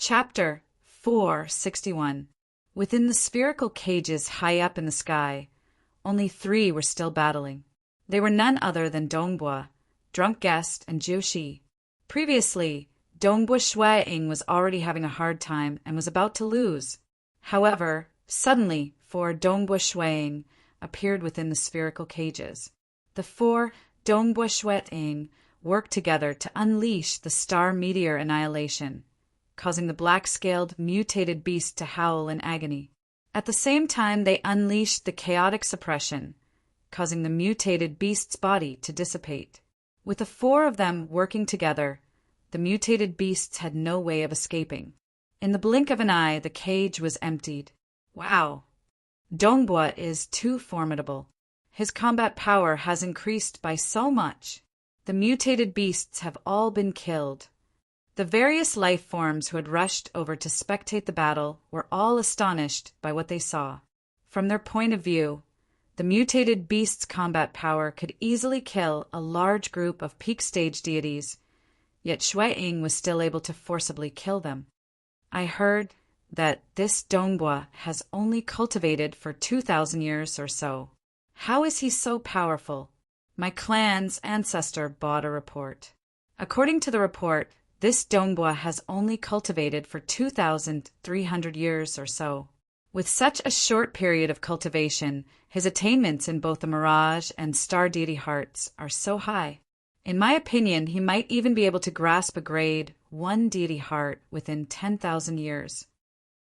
Chapter 461. Within the spherical cages high up in the sky, only 3 were still battling. They were none other than Dongbua, Drunk Guest, and Jiushi. Previously, Dongbua Shuai-ing was already having a hard time and was about to lose. However, suddenly 4 Dongbua Shuai-ing appeared within the spherical cages. The 4 Dongbua Shuai-ing worked together to unleash the star meteor annihilation, causing the black-scaled, mutated beast to howl in agony. At the same time, they unleashed the chaotic suppression, causing the mutated beast's body to dissipate. With the 4 of them working together, the mutated beasts had no way of escaping. In the blink of an eye, the cage was emptied. Wow! Dongbua is too formidable. His combat power has increased by so much. The mutated beasts have all been killed. The various life forms who had rushed over to spectate the battle were all astonished by what they saw. From their point of view, the mutated beast's combat power could easily kill a large group of peak stage deities, yet Shuai-ing was still able to forcibly kill them. I heard that this Dongbua has only cultivated for 2,000 years or so. How is he so powerful? My clan's ancestor bought a report. According to the report, this Dongbua has only cultivated for 2,300 years or so. With such a short period of cultivation, his attainments in both the Mirage and Star Deity hearts are so high. In my opinion, he might even be able to grasp a grade 1 deity heart within 10,000 years.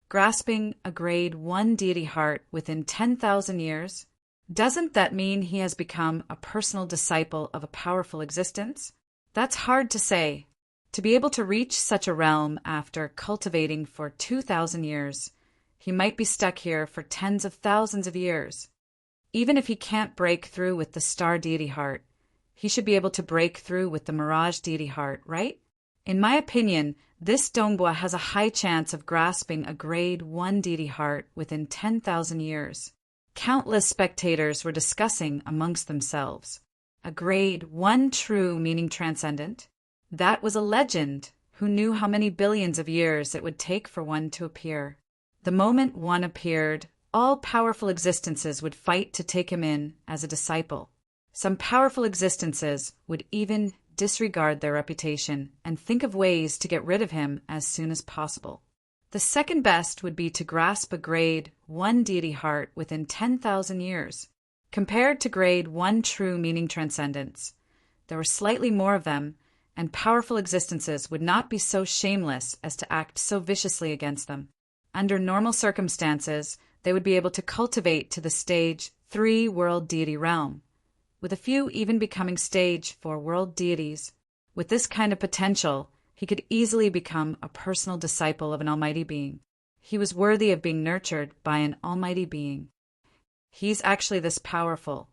Grasping a grade 1 deity heart within 10,000 years? Doesn't that mean he has become a personal disciple of a powerful existence? That's hard to say. To be able to reach such a realm after cultivating for 2,000 years, he might be stuck here for tens of thousands of years. Even if he can't break through with the Star Deity Heart, he should be able to break through with the Mirage Deity Heart, right? In my opinion, this Dongbua has a high chance of grasping a grade 1 Deity Heart within 10,000 years. Countless spectators were discussing amongst themselves. A grade 1 true meaning transcendent? That was a legend. Who knew how many billions of years it would take for one to appear? The moment one appeared, all powerful existences would fight to take him in as a disciple. Some powerful existences would even disregard their reputation and think of ways to get rid of him as soon as possible. The second best would be to grasp a grade 1 deity heart within 10,000 years. Compared to grade 1 true meaning transcendence, there were slightly more of them, and powerful existences would not be so shameless as to act so viciously against them. Under normal circumstances, they would be able to cultivate to the stage 3 world deity realm, with a few even becoming stage 4 world deities. With this kind of potential, he could easily become a personal disciple of an almighty being. He was worthy of being nurtured by an almighty being. He's actually this powerful.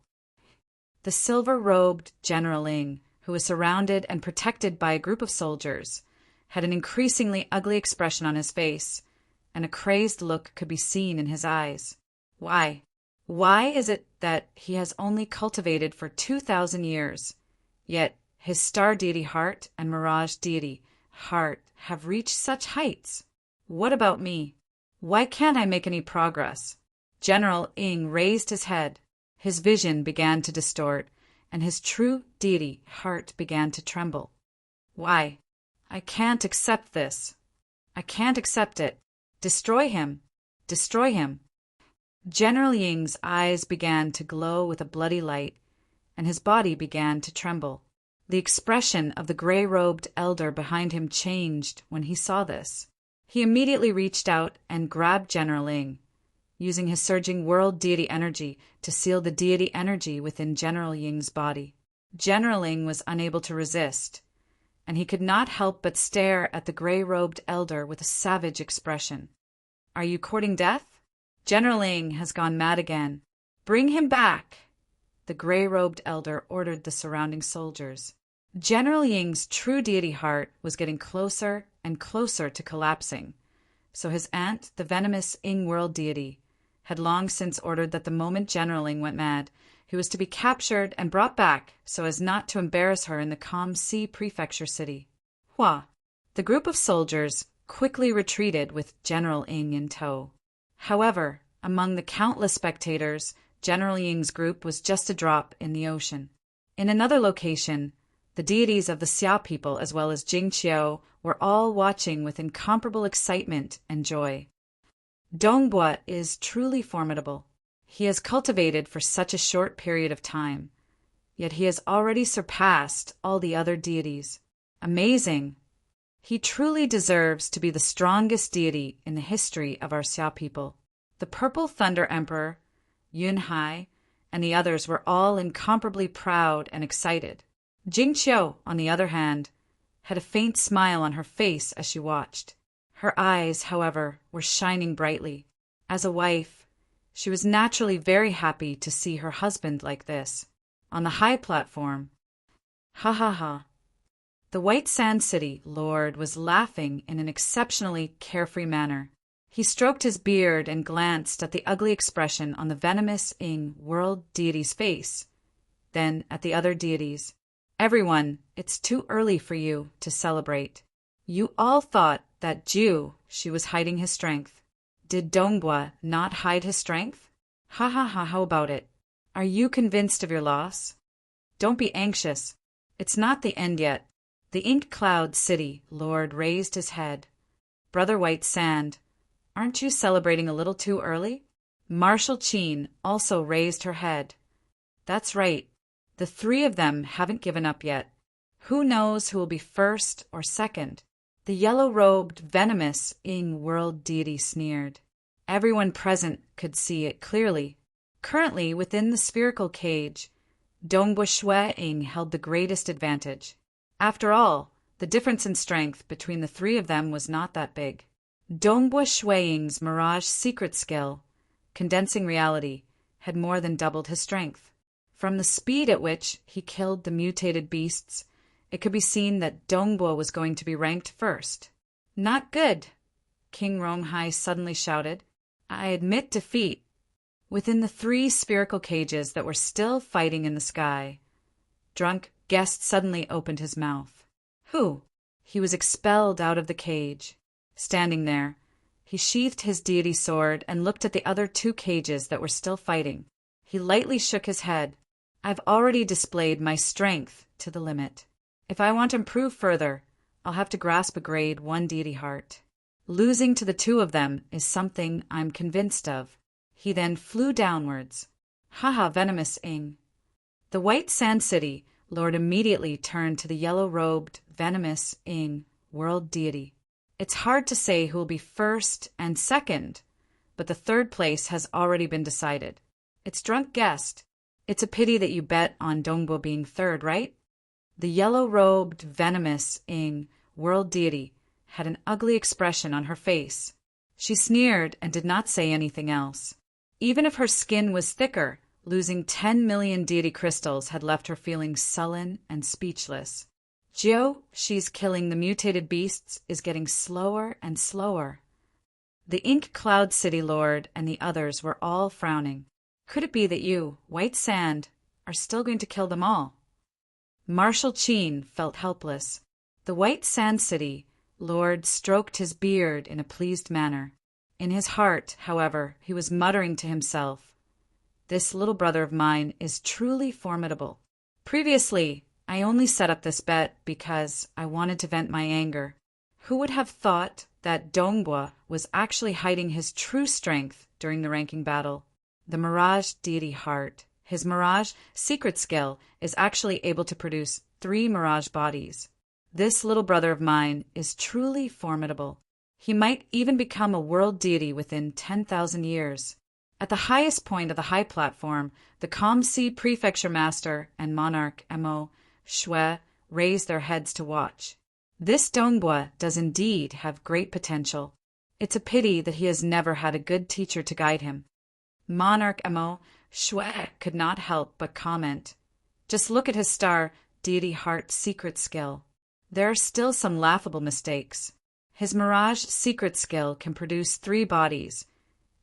The silver-robed General Ing, who was surrounded and protected by a group of soldiers, had an increasingly ugly expression on his face, and a crazed look could be seen in his eyes. Why? Why is it that he has only cultivated for 2,000 years, yet his Star Deity Heart and Mirage Deity Heart have reached such heights? What about me? Why can't I make any progress? General Ing raised his head. His vision began to distort, and his true deity heart began to tremble. Why? I can't accept this. I can't accept it. Destroy him. Destroy him. General Ying's eyes began to glow with a bloody light, and his body began to tremble. The expression of the gray-robed elder behind him changed when he saw this. He immediately reached out and grabbed General Ing, using his surging world deity energy to seal the deity energy within General Ying's body. General Ing was unable to resist, and he could not help but stare at the gray-robed elder with a savage expression. Are you courting death? General Ing has gone mad again. Bring him back! The gray-robed elder ordered the surrounding soldiers. General Ying's true deity heart was getting closer and closer to collapsing, so his aunt, the venomous Ing world deity, had long since ordered that the moment General Ing went mad, he was to be captured and brought back so as not to embarrass her in the calm sea prefecture city. Hua! The group of soldiers quickly retreated with General Ying in tow. However, among the countless spectators, General Ying's group was just a drop in the ocean. In another location, the deities of the Xia people as well as Jingqiu were all watching with incomparable excitement and joy. Dongbua is truly formidable. He has cultivated for such a short period of time, yet he has already surpassed all the other deities. Amazing! He truly deserves to be the strongest deity in the history of our Xia people. The Purple Thunder Emperor, Yunhai, and the others were all incomparably proud and excited. Jingqiu, on the other hand, had a faint smile on her face as she watched. Her eyes, however, were shining brightly. As a wife, she was naturally very happy to see her husband like this, on the high platform. Ha ha ha. The White Sand City Lord was laughing in an exceptionally carefree manner. He stroked his beard and glanced at the ugly expression on the venomous Ying world deity's face, then at the other deities. Everyone, it's too early for you to celebrate. You all thought that she was hiding his strength. Did Dongbua not hide his strength? Ha ha ha, how about it? Are you convinced of your loss? Don't be anxious. It's not the end yet. The Ink Cloud City Lord raised his head. Brother White Sand, aren't you celebrating a little too early? Marshal Qin also raised her head. That's right. The three of them haven't given up yet. Who knows who will be first or second? The yellow-robed, venomous Ying world deity sneered. Everyone present could see it clearly. Currently, within the spherical cage, Dongbua Shui Ying held the greatest advantage. After all, the difference in strength between the three of them was not that big. Dongbua Shui Ying's Mirage secret skill, condensing reality, had more than doubled his strength. From the speed at which he killed the mutated beasts, it could be seen that Dongbua was going to be ranked first. Not good, King Ronghai suddenly shouted. I admit defeat. Within the three spherical cages that were still fighting in the sky, Drunk Guest suddenly opened his mouth. Who? He was expelled out of the cage. Standing there, he sheathed his deity sword and looked at the other two cages that were still fighting. He lightly shook his head. I've already displayed my strength to the limit. If I want to improve further, I'll have to grasp a grade 1 deity heart. Losing to the two of them is something I'm convinced of. He then flew downwards. Haha, venomous Ying. The White Sand City Lord immediately turned to the yellow-robed, venomous Ying world deity. It's hard to say who will be first and second, but the third place has already been decided. It's Drunk Guest. It's a pity that you bet on Dongbua being third, right? The yellow-robed, venomous Ying world deity had an ugly expression on her face. She sneered and did not say anything else. Even if her skin was thicker, losing 10 million deity crystals had left her feeling sullen and speechless. She's killing the mutated beasts is getting slower and slower. The Ink Cloud City Lord and the others were all frowning. Could it be that you, White Sand, are still going to kill them all? Marshal Qin felt helpless. The White Sand City Lord stroked his beard in a pleased manner. In his heart, however, he was muttering to himself, This little brother of mine is truly formidable. Previously, I only set up this bet because I wanted to vent my anger. Who would have thought that Dongbua was actually hiding his true strength during the ranking battle? The Mirage Deity Heart, his Mirage secret skill, is actually able to produce 3 Mirage bodies. This little brother of mine is truly formidable. He might even become a world deity within 10,000 years. At the highest point of the high platform, the Kamsi Prefecture Master and Monarch Mo Shui raised their heads to watch. This Dongbua does indeed have great potential. It's a pity that he has never had a good teacher to guide him. Monarch Mo Shui could not help but comment. Just look at his star deity heart secret skill. There are still some laughable mistakes. His Mirage secret skill can produce 3 bodies,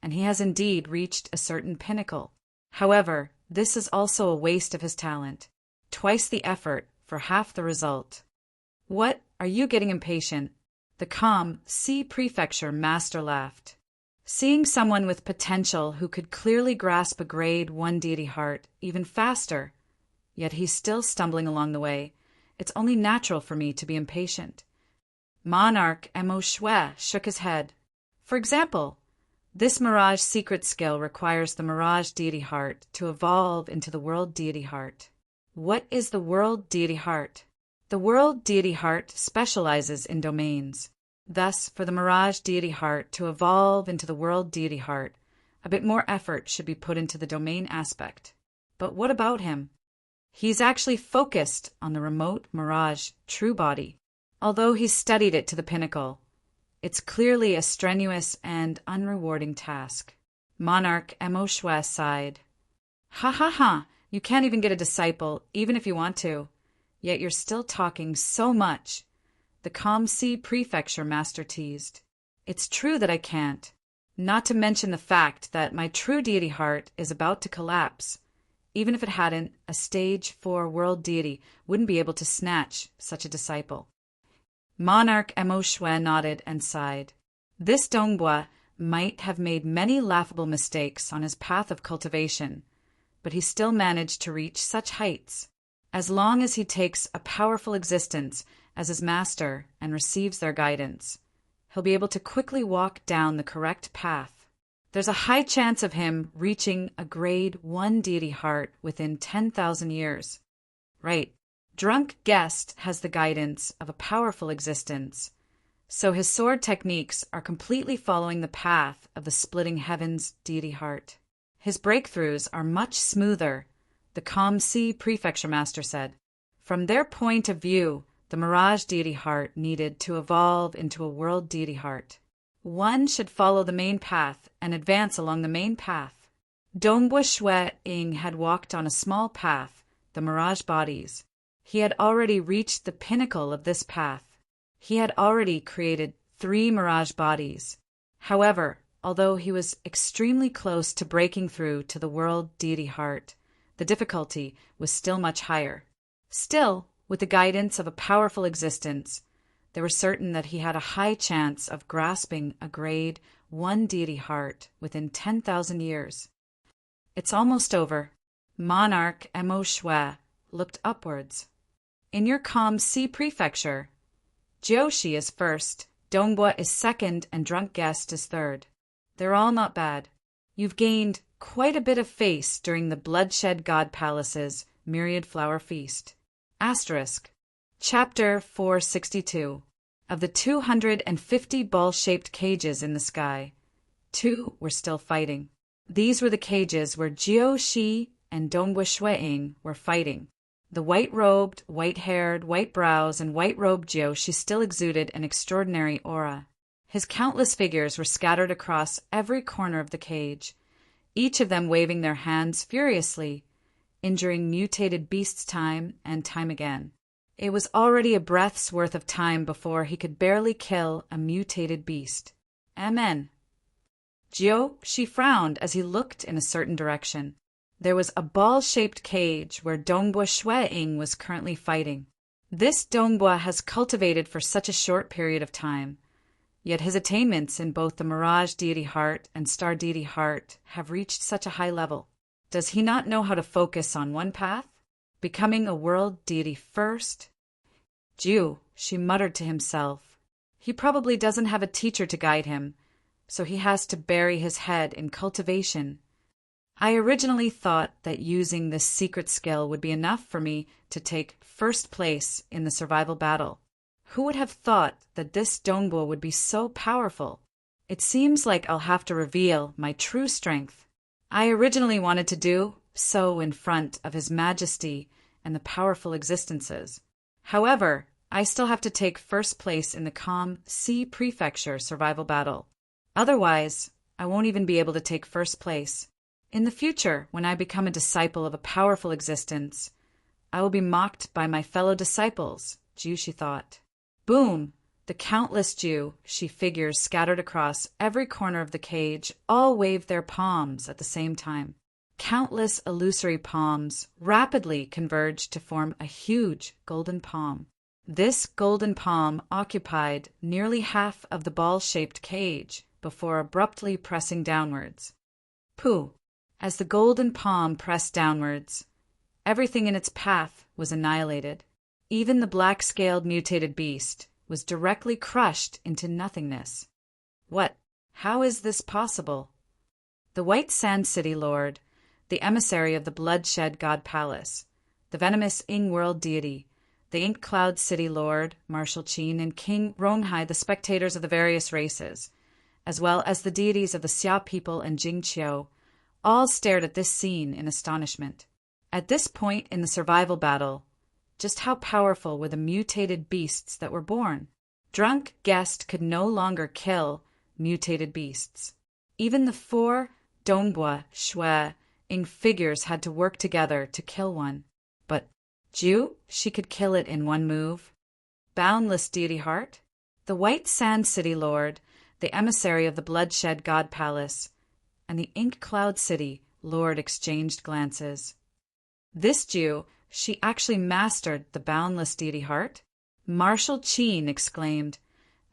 and he has indeed reached a certain pinnacle. However, this is also a waste of his talent. Twice the effort for half the result. What? Are you getting impatient? The calm Sea Prefecture master laughed. Seeing someone with potential who could clearly grasp a grade 1 deity heart even faster, yet he's still stumbling along the way, it's only natural for me to be impatient. Monarch Mo Shui shook his head. For example, this Mirage secret skill requires the Mirage deity heart to evolve into the World deity heart. What is the World deity heart? The World deity heart specializes in domains. Thus, for the Mirage deity heart to evolve into the World deity heart, a bit more effort should be put into the domain aspect. But what about him? He's actually focused on the remote Mirage true body. Although he's studied it to the pinnacle, it's clearly a strenuous and unrewarding task. Monarch Mo Shui sighed. Ha ha ha, you can't even get a disciple, even if you want to. Yet you're still talking so much. The calm Sea Prefecture master teased. It's true that I can't. Not to mention the fact that my true deity heart is about to collapse. Even if it hadn't, a stage 4 world deity wouldn't be able to snatch such a disciple. Monarch Mo Shui nodded and sighed. This Dongbua might have made many laughable mistakes on his path of cultivation, but he still managed to reach such heights. As long as he takes a powerful existence as his master and receives their guidance, he'll be able to quickly walk down the correct path. There's a high chance of him reaching a grade 1 deity heart within 10,000 years. Right. Drunk Guest has the guidance of a powerful existence, so his sword techniques are completely following the path of the Splitting Heavens deity heart. His breakthroughs are much smoother, the calm Sea Prefecture master said. From their point of view, the Mirage deity heart needed to evolve into a World deity heart. One should follow the main path and advance along the main path. Dongbua Shui Ying had walked on a small path, the Mirage bodies. He had already reached the pinnacle of this path. He had already created 3 Mirage bodies. However, although he was extremely close to breaking through to the World deity heart, the difficulty was still much higher. Still, with the guidance of a powerful existence, they were certain that he had a high chance of grasping a grade 1 deity heart within 10,000 years. It's almost over. Monarch Mo Shui looked upwards. In your calm Sea Prefecture, Jiushi is first, Dongbua is second, and Drunk Guest is third. They're all not bad. You've gained quite a bit of face during the Bloodshed God Palace's Myriad Flower Feast. Asterisk. Chapter 462. Of the 250 ball-shaped cages in the sky, 2 were still fighting. These were the cages where Jiushi and Dongbua Shui Ying were fighting. The white-robed, white-haired, white-brows, and white-robed Jiushi still exuded an extraordinary aura. His countless figures were scattered across every corner of the cage, each of them waving their hands furiously, injuring mutated beasts time and time again. It was already a breath's worth of time before he could barely kill a mutated beast. Amen. Jiushi frowned as he looked in a certain direction. There was a ball-shaped cage where Dongbua Shui Ying was currently fighting. This Dongbua has cultivated for such a short period of time, yet his attainments in both the Mirage deity heart and Star deity heart have reached such a high level. Does he not know how to focus on one path? Becoming a world deity first? She muttered to himself. He probably doesn't have a teacher to guide him, so he has to bury his head in cultivation. I originally thought that using this secret skill would be enough for me to take first place in the survival battle. Who would have thought that this Dongbua would be so powerful? It seems like I'll have to reveal my true strength. I originally wanted to do so in front of His Majesty and the powerful existences. However, I still have to take first place in the calm Sea Prefecture survival battle. Otherwise, I won't even be able to take first place. In the future, when I become a disciple of a powerful existence, I will be mocked by my fellow disciples, Jiushi thought. Boom! The countless Jiushi figures scattered across every corner of the cage all waved their palms at the same time. Countless illusory palms rapidly converged to form a huge golden palm. This golden palm occupied nearly half of the ball-shaped cage before abruptly pressing downwards. Pooh! As the golden palm pressed downwards, everything in its path was annihilated. Even the black-scaled mutated beast was directly crushed into nothingness. What? How is this possible? The White Sand City Lord, the emissary of the bloodshed god Palace, the venomous Ing World deity, the Ink Cloud City Lord, Marshal Qin, and King Ronghai, the spectators of the various races, as well as the deities of the Xia people and Jingqiu, all stared at this scene in astonishment. At this point in the survival battle, just how powerful were the mutated beasts that were born? Drunk Guest could no longer kill mutated beasts. Even the 4 Dongbua, Shui, Ing figures had to work together to kill one. But Ju, she could kill it in one move. Boundless deity heart? The White Sand City Lord, the emissary of the bloodshed god Palace, and the Ink Cloud City Lord exchanged glances. This Ju, she actually mastered the boundless deity heart? Marshal Qin exclaimed,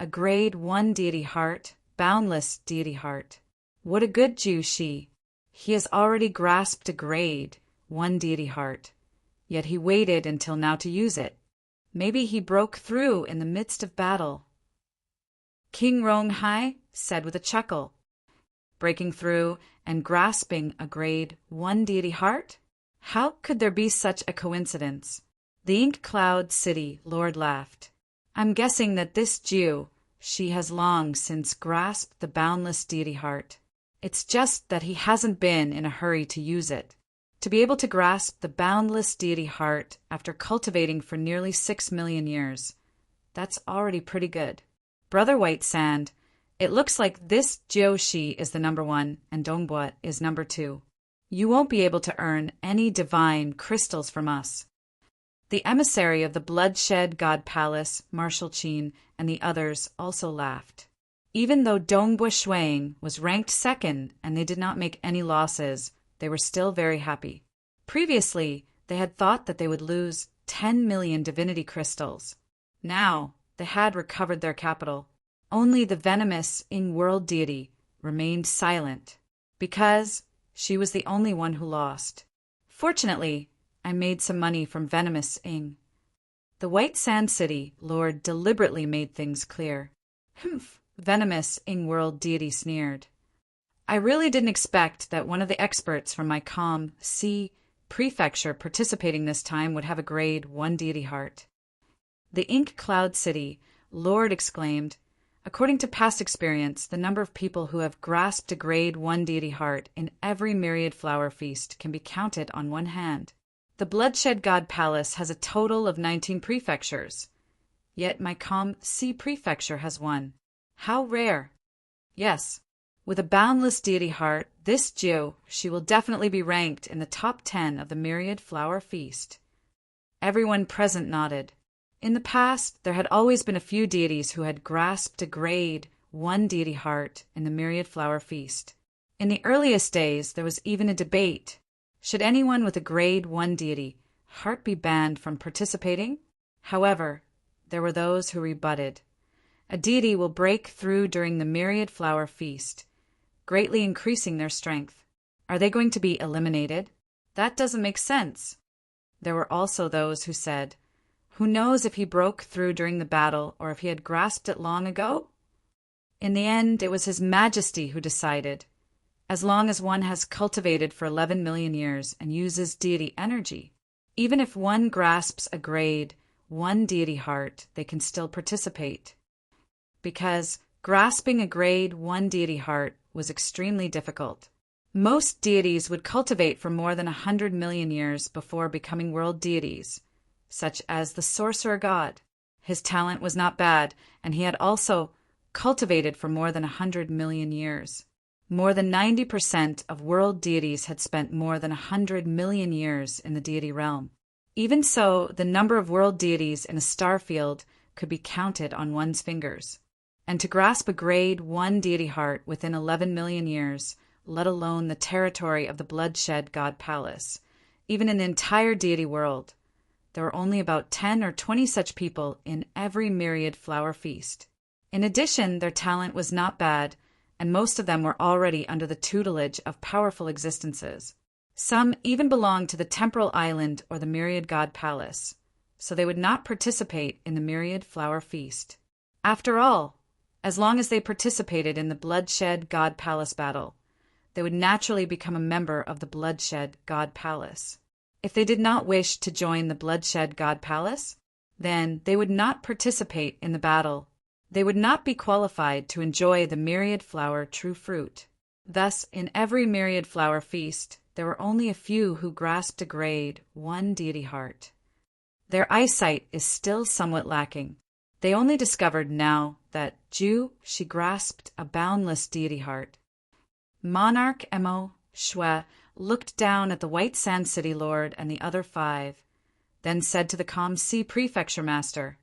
"A grade 1 deity heart, boundless deity heart. What a good Ju she! He has already grasped a grade 1 deity heart, yet he waited until now to use it. Maybe he broke through in the midst of battle." King Ronghai said with a chuckle, "Breaking through and grasping a grade 1 deity heart? How could there be such a coincidence?" The Ink Cloud City Lord laughed. "I'm guessing that this Ju, she has long since grasped the boundless deity heart. It's just that he hasn't been in a hurry to use it. To be able to grasp the boundless deity heart after cultivating for nearly 6 million years, that's already pretty good. Brother White Sand, it looks like this Jiushi is the number 1 and Dongbua is number 2. You won't be able to earn any divine crystals from us." The emissary of the bloodshed god Palace, Marshal Qin, and the others also laughed. Even though Dongbua Shuang was ranked 2nd and they did not make any losses, they were still very happy. Previously, they had thought that they would lose 10 million divinity crystals. Now, they had recovered their capital. Only the venomous Ing World deity remained silent, because she was the only one who lost. Fortunately, I made some money from venomous Ing. The White Sand City Lord deliberately made things clear. "Humph," venomous Ing World deity sneered. "I really didn't expect that one of the experts from my calm C prefecture participating this time would have a grade 1 deity heart." The Ink Cloud City Lord exclaimed, "According to past experience, the number of people who have grasped a grade 1 deity heart in every myriad flower feast can be counted on one hand. The bloodshed god Palace has a total of 19 prefectures, yet my calm C prefecture has 1. How rare!" Yes, with a boundless deity heart, this Jiu, she will definitely be ranked in the top 10 of the myriad flower feast. Everyone present nodded. In the past, there had always been a few deities who had grasped a grade 1 deity heart in the myriad flower feast. In the earliest days, there was even a debate. Should anyone with a grade 1 deity heart be banned from participating? However, there were those who rebutted. A deity will break through during the myriad flower feast, greatly increasing their strength. Are they going to be eliminated? That doesn't make sense. There were also those who said, who knows if he broke through during the battle or if he had grasped it long ago? In the end, it was His Majesty who decided. As long as one has cultivated for 11 million years and uses deity energy, even if one grasps a grade 1 deity heart, they can still participate. Because grasping a grade 1 deity heart was extremely difficult. Most deities would cultivate for more than 100 million years before becoming world deities, such as the sorcerer god. His talent was not bad, and he had also cultivated for more than 100 million years. More than 90% of world deities had spent more than 100 million years in the deity realm. Even so, the number of world deities in a star field could be counted on one's fingers. And to grasp a grade 1 deity heart within 11 million years, let alone the territory of the bloodshed god Palace, even in the entire deity world, there were only about 10 or 20 such people in every myriad flower feast. In addition, their talent was not bad, and most of them were already under the tutelage of powerful existences. Some even belonged to the temporal island or the myriad god palace, so they would not participate in the myriad flower feast. After all, as long as they participated in the bloodshed god palace battle, they would naturally become a member of the bloodshed god palace. If they did not wish to join the bloodshed god palace, then they would not participate in the battle. They would not be qualified to enjoy the myriad flower true fruit. Thus, in every myriad flower feast, there were only a few who grasped a grade 1 deity heart. Their eyesight is still somewhat lacking. They only discovered now that she grasped a boundless deity heart. Monarch Emo Shwe looked down at the White Sand City Lord and the other 5, then said to the Calm Sea Prefecture Master,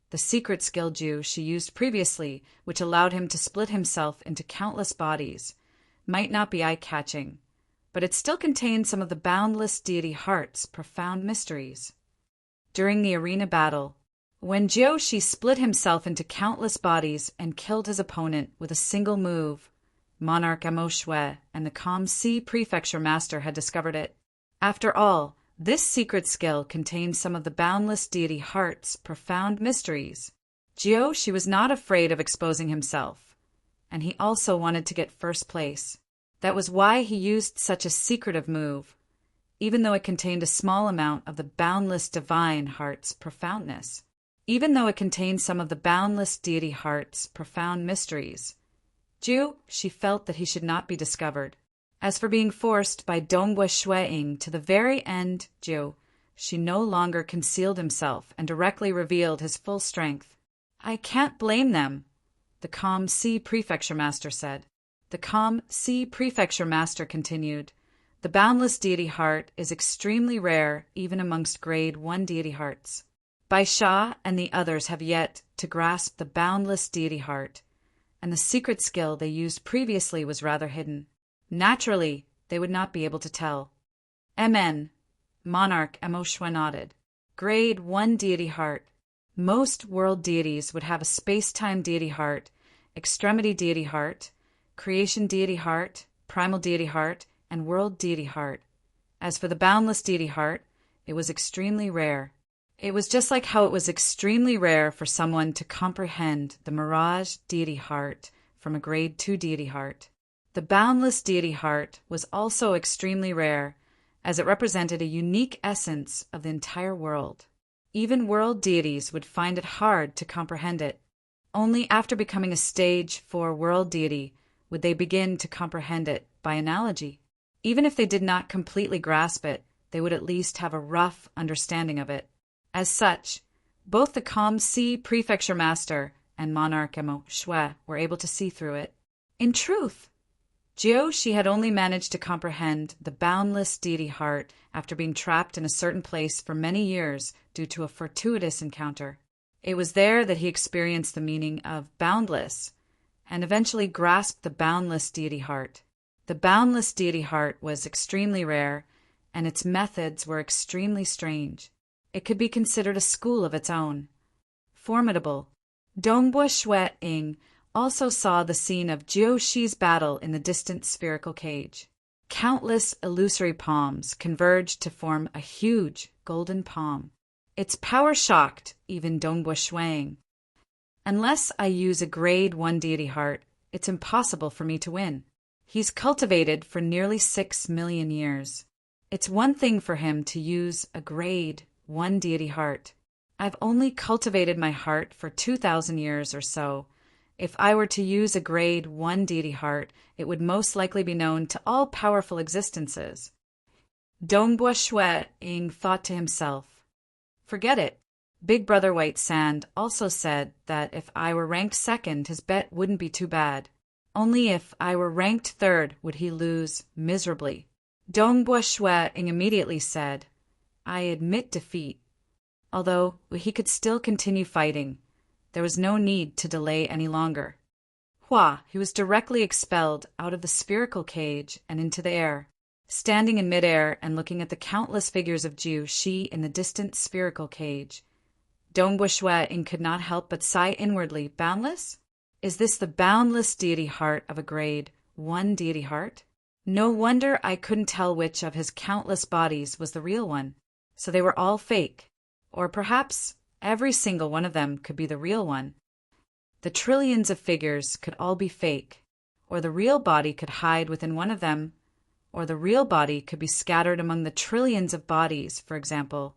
the secret skill she used previously, which allowed him to split himself into countless bodies, might not be eye-catching, but it still contained some of the boundless deity heart's profound mysteries. During the arena battle, when Shi split himself into countless bodies and killed his opponent with a single move, Monarch Emo Shwe and the Calm Sea Prefecture Master had discovered it. After all, this secret skill contained some of the boundless deity heart's profound mysteries. Shi was not afraid of exposing himself, and he also wanted to get first place. That was why he used such a secretive move, even though it contained a small amount of the boundless divine heart's profoundness. Even though it contained some of the boundless deity heart's profound mysteries, she felt that he should not be discovered. As for being forced by Dongbua Shueing to the very end, she no longer concealed himself and directly revealed his full strength. I can't blame them, the Calm Sea Prefecture Master said. The Calm Sea Prefecture Master continued, the boundless deity heart is extremely rare even amongst grade 1 deity hearts. Bai Sha and the others have yet to grasp the boundless deity heart, and the secret skill they used previously was rather hidden. Naturally, they would not be able to tell. MN, Monarch Emo Shwe nodded. Grade 1 deity heart. Most world deities would have a space-time deity heart, extremity deity heart, creation deity heart, primal deity heart, and world deity heart. As for the boundless deity heart, it was extremely rare. It was just like how it was extremely rare for someone to comprehend the mirage deity heart from a grade 2 deity heart. The boundless deity heart was also extremely rare, as it represented a unique essence of the entire world. Even world deities would find it hard to comprehend it. Only after becoming a stage 4 world deity would they begin to comprehend it by analogy. Even if they did not completely grasp it, they would at least have a rough understanding of it. As such, both the Calm Sea Prefecture Master and Monarch Emo Shwe were able to see through it. In truth, she had only managed to comprehend the boundless deity heart after being trapped in a certain place for many years due to a fortuitous encounter. It was there that he experienced the meaning of boundless and eventually grasped the boundless deity heart. The boundless deity heart was extremely rare, and its methods were extremely strange. It could be considered a school of its own. Formidable. Dongbua Shueing also saw the scene of Shi's battle in the distant spherical cage. Countless illusory palms converged to form a huge golden palm. Its power shocked even Dongbua Shueing. Unless I use a grade 1 deity heart, it's impossible for me to win. He's cultivated for nearly 6 million years. It's one thing for him to use a grade 1 deity heart. I've only cultivated my heart for 2,000 years or so. If I were to use a grade 1 deity heart, it would most likely be known to all powerful existences. Dongbua Shueing thought to himself, forget it. Big Brother White Sand also said that if I were ranked 2nd, his bet wouldn't be too bad. Only if I were ranked 3rd would he lose miserably. Dongbua Shueing immediately said, I admit defeat. Although he could still continue fighting, there was no need to delay any longer. He was directly expelled out of the spherical cage and into the air. Standing in midair and looking at the countless figures of Jiu Shi in the distant spherical cage, Dongbua Shueing could not help but sigh inwardly. Boundless? Is this the boundless deity heart of a grade 1 deity heart? No wonder I couldn't tell which of his countless bodies was the real one. So they were all fake. Or perhaps every single one of them could be the real one. The trillions of figures could all be fake, or the real body could hide within one of them, or the real body could be scattered among the trillions of bodies. For example,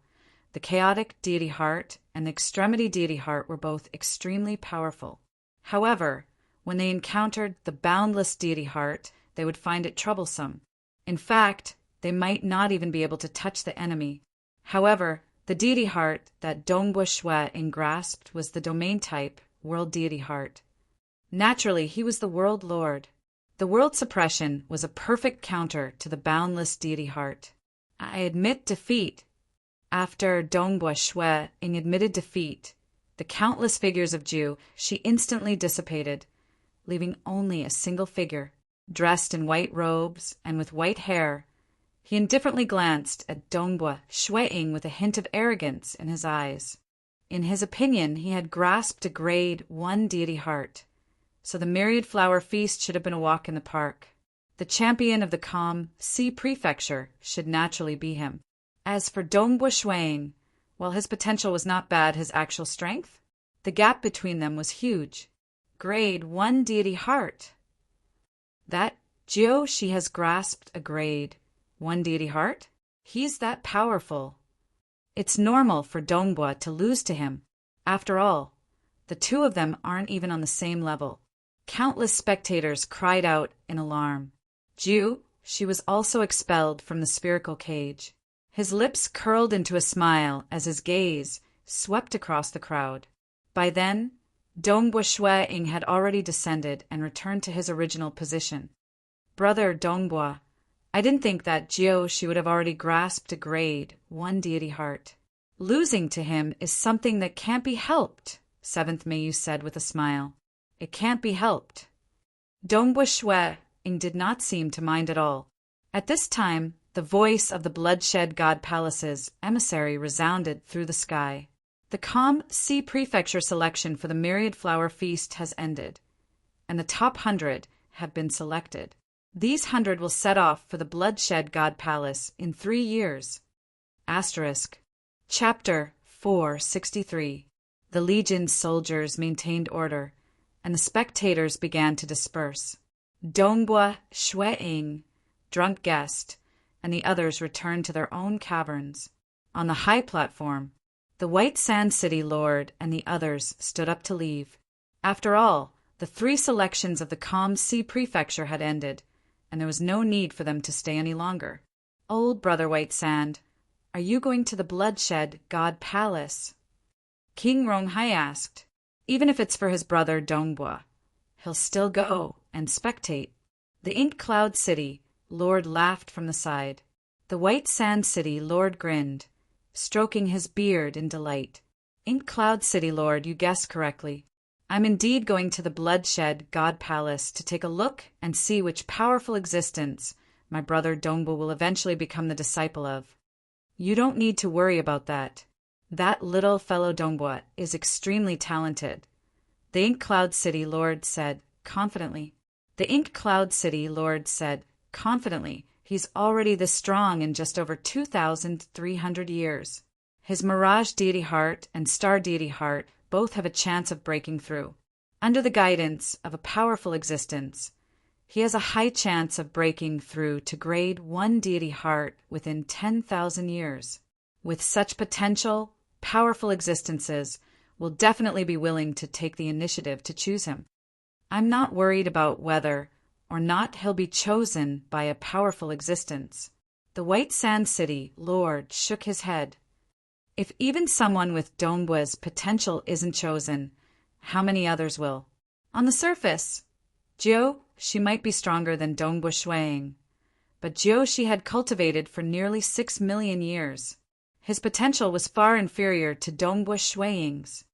the chaotic deity heart and the extremity deity heart were both extremely powerful. However, when they encountered the boundless deity heart, they would find it troublesome. In fact, they might not even be able to touch the enemy. However, the deity heart that Dongbua Shueing grasped was the domain type world deity heart. Naturally, he was the world lord. The world suppression was a perfect counter to the boundless deity heart. I admit defeat. After Dongbua Shueing admitted defeat, the countless figures of Jiu Shi instantly dissipated, leaving only a single figure, dressed in white robes and with white hair. He indifferently glanced at Dongbua Shueing with a hint of arrogance in his eyes. In his opinion, he had grasped a grade 1 deity heart, so the myriad flower feast should have been a walk in the park. The champion of the calm sea prefecture should naturally be him. As for Dongbua Shueing, while his potential was not bad, his actual strength? The gap between them was huge. Grade 1 deity heart. That Jiu Shi has grasped a grade 1 deity heart? He's that powerful. It's normal for Dongbua to lose to him. After all, the two of them aren't even on the same level. Countless spectators cried out in alarm. Jiu Shi was also expelled from the spherical cage. His lips curled into a smile as his gaze swept across the crowd. By then, Dongbua Shueing had already descended and returned to his original position. Brother Dongbua, I didn't think that Jiu Shi would have already grasped a grade 1 deity heart. Losing to him is something that can't be helped, 7th Mayu said with a smile. It can't be helped. Dongbua Shueing did not seem to mind at all. At this time, the voice of the Bloodshed God Palace's emissary resounded through the sky. The calm sea prefecture selection for the myriad flower feast has ended, and the top 100 have been selected. These 100 will set off for the Bloodshed God Palace in 3 years. Asterisk. Chapter 463. The Legion's soldiers maintained order, and the spectators began to disperse. Dongbua Shueing, drunk guest, and the others returned to their own caverns. On the high platform, the White Sand City Lord and the others stood up to leave. After all, the 3 selections of the calm sea prefecture had ended, and there was no need for them to stay any longer. Old Brother White Sand, are you going to the Bloodshed God Palace? King Ronghai asked. Even if it's for his brother Dongbua, he'll still go and spectate. The Ink Cloud City Lord laughed from the side. The White Sand City Lord grinned, stroking his beard in delight. Ink Cloud City Lord, you guessed correctly. I'm indeed going to the Bloodshed God Palace to take a look and see which powerful existence my brother Dongbua will eventually become the disciple of. You don't need to worry about that. That little fellow Dongbua is extremely talented, the Ink Cloud City Lord said confidently. The Ink Cloud City Lord said confidently, he's already this strong in just over 2,300 years. His Mirage Deity Heart and Star Deity Heart both have a chance of breaking through. Under the guidance of a powerful existence, he has a high chance of breaking through to grade 1 Deity Heart within 10,000 years. With such potential, powerful existences will definitely be willing to take the initiative to choose him. I'm not worried about whether or not he'll be chosen by a powerful existence. The White Sand City Lord shook his head. If even someone with Dongbua's potential isn't chosen, how many others will? On the surface, Jiu Shi might be stronger than Dongbua Shueing, but Jiu Shi had cultivated for nearly 6 million years. His potential was far inferior to Dongbua Shueing's.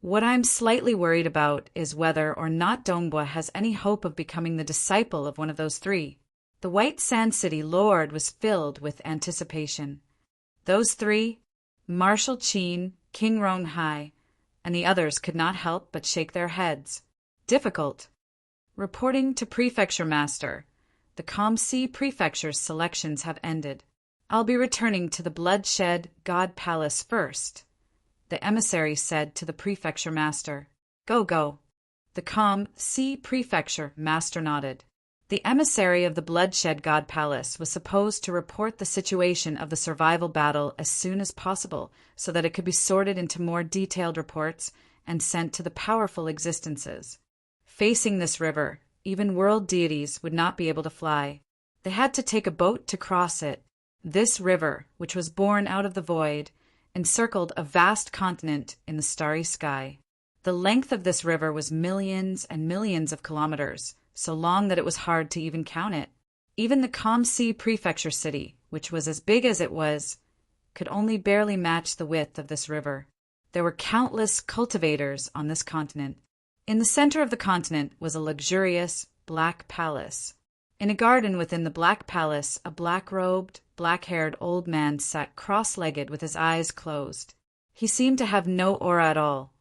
What I'm slightly worried about is whether or not Dongbua has any hope of becoming the disciple of one of those 3. The White Sand City Lord was filled with anticipation. Those three, Marshal Cheen, King Ronghai, and the others could not help but shake their heads. Difficult. Reporting to Prefecture Master, the Kamsi Prefecture's selections have ended. I'll be returning to the Bloodshed God Palace first, the emissary said to the Prefecture Master. Go. The Kamsi Prefecture Master nodded. The emissary of the Bloodshed God Palace was supposed to report the situation of the survival battle as soon as possible so that it could be sorted into more detailed reports and sent to the powerful existences. Facing this river, even world deities would not be able to fly. They had to take a boat to cross it. This river, which was born out of the void, encircled a vast continent in the starry sky. The length of this river was millions and millions of kilometers, so long that it was hard to even count it. Even the Kamsi Prefecture city, which was as big as it was, could only barely match the width of this river. There were countless cultivators on this continent. In the center of the continent was a luxurious black palace. In a garden within the black palace, a black-robed, black-haired old man sat cross-legged with his eyes closed. He seemed to have no aura at all,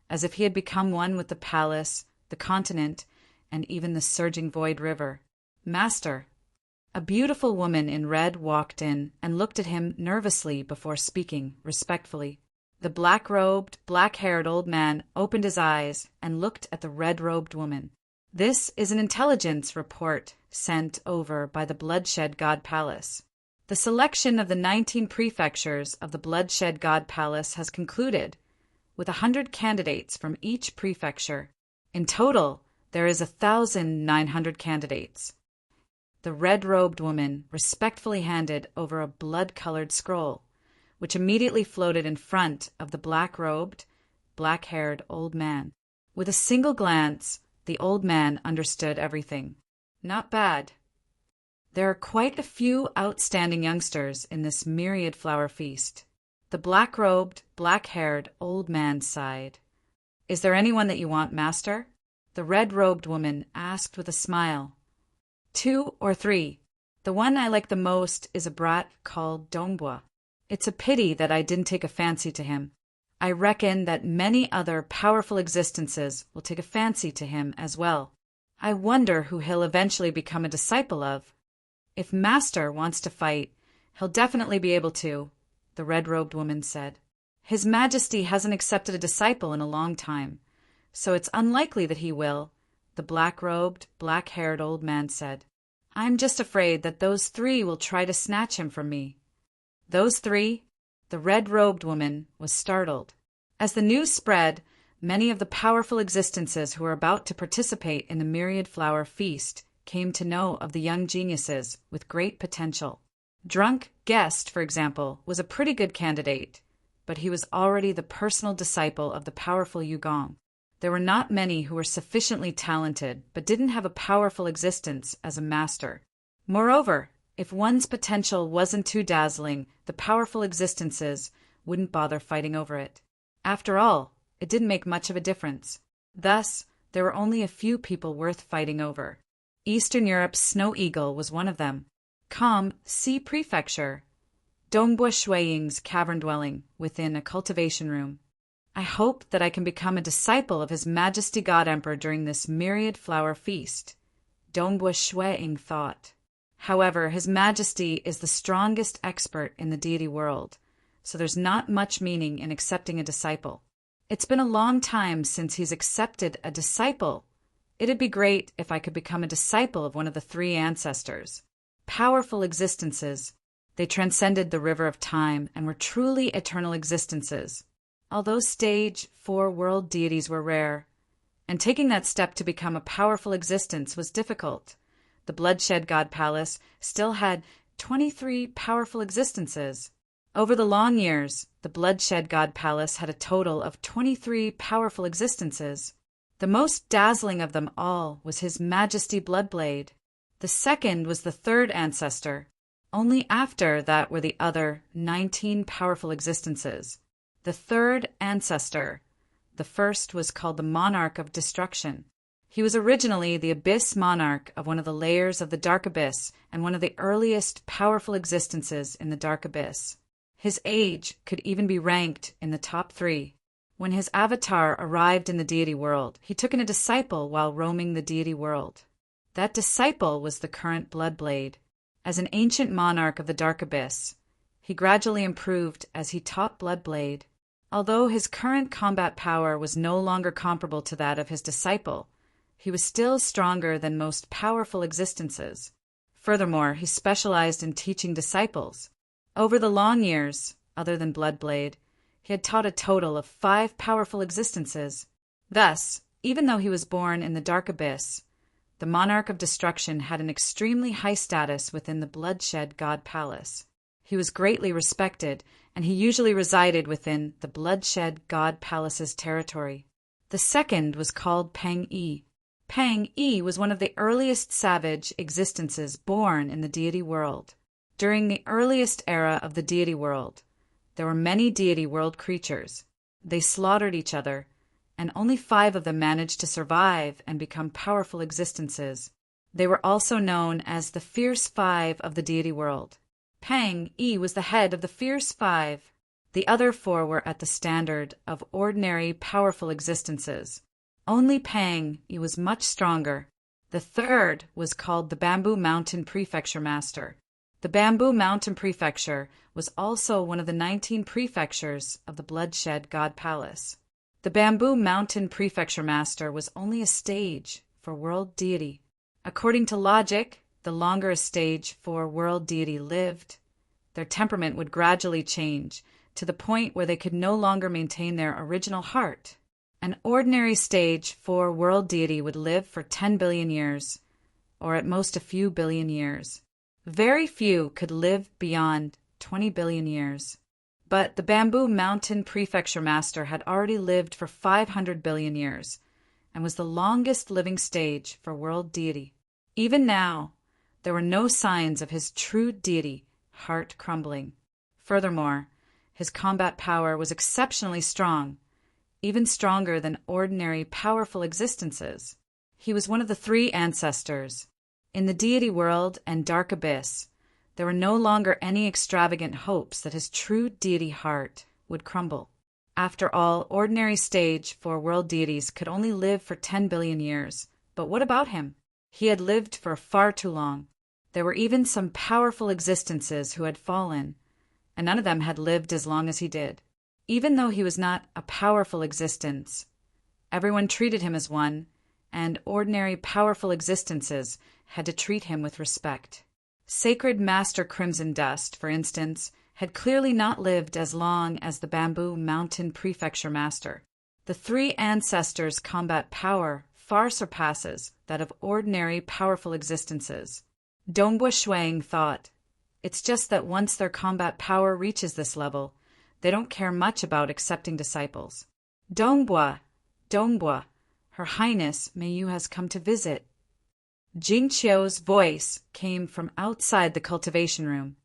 as if he had become one with the palace, the continent, and even the surging void river. Master. A beautiful woman in red walked in and looked at him nervously before speaking respectfully. The black-robed, black-haired old man opened his eyes and looked at the red-robed woman. This is an intelligence report sent over by the Bloodshed God Palace. The selection of the 19 prefectures of the Bloodshed God Palace has concluded, with 100 candidates from each prefecture. In total, there is 1,900 candidates. The red-robed woman respectfully handed over a blood-colored scroll, which immediately floated in front of the black-robed, black-haired old man. With a single glance, the old man understood everything. Not bad. There are quite a few outstanding youngsters in this myriad flower feast. The black-robed, black-haired old man sighed. Is there anyone that you want, Master? The red-robed woman asked with a smile. 2 or 3. The one I like the most is a brat called Dongbua. It's a pity that I didn't take a fancy to him. I reckon that many other powerful existences will take a fancy to him as well. I wonder who he'll eventually become a disciple of. If Master wants to fight, he'll definitely be able to, the red-robed woman said. His Majesty hasn't accepted a disciple in a long time, so it's unlikely that he will, the black-robed, black-haired old man said. I'm just afraid that those 3 will try to snatch him from me. Those 3? The red-robed woman was startled. As the news spread, many of the powerful existences who were about to participate in the myriad flower feast came to know of the young geniuses with great potential. Drunk Guest, for example, was a pretty good candidate, but he was already the personal disciple of the powerful Yugong. There were not many who were sufficiently talented but didn't have a powerful existence as a master. Moreover, if one's potential wasn't too dazzling, the powerful existences wouldn't bother fighting over it. After all, it didn't make much of a difference. Thus, there were only a few people worth fighting over. Eastern Europe's Snow Eagle was one of them. Sea Prefecture, Dongbua Shuiying's cavern dwelling within a cultivation room. I hope that I can become a disciple of His Majesty God Emperor during this myriad flower feast, Dongbua Shuiying thought. However, His Majesty is the strongest expert in the deity world, so there's not much meaning in accepting a disciple. It's been a long time since he's accepted a disciple. It'd be great if I could become a disciple of one of the 3 ancestors. Powerful existences. They transcended the river of time and were truly eternal existences. Although stage 4 world deities were rare, and taking that step to become a powerful existence was difficult, the Bloodshed God Palace still had 23 powerful existences. Over the long years, the Bloodshed God Palace had a total of 23 powerful existences. The most dazzling of them all was His Majesty Bloodblade. The second was the 3rd ancestor. Only after that were the other 19 powerful existences. The 3rd ancestor. The first was called the Monarch of Destruction. He was originally the Abyss monarch of one of the layers of the Dark Abyss and one of the earliest powerful existences in the Dark Abyss. His age could even be ranked in the top 3. When his avatar arrived in the deity world, he took in a disciple while roaming the deity world. That disciple was the current Bloodblade. As an ancient monarch of the Dark Abyss, he gradually improved as he taught Bloodblade. Although his current combat power was no longer comparable to that of his disciple, he was still stronger than most powerful existences. Furthermore, he specialized in teaching disciples. Over the long years, other than Bloodblade, he had taught a total of 5 powerful existences. Thus, even though he was born in the Dark Abyss, the Monarch of Destruction had an extremely high status within the Bloodshed God Palace. He was greatly respected, and he usually resided within the Bloodshed God Palace's territory. The second was called Pang-E. Pang-E was one of the earliest savage existences born in the deity world. During the earliest era of the deity world, there were many deity world creatures. They slaughtered each other, and only 5 of them managed to survive and become powerful existences. They were also known as the Fierce 5 of the deity world. Pang-E was the head of the Fierce 5. The other 4 were at the standard of ordinary powerful existences. Only Pang-E was much stronger. The third was called the Bamboo Mountain Prefecture Master. The Bamboo Mountain Prefecture was also one of the 19 prefectures of the Bloodshed God Palace. The Bamboo Mountain Prefecture Master was only a stage for world deity. According to logic, the longer a stage for world deity lived, their temperament would gradually change to the point where they could no longer maintain their original heart. An ordinary stage for world deity would live for 10 billion years, or at most a few billion years. Very few could live beyond 20 billion years. But the Bamboo Mountain Prefecture Master had already lived for 500 billion years and was the longest living stage for world deity. Even now, there were no signs of his true deity heart crumbling. Furthermore, his combat power was exceptionally strong, even stronger than ordinary powerful existences. He was one of the 3 ancestors. In the deity world and Dark Abyss, there were no longer any extravagant hopes that his true deity heart would crumble. After all, ordinary stage for world deities could only live for 10 billion years. But what about him? He had lived for far too long. There were even some powerful existences who had fallen, and none of them had lived as long as he did. Even though he was not a powerful existence, everyone treated him as one, and ordinary powerful existences had to treat him with respect. Sacred Master Crimson Dust, for instance, had clearly not lived as long as the Bamboo Mountain Prefecture Master. The 3 ancestors' combat power far surpasses that of ordinary powerful existences. Dongbua Shuang thought, it's just that once their combat power reaches this level, they don't care much about accepting disciples. Dongbua, Her Highness Mayu has come to visit. Jingqiu's voice came from outside the cultivation room.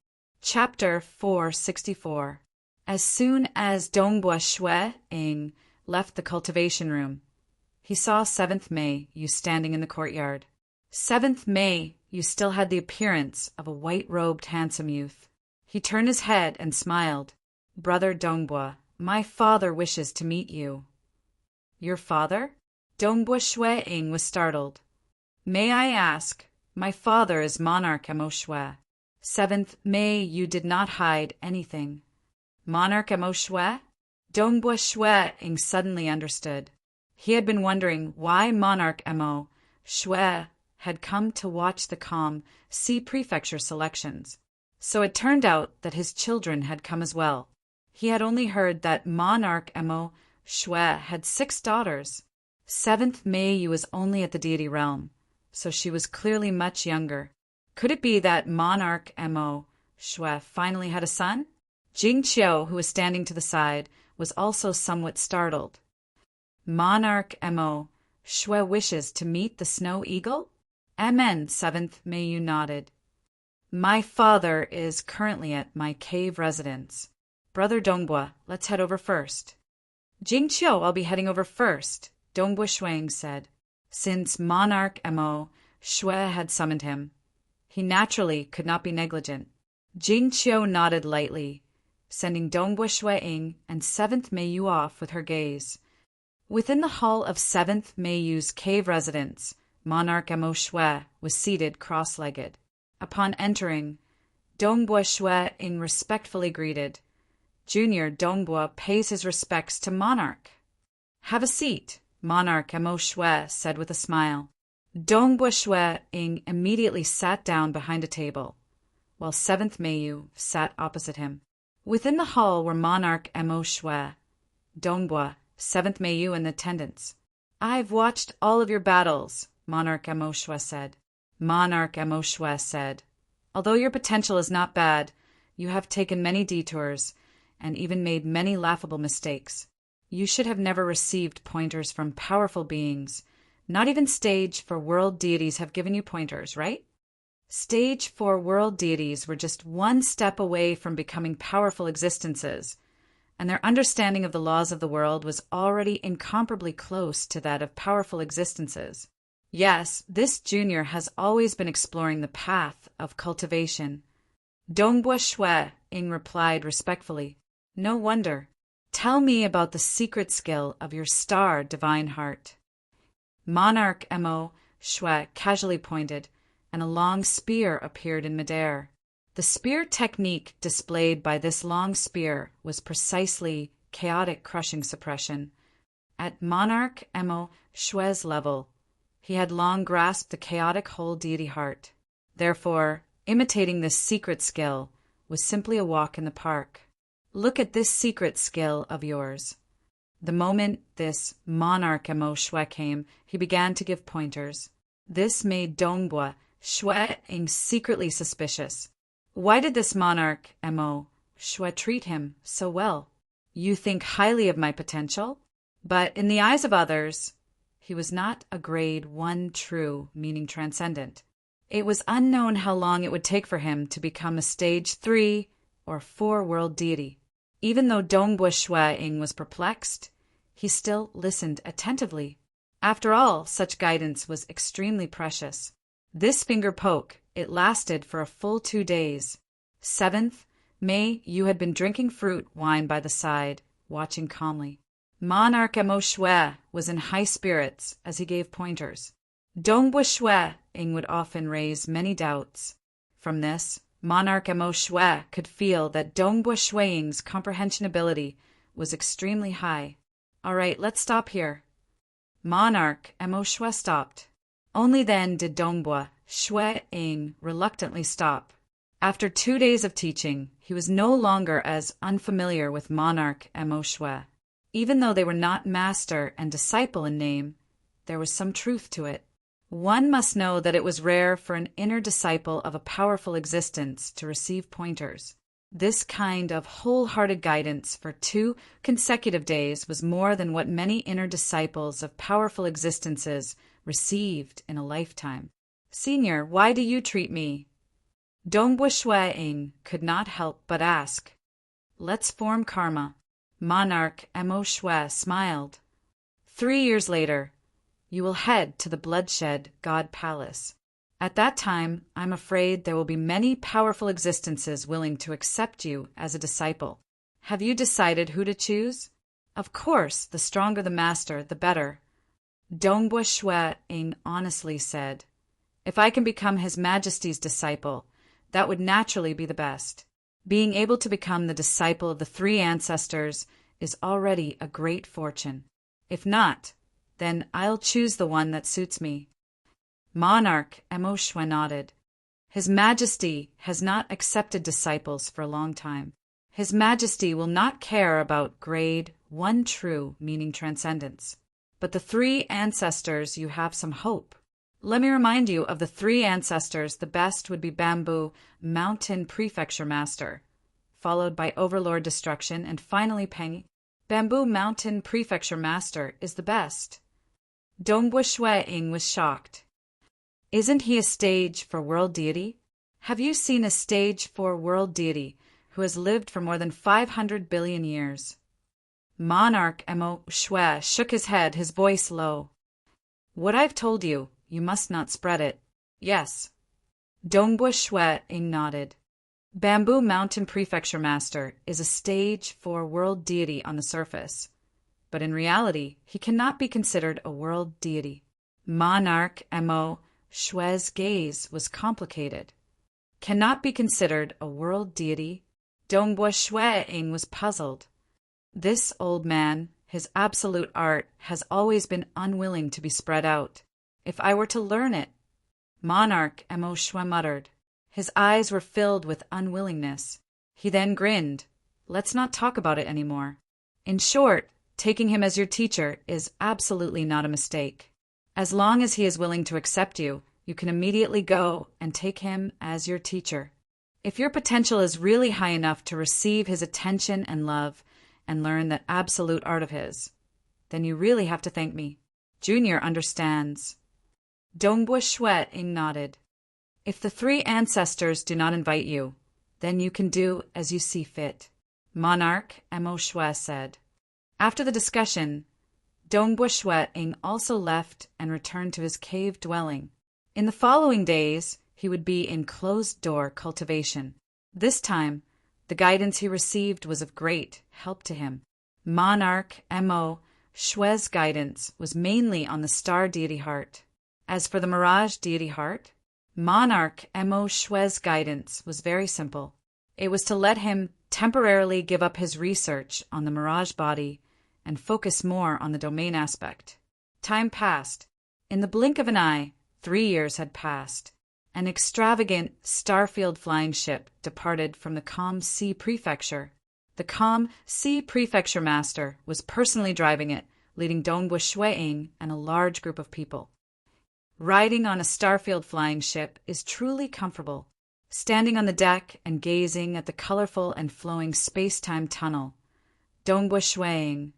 Chapter 464. As soon as Dongbua Shuang left the cultivation room, he saw 7th Mei Yu standing in the courtyard. 7th Mei Yu still had the appearance of a white-robed handsome youth. He turned his head and smiled. Brother Dongbua, my father wishes to meet you. Your father? Dongbua Shuang was startled. May I ask? My father is Monarch Mo Shui. 7th Mei Yu did not hide anything. Monarch Mo Shui? Dongbua Shuang suddenly understood. He had been wondering why Monarch Mo Shui had come to watch the Calm Sea Prefecture selections. So it turned out that his children had come as well. He had only heard that Monarch Mo Shui had 6 daughters. 7th Mei Yu was only at the deity realm, so she was clearly much younger. Could it be that Monarch Mo Shui finally had a son? Jingqiu, who was standing to the side, was also somewhat startled. Monarch Mo Shui wishes to meet the Snow Eagle? Amen, 7th Mei Yu nodded. My father is currently at my cave residence. Brother Dongbua, let's head over first. Jingqiu, I'll be heading over first, Dongbua Shuang said. since monarch Mo Shui had summoned him. He naturally could not be negligent. Jing Qiu nodded lightly, sending Dongbua Shui-ing and 7th Meiyu off with her gaze. Within the hall of 7th Meiyu's cave residence, monarch Mo Shui was seated cross-legged. Upon entering, Dongbua Shui-ing respectfully greeted. Junior Dongbua pays his respects to monarch. Have a seat, monarch Mo Shui said with a smile. Dongbua Shui-ing immediately sat down behind a table, while 7th Meiyu sat opposite him. Within the hall were monarch Mo Shui, Dongbua, 7th Meiyu in attendance. I've watched all of your battles, monarch Mo Shui said. Monarch Mo Shui said, although your potential is not bad, you have taken many detours and even made many laughable mistakes. You should have never received pointers from powerful beings. Not even Stage 4 world deities have given you pointers, right? Stage 4 world deities were just one step away from becoming powerful existences, and their understanding of the laws of the world was already incomparably close to that of powerful existences. Yes, this junior has always been exploring the path of cultivation. Dongbua Shui-ing replied respectfully. No wonder. Tell me about the secret skill of your star divine heart. Monarch Mo Shui casually pointed, and a long spear appeared in midair. The spear technique displayed by this long spear was precisely chaotic crushing suppression. At monarch Mo Shui's level, he had long grasped the chaotic whole deity heart. Therefore, imitating this secret skill was simply a walk in the park. Look at this secret skill of yours. The moment this monarch Mo Shui came, he began to give pointers. This made Dongbua Shui-ing secretly suspicious. Why did this monarch Mo Shui treat him so well? You think highly of my potential? But in the eyes of others, he was not a grade 1 true, meaning transcendent. It was unknown how long it would take for him to become a stage 3 or 4 world deity. Even though Dongbua Shui-ing was perplexed, he still listened attentively. After all, such guidance was extremely precious. This finger poke, it lasted for a full 2 days. 7th May, you had been drinking fruit wine by the side, watching calmly. Monarch Mo Shui was in high spirits as he gave pointers. Dongbua Shui-ing would often raise many doubts. From this, monarch Mo Shui could feel that Dongbua Shui-ing's comprehension ability was extremely high. All right, let's stop here. Monarch Mo Shui stopped. Only then did Dongbua Shui-ing reluctantly stop. After 2 days of teaching, he was no longer as unfamiliar with monarch Mo Shui. Even though they were not master and disciple in name, there was some truth to it. One must know that it was rare for an inner disciple of a powerful existence to receive pointers. This kind of wholehearted guidance for 2 consecutive days was more than what many inner disciples of powerful existences received in a lifetime. Senior, why do you treat me? Dongbua Shui-ing could not help but ask. Let's form karma. Monarch Mo Shui smiled. 3 years later, you will head to the Bloodshed God Palace. At that time, I'm afraid there will be many powerful existences willing to accept you as a disciple. Have you decided who to choose? Of course, the stronger the master, the better. Dongbua Shui-ing honestly said, if I can become His Majesty's disciple, that would naturally be the best. Being able to become the disciple of the 3 ancestors is already a great fortune. If not, then I'll choose the one that suits me. Monarch Mo Shui nodded. His Majesty has not accepted disciples for a long time. His Majesty will not care about grade 1 true, meaning transcendence. But the 3 ancestors, you have some hope. Let me remind you of the 3 ancestors. The best would be Bamboo Mountain Prefecture Master, followed by Overlord Destruction, and finally Pengi. Bamboo Mountain Prefecture Master is the best. Dongbua Shui-ing was shocked. Isn't he a stage 4 world deity? Have you seen a stage 4 world deity who has lived for more than 500 billion years? Monarch Mo Shui shook his head, his voice low. What I've told you, you must not spread it. Yes. Dongbua Shue-ing nodded. Bamboo Mountain Prefecture Master is a stage 4 world deity on the surface, but in reality, he cannot be considered a world deity. Monarch Mo Shue's gaze was complicated. Cannot be considered a world deity? Dongbua Shue-ing was puzzled. This old man, his absolute art, has always been unwilling to be spread out. If I were to learn it, Monarch Mo Shue muttered. His eyes were filled with unwillingness. He then grinned. Let's not talk about it anymore. In short, taking him as your teacher is absolutely not a mistake. As long as he is willing to accept you, you can immediately go and take him as your teacher. If your potential is really high enough to receive his attention and love and learn that absolute art of his, then you really have to thank me. Junior understands. Dongbua Shue-ing nodded. If the 3 ancestors do not invite you, then you can do as you see fit, Monarch Mo Shue said. After the discussion, Dongbua Shue-ing also left and returned to his cave dwelling. In the following days, he would be in closed-door cultivation. This time, the guidance he received was of great help to him. Monarch Mo Shue's guidance was mainly on the star deity heart. As for the mirage deity heart, Monarch Mo Shue's guidance was very simple. It was to let him temporarily give up his research on the mirage body and focus more on the domain aspect. Time passed. In the blink of an eye, 3 years had passed. An extravagant starfield flying ship departed from the Calm Sea Prefecture. The Calm Sea Prefecture Master was personally driving it, leading Dongbua Shue-ing and a large group of people. Riding on a starfield flying ship is truly comfortable. Standing on the deck and gazing at the colorful and flowing space-time tunnel, Dongbua Shue-ing,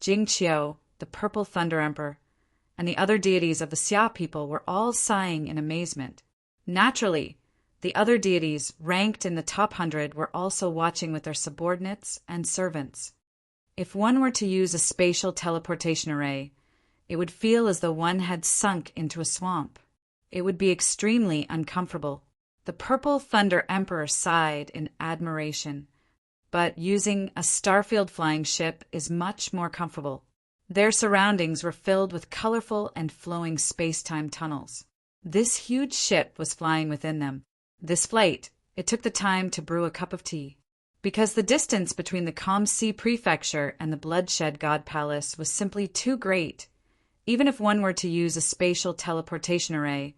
Jingqiu, the Purple Thunder Emperor, and the other deities of the Xia people were all sighing in amazement. Naturally, the other deities ranked in the top 100 were also watching with their subordinates and servants. If one were to use a spatial teleportation array, it would feel as though one had sunk into a swamp. It would be extremely uncomfortable. The Purple Thunder Emperor sighed in admiration, but using a starfield flying ship is much more comfortable. Their surroundings were filled with colorful and flowing space-time tunnels. This huge ship was flying within them. This flight, it took the time to brew a cup of tea. Because the distance between the Calm Sea Prefecture and the Bloodshed God Palace was simply too great, even if one were to use a spatial teleportation array,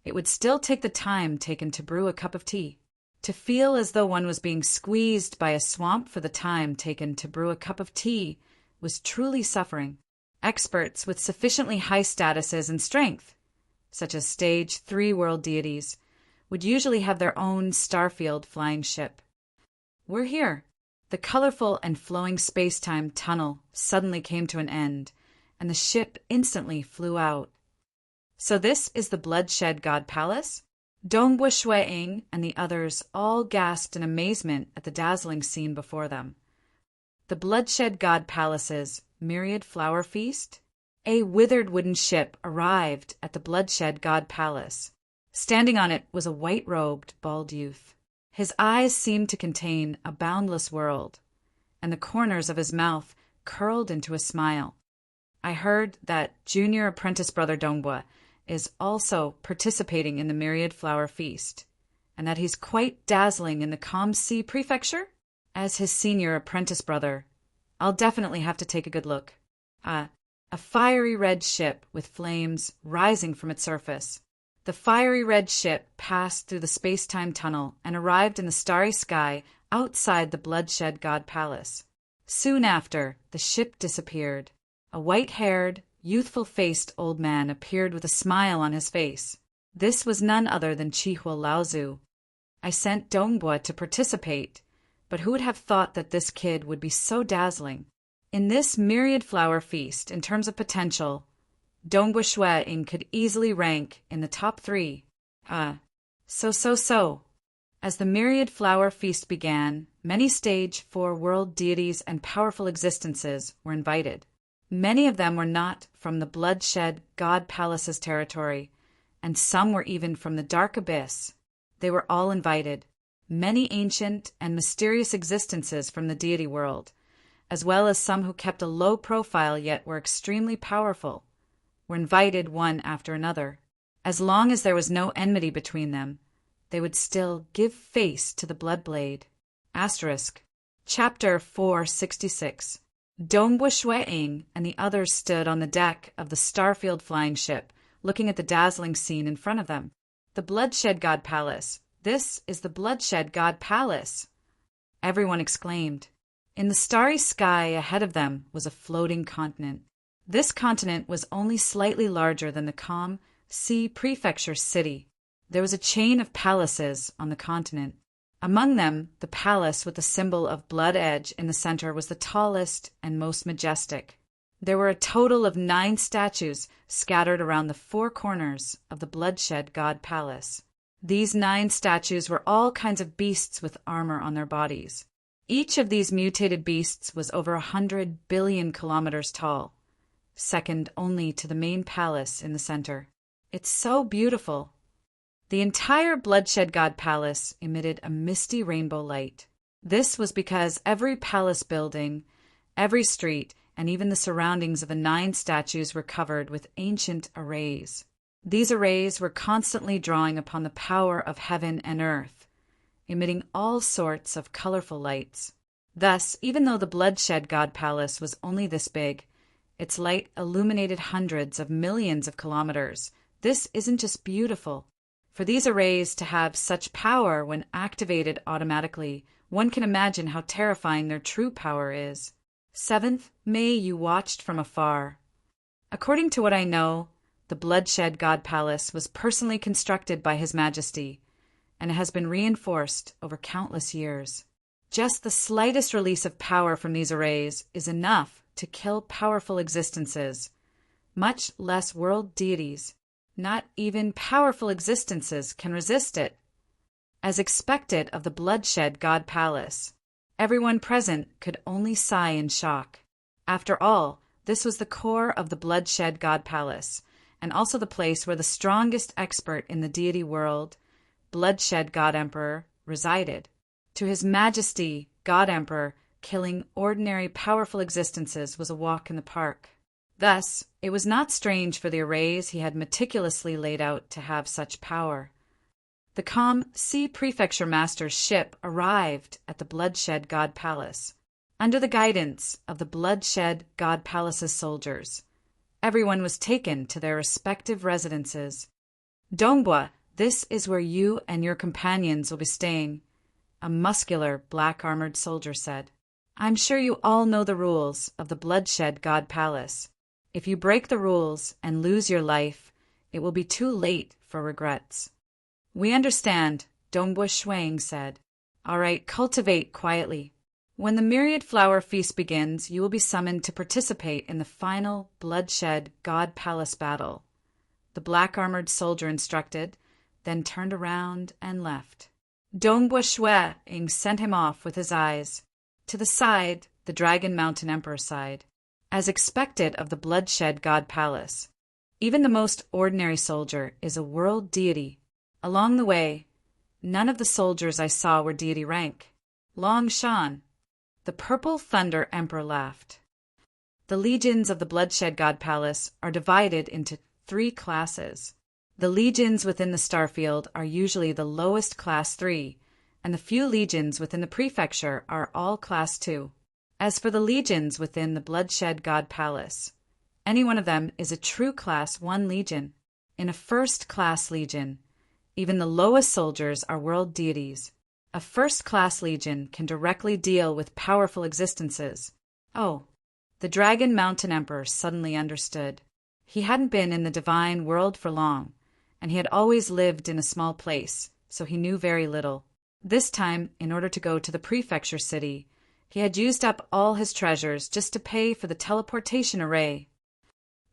it would still take the time taken to brew a cup of tea. To feel as though one was being squeezed by a swamp for the time taken to brew a cup of tea was truly suffering. Experts with sufficiently high statuses and strength, such as Stage 3 world deities, would usually have their own starfield flying ship. We're here. The colorful and flowing space-time tunnel suddenly came to an end, and the ship instantly flew out. So this is the Bloodshed God Palace? Dongbua Shue-ing and the others all gasped in amazement at the dazzling scene before them. The Bloodshed God Palace's myriad flower feast? A withered wooden ship arrived at the Bloodshed God Palace. Standing on it was a white-robed, bald youth. His eyes seemed to contain a boundless world, and the corners of his mouth curled into a smile. I heard that junior apprentice brother Dongbua is also participating in the Myriad Flower Feast, and that he's quite dazzling in the Calm Sea Prefecture? As his senior apprentice brother, I'll definitely have to take a good look. A fiery red ship with flames rising from its surface. The fiery red ship passed through the space-time tunnel and arrived in the starry sky outside the Bloodshed God Palace. Soon after, the ship disappeared. A white-haired, youthful-faced old man appeared with a smile on his face. This was none other than Chihua Laozu. I sent Dongbua to participate, but who would have thought that this kid would be so dazzling? In this myriad flower feast, in terms of potential, Dongbua Shue-ing could easily rank in the top 3. So. As the myriad flower feast began, many Stage 4 world deities and powerful existences were invited. Many of them were not from the bloodshed God Palace's territory, and some were even from the dark abyss. They were all invited. Many ancient and mysterious existences from the deity world, as well as some who kept a low profile yet were extremely powerful, were invited one after another. As long as there was no enmity between them, they would still give face to the Bloodblade. Asterisk. Chapter 466. Dongbua Shueing and the others stood on the deck of the Starfield flying ship, looking at the dazzling scene in front of them. The Bloodshed God Palace. This is the Bloodshed God Palace! Everyone exclaimed. In the starry sky ahead of them was a floating continent. This continent was only slightly larger than the calm Sea Prefecture city. There was a chain of palaces on the continent. Among them, the palace with the symbol of Blood Edge in the center was the tallest and most majestic. There were a total of 9 statues scattered around the 4 corners of the Bloodshed God Palace. These 9 statues were all kinds of beasts with armor on their bodies. Each of these mutated beasts was over 100 billion kilometers tall, second only to the main palace in the center. It's so beautiful. The entire Bloodshed God Palace emitted a misty rainbow light. This was because every palace building, every street, and even the surroundings of the 9 statues were covered with ancient arrays. These arrays were constantly drawing upon the power of heaven and earth, emitting all sorts of colorful lights. Thus, even though the Bloodshed God Palace was only this big, its light illuminated hundreds of millions of kilometers. This isn't just beautiful. For these arrays to have such power when activated automatically, one can imagine how terrifying their true power is. 7th May you watched from afar. According to what I know, the Bloodshed God Palace was personally constructed by His Majesty, and it has been reinforced over countless years. Just the slightest release of power from these arrays is enough to kill powerful existences, much less world deities. Not even powerful existences can resist it. As expected of the Bloodshed God Palace, everyone present could only sigh in shock. After all, this was the core of the Bloodshed God Palace, and also the place where the strongest expert in the deity world, Bloodshed God Emperor, resided. To His Majesty, God Emperor, killing ordinary powerful existences was a walk in the park. Thus, it was not strange for the arrays he had meticulously laid out to have such power. The calm Sea Prefecture Master's ship arrived at the Bloodshed God Palace, under the guidance of the Bloodshed God Palace's soldiers. Everyone was taken to their respective residences. Dongbua, this is where you and your companions will be staying, a muscular, black-armored soldier said. I'm sure you all know the rules of the Bloodshed God Palace. If you break the rules and lose your life, it will be too late for regrets. We understand, Dongbua Shueing said. All right, cultivate quietly. When the Myriad Flower Feast begins, you will be summoned to participate in the final Bloodshed God Palace battle. The black-armored soldier instructed, then turned around and left. Dongbua Shueing sent him off with his eyes. To the side, the Dragon Mountain Emperor sighed. As expected of the Bloodshed God Palace, even the most ordinary soldier is a world deity. Along the way, none of the soldiers I saw were deity rank. Long Shan. The Purple Thunder Emperor laughed. The legions of the Bloodshed God Palace are divided into 3 classes. The legions within the Starfield are usually the lowest class 3, and the few legions within the prefecture are all class 2. As for the legions within the Bloodshed God Palace, any one of them is a true class 1 legion. In a first-class legion, even the lowest soldiers are world deities. A first-class legion can directly deal with powerful existences. Oh, the Dragon Mountain Emperor suddenly understood. He hadn't been in the divine world for long, and he had always lived in a small place, so he knew very little. This time, in order to go to the prefecture city, he had used up all his treasures just to pay for the teleportation array.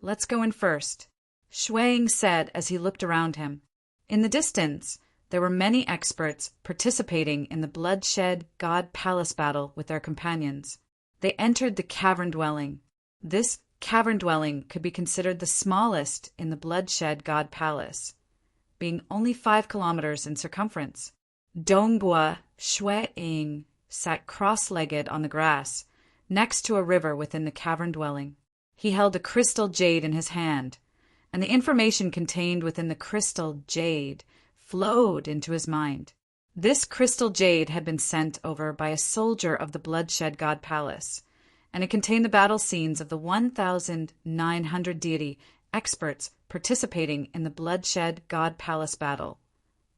Let's go in first, Shueing said as he looked around him. In the distance, there were many experts participating in the Bloodshed God Palace battle with their companions. They entered the cavern dwelling. This cavern dwelling could be considered the smallest in the bloodshed god palace, being only 5 kilometers in circumference. Dongbua Shui-ing sat cross-legged on the grass, next to a river within the cavern dwelling. He held a crystal jade in his hand, and the information contained within the crystal jade flowed into his mind. This crystal jade had been sent over by a soldier of the bloodshed god palace, and it contained the battle scenes of the 1,900 deity experts participating in the bloodshed god palace battle,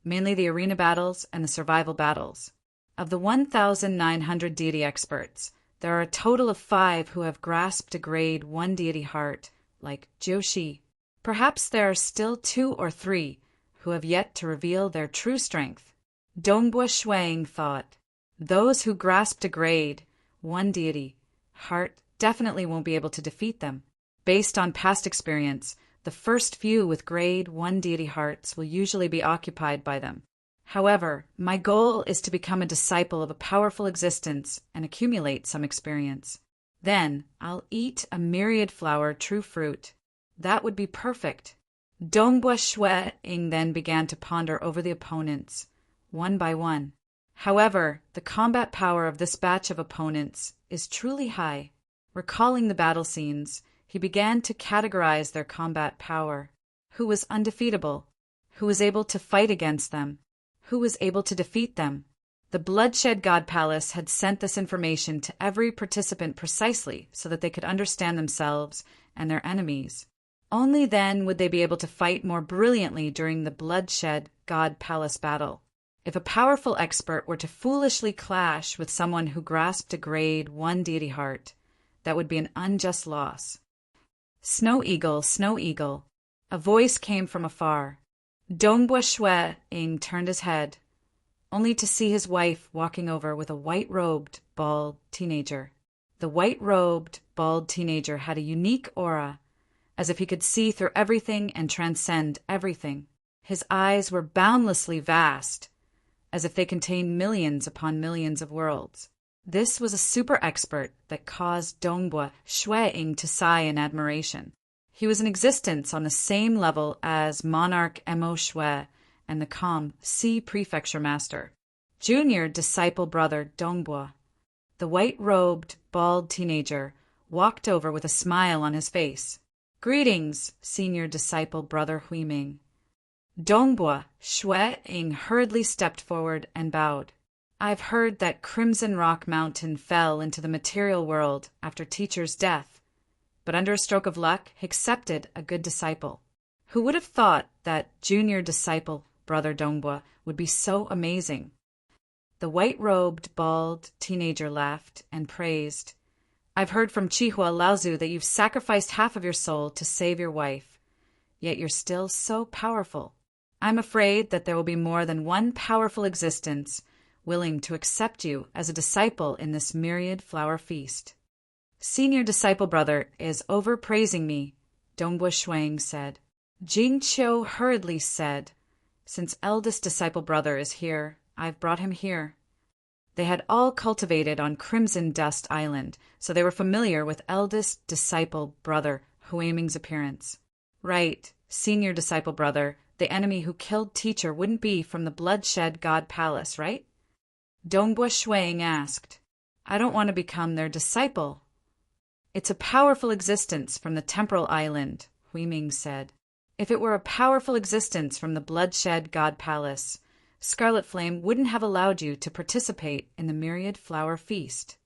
mainly the arena battles and the survival battles. Of the 1,900 deity experts, there are a total of 5 who have grasped a grade 1 deity heart, like Jiushi. Perhaps there are still 2 or 3 who have yet to reveal their true strength. Dongbua Shuang thought, those who grasped a grade 1 deity heart definitely won't be able to defeat them. Based on past experience, the first few with grade 1 deity hearts will usually be occupied by them. However, my goal is to become a disciple of a powerful existence and accumulate some experience. Then I'll eat a myriad flower true fruit. That would be perfect. Dongbua Shuang then began to ponder over the opponents, one by one. However, the combat power of this batch of opponents is truly high. Recalling the battle scenes, he began to categorize their combat power. Who was undefeatable? Who was able to fight against them? Who was able to defeat them? The Bloodshed God Palace had sent this information to every participant precisely so that they could understand themselves and their enemies. Only then would they be able to fight more brilliantly during the Bloodshed God Palace battle. If a powerful expert were to foolishly clash with someone who grasped a grade 1 deity heart, that would be an unjust loss. Snow Eagle, a voice came from afar. Dongbua Shuang turned his head, only to see his wife walking over with a white-robed, bald teenager. The white-robed, bald teenager had a unique aura, as if he could see through everything and transcend everything. His eyes were boundlessly vast, as if they contained millions upon millions of worlds. This was a super expert that caused Dongbua Shuang to sigh in admiration. He was in existence on the same level as Monarch Mo Shui and the calm Sea Prefecture Master. Junior disciple brother Dongbua, the white-robed, bald teenager, walked over with a smile on his face. Greetings, senior disciple brother Huiming. Dongbua Shuang hurriedly stepped forward and bowed. I've heard that Crimson Rock Mountain fell into the material world after teacher's death, but under a stroke of luck, he accepted a good disciple. Who would have thought that junior disciple brother Dongbua would be so amazing? The white-robed, bald teenager laughed and praised. I've heard from Chihua Laozu that you've sacrificed half of your soul to save your wife, yet you're still so powerful. I'm afraid that there will be more than one powerful existence willing to accept you as a disciple in this myriad flower feast. Senior disciple brother is overpraising me, Dongbua Shuang said. Jingqiu hurriedly said, since eldest disciple brother is here, I've brought him here. They had all cultivated on Crimson Dust Island, so they were familiar with eldest disciple brother Huiming's appearance. Right, senior disciple brother, the enemy who killed teacher wouldn't be from the Bloodshed God Palace, right? Dongbua Shuang asked. I don't want to become their disciple. It's a powerful existence from the Temporal Island, Huiming said. If it were a powerful existence from the Bloodshed God Palace, Scarlet Flame wouldn't have allowed you to participate in the Myriad Flower Feast.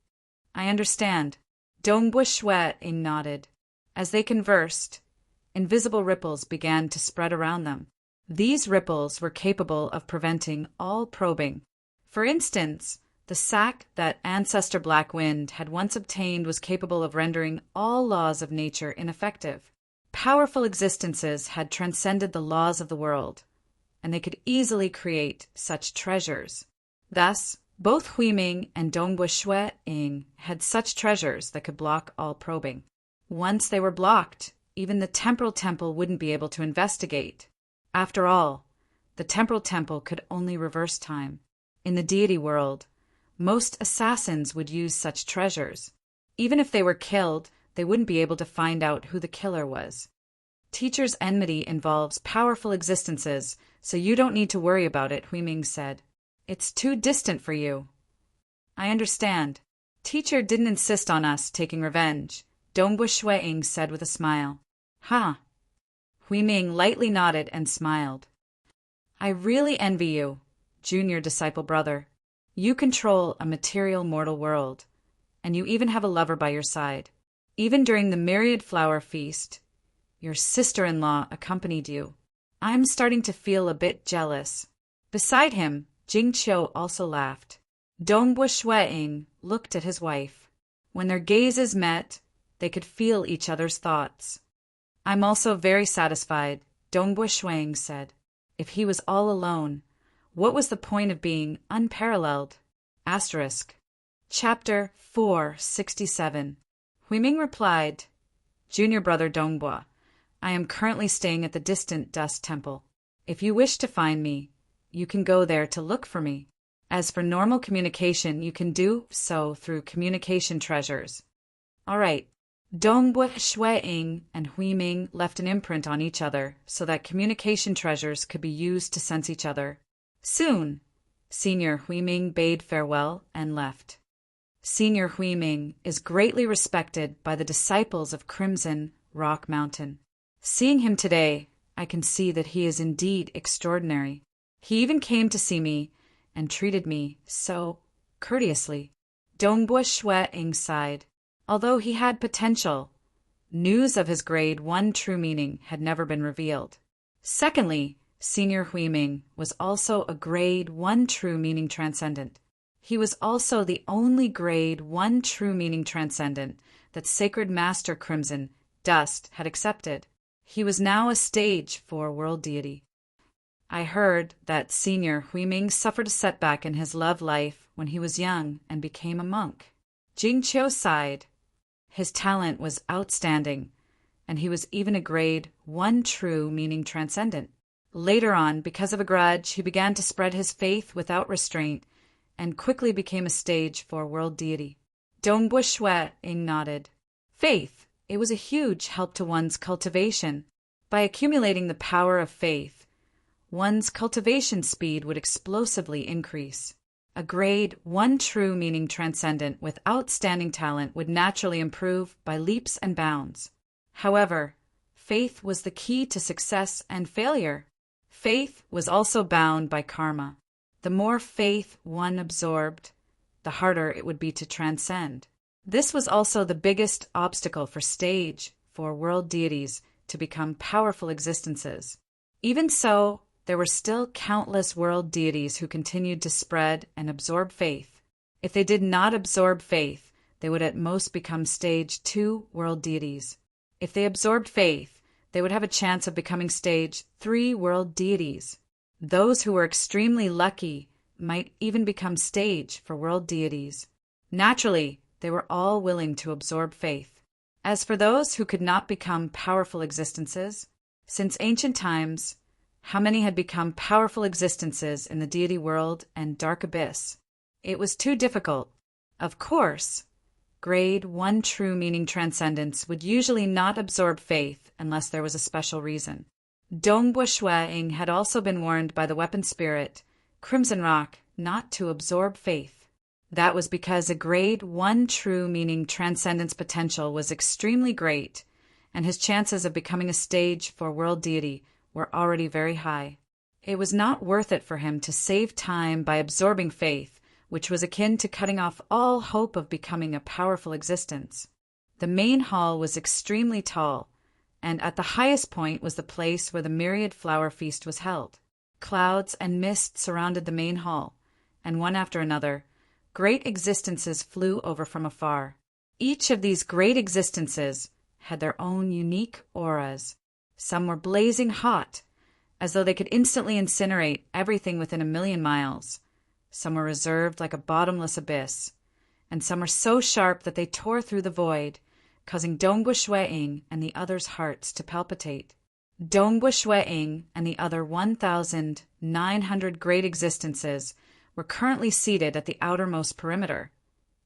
I understand. Dongbua Shuang nodded. As they conversed, invisible ripples began to spread around them. These ripples were capable of preventing all probing. For instance, the sac that Ancestor Black Wind had once obtained was capable of rendering all laws of nature ineffective. Powerful existences had transcended the laws of the world, and they could easily create such treasures. Thus, both Huiming and Dongbua Shuang had such treasures that could block all probing. Once they were blocked, even the Temporal Temple wouldn't be able to investigate. After all, the Temporal Temple could only reverse time. In the deity world, most assassins would use such treasures. Even if they were killed, they wouldn't be able to find out who the killer was. Teacher's enmity involves powerful existences, so you don't need to worry about it, Huiming said. It's too distant for you. I understand. Teacher didn't insist on us taking revenge, Dongbua Shuiying said with a smile. Huh. Huiming lightly nodded and smiled. I really envy you, junior disciple brother. You control a material mortal world, and you even have a lover by your side. Even during the myriad flower feast, your sister-in-law accompanied you. I'm starting to feel a bit jealous. Beside him, Jing Qiu also laughed. Dongbua Shuiying looked at his wife. When their gazes met, they could feel each other's thoughts. I'm also very satisfied, Dongbua Shuiying said. If he was all alone, what was the point of being unparalleled? Asterisk. Chapter 467. Huiming replied, Junior brother Dongbua, I am currently staying at the distant Dust Temple. If you wish to find me, you can go there to look for me. As for normal communication, you can do so through communication treasures. All right. Dongbua Shuiying and Huiming left an imprint on each other so that communication treasures could be used to sense each other. Soon, Senior Huiming bade farewell and left. Senior Huiming is greatly respected by the disciples of Crimson Rock Mountain. Seeing him today, I can see that he is indeed extraordinary. He even came to see me and treated me so courteously. Dongbua Shuiying sighed. Although he had potential, news of his grade 1 true meaning had never been revealed. Secondly, Senior Huiming was also a grade 1 true meaning transcendent. He was also the only grade 1 true meaning transcendent that Sacred Master Crimson Dust had accepted. He was now a stage 4 world deity. I heard that Senior Huiming suffered a setback in his love life when he was young and became a monk. Jing Qiu sighed. His talent was outstanding, and he was even a grade 1 true meaning transcendent. Later on, because of a grudge, he began to spread his faith without restraint and quickly became a stage 4 world deity. Dongbua Shuiying nodded. Faith, it was a huge help to one's cultivation. By accumulating the power of faith, one's cultivation speed would explosively increase. A grade 1 true meaning transcendent with outstanding talent would naturally improve by leaps and bounds. However, faith was the key to success and failure. Faith was also bound by karma. The more faith one absorbed, the harder it would be to transcend. This was also the biggest obstacle for stage 4 world deities to become powerful existences. Even so, there were still countless world deities who continued to spread and absorb faith. If they did not absorb faith, they would at most become stage 2 world deities. If they absorbed faith, they would have a chance of becoming stage 3 world deities. Those who were extremely lucky might even become stage 4 world deities. Naturally, they were all willing to absorb faith. As for those who could not become powerful existences, since ancient times, how many had become powerful existences in the deity world and dark abyss? It was too difficult. Of course, grade 1 true meaning transcendence would usually not absorb faith unless there was a special reason. Dongbua Shuiying had also been warned by the weapon spirit, Crimson Rock, not to absorb faith. That was because a grade 1 true meaning transcendence potential was extremely great, and his chances of becoming a stage 4 world deity were already very high. It was not worth it for him to save time by absorbing faith, which was akin to cutting off all hope of becoming a powerful existence. The main hall was extremely tall, and at the highest point was the place where the myriad flower feast was held. Clouds and mist surrounded the main hall, and one after another, great existences flew over from afar. Each of these great existences had their own unique auras. Some were blazing hot, as though they could instantly incinerate everything within 1,000,000 miles. Some were reserved like a bottomless abyss, and some were so sharp that they tore through the void, causing Dongbua Shuiying and the others' hearts to palpitate. Dongbua Shuiying and the other 1,900 great existences were currently seated at the outermost perimeter,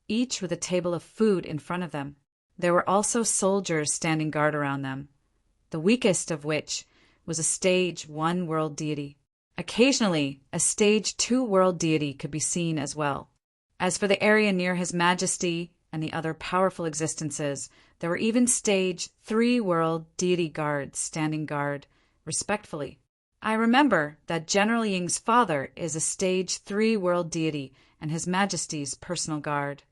each with a table of food in front of them. There were also soldiers standing guard around them, the weakest of which was a stage 1 world deity. Occasionally, a stage 2 world deity could be seen as well. As for the area near His Majesty and the other powerful existences, there were even stage 3 world deity guards standing guard respectfully. I remember that General Ying's father is a stage 3 world deity and His Majesty's personal guard.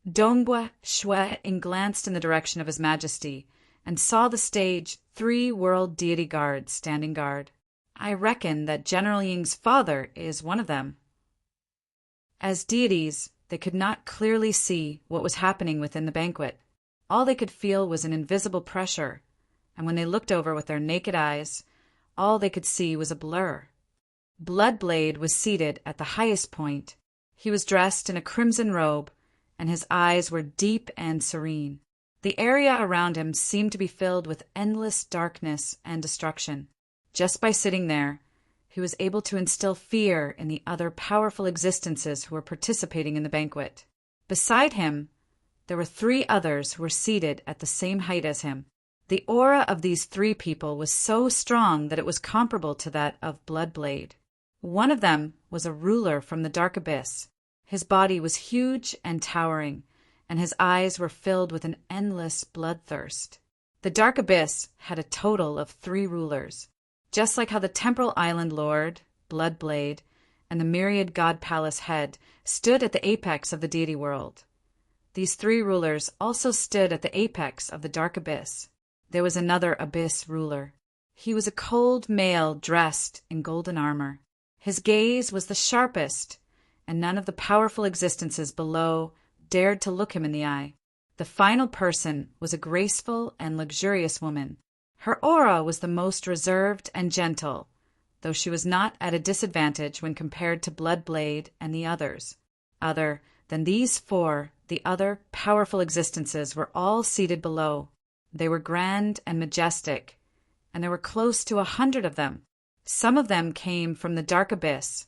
Dongbua Shui glanced in the direction of His Majesty and saw the stage 3 world deity guards standing guard. I reckon that General Ying's father is one of them. As deities, they could not clearly see what was happening within the banquet. All they could feel was an invisible pressure, and when they looked over with their naked eyes, all they could see was a blur. Bloodblade was seated at the highest point. He was dressed in a crimson robe, and his eyes were deep and serene. The area around him seemed to be filled with endless darkness and destruction. Just by sitting there, he was able to instill fear in the other powerful existences who were participating in the banquet. Beside him, there were 3 others who were seated at the same height as him. The aura of these 3 people was so strong that it was comparable to that of Bloodblade. One of them was a ruler from the dark abyss. His body was huge and towering, and his eyes were filled with an endless bloodthirst. The dark abyss had a total of 3 rulers, just like how the Temporal Island Lord, Bloodblade, and the Myriad God Palace head stood at the apex of the deity world. These 3 rulers also stood at the apex of the dark abyss. There was another abyss ruler. He was a cold male dressed in golden armor. His gaze was the sharpest, and none of the powerful existences below dared to look him in the eye. The final person was a graceful and luxurious woman. Her aura was the most reserved and gentle, though she was not at a disadvantage when compared to Bloodblade and the others. Other than these 4, the other powerful existences were all seated below. They were grand and majestic, and there were close to 100 of them. Some of them came from the dark abyss,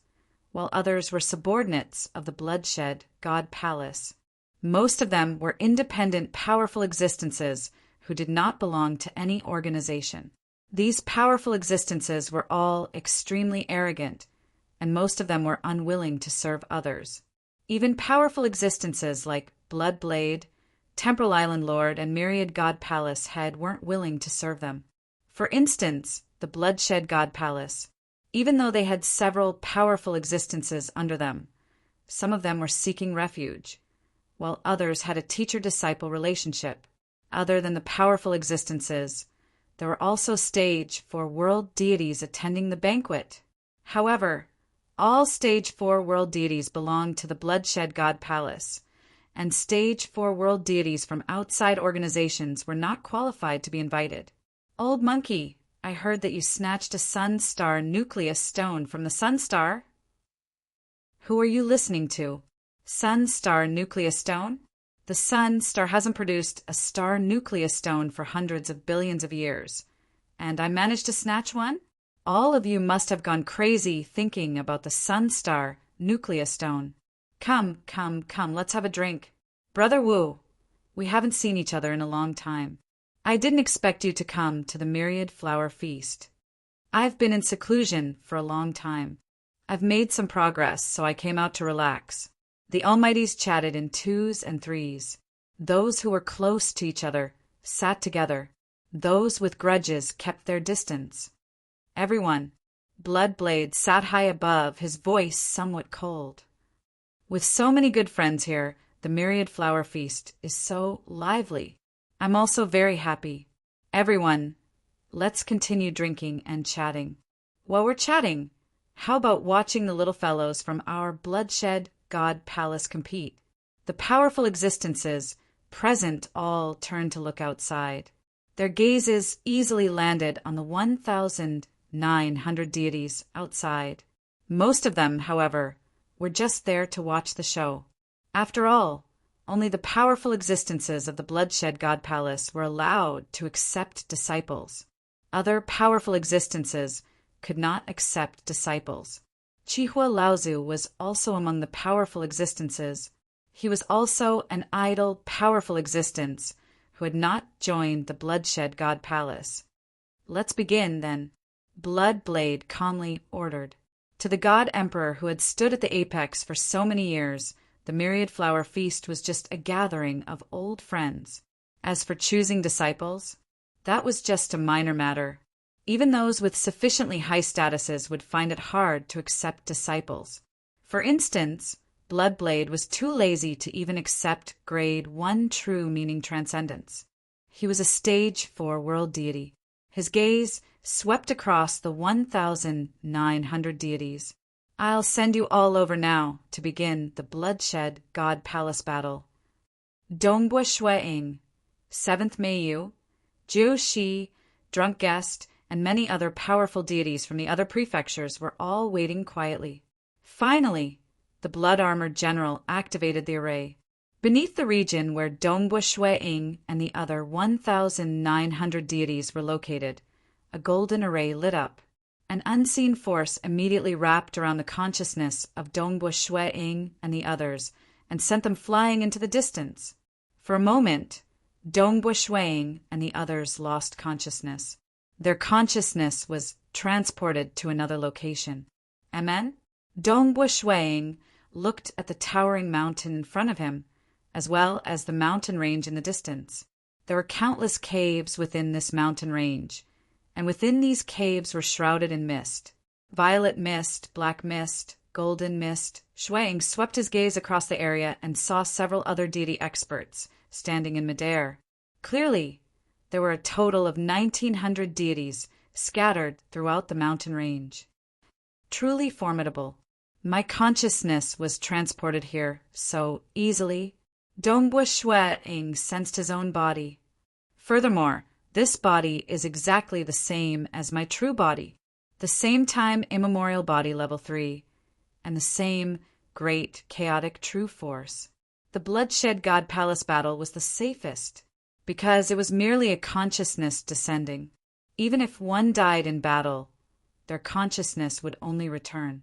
while others were subordinates of the Bloodshed God Palace. Most of them were independent, powerful existences who did not belong to any organization. These powerful existences were all extremely arrogant, and most of them were unwilling to serve others. Even powerful existences like Bloodblade, Temporal Island Lord, and Myriad God Palace head weren't willing to serve them. For instance, the Bloodshed God Palace. Even though they had several powerful existences under them, some of them were seeking refuge, while others had a teacher-disciple relationship. Other than the powerful existences, there were also stage 4 world deities attending the banquet. However, all stage 4 world deities belonged to the Bloodshed God Palace, and stage 4 world deities from outside organizations were not qualified to be invited. Old Monkey, I heard that you snatched a Sun Star nucleus stone from the Sun Star. Who are you listening to? Sun Star nucleus stone? The Sun Star hasn't produced a star nucleus stone for hundreds of billions of years, and I managed to snatch one? All of you must have gone crazy thinking about the Sun Star nucleus stone. Come, let's have a drink. Brother Wu, we haven't seen each other in a long time. I didn't expect you to come to the Myriad Flower Feast. I've been in seclusion for a long time. I've made some progress, so I came out to relax. The Almighties chatted in 2s and 3s. Those who were close to each other sat together. Those with grudges kept their distance. Everyone, Bloodblade sat high above, his voice somewhat cold. With so many good friends here, the Myriad Flower Feast is so lively. I'm also very happy. Everyone, let's continue drinking and chatting. While we're chatting, how about watching the little fellows from our Bloodshed God Palace compete? The powerful existences present all turned to look outside. Their gazes easily landed on the 1,900 deities outside. Most of them, however, were just there to watch the show. After all, only the powerful existences of the Bloodshed God Palace were allowed to accept disciples. Other powerful existences could not accept disciples. Chihua Laozu was also among the powerful existences. He was also an idle, powerful existence who had not joined the bloodshed god palace. "Let's begin, then," Bloodblade calmly ordered. To the god emperor who had stood at the apex for so many years, the myriad flower feast was just a gathering of old friends. As for choosing disciples, that was just a minor matter. Even those with sufficiently high statuses would find it hard to accept disciples. For instance, Bloodblade was too lazy to even accept grade 1 true meaning transcendence. He was a stage 4 world deity. His gaze swept across the 1,900 deities. "I'll send you all over now to begin the bloodshed god palace battle. Dongbua Shueing, 7th Meiyu, Jiu Shi, Drunk Guest, and many other powerful deities from the other prefectures were all waiting quietly. Finally, the blood-armored general activated the array. Beneath the region where Dongbua Shueing and the other 1,900 deities were located, a golden array lit up. An unseen force immediately wrapped around the consciousness of Dongbua Shueing and the others and sent them flying into the distance. For a moment, Dongbua Shueing and the others lost consciousness. Their consciousness was transported to another location. Amen? Dongbua Shueing looked at the towering mountain in front of him, as well as the mountain range in the distance. There were countless caves within this mountain range, and within these caves were shrouded in mist. Violet mist, black mist, golden mist. Shueing swept his gaze across the area and saw several other deity experts standing in midair. Clearly, there were a total of 1,900 deities scattered throughout the mountain range. Truly formidable. My consciousness was transported here so easily. Dongbua Shueing sensed his own body. Furthermore, this body is exactly the same as my true body, the same time immemorial body level 3, and the same great chaotic true force. The bloodshed god palace battle was the safest, because it was merely a consciousness descending. Even if one died in battle, their consciousness would only return.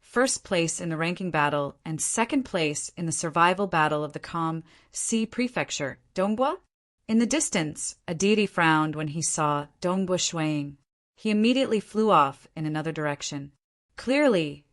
First place in the ranking battle and second place in the survival battle of the calm sea prefecture, Dongbua? In the distance, a deity frowned when he saw Dongbua Shueing. He immediately flew off in another direction. Clearly,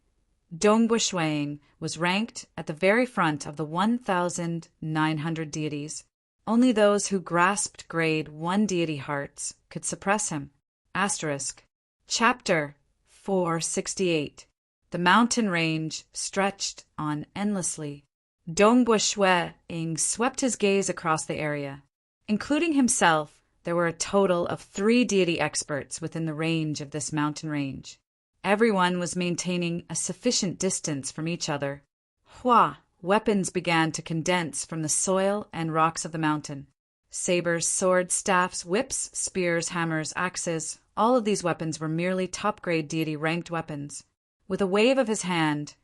Dongbua Shueing was ranked at the very front of the 1,900 deities. Only those who grasped grade 1 deity hearts could suppress him. Asterisk. Chapter 468. The mountain range stretched on endlessly. Dongbua Shueing swept his gaze across the area. Including himself, there were a total of 3 deity experts within the range of this mountain range. Everyone was maintaining a sufficient distance from each other. Hua! Weapons began to condense from the soil and rocks of the mountain. Sabers, swords, staffs, whips, spears, hammers, axes, all of these weapons were merely top-grade deity-ranked weapons. With a wave of his hand,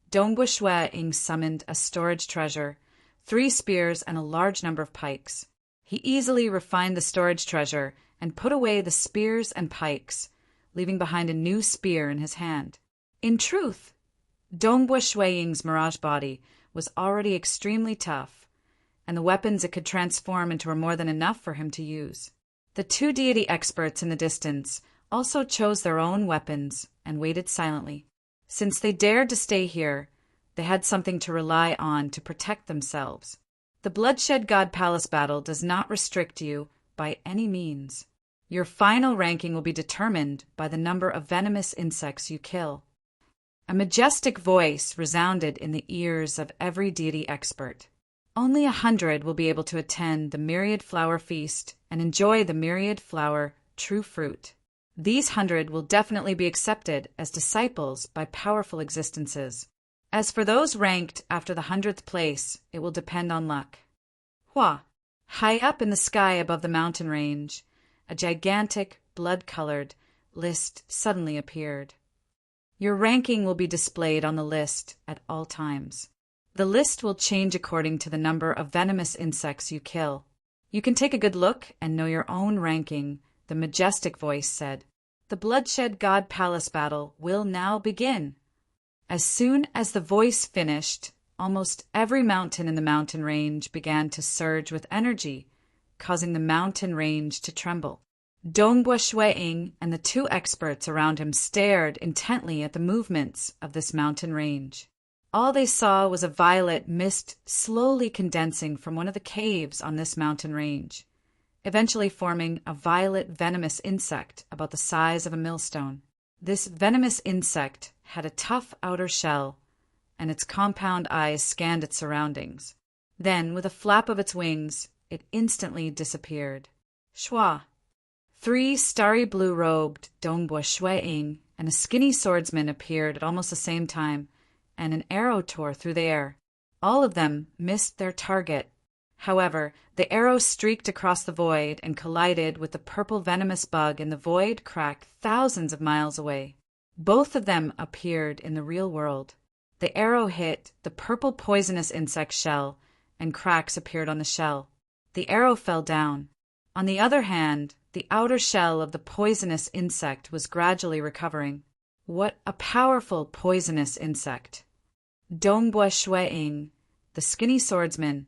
Dongbua Shueing summoned a storage treasure, 3 spears, and a large number of pikes. He easily refined the storage treasure and put away the spears and pikes, leaving behind a new spear in his hand. In truth, Dongbua Shueing's mirage body was already extremely tough, and the weapons it could transform into were more than enough for him to use. The 2 deity experts in the distance also chose their own weapons and waited silently. Since they dared to stay here, they had something to rely on to protect themselves. The bloodshed god palace battle does not restrict you by any means. Your final ranking will be determined by the number of venomous insects you kill. A majestic voice resounded in the ears of every deity expert. Only 100 will be able to attend the myriad flower feast and enjoy the myriad flower true fruit. These 100 will definitely be accepted as disciples by powerful existences. As for those ranked after the 100th place, it will depend on luck. Hua! High up in the sky above the mountain range, a gigantic, blood-colored list suddenly appeared. Your ranking will be displayed on the list at all times. The list will change according to the number of venomous insects you kill. You can take a good look and know your own ranking, the majestic voice said. The bloodshed god palace battle will now begin. As soon as the voice finished, almost every mountain in the mountain range began to surge with energy causing the mountain range to tremble. Dongbua Shuiying and the two experts around him stared intently at the movements of this mountain range. All they saw was a violet mist slowly condensing from one of the caves on this mountain range, eventually forming a violet venomous insect about the size of a millstone. This venomous insect had a tough outer shell, and its compound eyes scanned its surroundings. Then, with a flap of its wings, it instantly disappeared. Shua! 3 starry blue-robed Dongbua Shuiying and a skinny swordsman appeared at almost the same time, and an arrow tore through the air. All of them missed their target. However, the arrow streaked across the void and collided with the purple venomous bug in the void crack thousands of miles away. Both of them appeared in the real world. The arrow hit the purple poisonous insect shell, and cracks appeared on the shell. The arrow fell down. On the other hand, the outer shell of the poisonous insect was gradually recovering. What a powerful poisonous insect! Dongbua Shuiying, the skinny swordsman,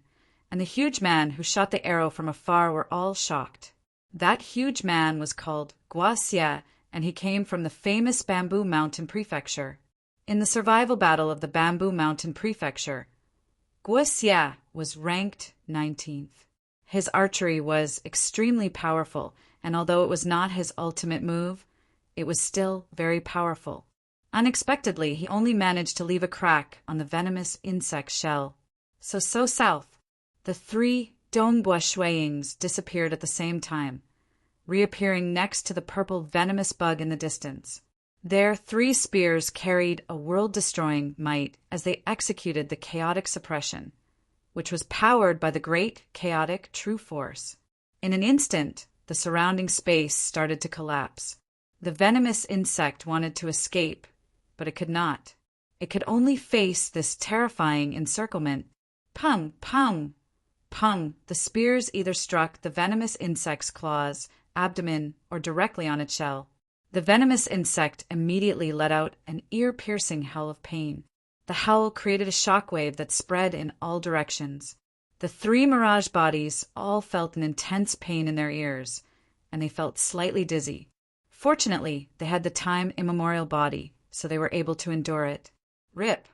and the huge man who shot the arrow from afar were all shocked. That huge man was called Guaxia, and he came from the famous Bamboo Mountain Prefecture. In the survival battle of the Bamboo Mountain Prefecture, Guaxia was ranked 19th. His archery was extremely powerful, and although it was not his ultimate move, it was still very powerful. Unexpectedly, he only managed to leave a crack on the venomous insect shell. So south, the 3 Dongbua Shuiyings disappeared at the same time, reappearing next to the purple venomous bug in the distance. Their 3 spears carried a world-destroying might as they executed the chaotic suppression, which was powered by the great chaotic true force. In an instant, the surrounding space started to collapse. The venomous insect wanted to escape, but it could not. It could only face this terrifying encirclement. Pum, pum, pum. The spears either struck the venomous insect's claws, abdomen, or directly on its shell. The venomous insect immediately let out an ear-piercing howl of pain. The howl created a shockwave that spread in all directions. The 3 mirage bodies all felt an intense pain in their ears, and they felt slightly dizzy. Fortunately, they had the time immemorial body, so they were able to endure it. Rip!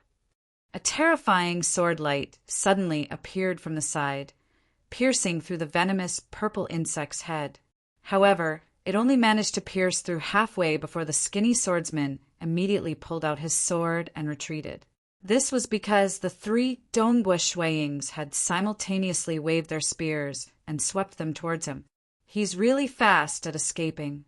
A terrifying sword light suddenly appeared from the side, piercing through the venomous purple insect's head. However, it only managed to pierce through halfway before the skinny swordsman immediately pulled out his sword and retreated. This was because the 3 Dongbua Shuiyings had simultaneously waved their spears and swept them towards him. He's really fast at escaping.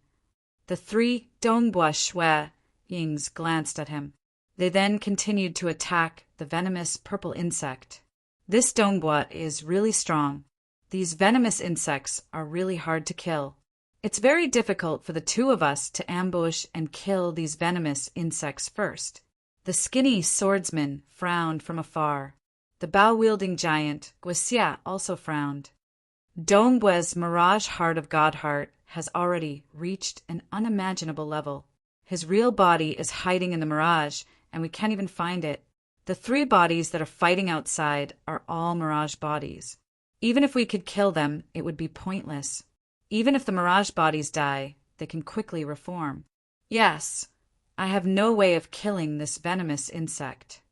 The 3 Dongbua Shuiyings glanced at him. They then continued to attack the venomous purple insect. This Dongbua is really strong. These venomous insects are really hard to kill. It's very difficult for the 2 of us to ambush and kill these venomous insects first. The skinny swordsman frowned from afar. The bow-wielding giant, Guaxia, also frowned. Dongbua's mirage heart of Godheart has already reached an unimaginable level. His real body is hiding in the mirage, and we can't even find it. The 3 bodies that are fighting outside are all mirage bodies. Even if we could kill them, it would be pointless. Even if the mirage bodies die, they can quickly reform. Yes, I have no way of killing this venomous insect.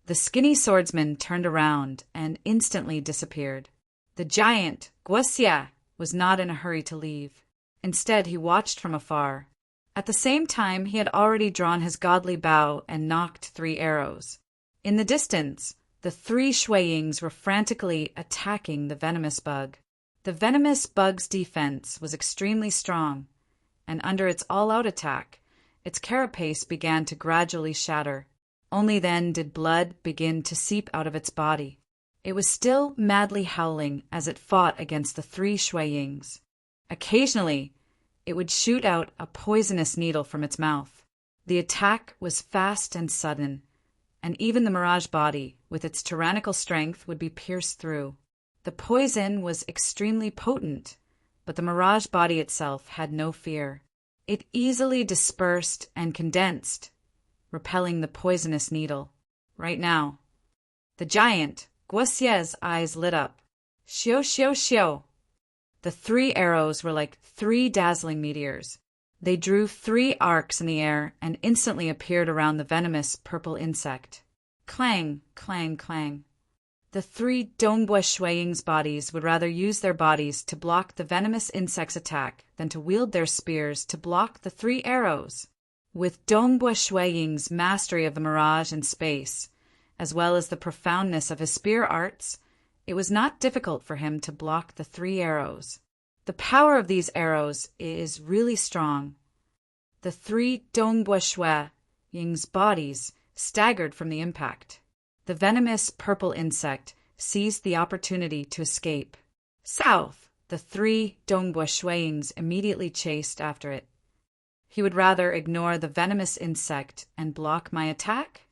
The skinny swordsman turned around and instantly disappeared. The giant, Guaxia, was not in a hurry to leave. Instead, he watched from afar. At the same time, he had already drawn his godly bow and nocked 3 arrows. In the distance, the 3 Shuiyings were frantically attacking the venomous bug. The venomous bug's defense was extremely strong, and under its all-out attack, its carapace began to gradually shatter. Only then did blood begin to seep out of its body. It was still madly howling as it fought against the 3 Shuiyings. Occasionally, it would shoot out a poisonous needle from its mouth. The attack was fast and sudden, and even the mirage body, with its tyrannical strength, would be pierced through. The poison was extremely potent, but the mirage body itself had no fear. It easily dispersed and condensed, repelling the poisonous needle. Right now, the giant, Guaxia's eyes lit up. Xiao, xiao, xiao. The 3 arrows were like 3 dazzling meteors. They drew 3 arcs in the air and instantly appeared around the venomous purple insect. Clang, clang, clang. The 3 Dongbua Shuiying's bodies would rather use their bodies to block the venomous insect's attack than to wield their spears to block the 3 arrows. With Dongbua Shuiying's mastery of the mirage and space, as well as the profoundness of his spear arts, it was not difficult for him to block the 3 arrows. The power of these arrows is really strong. The 3 Dongbua Shuiying's bodies staggered from the impact. The venomous purple insect seized the opportunity to escape. South! The 3 Dongbua Shuiyings immediately chased after it. He would rather ignore the venomous insect and block my attack?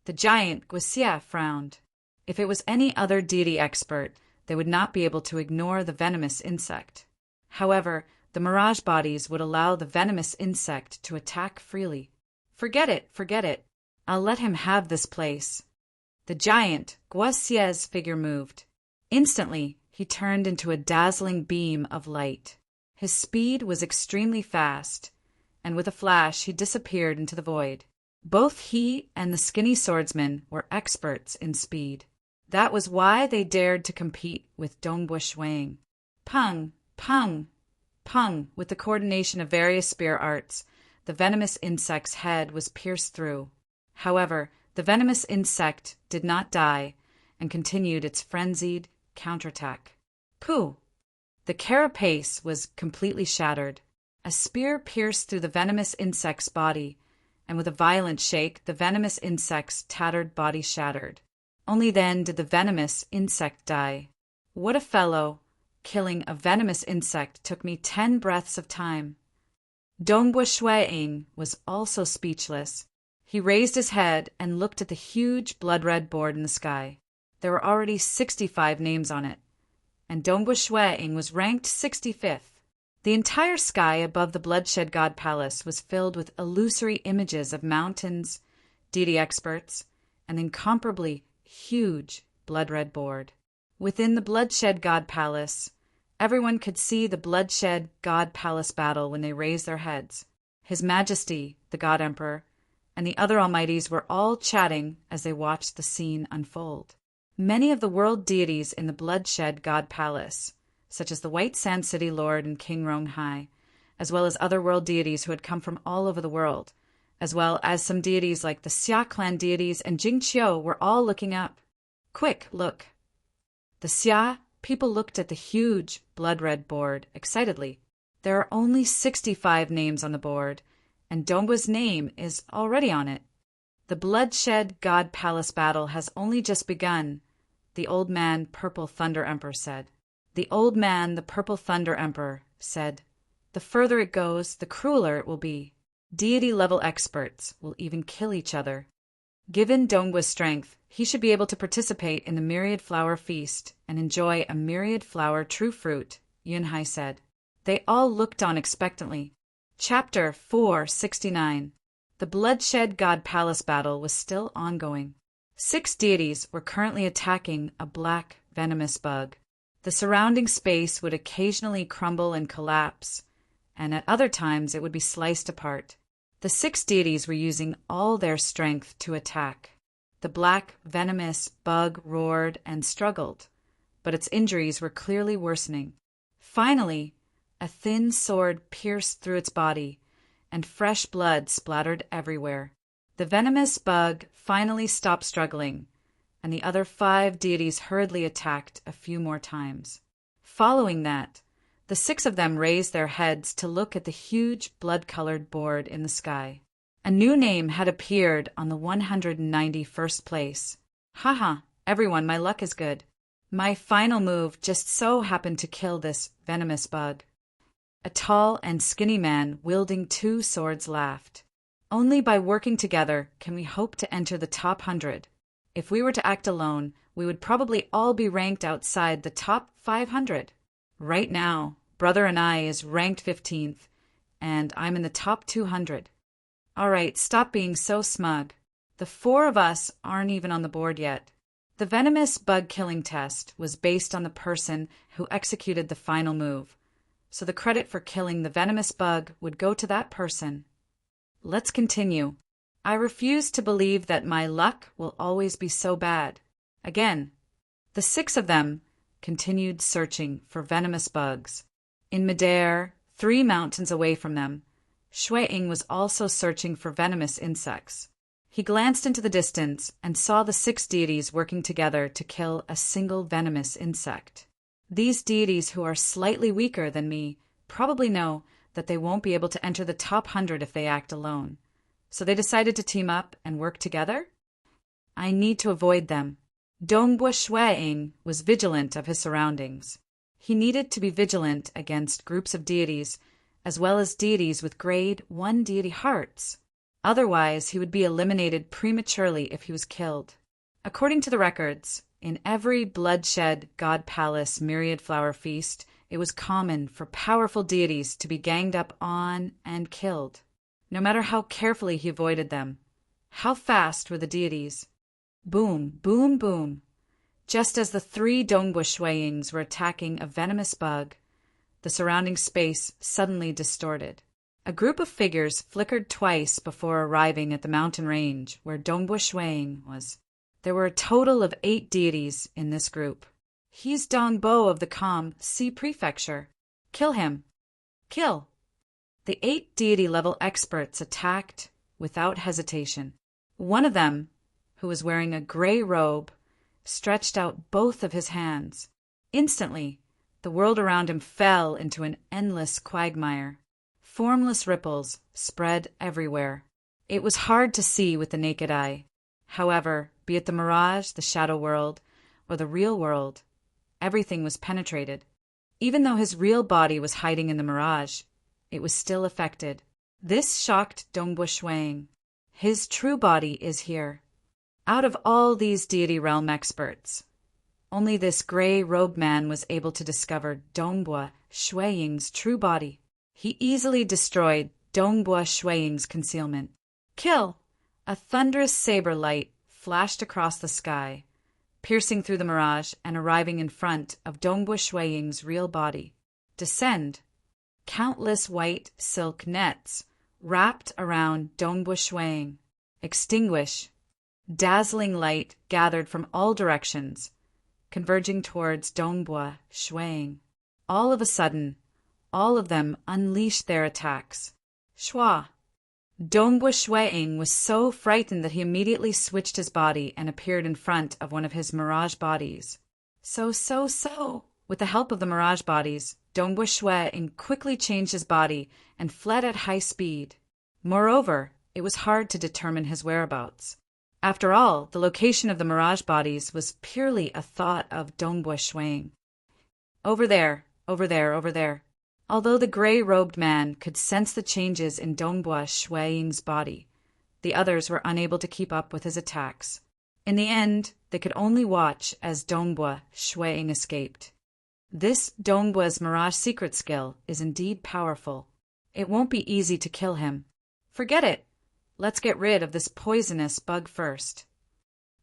The giant Guixia frowned. If it was any other deity expert, they would not be able to ignore the venomous insect. However, the mirage bodies would allow the venomous insect to attack freely. Forget it, forget it. I'll let him have this place. The giant Guixia's figure moved. Instantly, he turned into a dazzling beam of light. His speed was extremely fast, and with a flash he disappeared into the void. Both he and the skinny swordsman were experts in speed. That was why they dared to compete with Dongbua Shuiying. Pung, pung, pung, with the coordination of various spear arts, the venomous insect's head was pierced through. However, the venomous insect did not die and continued its frenzied counterattack. Pooh! The carapace was completely shattered. A spear pierced through the venomous insect's body, and with a violent shake, the venomous insect's tattered body shattered. Only then did the venomous insect die. What a fellow! Killing a venomous insect took me 10 breaths of time. Dongbua Shuiying was also speechless. He raised his head and looked at the huge blood-red board in the sky. There were already 65 names on it, and Dongbua Shuiying was ranked 65th. The entire sky above the Bloodshed God Palace was filled with illusory images of mountains, deity experts, and incomparably huge blood-red board. Within the Bloodshed God Palace, everyone could see the Bloodshed God Palace battle when they raised their heads. His Majesty, the God Emperor, and the other Almighties were all chatting as they watched the scene unfold. Many of the world deities in the Bloodshed God Palace, such as the White Sand City Lord and King Ronghai, as well as other world deities who had come from all over the world, as well as some deities like the Xia clan deities and Jingqiu, were all looking up. Quick, look. The Xia people looked at the huge blood-red board excitedly. There are only 65 names on the board, and Dongbua's name is already on it. The Bloodshed God Palace battle has only just begun, the old man Purple Thunder Emperor said. The old man, the Purple Thunder Emperor, said, "The further it goes, the crueler it will be. Deity-level experts will even kill each other. Given Dongbua's strength, he should be able to participate in the Myriad Flower Feast and enjoy a Myriad Flower True Fruit," Yunhai said. They all looked on expectantly. Chapter 469. The Bloodshed God Palace battle was still ongoing. 6 deities were currently attacking a black, venomous bug. The surrounding space would occasionally crumble and collapse, and at other times it would be sliced apart. The 6 deities were using all their strength to attack. The black, venomous bug roared and struggled, but its injuries were clearly worsening. Finally, a thin sword pierced through its body, and fresh blood splattered everywhere. The venomous bug finally stopped struggling, and the other 5 deities hurriedly attacked a few more times. Following that, the 6 of them raised their heads to look at the huge blood-colored board in the sky. A new name had appeared on the 191st place. Haha, everyone, my luck is good. My final move just so happened to kill this venomous bug. A tall and skinny man wielding 2 swords laughed. Only by working together can we hope to enter the top 100. If we were to act alone, we would probably all be ranked outside the top 500. Right now, Brother and I is ranked 15th, and I'm in the top 200. All right, stop being so smug. The 4 of us aren't even on the board yet. The venomous bug-killing test was based on the person who executed the final move, so the credit for killing the venomous bug would go to that person. Let's continue. I refuse to believe that my luck will always be so bad. Again, the 6 of them continued searching for venomous bugs. In midair, 3 mountains away from them, Shui-Ing was also searching for venomous insects. He glanced into the distance and saw the 6 deities working together to kill a single venomous insect. These deities, who are slightly weaker than me, probably know that they won't be able to enter the top 100 if they act alone. So they decided to team up and work together? I need to avoid them. Dongbua Shui-Ing was vigilant of his surroundings. He needed to be vigilant against groups of deities, as well as deities with grade 1 deity hearts. Otherwise, he would be eliminated prematurely if he was killed. According to the records, in every bloodshed God Palace myriad flower feast, it was common for powerful deities to be ganged up on and killed. No matter how carefully he avoided them. How fast were the deities? Boom, boom, boom. Just as the 3 Dongbua Shui-Ings were attacking a venomous bug, the surrounding space suddenly distorted. A group of figures flickered twice before arriving at the mountain range where Dongbua Shui-Ing was. There were a total of 8 deities in this group. He's Dongbo of the Calm Sea Prefecture. Kill him. Kill. The 8 deity-level experts attacked without hesitation. One of them, who was wearing a gray robe, stretched out both of his hands. Instantly, the world around him fell into an endless quagmire. Formless ripples spread everywhere. It was hard to see with the naked eye. However, be it the mirage, the shadow world, or the real world, everything was penetrated. Even though his real body was hiding in the mirage, it was still affected. This shocked Dongbua Shui-Ing. His true body is here. Out of all these deity realm experts, only this gray-robed man was able to discover Dongbua Shui-Ing's true body. He easily destroyed Dongbua Shui-Ing's concealment. Kill! A thunderous saber light flashed across the sky, piercing through the mirage and arriving in front of Dongbua Shui-Ing's real body. Descend! Countless white silk nets wrapped around Dongbua Shui-Ing. Extinguish! Dazzling light gathered from all directions, converging towards Dongbua Shui-Ing. All of a sudden, all of them unleashed their attacks. Shwa! Dongbua Shui-Ing was so frightened that he immediately switched his body and appeared in front of one of his mirage bodies. So. With the help of the mirage bodies, Dongbua Shui-Ing quickly changed his body and fled at high speed. Moreover, it was hard to determine his whereabouts. After all, the location of the mirage bodies was purely a thought of Dongbua Shui-Ing. Over there. Although the gray-robed man could sense the changes in Dongbua Shui-Ing's body, the others were unable to keep up with his attacks. In the end, they could only watch as Dongbua Shui-Ing escaped. This Dongbua's mirage secret skill is indeed powerful. It won't be easy to kill him. Forget it. Let's get rid of this poisonous bug first.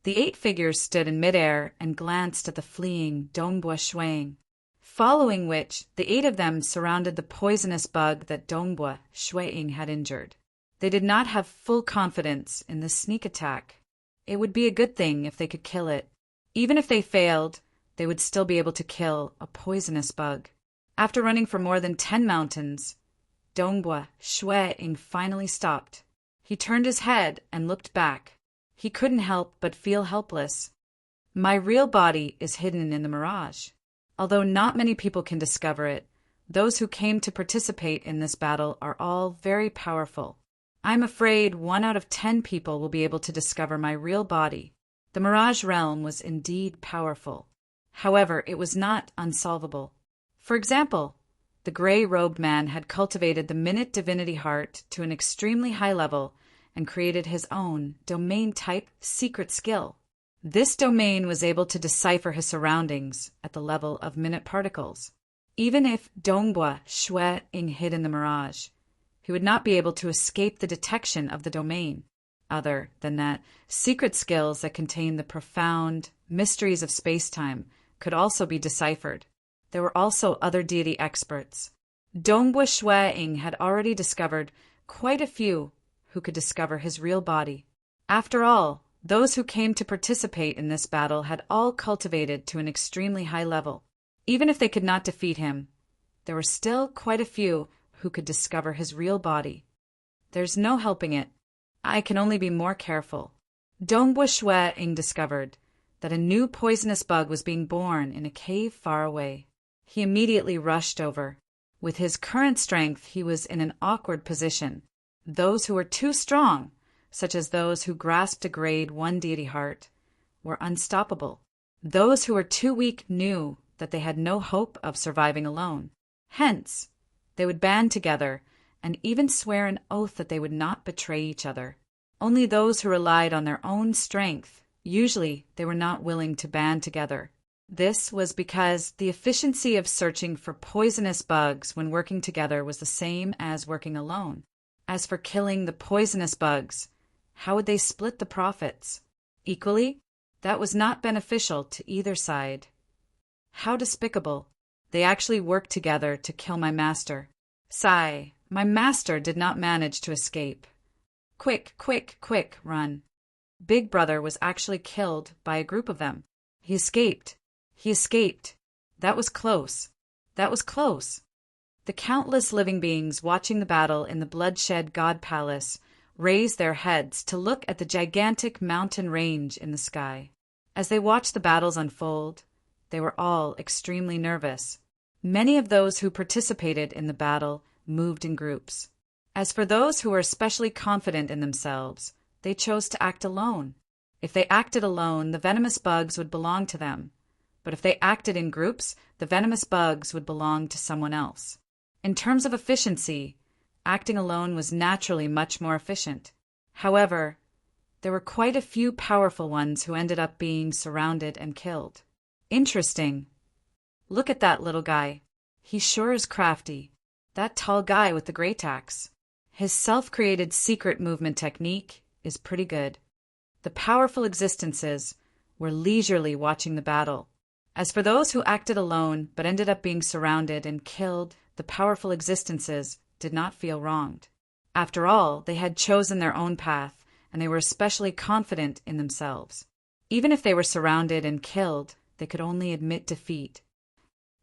The 8 figures stood in midair and glanced at the fleeing Dongbua Shui-Ing, following which the 8 of them surrounded the poisonous bug that Dongbua Shui-Ing had injured. They did not have full confidence in this sneak attack. It would be a good thing if they could kill it. Even if they failed, they would still be able to kill a poisonous bug. After running for more than 10 mountains, Dongbua Shui-Ing finally stopped. He turned his head and looked back. He couldn't help but feel helpless. My real body is hidden in the mirage. Although not many people can discover it, those who came to participate in this battle are all very powerful. I'm afraid 1 out of 10 people will be able to discover my real body. The Mirage Realm was indeed powerful. However, it was not unsolvable. For example, the gray-robed man had cultivated the Minute Divinity Heart to an extremely high level and created his own domain-type secret skill. This domain was able to decipher his surroundings at the level of minute particles. Even if Dongbua Shui-Ing hid in the mirage, he would not be able to escape the detection of the domain. other than that, secret skills that contain the profound mysteries of space-time could also be deciphered. There were also other deity experts. Dongbua Shuai-ing had already discovered quite a few who could discover his real body. After all, those who came to participate in this battle had all cultivated to an extremely high level. Even if they could not defeat him, there were still quite a few who could discover his real body. There's no helping it. I can only be more careful. Dongbua Shuai-ing discovered that a new poisonous bug was being born in a cave far away. He immediately rushed over. With his current strength, he was in an awkward position. Those who were too strong, such as those who grasped a grade 1 deity heart, were unstoppable. Those who were too weak knew that they had no hope of surviving alone. Hence, they would band together and even swear an oath that they would not betray each other. Only those who relied on their own strength, usually they were not willing to band together. This was because the efficiency of searching for poisonous bugs when working together was the same as working alone. As for killing the poisonous bugs, how would they split the profits? Equally? That was not beneficial to either side. How despicable. They actually worked together to kill my master. Sigh, my master did not manage to escape. Quick, quick, quick, run. Big Brother was actually killed by a group of them. He escaped. He escaped. That was close. That was close. The countless living beings watching the battle in the bloodshed God Palace raised their heads to look at the gigantic mountain range in the sky. As they watched the battles unfold, they were all extremely nervous. Many of those who participated in the battle moved in groups. As for those who were especially confident in themselves, they chose to act alone. If they acted alone, the venomous bugs would belong to them. But if they acted in groups, the venomous bugs would belong to someone else. In terms of efficiency, acting alone was naturally much more efficient. However, there were quite a few powerful ones who ended up being surrounded and killed. Interesting. Look at that little guy. He sure is crafty. That tall guy with the great axe. His self-created secret movement technique is pretty good. The powerful existences were leisurely watching the battle. As for those who acted alone but ended up being surrounded and killed, the powerful existences did not feel wronged. After all, they had chosen their own path, and they were especially confident in themselves. Even if they were surrounded and killed, they could only admit defeat.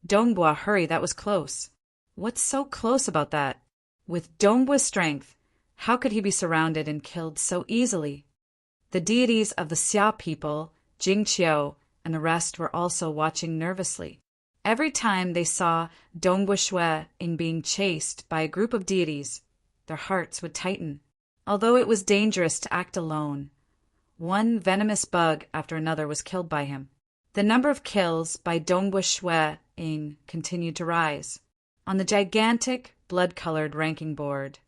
Dongbua, hurry, that was close. What's so close about that? With Dongbua's strength, how could he be surrounded and killed so easily? The deities of the Xia people, Jingqiu, and the rest were also watching nervously. Every time they saw Dongbua Shuai-ing being chased by a group of deities, their hearts would tighten. Although it was dangerous to act alone, one venomous bug after another was killed by him. The number of kills by Dongbua Shuai-ing continued to rise. On the gigantic, blood-colored ranking board,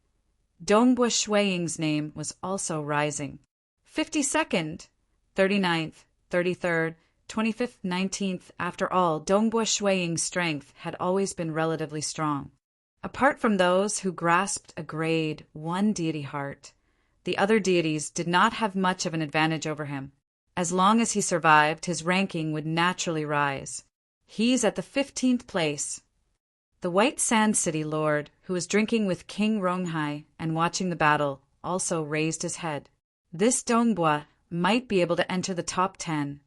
Dongbua Shuai-ing's name was also rising. 52nd, 39th, 33rd, 25th, 19th, after all, Dongbua Shuai-ing's strength had always been relatively strong. Apart from those who grasped a grade 1 deity heart, the other deities did not have much of an advantage over him. As long as he survived, his ranking would naturally rise. He's at the 15th place. The White Sand City Lord, who was drinking with King Ronghai and watching the battle, also raised his head. This Dongbua might be able to enter the top 10.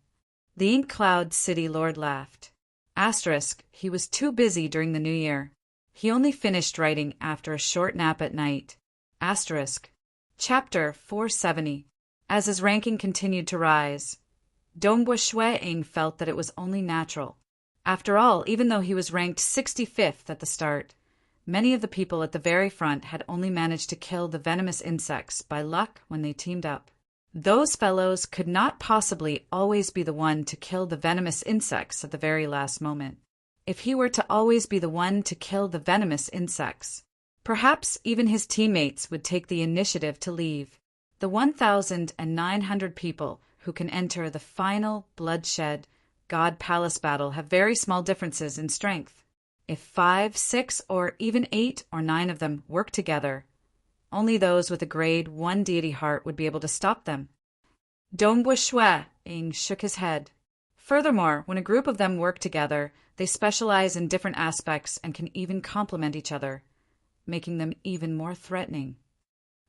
The Ink Cloud City Lord laughed. Asterisk, he was too busy during the New Year. He only finished writing after a short nap at night. Asterisk. Chapter 470. As his ranking continued to rise, Dongbua Shuai-ing felt that it was only natural. After all, even though he was ranked 65th at the start, many of the people at the very front had only managed to kill the venomous insects by luck when they teamed up. Those fellows could not possibly always be the one to kill the venomous insects at the very last moment. If he were to always be the one to kill the venomous insects, perhaps even his teammates would take the initiative to leave. The 1,900 people who can enter the final bloodshed God Palace battle have very small differences in strength. If 5, 6, or even 8 or 9 of them work together, Only those with a grade 1 deity heart would be able to stop them. Dongbua Shui-ing shook his head. Furthermore, when a group of them work together, they specialize in different aspects and can even complement each other, making them even more threatening.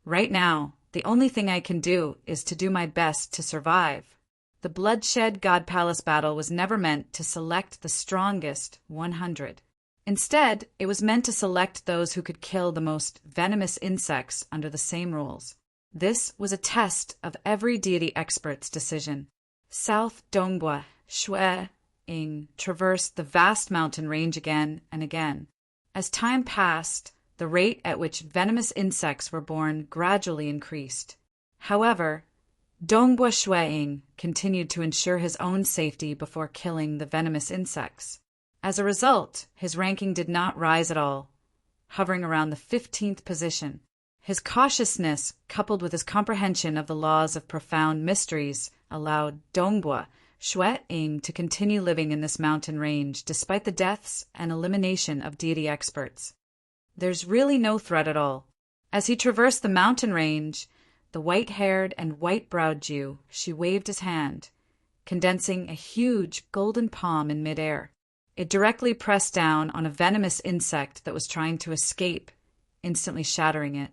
Right now, the only thing I can do is to do my best to survive. The bloodshed God Palace battle was never meant to select the strongest 100. Instead, it was meant to select those who could kill the most venomous insects under the same rules. This was a test of every deity expert's decision. South Dongbua Shui-ing traversed the vast mountain range again and again. As time passed, the rate at which venomous insects were born gradually increased. However, Dongbua Shui-ing continued to ensure his own safety before killing the venomous insects. As a result, his ranking did not rise at all, hovering around the 15th position. His cautiousness, coupled with his comprehension of the laws of profound mysteries, allowed Dongbua Shui-ing to continue living in this mountain range despite the deaths and elimination of deity experts. There's really no threat at all. As he traversed the mountain range, the white-haired and white-browed Jew, she waved his hand, condensing a huge golden palm in midair. It directly pressed down on a venomous insect that was trying to escape, instantly shattering it.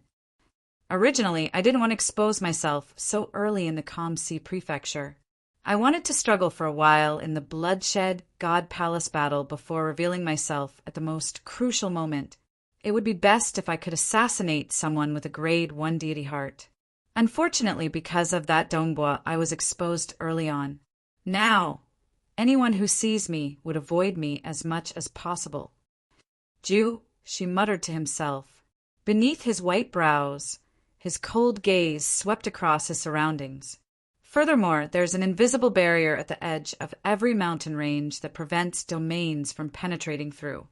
Originally, I didn't want to expose myself so early in the Calm Sea Prefecture. I wanted to struggle for a while in the bloodshed God Palace battle before revealing myself at the most crucial moment. It would be best if I could assassinate someone with a grade 1 deity heart. Unfortunately, because of that Dongbua, I was exposed early on. Now, anyone who sees me would avoid me as much as possible. Jew, she muttered to himself. Beneath his white brows, his cold gaze swept across his surroundings. Furthermore, there's an invisible barrier at the edge of every mountain range that prevents domains from penetrating through.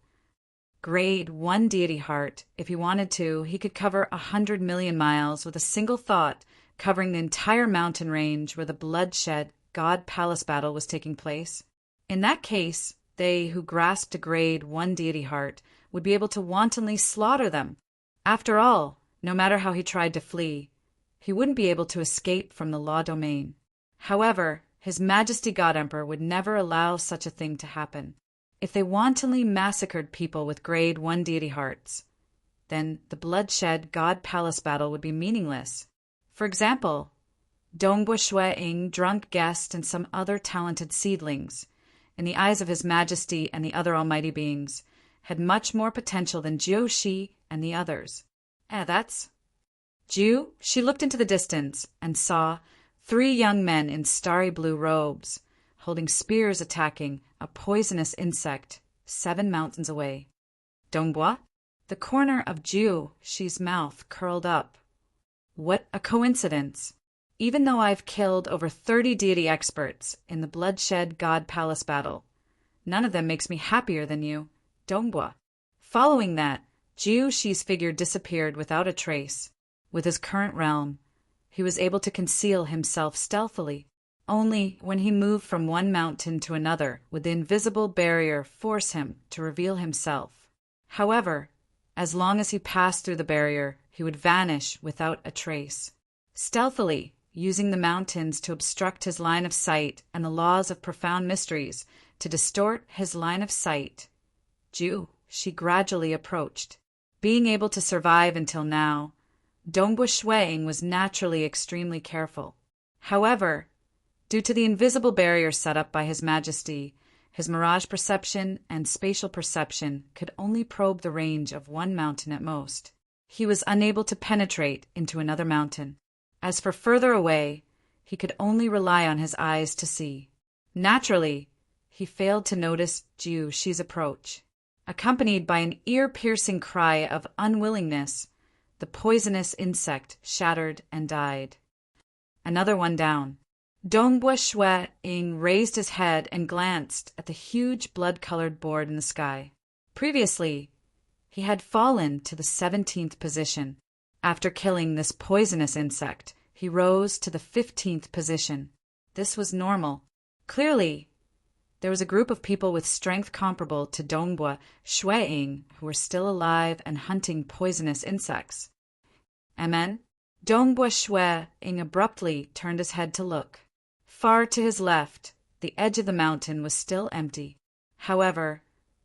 Grade 1 deity heart, if he wanted to, he could cover 100 million miles with a single thought, covering the entire mountain range where the bloodshed God Palace battle was taking place. In that case, they who grasped a grade 1 deity heart would be able to wantonly slaughter them. After all, no matter how he tried to flee, he wouldn't be able to escape from the law domain. However, His Majesty God Emperor would never allow such a thing to happen. If they wantonly massacred people with grade 1 deity hearts, then the bloodshed God Palace battle would be meaningless. For example, Dongbua Shui-ing, Drunk Guest, and some other talented seedlings, in the eyes of His Majesty and the other almighty beings, had much more potential than Jiu Shi and the others. That's... Jiu, she looked into the distance and saw 3 young men in starry blue robes, holding spears attacking a poisonous insect 7 mountains away. Dongbua? The corner of Jiu Shi's mouth curled up. What a coincidence! Even though I've killed over 30 deity experts in the bloodshed God Palace battle, none of them makes me happier than you, Dongbua. Following that, Jiu Shi's figure disappeared without a trace. With his current realm, he was able to conceal himself stealthily. Only when he moved from one mountain to another would the invisible barrier force him to reveal himself. However, as long as he passed through the barrier, he would vanish without a trace. Stealthily, using the mountains to obstruct his line of sight and the laws of profound mysteries to distort his line of sight, Jiu Shi gradually approached. Being able to survive until now, Dongbua Shui-ing was naturally extremely careful. However, due to the invisible barrier set up by His Majesty, his mirage perception and spatial perception could only probe the range of one mountain at most. He was unable to penetrate into another mountain. As for further away, he could only rely on his eyes to see. Naturally, he failed to notice Jiu Shi's approach. Accompanied by an ear-piercing cry of unwillingness, the poisonous insect shattered and died. Another one down. Dongbua Shui-ing raised his head and glanced at the huge blood-colored board in the sky. Previously, he had fallen to the 17th position. After killing this poisonous insect, he rose to the 15th position. This was normal. Clearly, there was a group of people with strength comparable to Dongbua Shui-ing who were still alive and hunting poisonous insects. Amen? Dongbua Shue Ing abruptly turned his head to look. Far to his left, the edge of the mountain was still empty. However,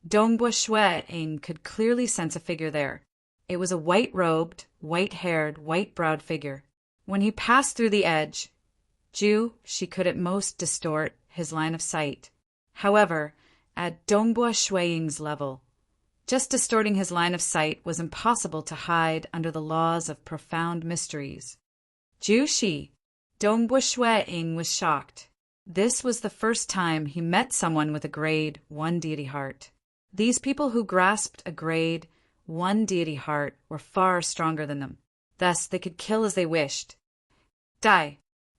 Dongbua Shue Ing could clearly sense a figure there. It was a white-robed, white-haired, white-browed figure. When he passed through the edge, she could at most distort his line of sight. However, at Dongbua Shueying's level, just distorting his line of sight was impossible to hide under the laws of profound mysteries. Dongbua Shueying was shocked. This was the first time he met someone with a grade 1 deity heart. These people who grasped a grade 1 deity heart were far stronger than them. Thus, they could kill as they wished.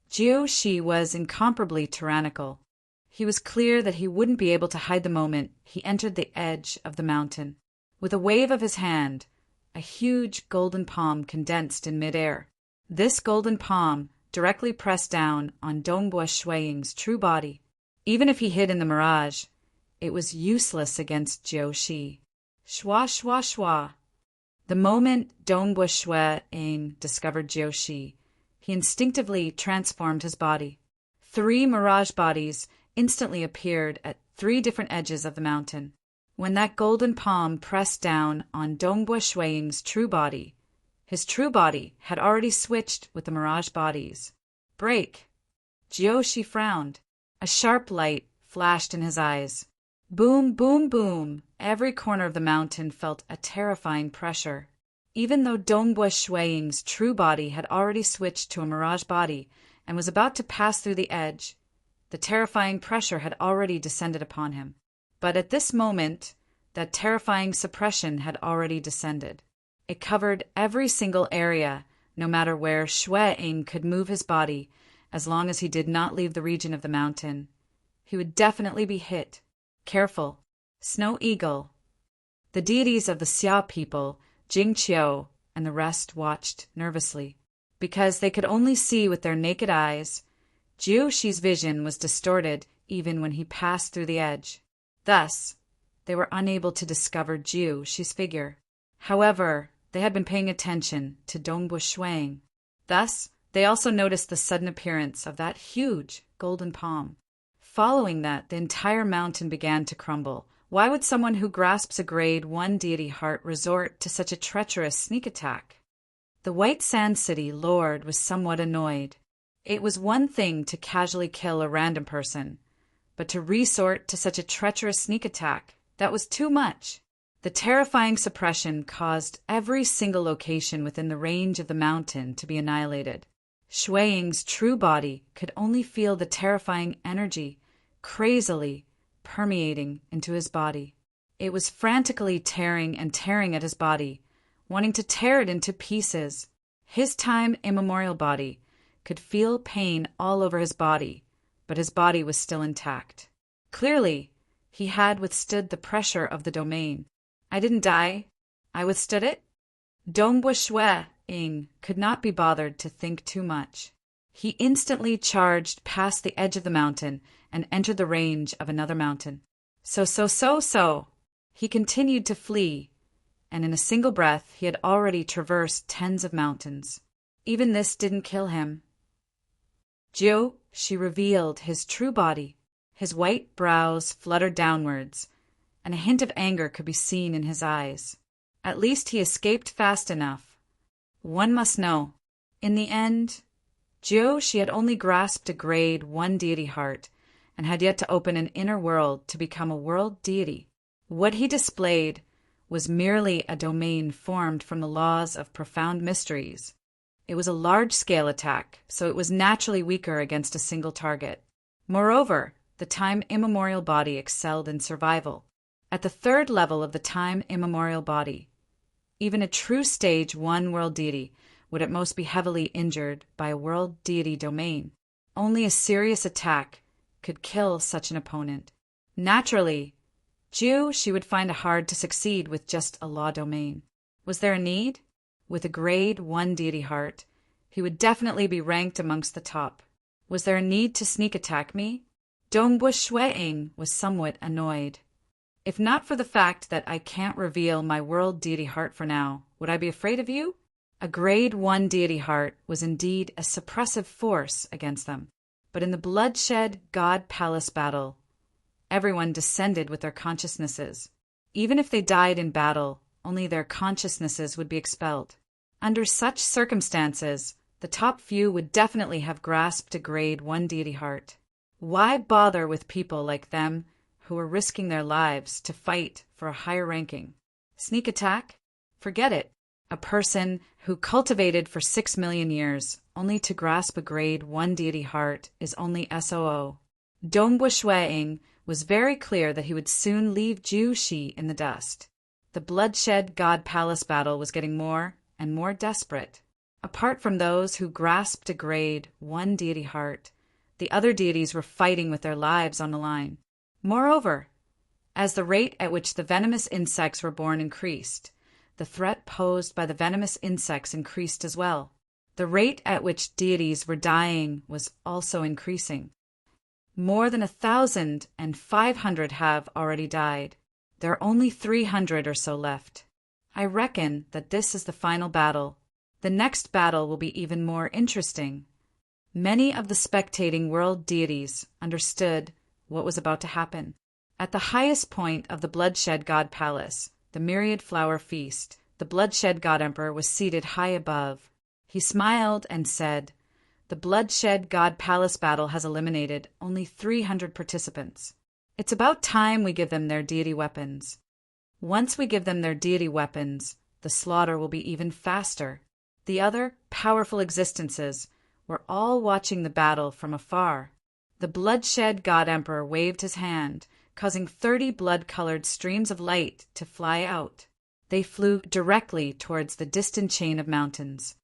Shi was incomparably tyrannical. He was clear that he wouldn't be able to hide the moment he entered the edge of the mountain. With a wave of his hand, a huge golden palm condensed in midair. This golden palm directly pressed down on Dongbua Shueying's true body. Even if he hid in the mirage, it was useless against Jiu Shi. Shwa shwa shwa. The moment Dongbua Shueying discovered Jiu Shi, he instinctively transformed his body. 3 mirage bodies instantly appeared at 3 different edges of the mountain. When that golden palm pressed down on Dongbua Shueying's true body, his true body had already switched with the mirage bodies. Break! Jiu Shi frowned. A sharp light flashed in his eyes. Boom, boom, boom! Every corner of the mountain felt a terrifying pressure. Even though Dongbua Shueying's true body had already switched to a mirage body and was about to pass through the edge, the terrifying pressure had already descended upon him. But at this moment, that terrifying suppression had already descended. It covered every single area, no matter where Shueying could move his body, as long as he did not leave the region of the mountain. He would definitely be hit. Careful. Snow Eagle. The deities of the Xia people, Jingqiu, and the rest watched nervously. Because they could only see with their naked eyes, Jiu Shi's vision was distorted even when he passed through the edge. Thus, they were unable to discover Jiu Shi's figure. However, they had been paying attention to Dongbua Shueying. Thus, they also noticed the sudden appearance of that huge golden palm. Following that, the entire mountain began to crumble. Why would someone who grasps a grade 1 deity heart resort to such a treacherous sneak attack? The White Sand City Lord was somewhat annoyed. It was one thing to casually kill a random person, but to resort to such a treacherous sneak attack, that was too much. The terrifying suppression caused every single location within the range of the mountain to be annihilated. Shueying's true body could only feel the terrifying energy crazily permeating into his body. It was frantically tearing and tearing at his body, wanting to tear it into pieces. His time immemorial body could feel pain all over his body, but his body was still intact. Clearly, he had withstood the pressure of the domain. I didn't die. I withstood it. Dongbua Shueying could not be bothered to think too much. He instantly charged past the edge of the mountain and entered the range of another mountain. So. He continued to flee, and in a single breath he had already traversed tens of mountains. Even this didn't kill him. Jiu Shi revealed his true body. His white brows fluttered downwards, and a hint of anger could be seen in his eyes. At least he escaped fast enough. One must know. In the end, Jiu Shi had only grasped a grade 1 deity heart and had yet to open an inner world to become a world deity. What he displayed was merely a domain formed from the laws of profound mysteries. It was a large-scale attack, so it was naturally weaker against a single target. Moreover, the time immemorial body excelled in survival. At the 3rd level of the time immemorial body, even a true stage 1 world deity would at most be heavily injured by a world deity domain. Only a serious attack could kill such an opponent. Naturally, Jiu Shi would find it hard to succeed with just a law domain. Was there a need? With a grade 1 deity heart, he would definitely be ranked amongst the top. Was there a need to sneak attack me? Dongbua Shueying was somewhat annoyed. If not for the fact that I can't reveal my world deity heart for now, would I be afraid of you? A grade 1 deity heart was indeed a suppressive force against them. But in the bloodshed God Palace battle, everyone descended with their consciousnesses. Even if they died in battle, only their consciousnesses would be expelled. Under such circumstances, the top few would definitely have grasped a grade 1 deity heart. Why bother with people like them who were risking their lives to fight for a higher ranking? Sneak attack? Forget it. A person who cultivated for 6 million years only to grasp a grade 1 deity heart is only SOO. Dongbua Shueing was very clear that he would soon leave Ju Shi in the dust. The bloodshed God Palace battle was getting more and more desperate. Apart from those who grasped a grade 1 deity heart, the other deities were fighting with their lives on the line. Moreover, as the rate at which the venomous insects were born increased, the threat posed by the venomous insects increased as well. The rate at which deities were dying was also increasing. More than 1,500 have already died. There are only 300 or so left. I reckon that this is the final battle. The next battle will be even more interesting. Many of the spectating world deities understood what was about to happen. At the highest point of the bloodshed God Palace, the myriad flower feast, the bloodshed God Emperor was seated high above. He smiled and said, "The bloodshed God Palace battle has eliminated only 300 participants. It's about time we give them their deity weapons. Once we give them their deity weapons, the slaughter will be even faster." The other powerful existences were all watching the battle from afar. The bloodshed God Emperor waved his hand, causing 30 blood-colored streams of light to fly out. They flew directly towards the distant chain of mountains.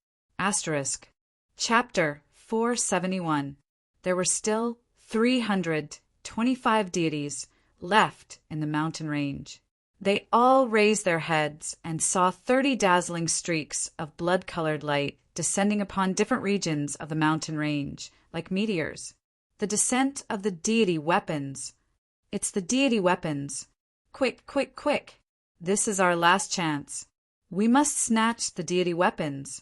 Chapter 471. There were still 325 deities left in the mountain range. They all raised their heads and saw 30 dazzling streaks of blood-colored light descending upon different regions of the mountain range, like meteors. The descent of the deity weapons. It's the deity weapons. Quick, quick, quick. This is our last chance. We must snatch the deity weapons.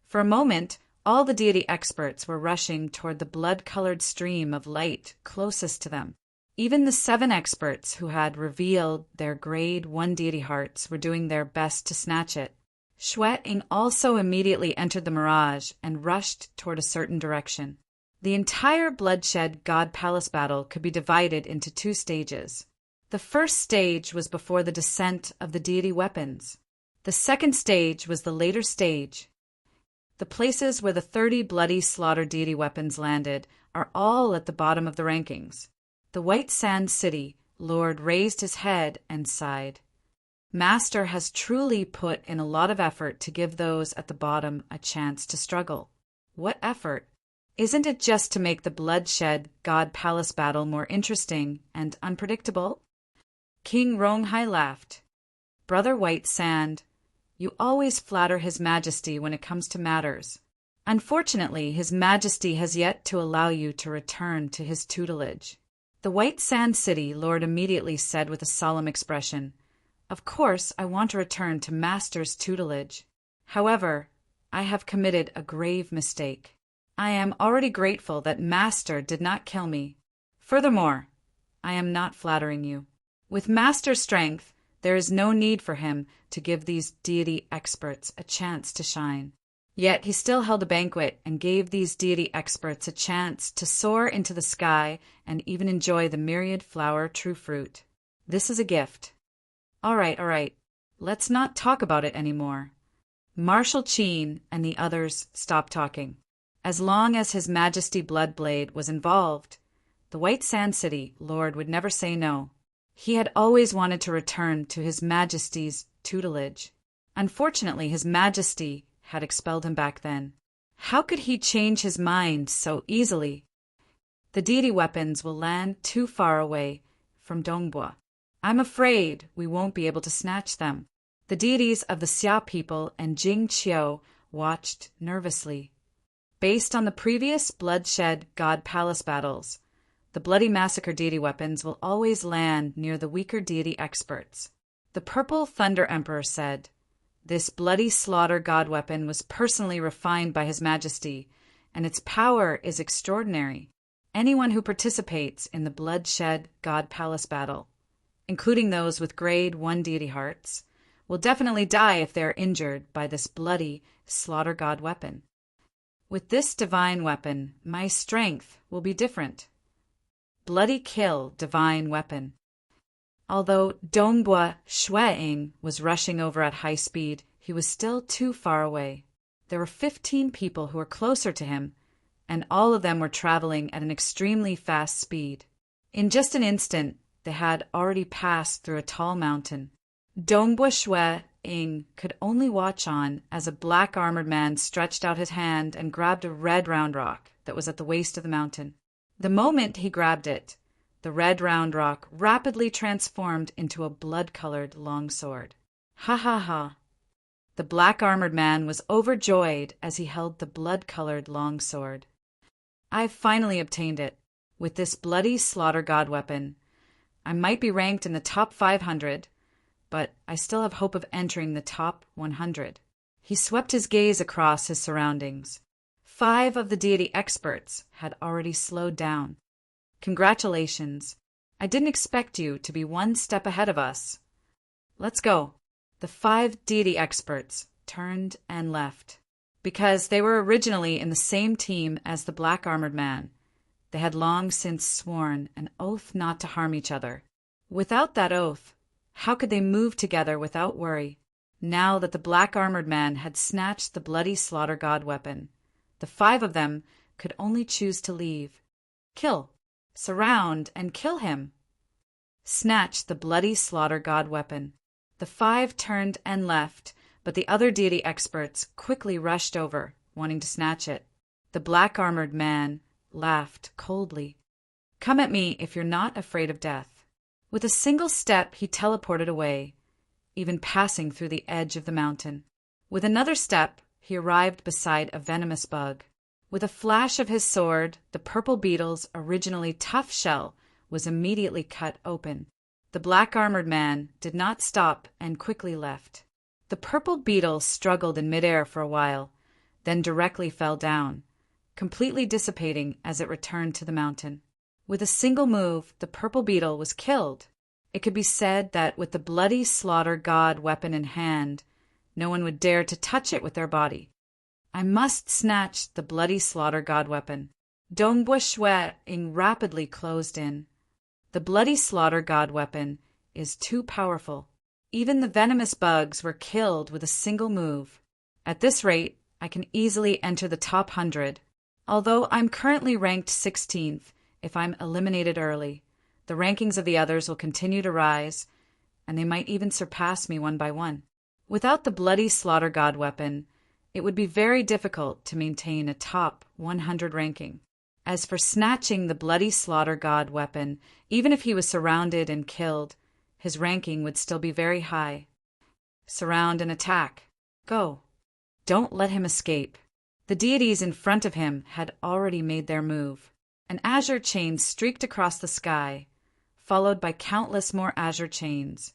For a moment, all the deity experts were rushing toward the blood-colored stream of light closest to them. Even the 7 experts who had revealed their grade 1 deity hearts were doing their best to snatch it. Shueing also immediately entered the mirage and rushed toward a certain direction. The entire bloodshed God Palace battle could be divided into 2 stages. The first stage was before the descent of the deity weapons. The second stage was the later stage. The places where the 30 bloody slaughter deity weapons landed are all at the bottom of the rankings. The White Sand City Lord raised his head and sighed. Master has truly put in a lot of effort to give those at the bottom a chance to struggle. What effort? Isn't it just to make the bloodshed God Palace battle more interesting and unpredictable? King Ronghai laughed. Brother White Sand, you always flatter His Majesty when it comes to matters. Unfortunately, His Majesty has yet to allow you to return to his tutelage. The White Sand City Lord immediately said with a solemn expression, "Of course I want to return to Master's tutelage. However, I have committed a grave mistake. I am already grateful that Master did not kill me. Furthermore, I am not flattering you. With Master's strength, there is no need for him to give these deity experts a chance to shine." Yet he still held a banquet and gave these deity experts a chance to soar into the sky and even enjoy the myriad flower true fruit. This is a gift. All right. Let's not talk about it anymore. Marshal Qin and the others stopped talking. As long as His Majesty Bloodblade was involved, the White Sand City Lord would never say no. He had always wanted to return to His Majesty's tutelage. Unfortunately, His Majesty had expelled him back then. How could he change his mind so easily? The deity weapons will land too far away from Dongbua. I'm afraid we won't be able to snatch them. The deities of the Xia people and Jing Qiu watched nervously. Based on the previous bloodshed God Palace battles, the Bloody Massacre deity weapons will always land near the weaker deity experts. The Purple Thunder Emperor said, This bloody slaughter god weapon was personally refined by His Majesty, and its power is extraordinary. Anyone who participates in the bloodshed God Palace battle, including those with grade 1 deity hearts, will definitely die if they are injured by this bloody slaughter god weapon. With this divine weapon, my strength will be different. Bloody kill divine weapon. Although Dongbua Shueing was rushing over at high speed, he was still too far away. There were 15 people who were closer to him, and all of them were traveling at an extremely fast speed. In just an instant, they had already passed through a tall mountain. Dongbua Shueing could only watch on as a black armored man stretched out his hand and grabbed a red round rock that was at the waist of the mountain. The moment he grabbed it, the red round rock rapidly transformed into a blood-colored longsword. Ha ha ha! The black-armored man was overjoyed as he held the blood-colored longsword. I've finally obtained it. With this bloody slaughter god weapon, I might be ranked in the top 500, but I still have hope of entering the top 100. He swept his gaze across his surroundings. 5 of the deity experts had already slowed down. Congratulations. I didn't expect you to be one step ahead of us. Let's go. The 5 deity experts turned and left. Because they were originally in the same team as the black armored man, they had long since sworn an oath not to harm each other. Without that oath, how could they move together without worry? Now that the black armored man had snatched the bloody slaughter god weapon, the 5 of them could only choose to leave. Kill. Surround and kill him. Snatch the bloody slaughter god weapon. The 5 turned and left, but the other deity experts quickly rushed over, wanting to snatch it. The black-armored man laughed coldly. Come at me if you're not afraid of death. With a single step, he teleported away, even passing through the edge of the mountain. With another step, he arrived beside a venomous bug. With a flash of his sword, the purple beetle's originally tough shell was immediately cut open. The black-armored man did not stop and quickly left. The purple beetle struggled in midair for a while, then directly fell down, completely dissipating as it returned to the mountain. With a single move, the purple beetle was killed. It could be said that with the bloody slaughter god weapon in hand, no one would dare to touch it with their body. I must snatch the bloody slaughter god weapon. Dongbua Shueing rapidly closed in. The bloody slaughter god weapon is too powerful. Even the venomous bugs were killed with a single move. At this rate, I can easily enter the top 100. Although I'm currently ranked 16th, if I'm eliminated early, the rankings of the others will continue to rise, and they might even surpass me one by one. Without the bloody slaughter god weapon, it would be very difficult to maintain a top 100 ranking. As for snatching the bloody slaughter god weapon, even if he was surrounded and killed, his ranking would still be very high. Surround and attack. Go. Don't let him escape. The deities in front of him had already made their move. An azure chain streaked across the sky, followed by countless more azure chains,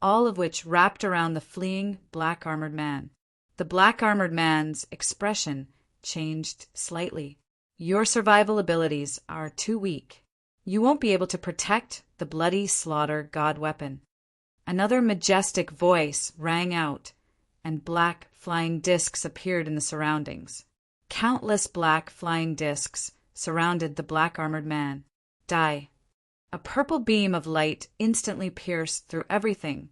all of which wrapped around the fleeing black-armored man. The black-armored man's expression changed slightly. Your survival abilities are too weak. You won't be able to protect the bloody slaughter god weapon. Another majestic voice rang out, and black flying discs appeared in the surroundings. Countless black flying discs surrounded the black-armored man. Die. A purple beam of light instantly pierced through everything,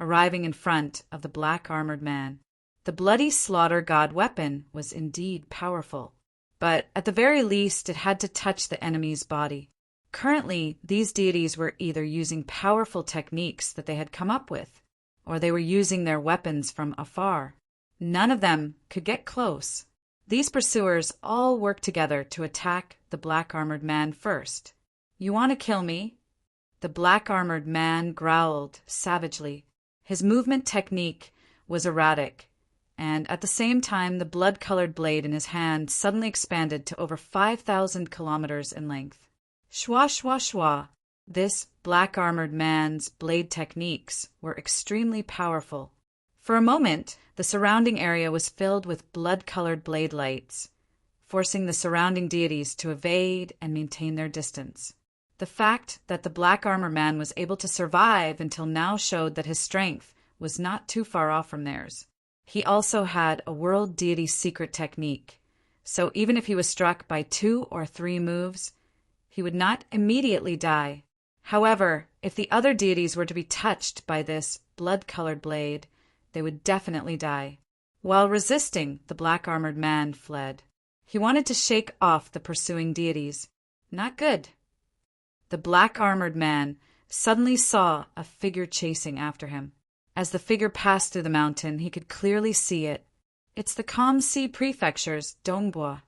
arriving in front of the black-armored man. The bloody slaughter god weapon was indeed powerful, but at the very least it had to touch the enemy's body. Currently, these deities were either using powerful techniques that they had come up with, or they were using their weapons from afar. None of them could get close. These pursuers all worked together to attack the black-armored man first. You want to kill me? The black-armored man growled savagely. His movement technique was erratic, and at the same time the blood-colored blade in his hand suddenly expanded to over 5,000 kilometers in length. Shwa shwa shwa. This black-armored man's blade techniques were extremely powerful. For a moment, the surrounding area was filled with blood-colored blade lights, forcing the surrounding deities to evade and maintain their distance. The fact that the black armor man was able to survive until now showed that his strength was not too far off from theirs. He also had a world deity secret technique, so even if he was struck by 2 or 3 moves, he would not immediately die. However, if the other deities were to be touched by this blood-colored blade, they would definitely die. While resisting, the black-armored man fled. He wanted to shake off the pursuing deities. Not good. The black-armored man suddenly saw a figure chasing after him. As the figure passed through the mountain, he could clearly see it. It's the Kamsi Prefecture's Dongbua.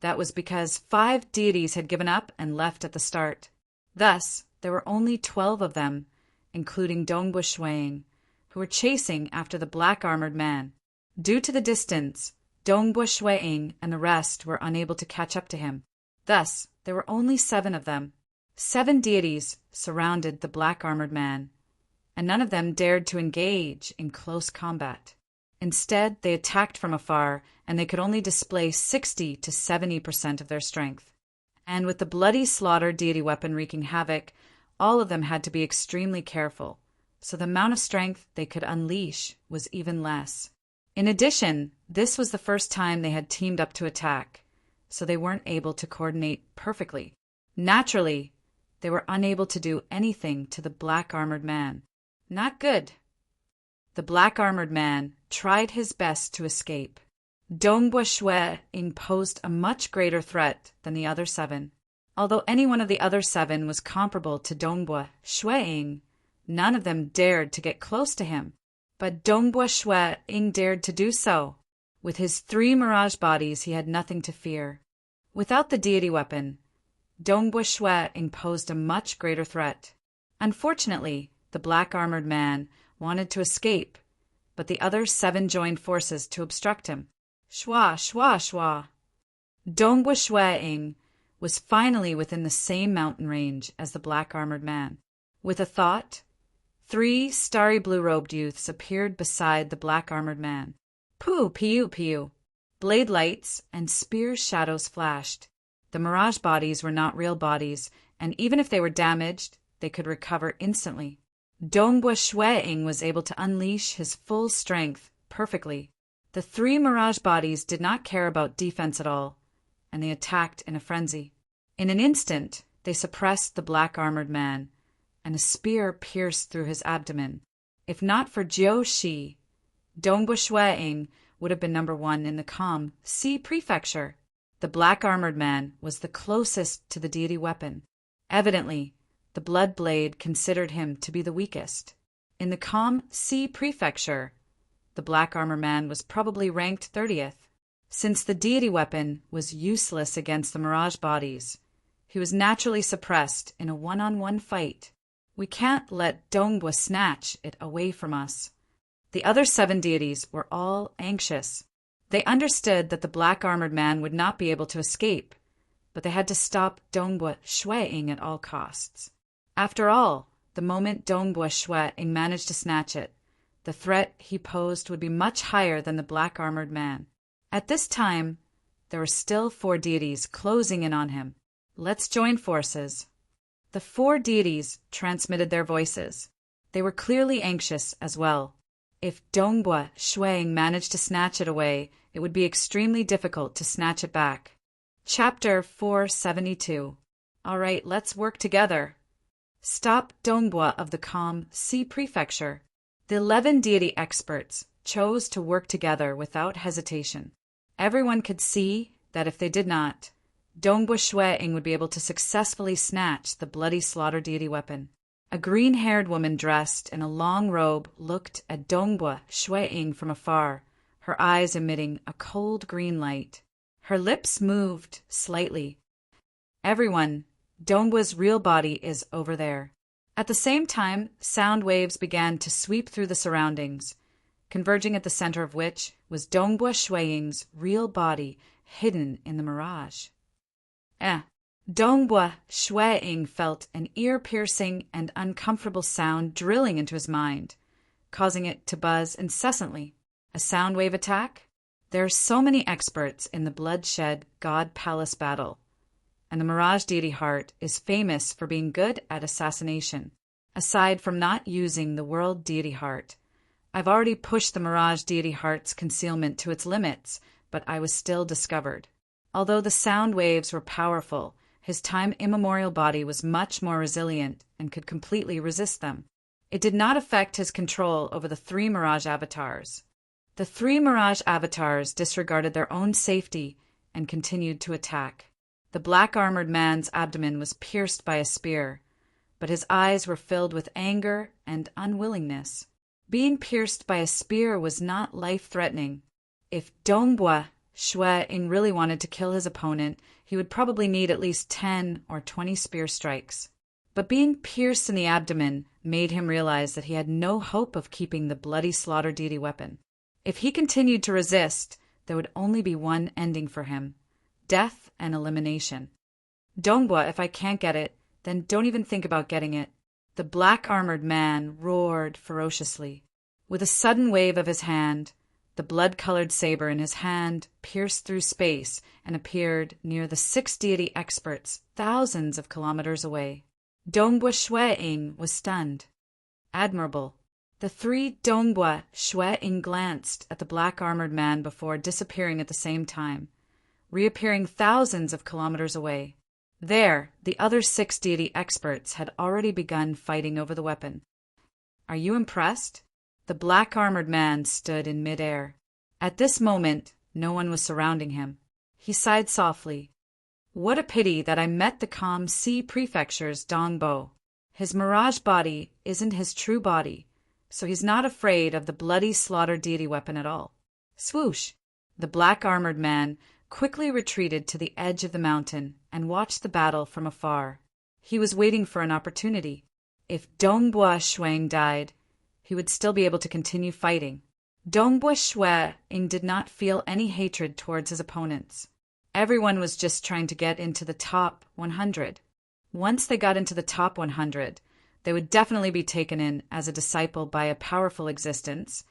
That was because 5 deities had given up and left at the start. Thus, there were only 12 of them, including Dongbua Shuang, who were chasing after the black-armored man. Due to the distance, Dongbua Shuang and the rest were unable to catch up to him. Thus, there were only 7 of them. 7 deities surrounded the black-armored man, and none of them dared to engage in close combat. Instead, they attacked from afar, and they could only display 60 to 70% of their strength. And with the bloody slaughter deity weapon wreaking havoc, all of them had to be extremely careful, so the amount of strength they could unleash was even less. In addition, this was the first time they had teamed up to attack, so they weren't able to coordinate perfectly. Naturally, they were unable to do anything to the black-armored man. Not good. The black-armored man tried his best to escape. Dongbua Shuang posed a much greater threat than the other 7. Although any one of the other 7 was comparable to Dongbua Shuang, none of them dared to get close to him. But Dongbua Shuang dared to do so. With his 3 mirage bodies, he had nothing to fear. Without the deity weapon, Dongbua Shuang posed a much greater threat. Unfortunately, the black-armored man wanted to escape, but the other 7 joined forces to obstruct him. Shwa, shwa, shwa. Dongbua Shuang was finally within the same mountain range as the black-armored man. With a thought, 3 starry blue-robed youths appeared beside the black-armored man. Poo, piu, piu. Blade lights and spear shadows flashed. The mirage bodies were not real bodies, and even if they were damaged, they could recover instantly. Dongbua Shuang was able to unleash his full strength perfectly. The 3 mirage bodies did not care about defense at all, and they attacked in a frenzy. In an instant, they suppressed the black-armored man, and a spear pierced through his abdomen. If not for Jiu Shi, Dongbua Shuang would have been number 1 in the Kamsi Prefecture. The black-armored man was the closest to the deity weapon. Evidently, the blood blade considered him to be the weakest. In the Kamsi Prefecture, the black-armor man was probably ranked 30th. Since the deity weapon was useless against the mirage bodies, he was naturally suppressed in a one-on-one fight. We can't let Dongbua snatch it away from us. The other 7 deities were all anxious. They understood that the black-armored man would not be able to escape, but they had to stop Dongbua Shuang at all costs. After all, the moment Dongbua Shuang managed to snatch it, the threat he posed would be much higher than the black-armored man. At this time, there were still 4 deities closing in on him. Let's join forces. The 4 deities transmitted their voices. They were clearly anxious as well. If Dongbua Shuang managed to snatch it away, it would be extremely difficult to snatch it back. Chapter 472. All right, let's work together. Stop Dongbua of the Kamsi Prefecture. The 11 deity experts chose to work together without hesitation. Everyone could see that if they did not, Dongbua Shuang would be able to successfully snatch the bloody slaughter deity weapon. A green-haired woman dressed in a long robe looked at Dongbua Shuang from afar, her eyes emitting a cold green light. Her lips moved slightly. Everyone, Dongbua's real body is over there. At the same time, sound waves began to sweep through the surroundings, converging at the center of which was Dongbua Shuang's real body hidden in the mirage. Dongbua Shuang felt an ear-piercing and uncomfortable sound drilling into his mind. causing it to buzz incessantly. A sound wave attack? There are so many experts in the bloodshed God Palace battle, and the Mirage Deity Heart is famous for being good at assassination. Aside from not using the World Deity Heart, I've already pushed the Mirage Deity Heart's concealment to its limits, but I was still discovered. Although the sound waves were powerful, his time immemorial body was much more resilient and could completely resist them. It did not affect his control over the 3 Mirage avatars. The 3 Mirage avatars disregarded their own safety and continued to attack. The black-armored man's abdomen was pierced by a spear, but his eyes were filled with anger and unwillingness. Being pierced by a spear was not life-threatening. If Dongbua Shui-ing really wanted to kill his opponent, he would probably need at least 10 or 20 spear strikes. But being pierced in the abdomen made him realize that he had no hope of keeping the bloody slaughter deity weapon. If he continued to resist, there would only be one ending for him: death and elimination. Dongbua, if I can't get it, then don't even think about getting it. The black-armored man roared ferociously. With a sudden wave of his hand, the blood-colored saber in his hand pierced through space and appeared near the 6 deity experts thousands of kilometers away. Dongbua Shui-ing was stunned. Admirable. The 3 Dongbua Shui-ing glanced at the black-armored man before disappearing at the same time, reappearing thousands of kilometers away. There, the other 6 deity experts had already begun fighting over the weapon. Are you impressed? The black-armored man stood in mid-air. At this moment, no one was surrounding him. He sighed softly. What a pity that I met the calm sea prefecture's Dongbo. His mirage body isn't his true body, so he's not afraid of the bloody slaughter deity weapon at all. Swoosh! The black-armored man quickly retreated to the edge of the mountain and watched the battle from afar. He was waiting for an opportunity. If Dongbua Shui-ing died, he would still be able to continue fighting. Dongbua Shui-ing did not feel any hatred towards his opponents. Everyone was just trying to get into the top 100. Once they got into the top 100, they would definitely be taken in as a disciple by a powerful existence,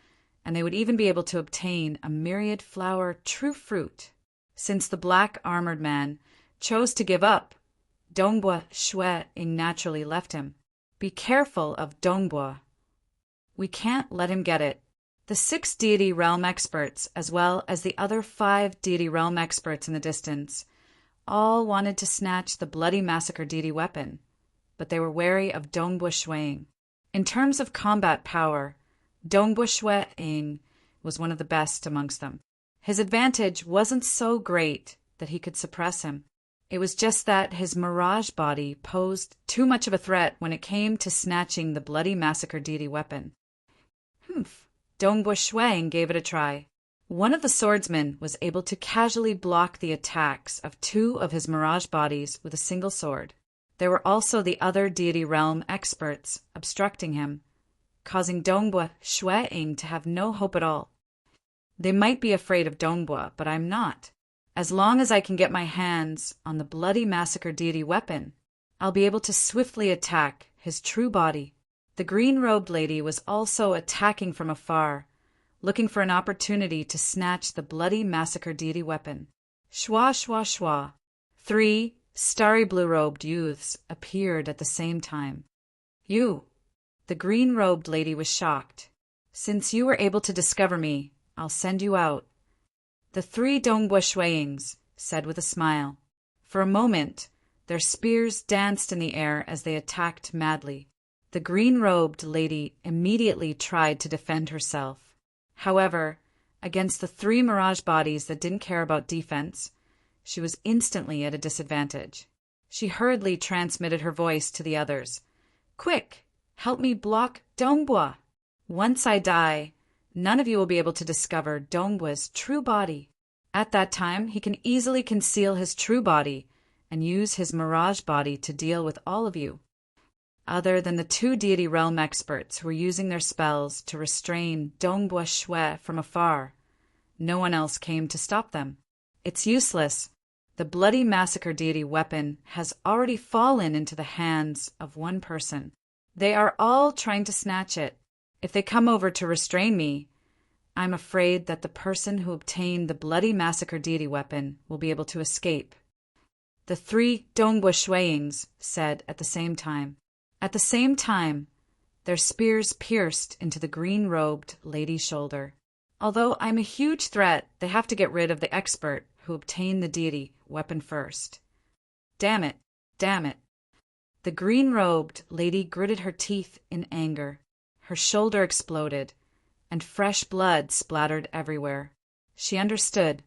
and they would even be able to obtain a myriad flower true fruit. Since the black-armored man chose to give up, Dongbua Shui-ing naturally left him. Be careful of Dongbua. We can't let him get it. The 6 deity realm experts, as well as the other 5 deity realm experts in the distance, all wanted to snatch the bloody massacre deity weapon, but they were wary of Dongbua Shui-ing. In terms of combat power, Dongbua Shui-ing was one of the best amongst them. His advantage wasn't so great that he could suppress him. It was just that his mirage body posed too much of a threat when it came to snatching the bloody massacre deity weapon. Dongbua Shui-ing gave it a try. One of the swordsmen was able to casually block the attacks of 2 of his mirage bodies with a single sword. There were also the other deity realm experts obstructing him, causing Dongbua Shui-ing to have no hope at all. They might be afraid of Dongbua, but I'm not. As long as I can get my hands on the bloody massacre deity weapon, I'll be able to swiftly attack his true body. The green-robed lady was also attacking from afar, looking for an opportunity to snatch the bloody massacre deity weapon. Shwa, shwa, shwa. 3 starry blue-robed youths appeared at the same time. You! The green-robed lady was shocked. Since you were able to discover me, I'll send you out. The 3 Dongbua Shui-ings said with a smile. For a moment, their spears danced in the air as they attacked madly. The green-robed lady immediately tried to defend herself. However, against the 3 mirage bodies that didn't care about defense, she was instantly at a disadvantage. She hurriedly transmitted her voice to the others. Quick, help me block Dongbua. Once I die, none of you will be able to discover Dongbua's true body. At that time, he can easily conceal his true body and use his mirage body to deal with all of you. Other than the 2 deity realm experts who were using their spells to restrain Dongbua Shui from afar, no one else came to stop them. It's useless. The bloody massacre deity weapon has already fallen into the hands of one person. They are all trying to snatch it. If they come over to restrain me, I'm afraid that the person who obtained the bloody massacre deity weapon will be able to escape." The three Dongbua Shuiyings said at the same time. At the same time, their spears pierced into the green-robed lady's shoulder. "Although I'm a huge threat, they have to get rid of the expert who obtained the deity weapon first. Damn it, damn it." The green-robed lady gritted her teeth in anger. Her shoulder exploded, and fresh blood splattered everywhere. She understood.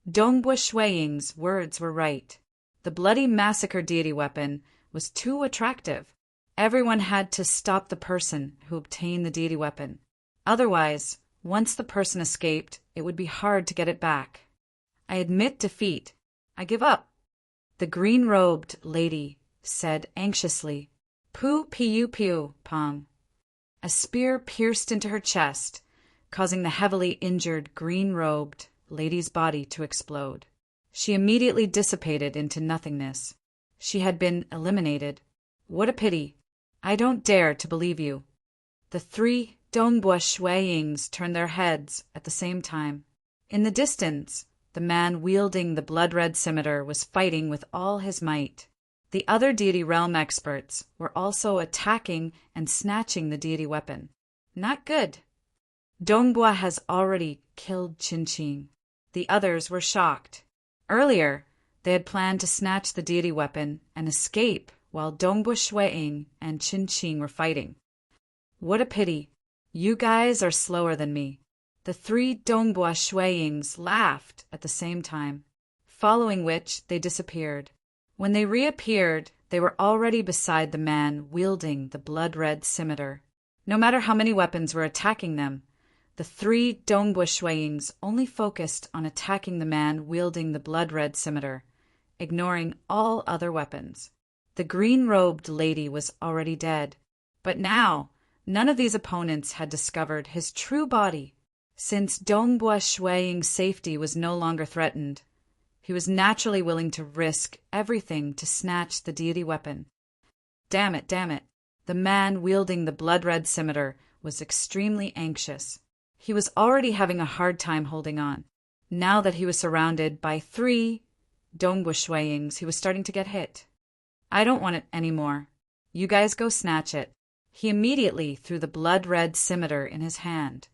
Dongbua Shuiying's words were right. The bloody massacre deity weapon was too attractive. Everyone had to stop the person who obtained the deity weapon. Otherwise, once the person escaped, it would be hard to get it back. "I admit defeat. I give up," the green-robed lady said anxiously. "Pu piu piu pong." A spear pierced into her chest, causing the heavily injured green-robed lady's body to explode. She immediately dissipated into nothingness. She had been eliminated. "What a pity. I don't dare to believe you." The three Dongbua Shuiyings turned their heads at the same time. In the distance, the man wielding the blood-red scimitar was fighting with all his might. The other deity realm experts were also attacking and snatching the deity weapon. Not good. Dongbua has already killed Qinqing. The others were shocked. Earlier, they had planned to snatch the deity weapon and escape while Dongbua Shuiying and Qinqing were fighting. "What a pity. You guys are slower than me." The three Dongbua Shuiyings laughed at the same time, following which they disappeared. When they reappeared, they were already beside the man wielding the blood-red scimitar. No matter how many weapons were attacking them, the three Dongbua Shuiyings only focused on attacking the man wielding the blood-red scimitar, ignoring all other weapons. The green-robed lady was already dead, but now none of these opponents had discovered his true body. Since Dongbua Shuiying's safety was no longer threatened, he was naturally willing to risk everything to snatch the deity weapon. Damn it, damn it. The man wielding the blood-red scimitar was extremely anxious. He was already having a hard time holding on. Now that he was surrounded by three Dongbua Shuiyings, he was starting to get hit. "I don't want it anymore. You guys go snatch it." He immediately threw the blood-red scimitar in his hand.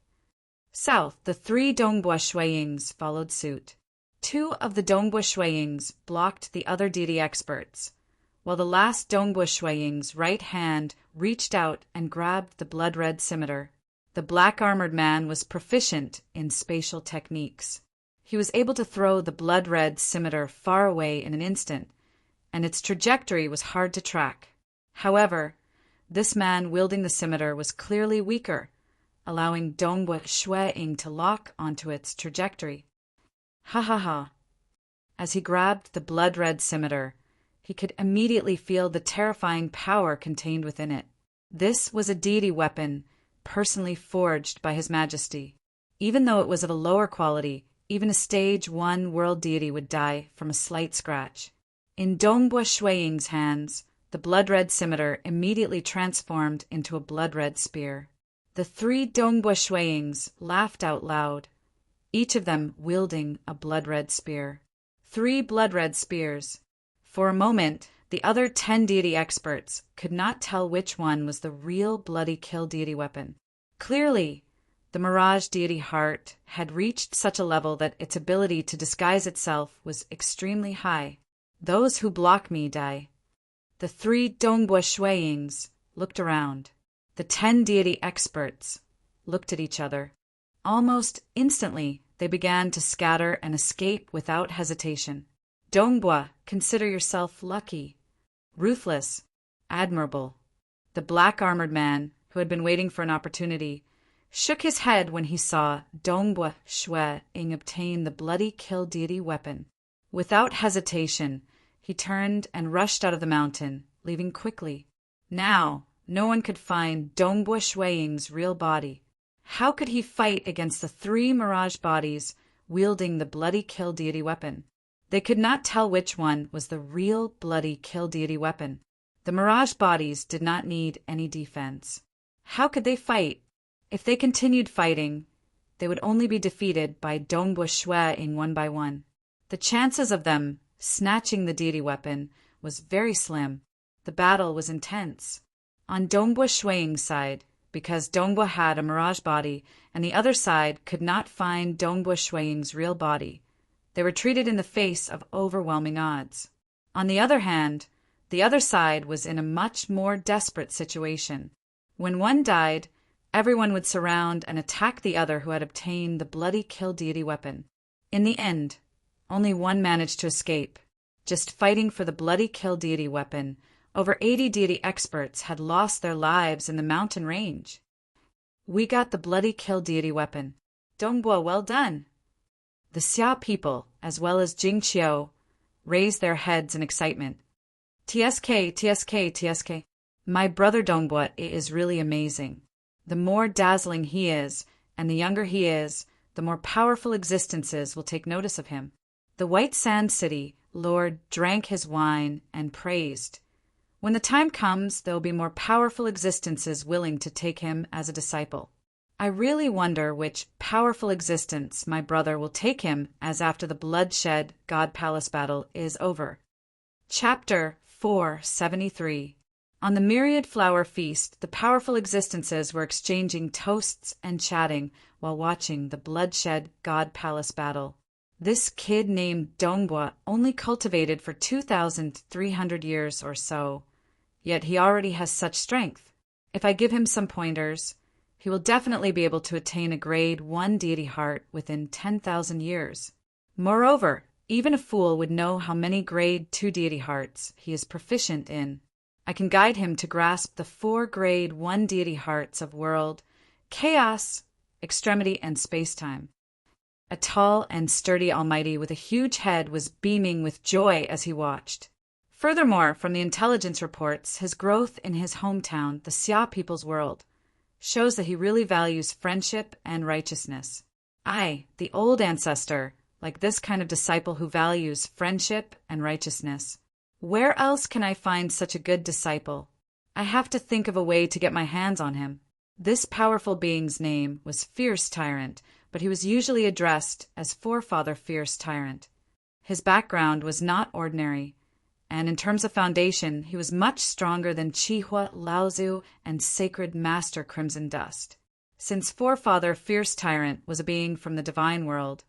South, the three Dongbua Shuiyings followed suit. Two of the Dongbua Shuiyings blocked the other deity experts, while the last Dongbua Shuiying's right hand reached out and grabbed the blood-red scimitar. The black-armored man was proficient in spatial techniques. He was able to throw the blood-red scimitar far away in an instant, and its trajectory was hard to track. However, this man wielding the scimitar was clearly weaker, allowing Dongbua Shuiying to lock onto its trajectory. Ha ha ha. As he grabbed the blood-red scimitar, he could immediately feel the terrifying power contained within it. This was a deity weapon personally forged by His Majesty. Even though it was of a lower quality, even a stage 1 world deity would die from a slight scratch. In Dongbua Shuiying's hands, the blood-red scimitar immediately transformed into a blood-red spear. The three Dongbua Shuiyings laughed out loud, each of them wielding a blood-red spear. 3 blood-red spears. For a moment, the other 10 deity experts could not tell which one was the real bloody kill deity weapon. Clearly, the Mirage deity heart had reached such a level that its ability to disguise itself was extremely high. "Those who block me die." The 3 Dongbua Shuiyings looked around. The 10 deity experts looked at each other. Almost instantly, they began to scatter and escape without hesitation. "Dongbua, consider yourself lucky, ruthless, admirable." The black-armored man, who had been waiting for an opportunity, shook his head when he saw Dongbua Shuiying obtain the bloody kill deity weapon. Without hesitation, he turned and rushed out of the mountain, leaving quickly. Now, no one could find Dongbua Shuiying's real body. How could he fight against the 3 Mirage bodies wielding the bloody kill deity weapon? They could not tell which one was the real bloody kill deity weapon. The Mirage bodies did not need any defense. How could they fight? If they continued fighting, they would only be defeated by Dongbo Shueing one by one. The chances of them snatching the deity weapon was very slim. The battle was intense. On Dongbo Shueing's side, because Dongbo had a mirage body and the other side could not find Dongbo Shueing's real body, they were treated in the face of overwhelming odds. On the other hand, the other side was in a much more desperate situation. When one died, everyone would surround and attack the other who had obtained the bloody kill deity weapon. In the end, only one managed to escape. Just fighting for the bloody kill deity weapon, over 80 deity experts had lost their lives in the mountain range. We got the bloody kill deity weapon. Dongbo, well done. The Xia people, as well as Jingqiu, raised their heads in excitement. TSK, TSK, TSK. My brother Dongbo is really amazing. The more dazzling he is, and the younger he is, the more powerful existences will take notice of him. The White Sand City Lord drank his wine and praised. When the time comes, there will be more powerful existences willing to take him as a disciple. I really wonder which powerful existence my brother will take him as after the bloodshed God Palace battle is over. Chapter 473. On the myriad flower feast, the powerful existences were exchanging toasts and chatting while watching the bloodshed God Palace battle. This kid named Dongbo only cultivated for 2,300 years or so, yet he already has such strength. If I give him some pointers, he will definitely be able to attain a grade 1 deity heart within 10,000 years. Moreover, even a fool would know how many grade 2 deity hearts he is proficient in. I can guide him to grasp the 4 grade 1 deity hearts of world, chaos, extremity, and space-time. A tall and sturdy almighty with a huge head was beaming with joy as he watched. Furthermore, from the intelligence reports, his growth in his hometown, the Xia people's world, shows that he really values friendship and righteousness. I, the old ancestor, like this kind of disciple who values friendship and righteousness. Where else can I find such a good disciple? I have to think of a way to get my hands on him. This powerful being's name was Fierce Tyrant, but he was usually addressed as Forefather Fierce Tyrant. His background was not ordinary, and in terms of foundation, he was much stronger than Qihua, Laozu, and Sacred Master Crimson Dust. Since Forefather Fierce Tyrant was a being from the divine world,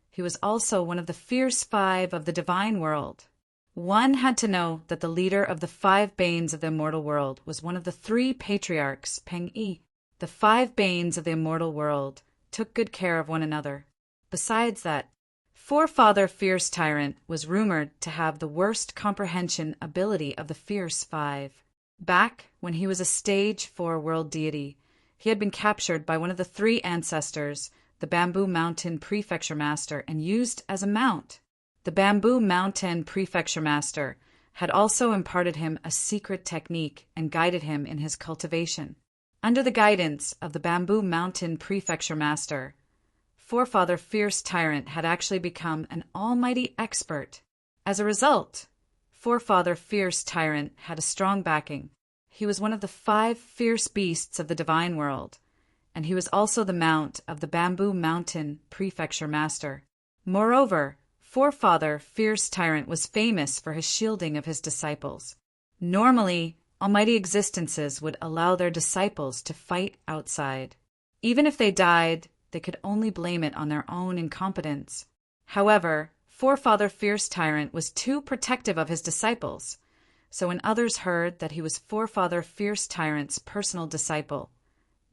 he was also one of the Fierce 5 of the divine world. One had to know that the leader of the 5 Banes of the immortal world was one of the 3 patriarchs, Peng Yi. The 5 Banes of the immortal world took good care of one another. Besides that, Forefather Fierce Tyrant was rumored to have the worst comprehension ability of the Fierce 5. Back when he was a stage 4 world deity, he had been captured by one of the 3 ancestors, the Bamboo Mountain Prefecture Master, and used as a mount. The Bamboo Mountain Prefecture Master had also imparted him a secret technique and guided him in his cultivation. Under the guidance of the Bamboo Mountain Prefecture Master, Forefather Fierce Tyrant had actually become an almighty expert. As a result, Forefather Fierce Tyrant had a strong backing. He was one of the 5 fierce beasts of the divine world, and he was also the mount of the Bamboo Mountain Prefecture Master. Moreover, Forefather Fierce Tyrant was famous for his shielding of his disciples. Normally, almighty existences would allow their disciples to fight outside. Even if they died, they could only blame it on their own incompetence. However, Forefather Fierce Tyrant was too protective of his disciples, so when others heard that he was Forefather Fierce Tyrant's personal disciple,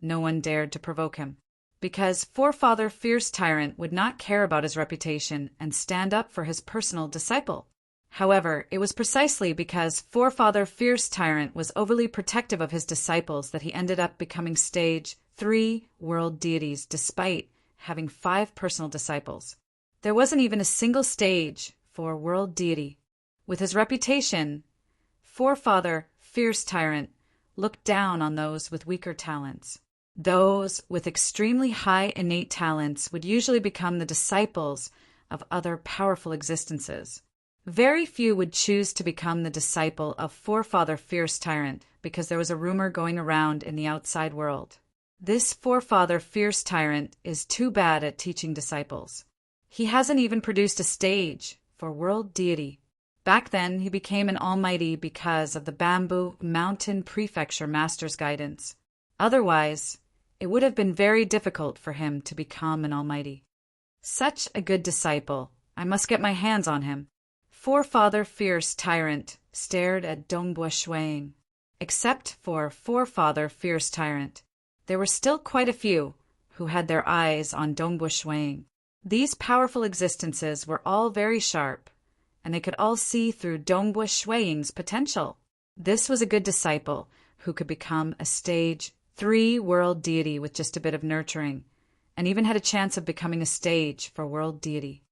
no one dared to provoke him. Because Forefather Fierce Tyrant would not care about his reputation and stand up for his personal disciple. However, it was precisely because Forefather Fierce Tyrant was overly protective of his disciples that he ended up becoming stage 3 world deities despite having 5 personal disciples. There wasn't even a single stage for world deity. With his reputation, Forefather Fierce Tyrant looked down on those with weaker talents. Those with extremely high innate talents would usually become the disciples of other powerful existences. Very few would choose to become the disciple of Forefather Fierce Tyrant because there was a rumor going around in the outside world. This forefather fierce tyrant is too bad at teaching disciples. He hasn't even produced a stage for world deity. Back then, he became an almighty because of the Bamboo Mountain Prefecture Master's guidance. Otherwise, it would have been very difficult for him to become an almighty. Such a good disciple. I must get my hands on him. Forefather fierce tyrant stared at Dongbua Shuang. Except for forefather fierce tyrant, there were still quite a few who had their eyes on Dongbua Shuang. These powerful existences were all very sharp, and they could all see through Dongbua Shuang's potential. This was a good disciple who could become a stage 3 world deity with just a bit of nurturing, and even had a chance of becoming a stage for world deity.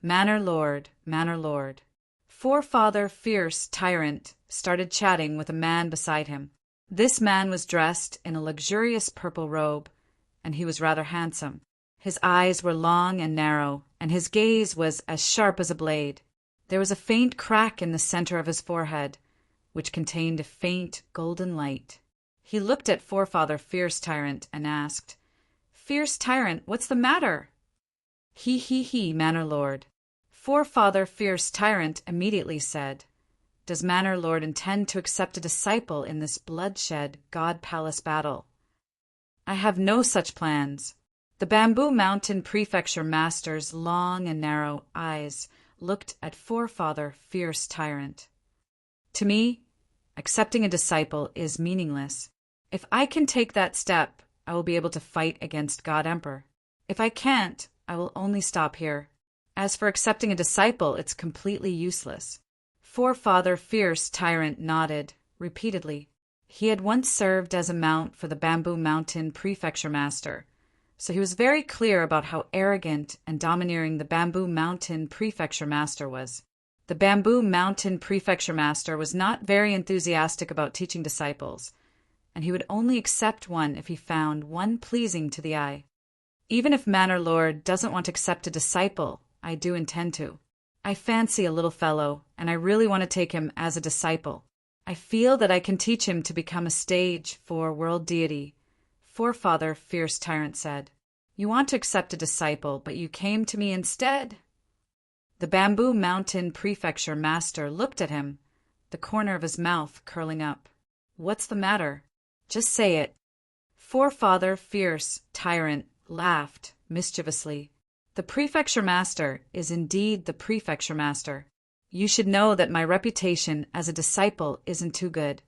Manor Lord, Manor Lord. Forefather fierce tyrant started chatting with a man beside him. This man was dressed in a luxurious purple robe, and he was rather handsome. His eyes were long and narrow, and his gaze was as sharp as a blade. There was a faint crack in the center of his forehead, which contained a faint golden light. He looked at forefather fierce tyrant and asked, "Fierce tyrant, what's the matter?" He, Manor Lord. Forefather fierce tyrant immediately said, "Does Manor Lord intend to accept a disciple in this bloodshed God Palace battle?" "I have no such plans." The Bamboo Mountain Prefecture Master's long and narrow eyes looked at forefather fierce tyrant. "To me, accepting a disciple is meaningless. If I can take that step, I will be able to fight against God Emperor. If I can't, I will only stop here. As for accepting a disciple, it's completely useless." Forefather fierce tyrant nodded repeatedly. He had once served as a mount for the Bamboo Mountain Prefecture Master, so he was very clear about how arrogant and domineering the Bamboo Mountain Prefecture Master was. The Bamboo Mountain Prefecture Master was not very enthusiastic about teaching disciples, and he would only accept one if he found one pleasing to the eye. Even if Manor Lord doesn't want to accept a disciple, I do intend to. I fancy a little fellow, and I really want to take him as a disciple. I feel that I can teach him to become a stage for world deity. Forefather fierce tyrant said, "You want to accept a disciple, but you came to me instead." The Bamboo Mountain Prefecture Master looked at him, the corner of his mouth curling up. "What's the matter? Just say it." Forefather fierce tyrant laughed mischievously. "The Prefecture Master is indeed the Prefecture Master. You should know that my reputation as a disciple isn't too good.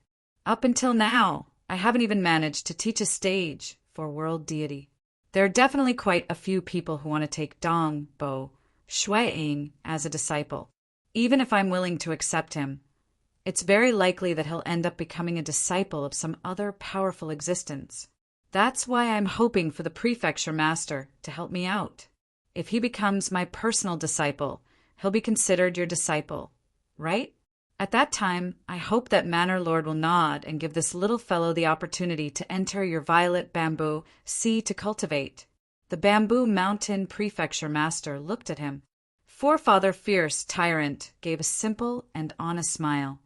Up until now, I haven't even managed to teach a stage for world deity. There are definitely quite a few people who want to take Dongbua Shuang as a disciple. Even if I'm willing to accept him, it's very likely that he'll end up becoming a disciple of some other powerful existence. That's why I'm hoping for the Prefecture Master to help me out. If he becomes my personal disciple, he'll be considered your disciple, right? At that time, I hope that Manor Lord will nod and give this little fellow the opportunity to enter your violet bamboo sea to cultivate." The Bamboo Mountain Prefecture Master looked at him. Forefather fierce tyrant gave a simple and honest smile.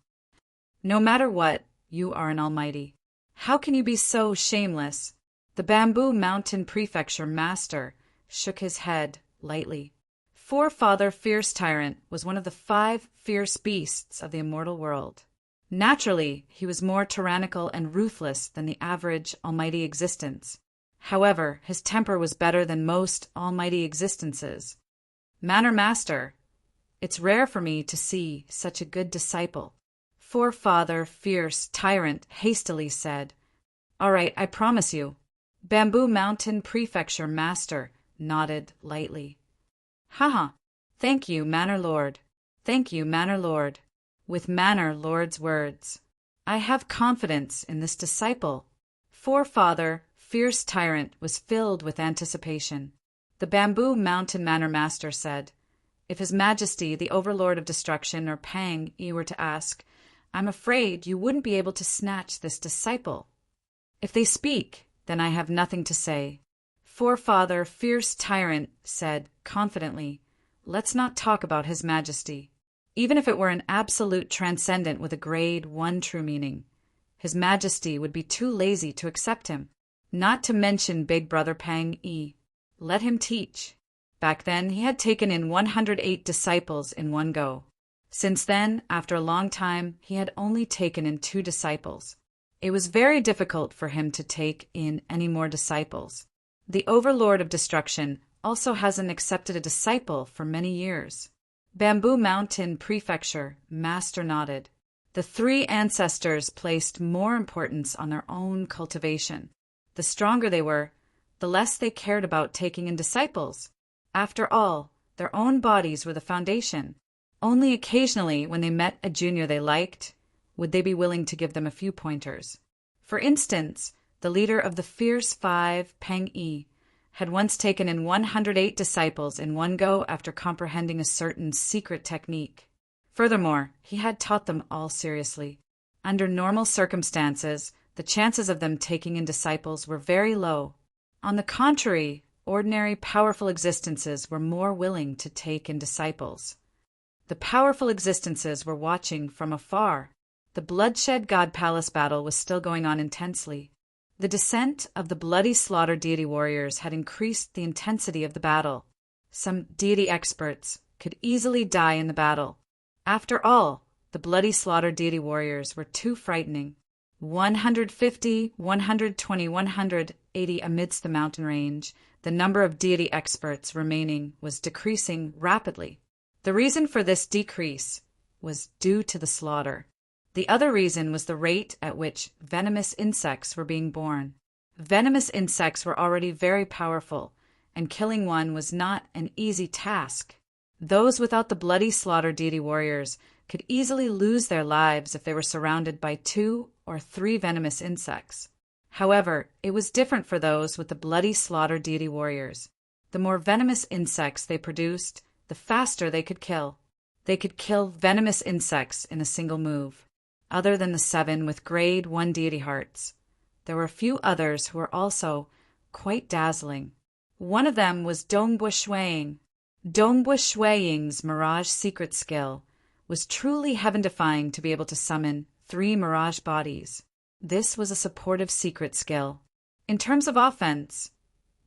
"No matter what, you are an almighty. How can you be so shameless?" The Bamboo Mountain Prefecture Master shook his head lightly. Forefather fierce tyrant was one of the 5 fierce beasts of the immortal world. Naturally, he was more tyrannical and ruthless than the average almighty existence. However, his temper was better than most almighty existences. "Manor Master, it's rare for me to see such a good disciple." Forefather fierce tyrant hastily said, "All right, I promise you." Bamboo Mountain Prefecture Master nodded lightly. "Haha, thank you, Manor Lord. Thank you, Manor Lord." With Manor Lord's words, "I have confidence in this disciple." Forefather fierce tyrant was filled with anticipation. The Bamboo Mountain Manor Master said, "If His Majesty, the Overlord of Destruction, or Pang Yi were to ask, I'm afraid you wouldn't be able to snatch this disciple. If they speak, then I have nothing to say." Forefather fierce tyrant said confidently, "Let's not talk about His Majesty. Even if it were an absolute transcendent with a grade 1 true meaning, His Majesty would be too lazy to accept him. not to mention big brother Pang Yi. Let him teach. Back then, he had taken in 108 disciples in one go. Since then, after a long time, he had only taken in 2 disciples. It was very difficult for him to take in any more disciples. The overlord of destruction also hasn't accepted a disciple for many years. Bamboo Mountain Prefecture, Master nodded. The 3 ancestors placed more importance on their own cultivation. The stronger they were, the less they cared about taking in disciples. After all, their own bodies were the foundation. Only occasionally, when they met a junior they liked, would they be willing to give them a few pointers. For instance, the leader of the Fierce 5, Pang Yi, had once taken in 108 disciples in one go after comprehending a certain secret technique. Furthermore, he had taught them all seriously. Under normal circumstances, the chances of them taking in disciples were very low. On the contrary, ordinary powerful existences were more willing to take in disciples. The powerful existences were watching from afar. The bloodshed God Palace battle was still going on intensely. The descent of the bloody slaughter deity warriors had increased the intensity of the battle. Some deity experts could easily die in the battle. After all, the bloody slaughter deity warriors were too frightening. 150, 120, 180 amidst the mountain range, the number of deity experts remaining was decreasing rapidly. The reason for this decrease was due to the slaughter. The other reason was the rate at which venomous insects were being born. Venomous insects were already very powerful, and killing one was not an easy task. Those without the bloody slaughter deity warriors could easily lose their lives if they were surrounded by 2 or 3 venomous insects. However, it was different for those with the bloody slaughter deity warriors. The more venomous insects they produced, the faster they could kill. They could kill venomous insects in a single move. Other than the 7 with grade 1 deity hearts, there were a few others who were also quite dazzling. One of them was Dongbua Shuiying. Dongbua Shuiying's mirage secret skill was truly heaven-defying to be able to summon 3 mirage bodies. This was a supportive secret skill. In terms of offense,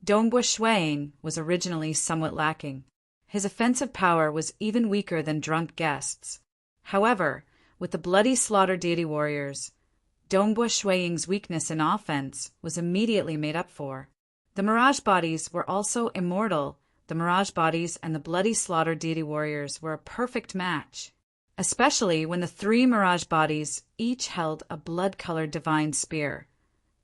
Dongbua Shuiying was originally somewhat lacking. His offensive power was even weaker than drunk guests. However, with the bloody slaughter deity warriors, Dongbua Shuiying's weakness in offense was immediately made up for. The mirage bodies were also immortal. The mirage bodies and the bloody slaughter deity warriors were a perfect match, especially when the 3 mirage bodies each held a blood-colored divine spear,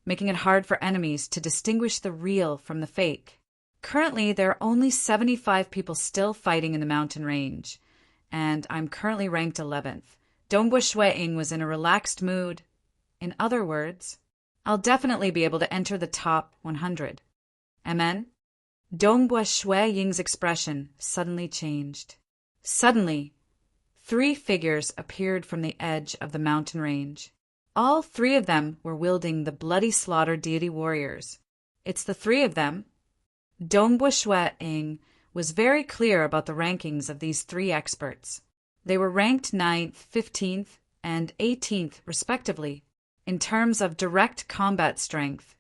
making it hard for enemies to distinguish the real from the fake. Currently, there are only 75 people still fighting in the mountain range, and I'm currently ranked 11th. Dongbua Shuiying was in a relaxed mood. In other words, I'll definitely be able to enter the top 100. Amen? Dongbua Shuiying's expression suddenly changed. Suddenly, 3 figures appeared from the edge of the mountain range. All 3 of them were wielding the bloody slaughter deity warriors. It's the 3 of them. Dongbua Shuiying was very clear about the rankings of these 3 experts. They were ranked 9th, 15th, and 18th, respectively. In terms of direct combat strength,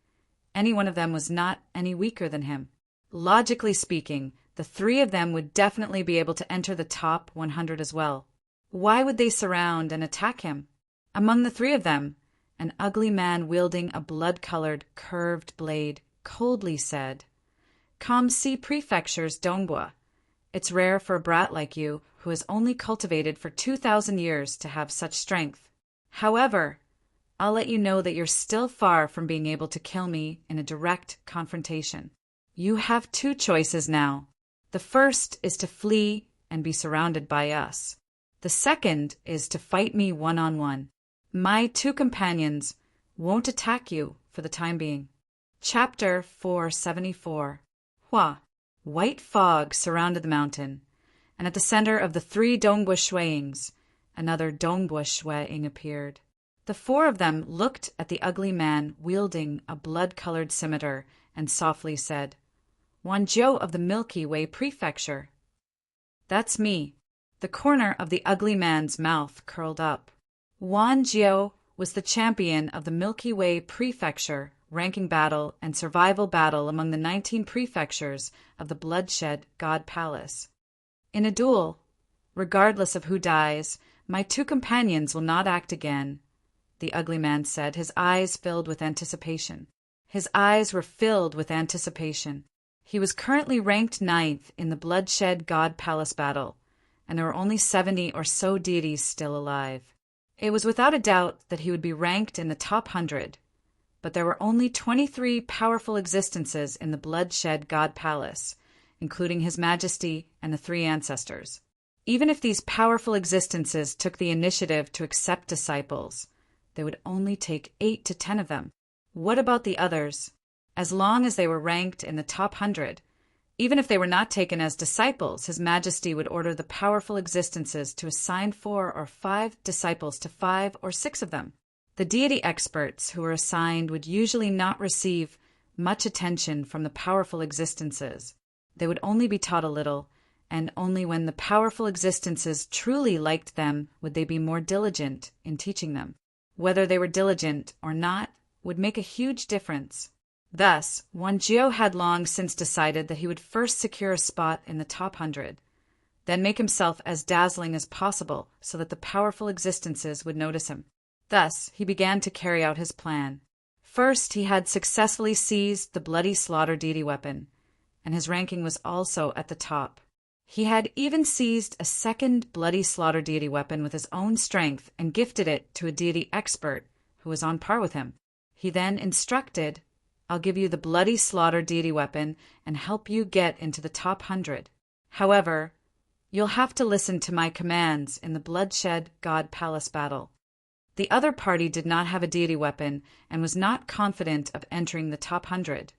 any one of them was not any weaker than him. Logically speaking, the 3 of them would definitely be able to enter the top 100 as well. Why would they surround and attack him? Among the 3 of them, an ugly man wielding a blood-colored, curved blade coldly said, "Come see Prefecture's Dongbua. It's rare for a brat like you, who has only cultivated for 2,000 years, to have such strength. However, I'll let you know that you're still far from being able to kill me in a direct confrontation. You have 2 choices now. The first is to flee and be surrounded by us. The second is to fight me one-on-one. My 2 companions won't attack you for the time being." Chapter 474. Hua. White fog surrounded the mountain, and at the center of the 3 Dongbua Shuiyings, another Dongbua Shuiying appeared. The 4 of them looked at the ugly man wielding a blood-colored scimitar and softly said, "Wanjiu of the Milky Way Prefecture." "That's me." The corner of the ugly man's mouth curled up. Wanjiu was the champion of the Milky Way Prefecture, ranking battle, and survival battle among the 19 prefectures of the bloodshed God Palace. In a duel, regardless of who dies, my 2 companions will not act again, the ugly man said, his eyes filled with anticipation. His eyes were filled with anticipation. He was currently ranked 9th in the bloodshed God Palace battle, and there were only 70 or so deities still alive. It was without a doubt that he would be ranked in the top 100, but there were only 23 powerful existences in the bloodshed God Palace, including His Majesty and the 3 ancestors. Even if these powerful existences took the initiative to accept disciples, they would only take 8 to 10 of them. What about the others? As long as they were ranked in the top 100, even if they were not taken as disciples, His Majesty would order the powerful existences to assign 4 or 5 disciples to 5 or 6 of them. The deity experts who were assigned would usually not receive much attention from the powerful existences. They would only be taught a little, and only when the powerful existences truly liked them would they be more diligent in teaching them. Whether they were diligent or not would make a huge difference. Thus, Wanjiao had long since decided that he would first secure a spot in the top 100, then make himself as dazzling as possible so that the powerful existences would notice him. Thus, he began to carry out his plan. First, he had successfully seized the bloody slaughter deity weapon, and his ranking was also at the top. He had even seized a second bloody slaughter deity weapon with his own strength and gifted it to a deity expert who was on par with him. He then instructed, "I'll give you the bloody slaughter deity weapon and help you get into the top 100. However, you'll have to listen to my commands in the bloodshed God Palace battle." The other party did not have a deity weapon and was not confident of entering the top 100,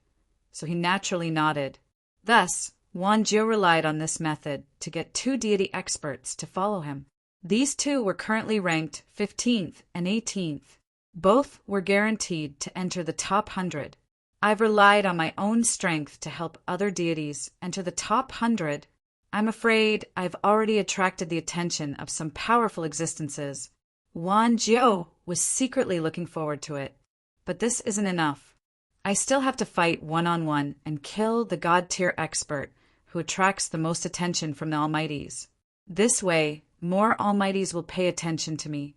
so he naturally nodded. Thus, Wanjiao relied on this method to get 2 deity experts to follow him. These 2 were currently ranked 15th and 18th. Both were guaranteed to enter the top 100. I've relied on my own strength to help other deities enter the top 100. I'm afraid I've already attracted the attention of some powerful existences. Wanjiao was secretly looking forward to it. But this isn't enough. I still have to fight one-on-one and kill the God-tier expert who attracts the most attention from the Almighties. This way, more Almighties will pay attention to me.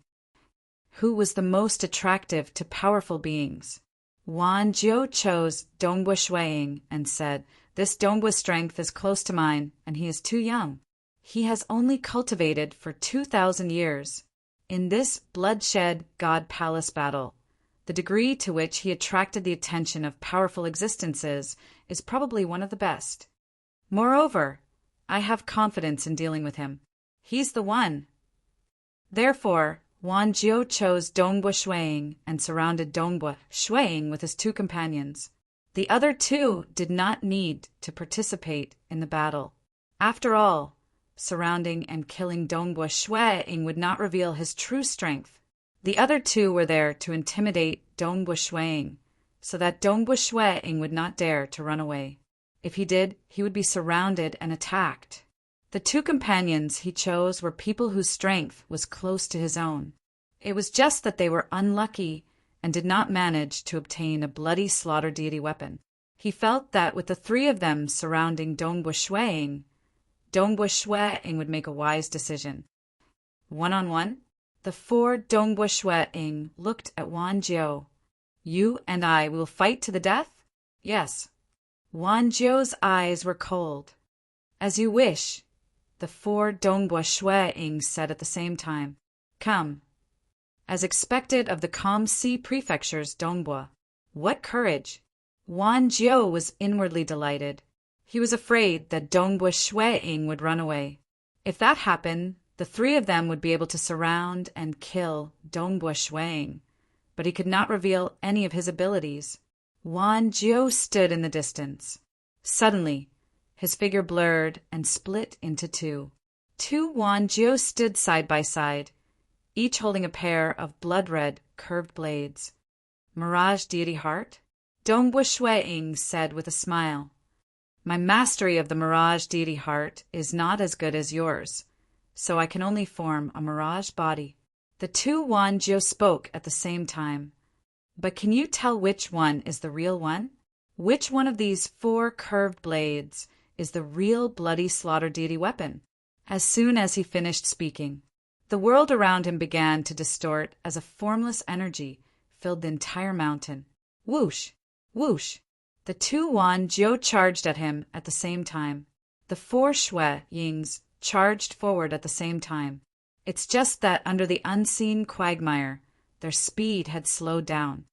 Who was the most attractive to powerful beings? Wanjiao chose Dongbua Shuiying and said, "This Dongbua's strength is close to mine, and he is too young. He has only cultivated for 2,000 years. In this bloodshed God Palace battle, the degree to which he attracted the attention of powerful existences is probably one of the best. Moreover, I have confidence in dealing with him. He's the one." Therefore, Wanjiao chose Dongbua Shuiying and surrounded Dongbua Shuiying with his 2 companions. The other 2 did not need to participate in the battle. After all, surrounding and killing Dongbua Shuiying would not reveal his true strength. The other 2 were there to intimidate Dongbua Shuiying, so that Dongbua Shuiying would not dare to run away. If he did, he would be surrounded and attacked. The 2 companions he chose were people whose strength was close to his own. It was just that they were unlucky and did not manage to obtain a bloody slaughter deity weapon. He felt that with the 3 of them surrounding Dongbua Shuiying would make a wise decision. One-on-one, the 4 Dongbua Shuiying looked at Wanjiao. "You and I will fight to the death?" "Yes." Wanjiao's eyes were cold. "As you wish," the 4 Dongbua Shuiying said at the same time. "Come." As expected of the calm sea prefecture's Dongbua. What courage! Wanjiao was inwardly delighted. He was afraid that Dongbua Shuiying would run away. If that happened, the 3 of them would be able to surround and kill Dongbua Shuiying, but he could not reveal any of his abilities. Wanjiao stood in the distance. Suddenly, his figure blurred and split into 2. 2 Wanjiao stood side by side, each holding a pair of blood-red curved blades. "Mirage Deity Heart?" Dongbua Shuiying said with a smile. "My mastery of the Mirage Deity Heart is not as good as yours, so I can only form a Mirage body." The 2 Wanjiao spoke at the same time. But can you tell which one is the real one? Which one of these 4 curved blades is the real bloody slaughter deity weapon? As soon as he finished speaking, the world around him began to distort as a formless energy filled the entire mountain. Whoosh! Whoosh! The 2 Wan Jiu charged at him at the same time. The 4 Shui Yings charged forward at the same time. It's just that under the unseen quagmire, their speed had slowed down.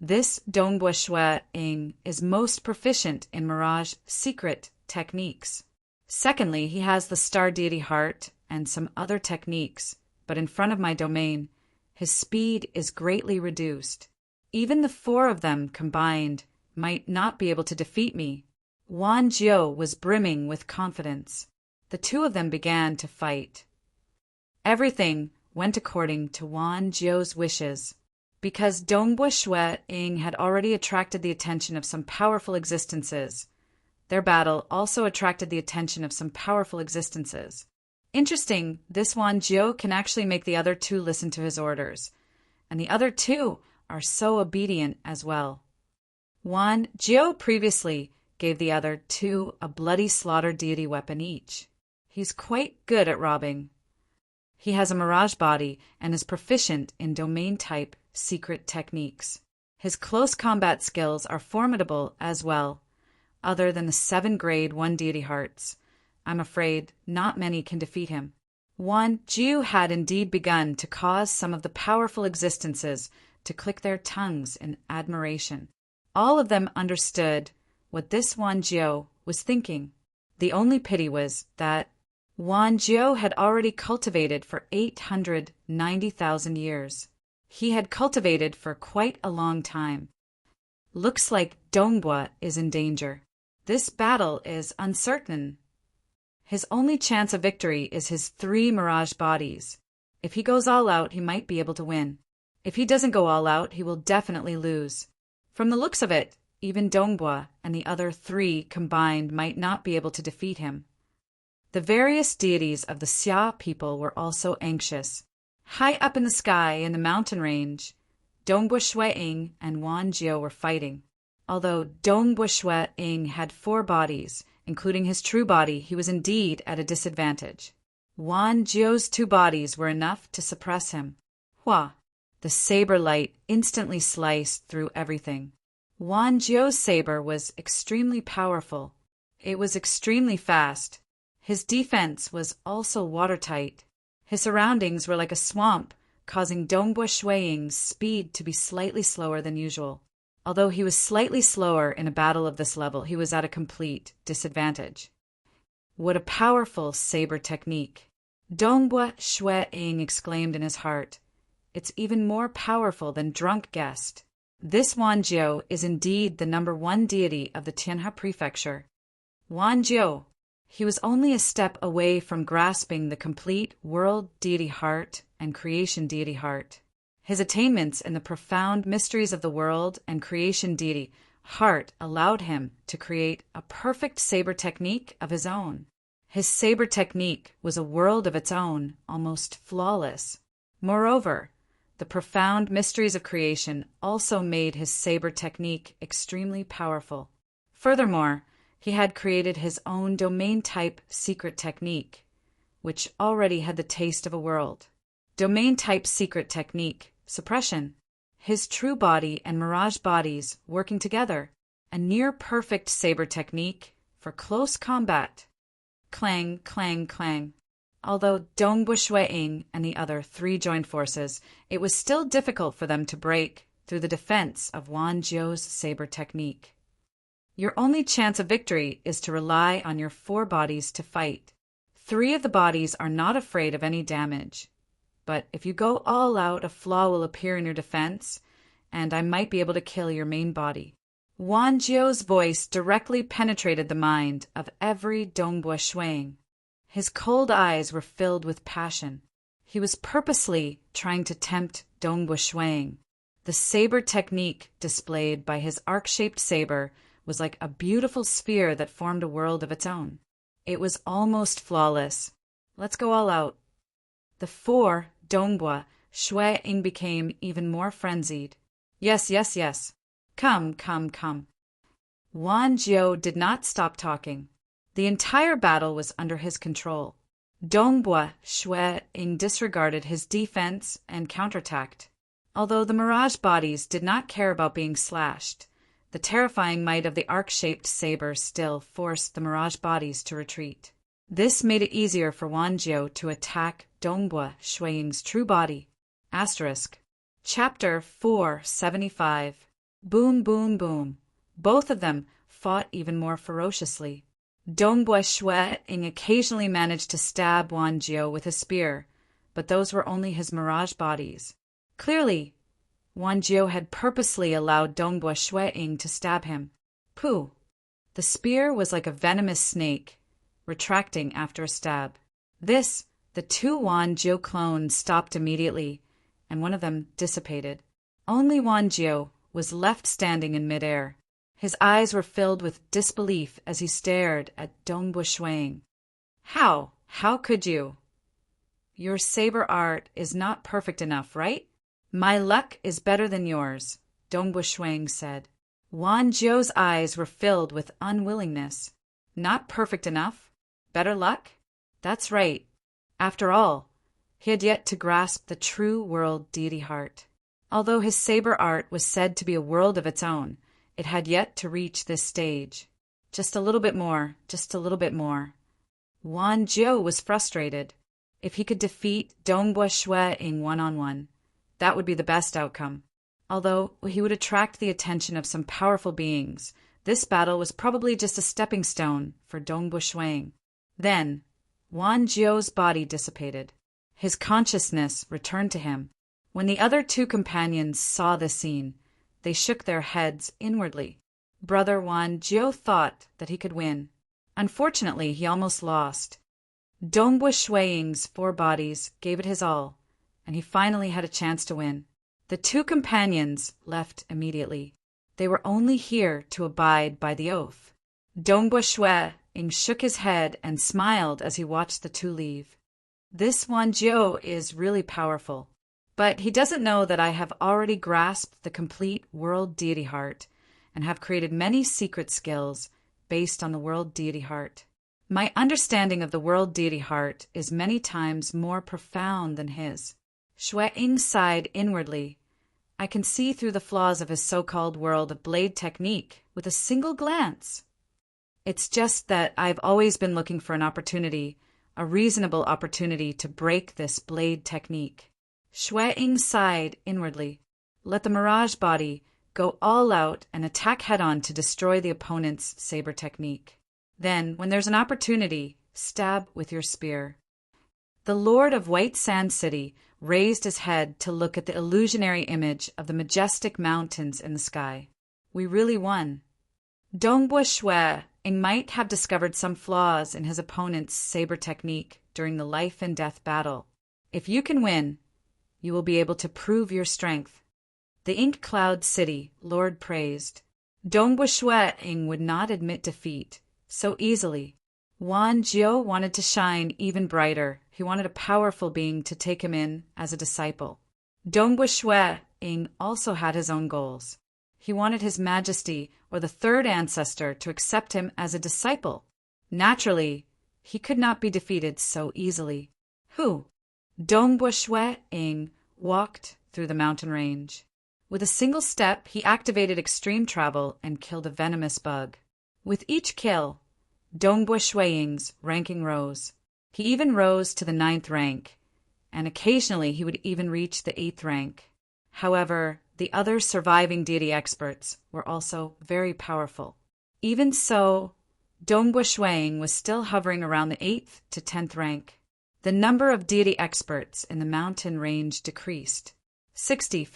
This Dongbua Shui Ying is most proficient in Mirage secret techniques. Secondly, he has the star deity heart and some other techniques, but in front of my domain, his speed is greatly reduced. Even the 4 of them combined might not be able to defeat me. Wan Jiu was brimming with confidence. The 2 of them began to fight. Everything went according to Wan Jiu's wishes. Because Dongbua Shui Ying had already attracted the attention of some powerful existences, their battle also attracted the attention of some powerful existences. Interesting, this Wan Jiu can actually make the other 2 listen to his orders, and the other 2 are so obedient as well. Wan Jiu previously gave the other 2 a bloody slaughter deity weapon each. He's quite good at robbing. He has a mirage body and is proficient in domain-type secret techniques. His close combat skills are formidable as well. Other than the 7 grade 1 deity hearts, I'm afraid not many can defeat him. Wan Jiu had indeed begun to cause some of the powerful existences to click their tongues in admiration. All of them understood what this Wan Jiu was thinking. The only pity was that Wan Jiu had already cultivated for 890,000 years. He had cultivated for quite a long time. Looks like Dongbua is in danger. This battle is uncertain. His only chance of victory is his 3 mirage bodies. If he goes all out, he might be able to win. If he doesn't go all out, he will definitely lose. From the looks of it, even Dongbua and the other 3 combined might not be able to defeat him. The various deities of the Xia people were also anxious. High up in the sky in the mountain range, Dongbua Shui Ying and Wan Jiu were fighting. Although Dongbua Shui Ying had 4 bodies, including his true body, he was indeed at a disadvantage. Wan Jiu's 2 bodies were enough to suppress him. Hua! The saber light instantly sliced through everything. Wan Jiu's saber was extremely powerful. It was extremely fast. His defense was also watertight. His surroundings were like a swamp, causing Dongbua Shui Ying's speed to be slightly slower than usual. Although he was slightly slower in a battle of this level, he was at a complete disadvantage. What a powerful saber technique! Dongbua Shui Ying exclaimed in his heart. It's even more powerful than Drunk Guest. This Wan Jiu is indeed the number 1 deity of the Tianhe Prefecture. Wan Jiu! He was only a step away from grasping the complete world deity heart and creation deity heart. His attainments in the profound mysteries of the world and creation deity heart allowed him to create a perfect saber technique of his own. His saber technique was a world of its own, almost flawless. Moreover, the profound mysteries of creation also made his saber technique extremely powerful. Furthermore, he had created his own domain-type secret technique, which already had the taste of a world. Domain-type secret technique, suppression. His true body and mirage bodies working together. A near-perfect saber technique for close combat. Clang, clang, clang. Although Dongbua Shui Ying and the other 3 joined forces, it was still difficult for them to break through the defense of Wan Jiu's saber technique. Your only chance of victory is to rely on your 4 bodies to fight. 3 of the bodies are not afraid of any damage. But if you go all out, a flaw will appear in your defense, and I might be able to kill your main body. Wan Jiu's voice directly penetrated the mind of every Dongbua Shui Ying. His cold eyes were filled with passion. He was purposely trying to tempt Dongbua Shui Ying. The saber technique displayed by his arc-shaped saber was like a beautiful sphere that formed a world of its own. It was almost flawless. Let's go all out. The 4 Dongbua Shui Ying became even more frenzied. Yes, yes, yes. Come, come, come. Wan Jiao did not stop talking. The entire battle was under his control. Dongbua Shui Ying disregarded his defense and counterattacked. Although the mirage bodies did not care about being slashed, the terrifying might of the arc-shaped saber still forced the mirage bodies to retreat. This made it easier for Wan Jiao to attack Dongbua Shui Ying's true body. Asterisk. Chapter 475. Boom, boom, boom. Both of them fought even more ferociously. Dongbua Shui Ying occasionally managed to stab Wan Jiao with a spear, but those were only his mirage bodies. Clearly, Wan Jiao had purposely allowed Dongbua Shui Ying to stab him. Pooh! The spear was like a venomous snake, retracting after a stab. This, the two Wan Jiao clones stopped immediately, and one of them dissipated. Only Wan Jiao was left standing in midair. His eyes were filled with disbelief as he stared at Dongbua Shui Ying. How could you? Your saber art is not perfect enough, right? My luck is better than yours, Dongbua Shui Ying said. Wan Jiao's eyes were filled with unwillingness. Not perfect enough? Better luck? That's right. After all, he had yet to grasp the true world deity heart. Although his saber art was said to be a world of its own, it had yet to reach this stage. Just a little bit more, just a little bit more. Wan Jiao was frustrated. If he could defeat Dongbua Shui Ying one-on-one, that would be the best outcome. Although he would attract the attention of some powerful beings, this battle was probably just a stepping stone for Dongbua Shui Ying. Then, Wan Jiao's body dissipated. His consciousness returned to him. When the other two companions saw this scene, they shook their heads inwardly. Brother Wan Jiao thought that he could win. Unfortunately, he almost lost. Dongbua Shui Ying's four bodies gave it his all, and he finally had a chance to win. The two companions left immediately. They were only here to abide by the oath. Dongbua Shui Ying shook his head and smiled as he watched the two leave. This Wan Jiao is really powerful. But he doesn't know that I have already grasped the complete world deity heart and have created many secret skills based on the world deity heart. My understanding of the world deity heart is many times more profound than his. Shui Ying sighed inwardly. I can see through the flaws of his so-called world of blade technique with a single glance. It's just that I've always been looking for an opportunity, a reasonable opportunity to break this blade technique. Shui Ying sighed inwardly. Let the mirage body go all out and attack head-on to destroy the opponent's saber technique. Then, when there's an opportunity, stab with your spear. The Lord of White Sand City raised his head to look at the illusionary image of the majestic mountains in the sky. We really won. Dongbua Shui Ying might have discovered some flaws in his opponent's saber technique during the life and death battle. If you can win, you will be able to prove your strength. The Ink Cloud City Lord praised. Dongbua Shui Ying would not admit defeat so easily. Wan Jiao wanted to shine even brighter. He wanted a powerful being to take him in as a disciple. Dongbua Shui Ying also had his own goals. He wanted His Majesty or the third ancestor to accept him as a disciple. Naturally, he could not be defeated so easily. Who? Dongbua Shui Ying walked through the mountain range. With a single step, he activated extreme travel and killed a venomous bug. With each kill, Dongbua Shui Ying's ranking rose. He even rose to the 9th rank, and occasionally he would even reach the 8th rank. However, the other surviving deity experts were also very powerful. Even so, Dongbua Shui Ying was still hovering around the 8th to 10th rank. The number of deity experts in the mountain range decreased. 50.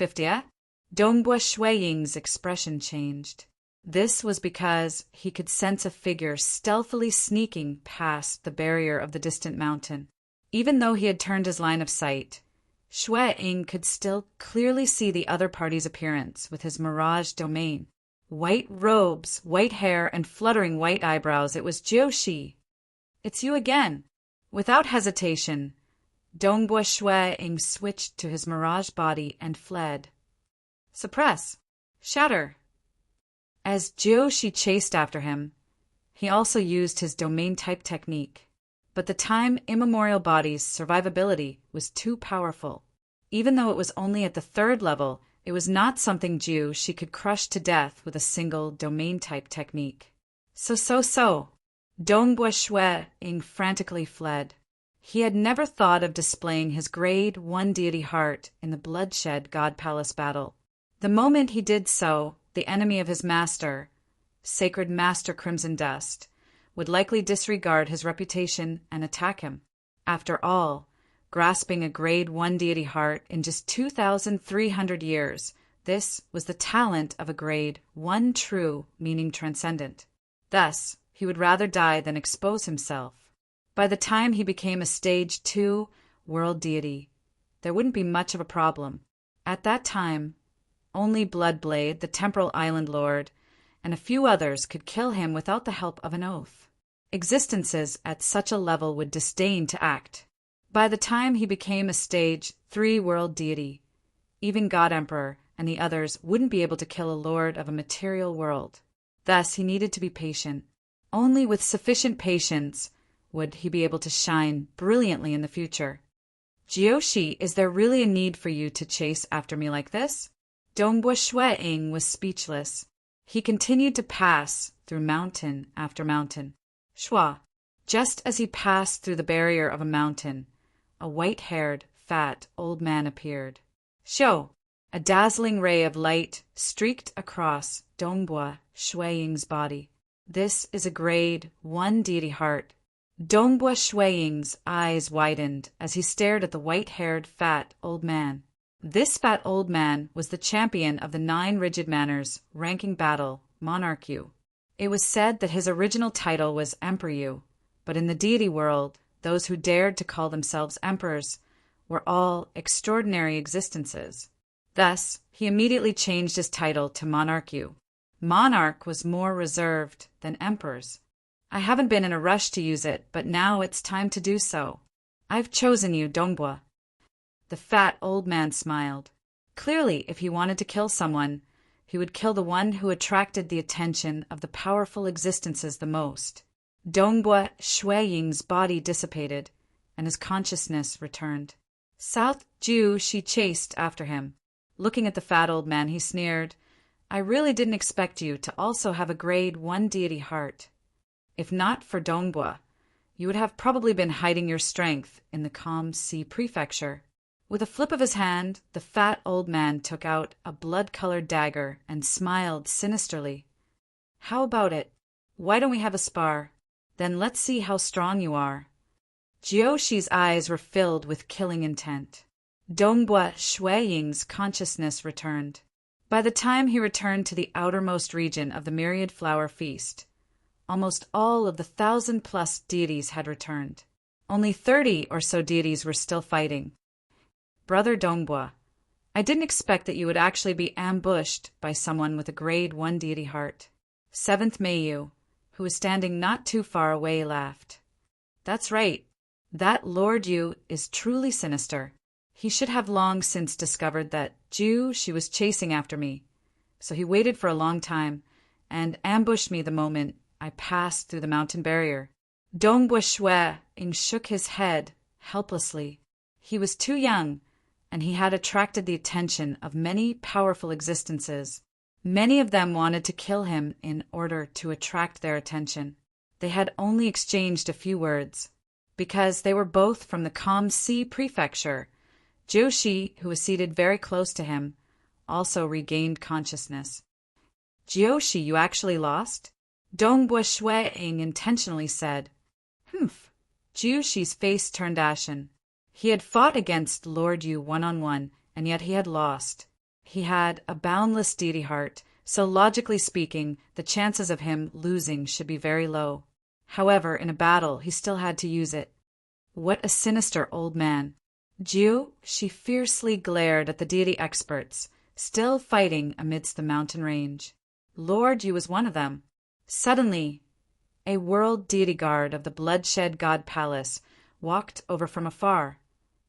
Dongbua Shui Ying's expression changed. This was because he could sense a figure stealthily sneaking past the barrier of the distant mountain. Even though he had turned his line of sight, Shui Ying could still clearly see the other party's appearance with his mirage domain. White robes, white hair, and fluttering white eyebrows, it was Jiao Shi. It's you again. Without hesitation, Dongbua Shui Ying switched to his mirage body and fled. Suppress. Shatter. As Jiushi chased after him, he also used his domain-type technique. But the time immemorial body's survivability was too powerful. Even though it was only at the 3rd level, it was not something Jiushi could crush to death with a single domain-type technique. So. Dongbua Shui-ing frantically fled. He had never thought of displaying his grade 1 deity heart in the bloodshed God Palace battle. The moment he did so, the enemy of his master, Sacred Master Crimson Dust, would likely disregard his reputation and attack him. After all, grasping a grade 1 deity heart in just 2,300 years, this was the talent of a grade 1 true, meaning transcendent. Thus, he would rather die than expose himself. By the time he became a stage 2 world deity, there wouldn't be much of a problem. At that time, only Bloodblade, the Temporal Island Lord, and a few others could kill him without the help of an oath. Existences at such a level would disdain to act. By the time he became a stage 3 world deity, even God Emperor and the others wouldn't be able to kill a lord of a material world. Thus, he needed to be patient. Only with sufficient patience would he be able to shine brilliantly in the future. Jiushi, is there really a need for you to chase after me like this? Dongbua Shui-ing was speechless. He continued to pass through mountain after mountain. Shua. Just as he passed through the barrier of a mountain, a white-haired, fat, old man appeared. Shou. A dazzling ray of light streaked across Dongbua Shui-ing's body. This is a grade 1 deity heart. Dongbua Shui-ing's eyes widened as he stared at the white-haired, fat, old man. This fat old man was the champion of the 9 rigid manners ranking battle, Monarch Yu. It was said that his original title was Emperor Yu, but in the deity world, those who dared to call themselves emperors were all extraordinary existences. Thus, he immediately changed his title to Monarch Yu. Monarch was more reserved than emperors. I haven't been in a rush to use it, but now it's time to do so. I've chosen you, Dongbua. The fat old man smiled. Clearly, if he wanted to kill someone, he would kill the one who attracted the attention of the powerful existences the most. Dongbua Shui-ing's body dissipated, and his consciousness returned. South Jiushi chased after him. Looking at the fat old man, he sneered, I really didn't expect you to also have a grade 1 deity heart. If not for Dongbua, you would have probably been hiding your strength in the Calm Sea Prefecture. With a flip of his hand, the fat old man took out a blood-colored dagger and smiled sinisterly. How about it? Why don't we have a spar? Then let's see how strong you are. Jiushi's eyes were filled with killing intent. Dongbua Shui-ing's consciousness returned. By the time he returned to the outermost region of the Myriad Flower Feast, almost all of the 1,000+ deities had returned. Only 30 or so deities were still fighting. Brother Dongbua, I didn't expect that you would actually be ambushed by someone with a grade 1 deity heart. 7th Meiyu, who was standing not too far away, laughed. That's right. That Lord Yu is truly sinister. He should have long since discovered that she was chasing after me. So he waited for a long time and ambushed me the moment I passed through the mountain barrier. Dongbua Shui-ing shook his head helplessly. He was too young, and he had attracted the attention of many powerful existences. Many of them wanted to kill him in order to attract their attention. They had only exchanged a few words. Because they were both from the Calm Sea Prefecture, Jiushi, who was seated very close to him, also regained consciousness. Jiushi, you actually lost? Dongbua Shui-ing intentionally said. Humph. Jiushi's face turned ashen. He had fought against Lord Yu one-on-one, and yet he had lost. He had a boundless deity heart, so logically speaking, the chances of him losing should be very low. However, in a battle, he still had to use it. What a sinister old man. She fiercely glared at the deity experts, still fighting amidst the mountain range. Lord Yu was one of them. Suddenly, a world deity guard of the Bloodshed God Palace walked over from afar,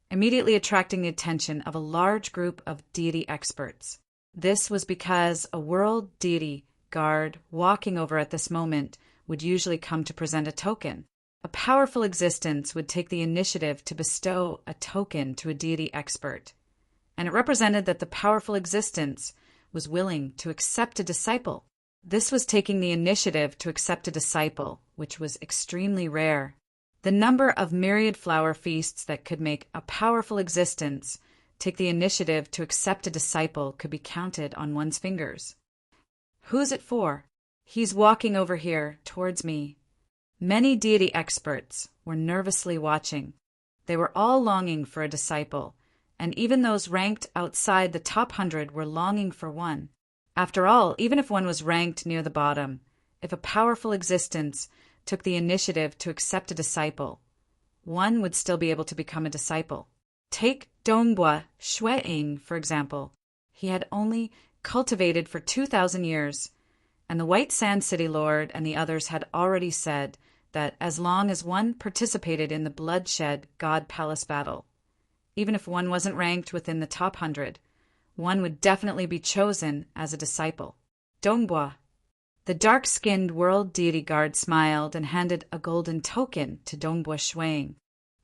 immediately attracting the attention of a large group of deity experts. This was because a world deity guard walking over at this moment would usually come to present a token. A powerful existence would take the initiative to bestow a token to a deity expert, and it represented that the powerful existence was willing to accept a disciple. This was taking the initiative to accept a disciple, which was extremely rare. The number of myriad flower feasts that could make a powerful existence take the initiative to accept a disciple could be counted on one's fingers. Who's it for? He's walking over here, towards me. Many deity experts were nervously watching. They were all longing for a disciple, and even those ranked outside the top 100 were longing for one. After all, even if one was ranked near the bottom, if a powerful existence took the initiative to accept a disciple, one would still be able to become a disciple. Take Dongbua Shueing, for example. He had only cultivated for 2,000 years, and the White Sand City Lord and the others had already said that as long as one participated in the bloodshed God Palace battle, even if one wasn't ranked within the top 100, one would definitely be chosen as a disciple. Dongbua. The dark-skinned world deity guard smiled and handed a golden token to Dongbua Shueing.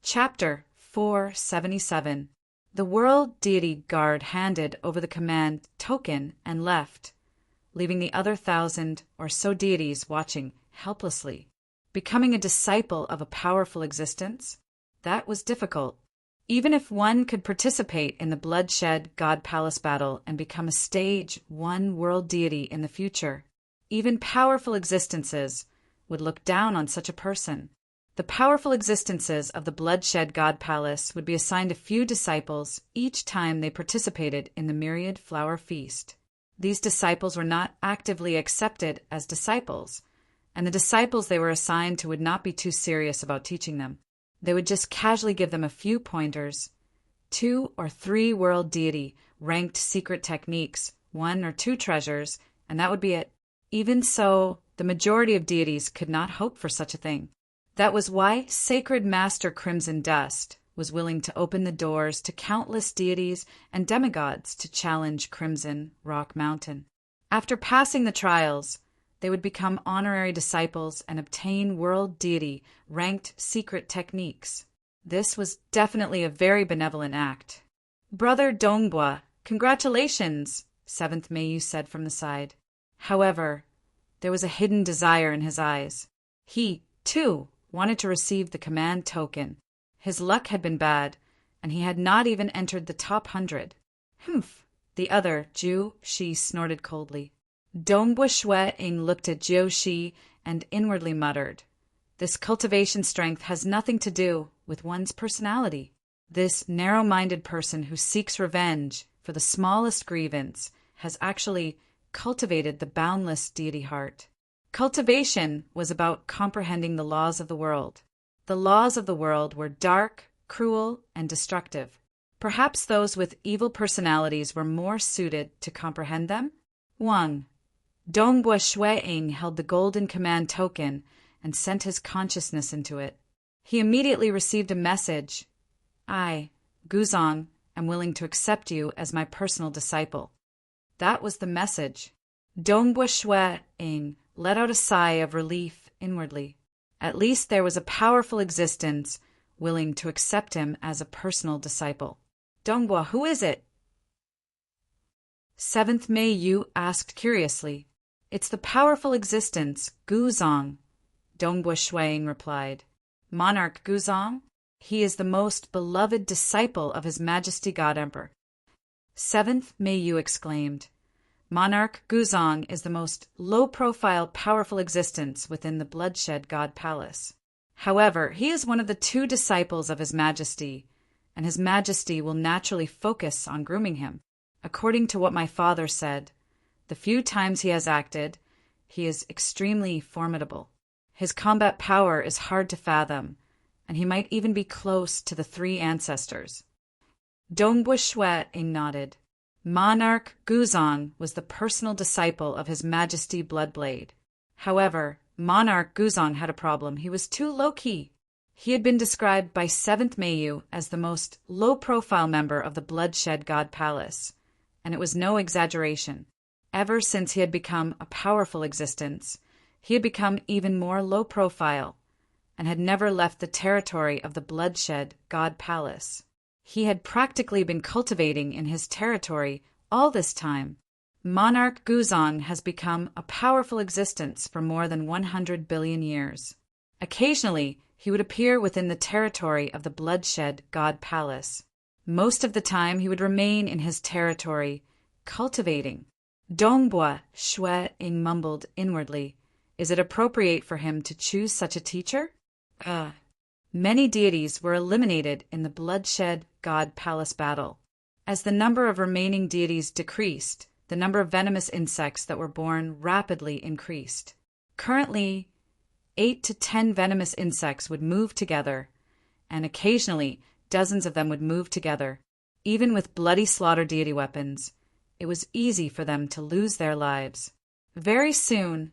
Chapter 477. The world deity guard handed over the command token and left, leaving the other 1,000 or so deities watching helplessly. Becoming a disciple of a powerful existence? That was difficult. Even if one could participate in the bloodshed God Palace battle and become a stage 1 world deity in the future, even powerful existences would look down on such a person. The powerful existences of the bloodshed God Palace would be assigned a few disciples each time they participated in the myriad flower feast. These disciples were not actively accepted as disciples, and the disciples they were assigned to would not be too serious about teaching them. They would just casually give them a few pointers, 2 or 3 world deity ranked secret techniques, 1 or 2 treasures, and that would be it. Even so, the majority of deities could not hope for such a thing. That was why Sacred Master Crimson Dust was willing to open the doors to countless deities and demigods to challenge Crimson Rock Mountain. After passing the trials, they would become honorary disciples and obtain world deity ranked secret techniques. This was definitely a very benevolent act. Brother Dongbua, congratulations, 7th Meiyu said from the side. However, there was a hidden desire in his eyes. He, too, wanted to receive the command token. His luck had been bad, and he had not even entered the top 100. Humph! The other, Jiu Shi, snorted coldly. Dongbua Shueing looked at Jiu Shi and inwardly muttered, "This cultivation strength has nothing to do with one's personality. This narrow-minded person who seeks revenge for the smallest grievance has actually cultivated the boundless deity heart." Cultivation was about comprehending the laws of the world. The laws of the world were dark, cruel, and destructive. Perhaps those with evil personalities were more suited to comprehend them? Wang. Dongbua Shueing held the golden command token and sent his consciousness into it. He immediately received a message. I, Guzong, am willing to accept you as my personal disciple. That was the message. Dongbua Shueing let out a sigh of relief inwardly. At least there was a powerful existence willing to accept him as a personal disciple. Dongbua, who is it? 7th Meiyu asked curiously. It's the powerful existence, Guzong, Dongbua Shueing replied. Monarch Guzong? He is the most beloved disciple of His Majesty God Emperor. 7th Meiyu exclaimed. Monarch Guzong is the most low-profile, powerful existence within the bloodshed God Palace. However, he is one of the 2 disciples of His Majesty, and His Majesty will naturally focus on grooming him. According to what my father said, the few times he has acted, he is extremely formidable. His combat power is hard to fathom, and he might even be close to the 3 ancestors. Dongbua Shueing nodded. Monarch Guzong was the personal disciple of His Majesty Bloodblade. However, Monarch Guzong had a problem. He was too low-key. He had been described by 7th Meiyu as the most low-profile member of the Bloodshed God Palace, and it was no exaggeration. Ever since he had become a powerful existence, he had become even more low profile and had never left the territory of the bloodshed god palace. He had practically been cultivating in his territory all this time. Monarch Guzong has become a powerful existence for more than 100 billion years. Occasionally, he would appear within the territory of the bloodshed god palace. Most of the time, he would remain in his territory, cultivating. Dongbua, Shui Ing mumbled inwardly. Is it appropriate for him to choose such a teacher? Many deities were eliminated in the bloodshed god palace battle. As the number of remaining deities decreased, the number of venomous insects that were born rapidly increased. Currently, 8 to 10 venomous insects would move together, and occasionally dozens of them would move together. Even with bloody slaughter deity weapons, it was easy for them to lose their lives. Very soon,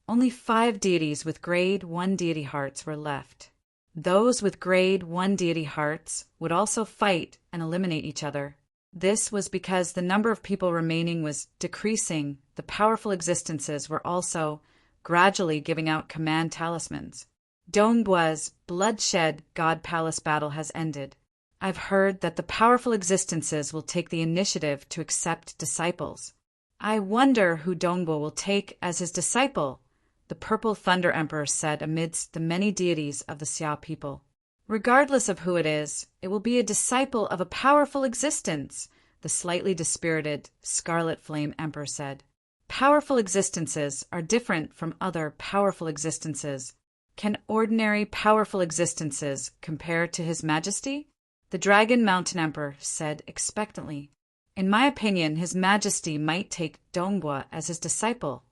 only 5 deities with grade 1 deity hearts were left. Those with grade 1 deity hearts would also fight and eliminate each other. This was because the number of people remaining was decreasing. The powerful existences were also gradually giving out command talismans. Dongbua's bloodshed god palace battle has ended. I've heard that the powerful existences will take the initiative to accept disciples. I wonder who Dongbua will take as his disciple, the Purple Thunder Emperor said amidst the many deities of the Xia people. Regardless of who it is, it will be a disciple of a powerful existence, the slightly dispirited Scarlet Flame Emperor said. Powerful existences are different from other powerful existences. Can ordinary powerful existences compare to His Majesty? The Dragon Mountain Emperor said expectantly. In my opinion, His Majesty might take Dongbua as his disciple.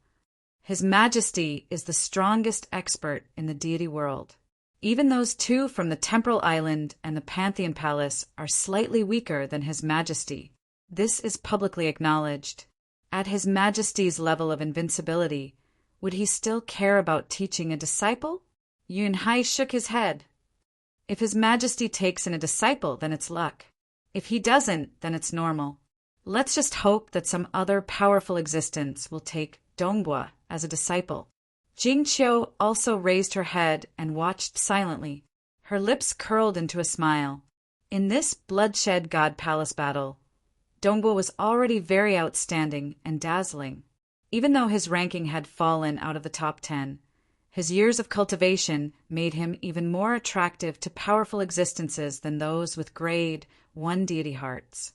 His Majesty is the strongest expert in the deity world. Even those 2 from the Temporal Island and the Pantheon Palace are slightly weaker than His Majesty. This is publicly acknowledged. At His Majesty's level of invincibility, would he still care about teaching a disciple? Yunhai shook his head. If His Majesty takes in a disciple, then it's luck. If he doesn't, then it's normal. Let's just hope that some other powerful existence will take Dongbua as a disciple. Jingqiu also raised her head and watched silently. Her lips curled into a smile. In this bloodshed god palace battle, Dongbua was already very outstanding and dazzling. Even though his ranking had fallen out of the top 10, his years of cultivation made him even more attractive to powerful existences than those with grade 1 deity hearts.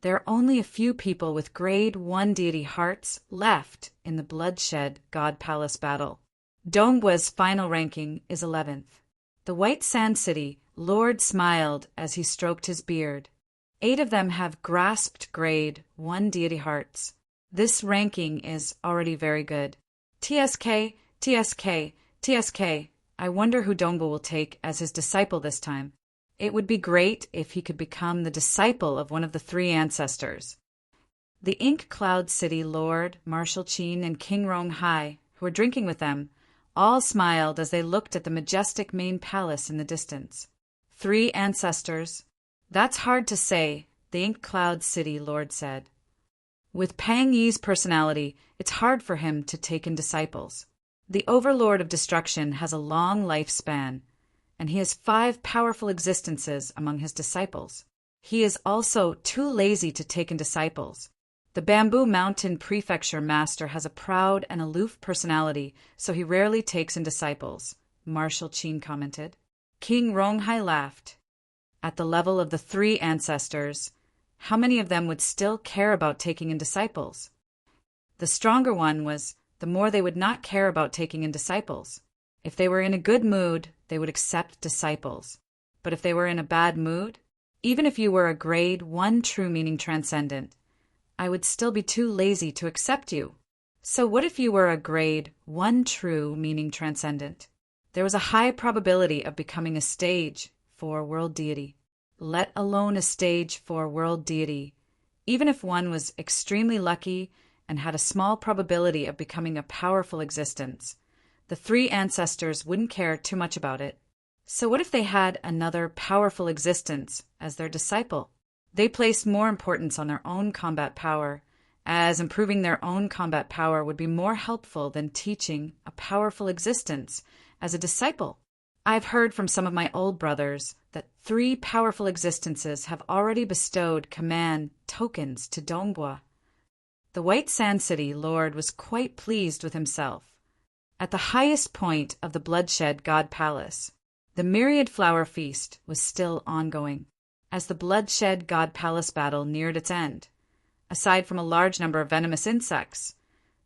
There are only a few people with grade 1 deity hearts left in the bloodshed god palace battle. Dongbua's final ranking is 11th. The White Sand City Lord smiled as he stroked his beard. 8 of them have grasped grade 1 deity hearts. This ranking is already very good. TSK, TSK, TSK. I wonder who Dongbua will take as his disciple this time. It would be great if he could become the disciple of one of the 3 ancestors. The Ink Cloud City Lord, Marshal Qin, and King Ronghai, who were drinking with them, all smiled as they looked at the majestic main palace in the distance. 3 ancestors. That's hard to say, the Ink Cloud City Lord said. With Pang Yi's personality, it's hard for him to take in disciples. The Overlord of Destruction has a long lifespan, and he has 5 powerful existences among his disciples. He is also too lazy to take in disciples. The Bamboo Mountain Prefecture Master has a proud and aloof personality, so he rarely takes in disciples, Marshal Qin commented. King Ronghai laughed. At the level of the 3 ancestors, how many of them would still care about taking in disciples? The stronger one was, the more they would not care about taking in disciples. If they were in a good mood, they would accept disciples. But if they were in a bad mood, even if you were a grade 1 true meaning transcendent, I would still be too lazy to accept you. So what if you were a grade 1 true meaning transcendent? There was a high probability of becoming a stage 4 world deity, let alone a stage 4 world deity, even if one was extremely lucky and had a small probability of becoming a powerful existence. The 3 ancestors wouldn't care too much about it. So what if they had another powerful existence as their disciple? They placed more importance on their own combat power, as improving their own combat power would be more helpful than teaching a powerful existence as a disciple. I've heard from some of my old brothers that 3 powerful existences have already bestowed command tokens to Dongbua. The White Sand City Lord was quite pleased with himself. At the highest point of the Bloodshed God Palace, the Myriad Flower Feast was still ongoing. As the Bloodshed God Palace battle neared its end, aside from a large number of venomous insects,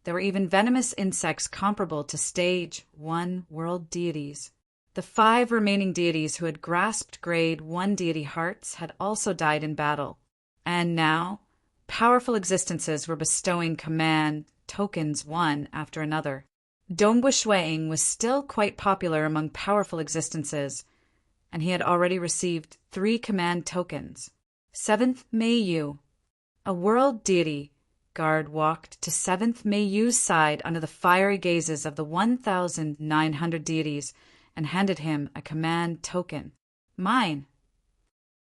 there were even venomous insects comparable to Stage 1 world deities. The 5 remaining deities who had grasped Grade 1 deity hearts had also died in battle, and now powerful existences were bestowing command tokens one after another. Dongbua Shueing was still quite popular among powerful existences, and he had already received 3 command tokens. 7th Meiyu, a world deity guard, walked to 7th Meiyu's side under the fiery gazes of the 1,900 deities and handed him a command token. Mine.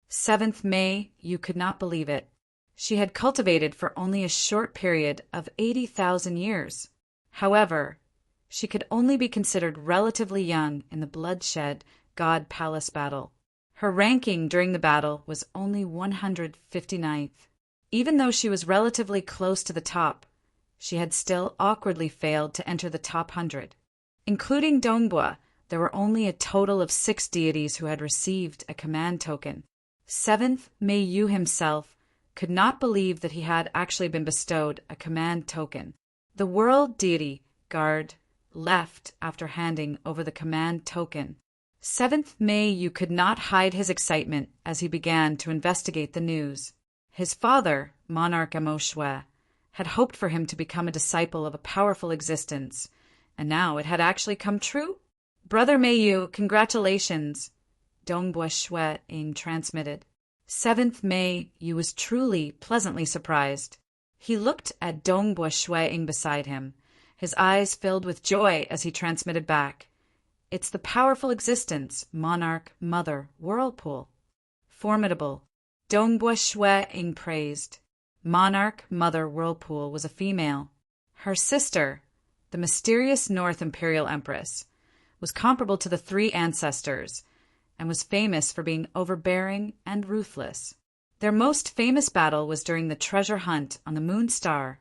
7th Meiyu could not believe it. She had cultivated for only a short period of 80,000 years. However, she could only be considered relatively young in the Bloodshed God Palace battle. Her ranking during the battle was only 159th. Even though she was relatively close to the top, she had still awkwardly failed to enter the top 100. Including Dongbua, there were only a total of 6 deities who had received a command token. 7th Meiyu himself could not believe that he had actually been bestowed a command token. The world deity guard left after handing over the command token. 7th Meiyu could not hide his excitement as he began to investigate the news. His father, Monarch Amoshwe, had hoped for him to become a disciple of a powerful existence, and now it had actually come true. Brother Meiyu, congratulations, Dongbua Shueing transmitted. 7th Meiyu was truly pleasantly surprised. He looked at Dongbua Shueing beside him, his eyes filled with joy as he transmitted back. It's the powerful existence, Monarch Mother Whirlpool. Formidable, Dongbua Shueing praised. Monarch Mother Whirlpool was a female. Her sister, the mysterious North Imperial Empress, was comparable to the 3 ancestors, and was famous for being overbearing and ruthless. Their most famous battle was during the treasure hunt on the Moon Star,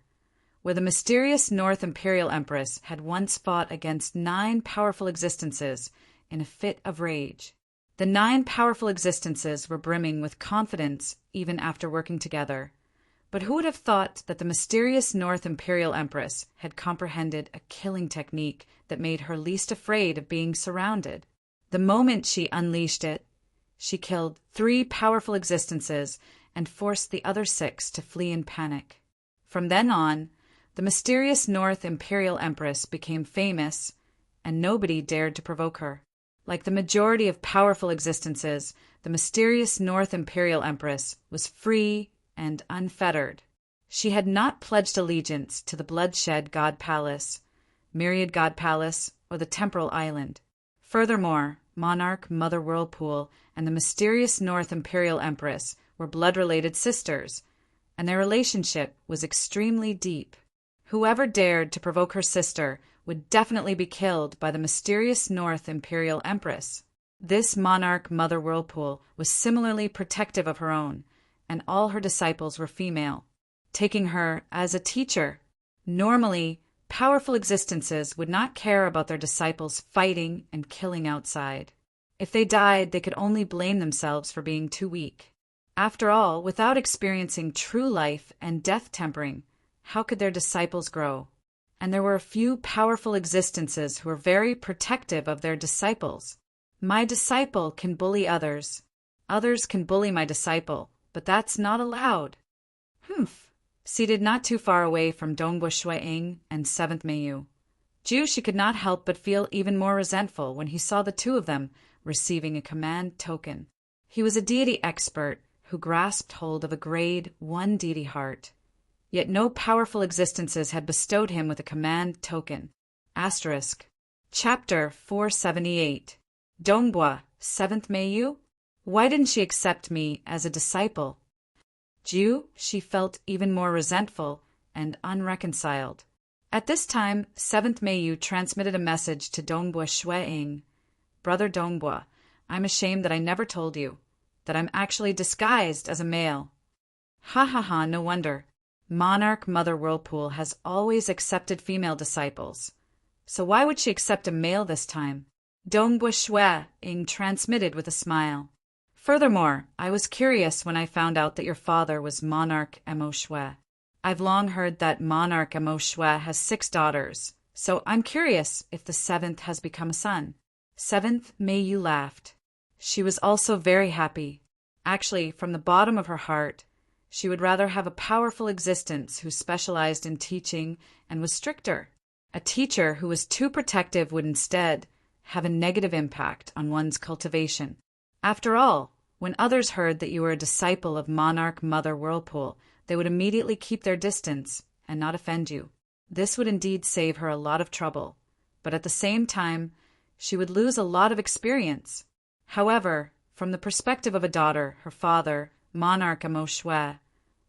where the mysterious North Imperial Empress had once fought against 9 powerful existences in a fit of rage. The 9 powerful existences were brimming with confidence even after working together. But who would have thought that the mysterious North Imperial Empress had comprehended a killing technique that made her least afraid of being surrounded? The moment she unleashed it, she killed 3 powerful existences and forced the other 6 to flee in panic. From then on, the mysterious North Imperial Empress became famous, and nobody dared to provoke her. Like the majority of powerful existences, the mysterious North Imperial Empress was free and unfettered. She had not pledged allegiance to the Bloodshed God Palace, Myriad God Palace, or the Temporal Island. Furthermore, Monarch Mother Whirlpool and the mysterious North Imperial Empress were blood-related sisters, and their relationship was extremely deep. Whoever dared to provoke her sister would definitely be killed by the mysterious North Imperial Empress. This Monarch Mother Whirlpool was similarly protective of her own, and all her disciples were female, taking her as a teacher. Normally, powerful existences would not care about their disciples fighting and killing outside. If they died, they could only blame themselves for being too weak. After all, without experiencing true life and death tempering, how could their disciples grow? And there were a few powerful existences who were very protective of their disciples. My disciple can bully others. Others can bully my disciple, but that's not allowed. Humph. Seated not too far away from Dongbua Shueing and 7th Meiyu, She could not help but feel even more resentful when he saw the 2 of them receiving a command token. He was a deity expert who grasped hold of a Grade 1 deity heart, yet no powerful existences had bestowed him with a command token. Asterisk. Chapter 478. Dongbua, 7th Meiyu? Why didn't she accept me as a disciple? Jiu, she felt even more resentful and unreconciled. At this time, 7th Meiyu transmitted a message to Dongbua Shueing. Brother Dongbua, I'm ashamed that I never told you, that I'm actually disguised as a male. Ha ha ha, no wonder. Monarch Mother Whirlpool has always accepted female disciples. So why would she accept a male this time? Dongbua Shueing transmitted with a smile. Furthermore, I was curious when I found out that your father was Monarch Mo Shue. I've long heard that Monarch Mo Shue has 6 daughters, so I'm curious if the 7th has become a son. 7th Meiyu laughed. She was also very happy. Actually, from the bottom of her heart, she would rather have a powerful existence who specialized in teaching and was stricter. A teacher who was too protective would instead have a negative impact on one's cultivation. After all, when others heard that you were a disciple of Monarch Mother Whirlpool, they would immediately keep their distance and not offend you. This would indeed save her a lot of trouble, but at the same time, she would lose a lot of experience. However, from the perspective of a daughter, her father, Monarch Mo Shue,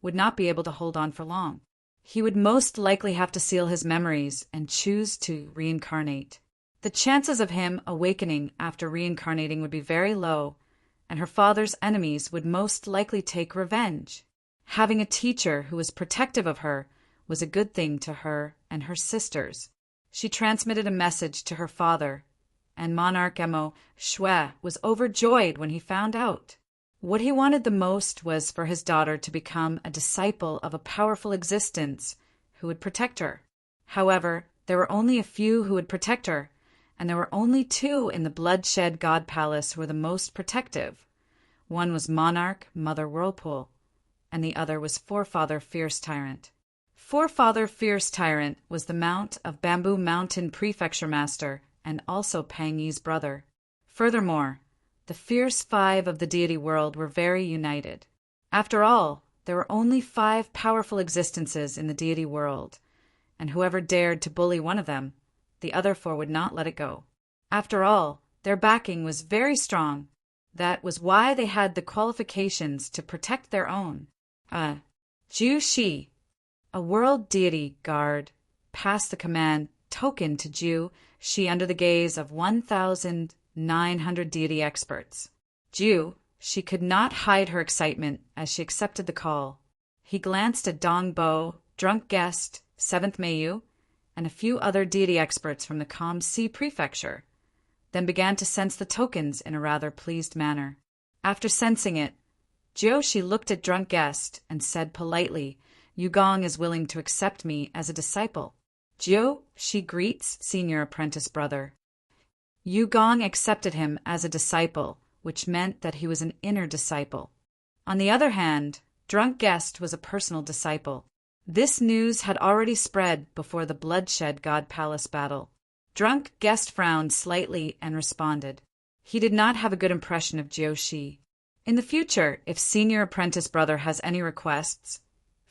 would not be able to hold on for long. He would most likely have to seal his memories and choose to reincarnate. The chances of him awakening after reincarnating would be very low, and her father's enemies would most likely take revenge. Having a teacher who was protective of her was a good thing to her and her sisters. She transmitted a message to her father, and Monarch Mo Shue was overjoyed when he found out. What he wanted the most was for his daughter to become a disciple of a powerful existence who would protect her. However, there were only a few who would protect her, and there were only 2 in the Bloodshed God Palace who were the most protective. One was Monarch Mother Whirlpool, and the other was Forefather Fierce Tyrant. Forefather Fierce Tyrant was the Mount of Bamboo Mountain Prefecture Master and also Pang Yi's brother. Furthermore, the Fierce 5 of the deity world were very united. After all, there were only 5 powerful existences in the deity world, and whoever dared to bully one of them, the other 4 would not let it go. After all, their backing was very strong. That was why they had the qualifications to protect their own. Jiu Shi, a world deity guard, passed the command token to Jiu Shi under the gaze of 1,900 deity experts. Jiu Shi could not hide her excitement as she accepted the call. He glanced at Dong Bo, Drunk Guest, 7th Meiyu, and a few other deity experts from the Calm Sea Prefecture, then began to sense the tokens in a rather pleased manner. After sensing it, Jiu Shi looked at Drunk Guest and said politely, Yugong is willing to accept me as a disciple. Jiu Shi greets senior apprentice brother. Yugong accepted him as a disciple, which meant that he was an inner disciple. On the other hand, Drunk Guest was a personal disciple. This news had already spread before the Bloodshed God Palace battle. Drunk Guest frowned slightly and responded. He did not have a good impression of Jiu Shi. In the future, if senior apprentice brother has any requests,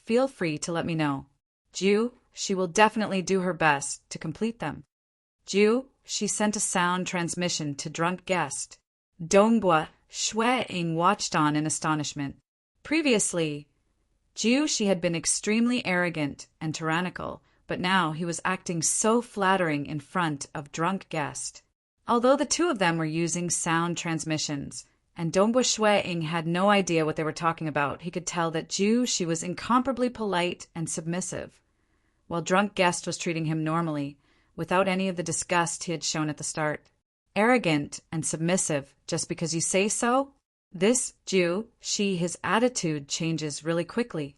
feel free to let me know. Jiu Shi will definitely do her best to complete them. Jiu Shi sent a sound transmission to Drunk Guest. Dongbua Shueing watched on in astonishment. Previously, Jiu Shi had been extremely arrogant and tyrannical, but now he was acting so flattering in front of Drunk Guest. Although the 2 of them were using sound transmissions, and Dongbua Shueing had no idea what they were talking about, he could tell that Jiu Shi was incomparably polite and submissive, while Drunk Guest was treating him normally, without any of the disgust he had shown at the start. Arrogant and submissive just because you say so? This Jiu Shi, his attitude changes really quickly.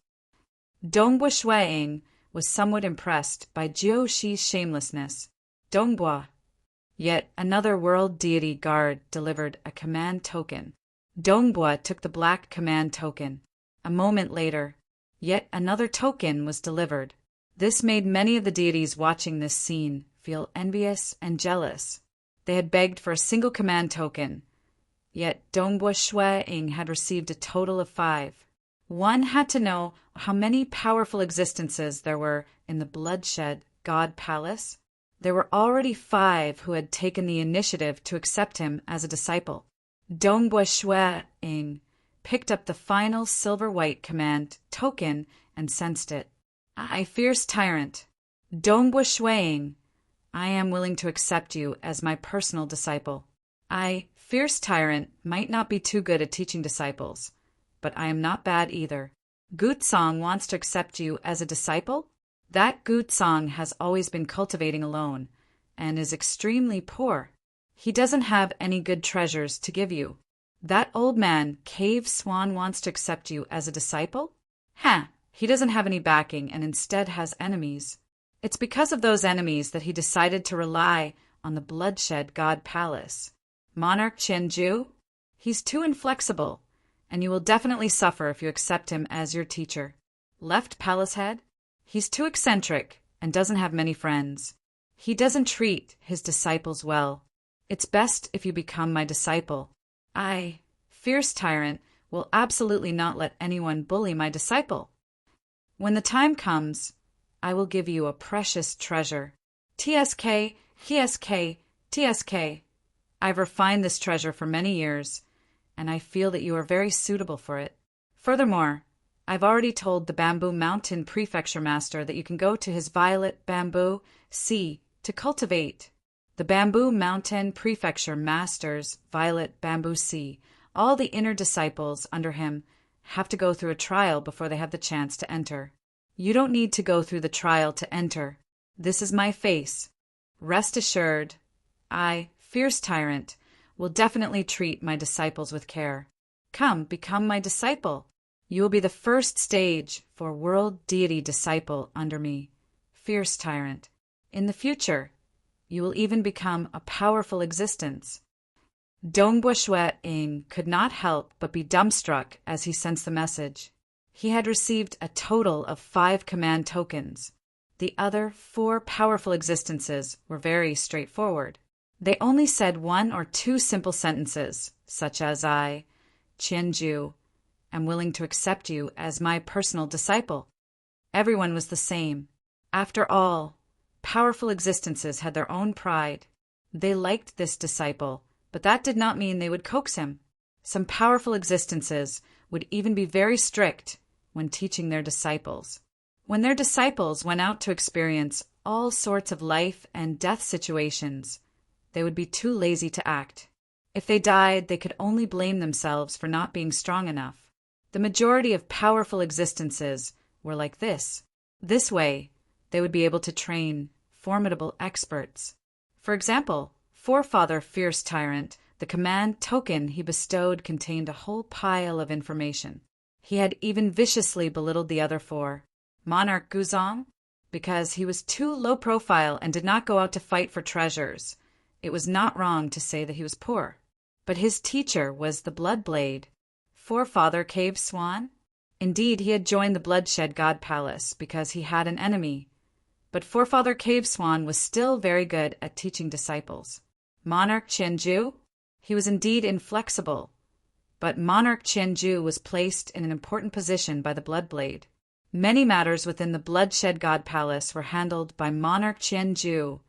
Dongbua Shueing was somewhat impressed by Jiu Shi's shamelessness. Dongbua. Yet another world deity guard delivered a command token. Dongbua took the black command token. A moment later, yet another token was delivered. This made many of the deities watching this scene feel envious and jealous. They had begged for a single command token, yet Dongbua Shueing had received a total of 5. One had to know how many powerful existences there were in the Bloodshed God Palace. There were already 5 who had taken the initiative to accept him as a disciple. Dongbua Shueing picked up the final silver-white command token and sensed it. I, fierce tyrant, Dongbua Shuang, I am willing to accept you as my personal disciple. I, fierce tyrant, might not be too good at teaching disciples, but I am not bad either. Gutsong wants to accept you as a disciple? That Gutsong has always been cultivating alone, and is extremely poor. He doesn't have any good treasures to give you. That old man, Cave Swan, wants to accept you as a disciple? He doesn't have any backing and instead has enemies. It's because of those enemies that he decided to rely on the bloodshed god palace. Monarch Qianju? He's too inflexible, and you will definitely suffer if you accept him as your teacher. Left Palace Head? He's too eccentric and doesn't have many friends. He doesn't treat his disciples well. It's best if you become my disciple. I, fierce tyrant, will absolutely not let anyone bully my disciple. When the time comes, I will give you a precious treasure. TSK, TSK, TSK. I've refined this treasure for many years, and I feel that you are very suitable for it. Furthermore, I've already told the Bamboo Mountain Prefecture Master that you can go to his violet bamboo sea to cultivate. The Bamboo Mountain Prefecture Master's violet bamboo sea. All the inner disciples under him have to go through a trial before they have the chance to enter. You don't need to go through the trial to enter. This is my face. Rest assured, I, fierce tyrant, will definitely treat my disciples with care. Come, become my disciple. You will be the first stage for world deity disciple under me, fierce tyrant. In the future, you will even become a powerful existence. Dongbua Shuang could not help but be dumbstruck as he sensed the message. He had received a total of 5 command tokens. The other 4 powerful existences were very straightforward. They only said 1 or 2 simple sentences, such as I, Qianju, am willing to accept you as my personal disciple. Everyone was the same. After all, powerful existences had their own pride. They liked this disciple, but that did not mean they would coax him. Some powerful existences would even be very strict when teaching their disciples. When their disciples went out to experience all sorts of life and death situations, they would be too lazy to act. If they died, they could only blame themselves for not being strong enough. The majority of powerful existences were like this. This way, they would be able to train formidable experts. For example, Forefather Fierce Tyrant, the command token he bestowed contained a whole pile of information. He had even viciously belittled the other 4. Monarch Guzong, because he was too low profile and did not go out to fight for treasures. It was not wrong to say that he was poor. But his teacher was the Bloodblade. Forefather Cave Swan? Indeed, he had joined the Bloodshed God Palace because he had an enemy. But Forefather Cave Swan was still very good at teaching disciples. Monarch Qianju? He was indeed inflexible. But Monarch Qianju was placed in an important position by the Bloodblade. Many matters within the Bloodshed God Palace were handled by Monarch Qianju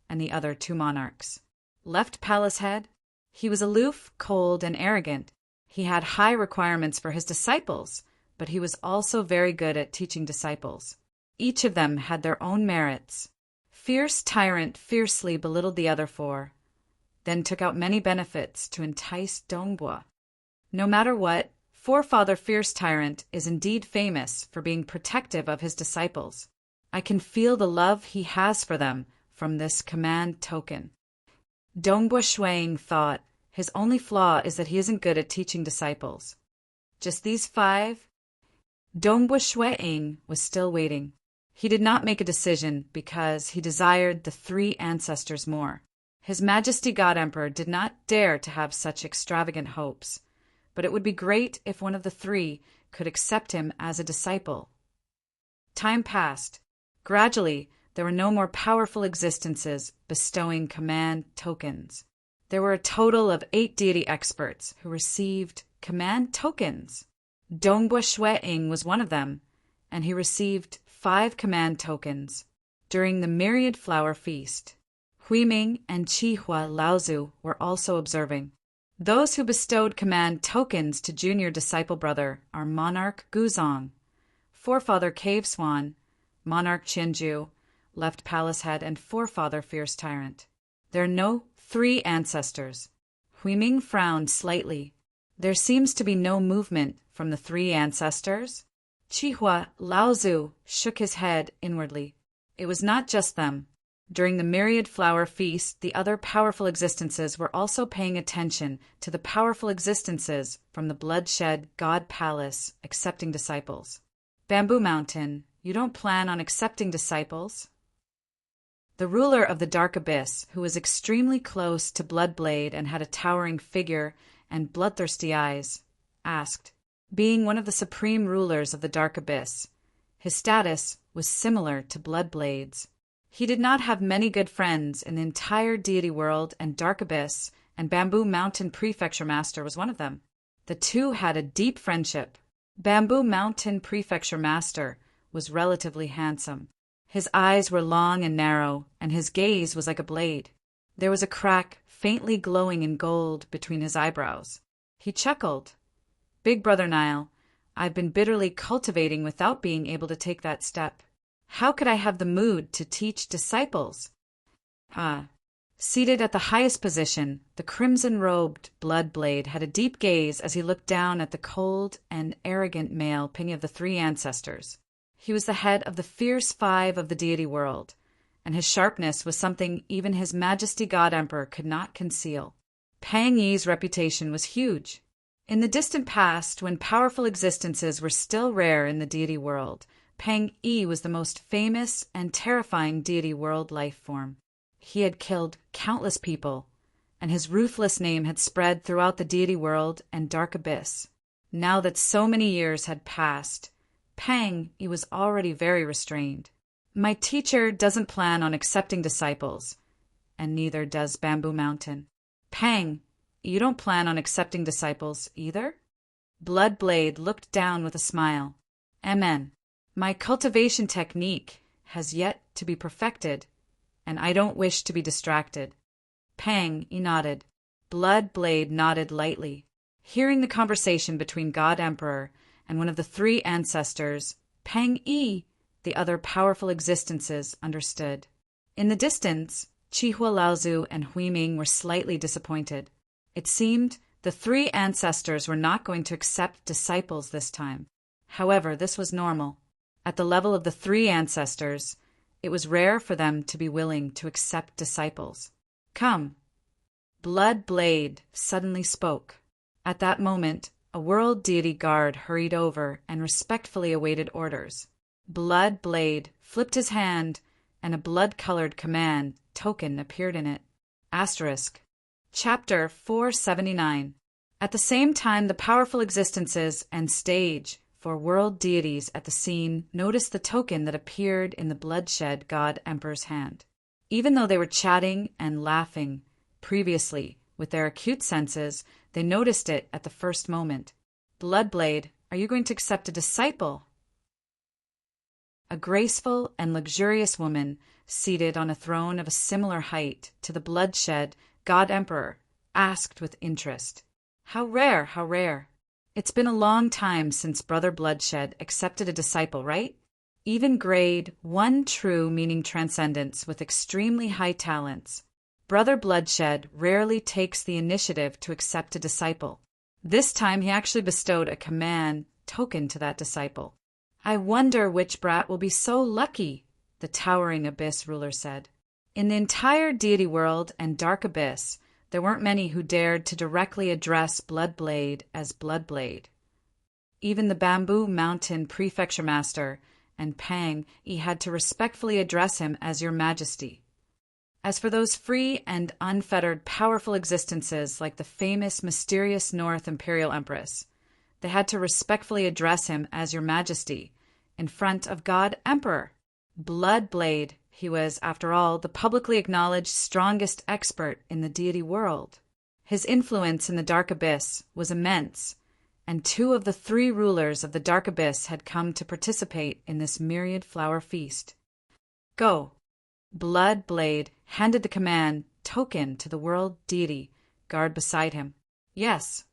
and the other 2 monarchs. Left Palace Head? He was aloof, cold, and arrogant. He had high requirements for his disciples, but he was also very good at teaching disciples. Each of them had their own merits. Fierce Tyrant fiercely belittled the other 4, then took out many benefits to entice Dongbua. No matter what, Forefather Fierce Tyrant is indeed famous for being protective of his disciples. I can feel the love he has for them from this command token. Dongbua Shuang thought his only flaw is that he isn't good at teaching disciples. Just these 5? Dongbua Shuang was still waiting. He did not make a decision because he desired the 3 ancestors more. His Majesty God Emperor did not dare to have such extravagant hopes, but it would be great if one of the 3 could accept him as a disciple. Time passed. Gradually, there were no more powerful existences bestowing command tokens. There were a total of 8 deity experts who received command tokens. Dongbua Shuang was one of them, and he received 5 command tokens during the Myriad Flower Feast. Huiming and Qihua Laozu were also observing. Those who bestowed command tokens to junior disciple brother are Monarch Guzong, Forefather Cave Swan, Monarch Chinju, Left Palace Head, and Forefather Fierce Tyrant. There are no 3 ancestors. Huiming frowned slightly. There seems to be no movement from the 3 ancestors. Chihua Laozu shook his head inwardly. It was not just them. During the myriad flower feast, the other powerful existences were also paying attention to the powerful existences from the bloodshed God Palace accepting disciples. Bamboo Mountain, you don't plan on accepting disciples? The ruler of the Dark Abyss, who was extremely close to Bloodblade and had a towering figure and bloodthirsty eyes, asked. Being one of the supreme rulers of the Dark Abyss, his status was similar to Bloodblade's. He did not have many good friends in the entire deity world, and Dark Abyss and Bamboo Mountain Prefecture Master was one of them. The two had a deep friendship. Bamboo Mountain Prefecture Master was relatively handsome. His eyes were long and narrow, and his gaze was like a blade. There was a crack faintly glowing in gold between his eyebrows. He chuckled. Big Brother Nile, I've been bitterly cultivating without being able to take that step. How could I have the mood to teach disciples? Seated at the highest position, the crimson-robed Bloodblade had a deep gaze as he looked down at the cold and arrogant male Ping of the 3 ancestors. He was the head of the fierce 5 of the deity world, and his sharpness was something even His Majesty God Emperor could not conceal. Pang Yi's reputation was huge. In the distant past, when powerful existences were still rare in the deity world, Pang Yi was the most famous and terrifying deity world life form. He had killed countless people, and his ruthless name had spread throughout the deity world and Dark Abyss. Now that so many years had passed, Pang Yi was already very restrained. My teacher doesn't plan on accepting disciples, and neither does Bamboo Mountain. Pang, you don't plan on accepting disciples either? Bloodblade looked down with a smile. Amen. My cultivation technique has yet to be perfected, and I don't wish to be distracted. Pang Yi nodded. Bloodblade nodded lightly. Hearing the conversation between God Emperor and one of the 3 ancestors, Pang Yi, the other powerful existences, understood. In the distance, Chihua Laozu and Huiming were slightly disappointed. It seemed the 3 ancestors were not going to accept disciples this time. However, this was normal. At the level of the 3 ancestors, it was rare for them to be willing to accept disciples. Come. Bloodblade suddenly spoke. At that moment, a world deity guard hurried over and respectfully awaited orders. Bloodblade flipped his hand, and a blood-colored command token appeared in it. Asterisk. Chapter 479. At the same time, the powerful existences and stage for world deities at the scene noticed the token that appeared in the bloodshed God Emperor's hand. Even though they were chatting and laughing previously with their acute senses, they noticed it at the first moment. Bloodblade, are you going to accept a disciple? A graceful and luxurious woman, seated on a throne of a similar height to the bloodshed God Emperor, asked with interest. How rare, how rare. It's been a long time since Brother Bloodshed accepted a disciple, right? Even grade 1 true meaning transcendence with extremely high talents. Brother Bloodshed rarely takes the initiative to accept a disciple. This time he actually bestowed a command token to that disciple. I wonder which brat will be so lucky, the towering Abyss ruler said. In the entire deity world and Dark Abyss, there weren't many who dared to directly address Bloodblade as Bloodblade. Even the Bamboo Mountain Prefecture Master and Pang Yi had to respectfully address him as Your Majesty. As for those free and unfettered powerful existences like the famous mysterious North Imperial Empress, they had to respectfully address him as Your Majesty in front of God Emperor. Bloodblade, he was, after all, the publicly acknowledged strongest expert in the deity world. His influence in the Dark Abyss was immense, and 2 of the 3 rulers of the Dark Abyss had come to participate in this myriad flower feast. Go. Bloodblade handed the command token to the world deity guard beside him. Yes.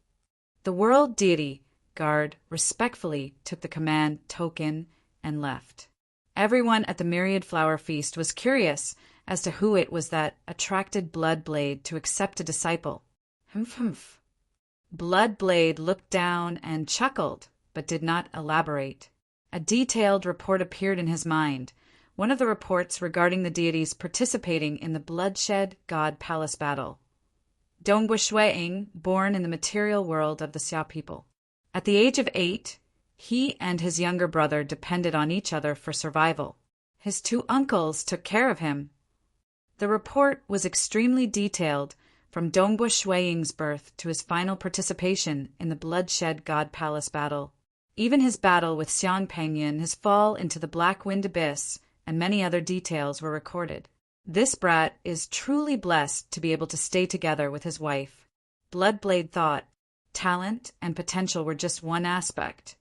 The world deity guard respectfully took the command token and left. Everyone at the Myriad Flower Feast was curious as to who it was that attracted Bloodblade to accept a disciple. Humph. Bloodblade looked down and chuckled, but did not elaborate. A detailed report appeared in his mind, one of the reports regarding the deities participating in the Bloodshed God Palace battle. Dongbua Shuiing, born in the material world of the Xia people. At the age of 8, he and his younger brother depended on each other for survival. His 2 uncles took care of him. The report was extremely detailed, from Dongbua Shuiing's birth to his final participation in the Bloodshed God Palace battle. Even his battle with Xiang Pengyan, his fall into the Black Wind Abyss, and many other details were recorded. This brat is truly blessed to be able to stay together with his wife. Bloodblade thought talent and potential were just one aspect.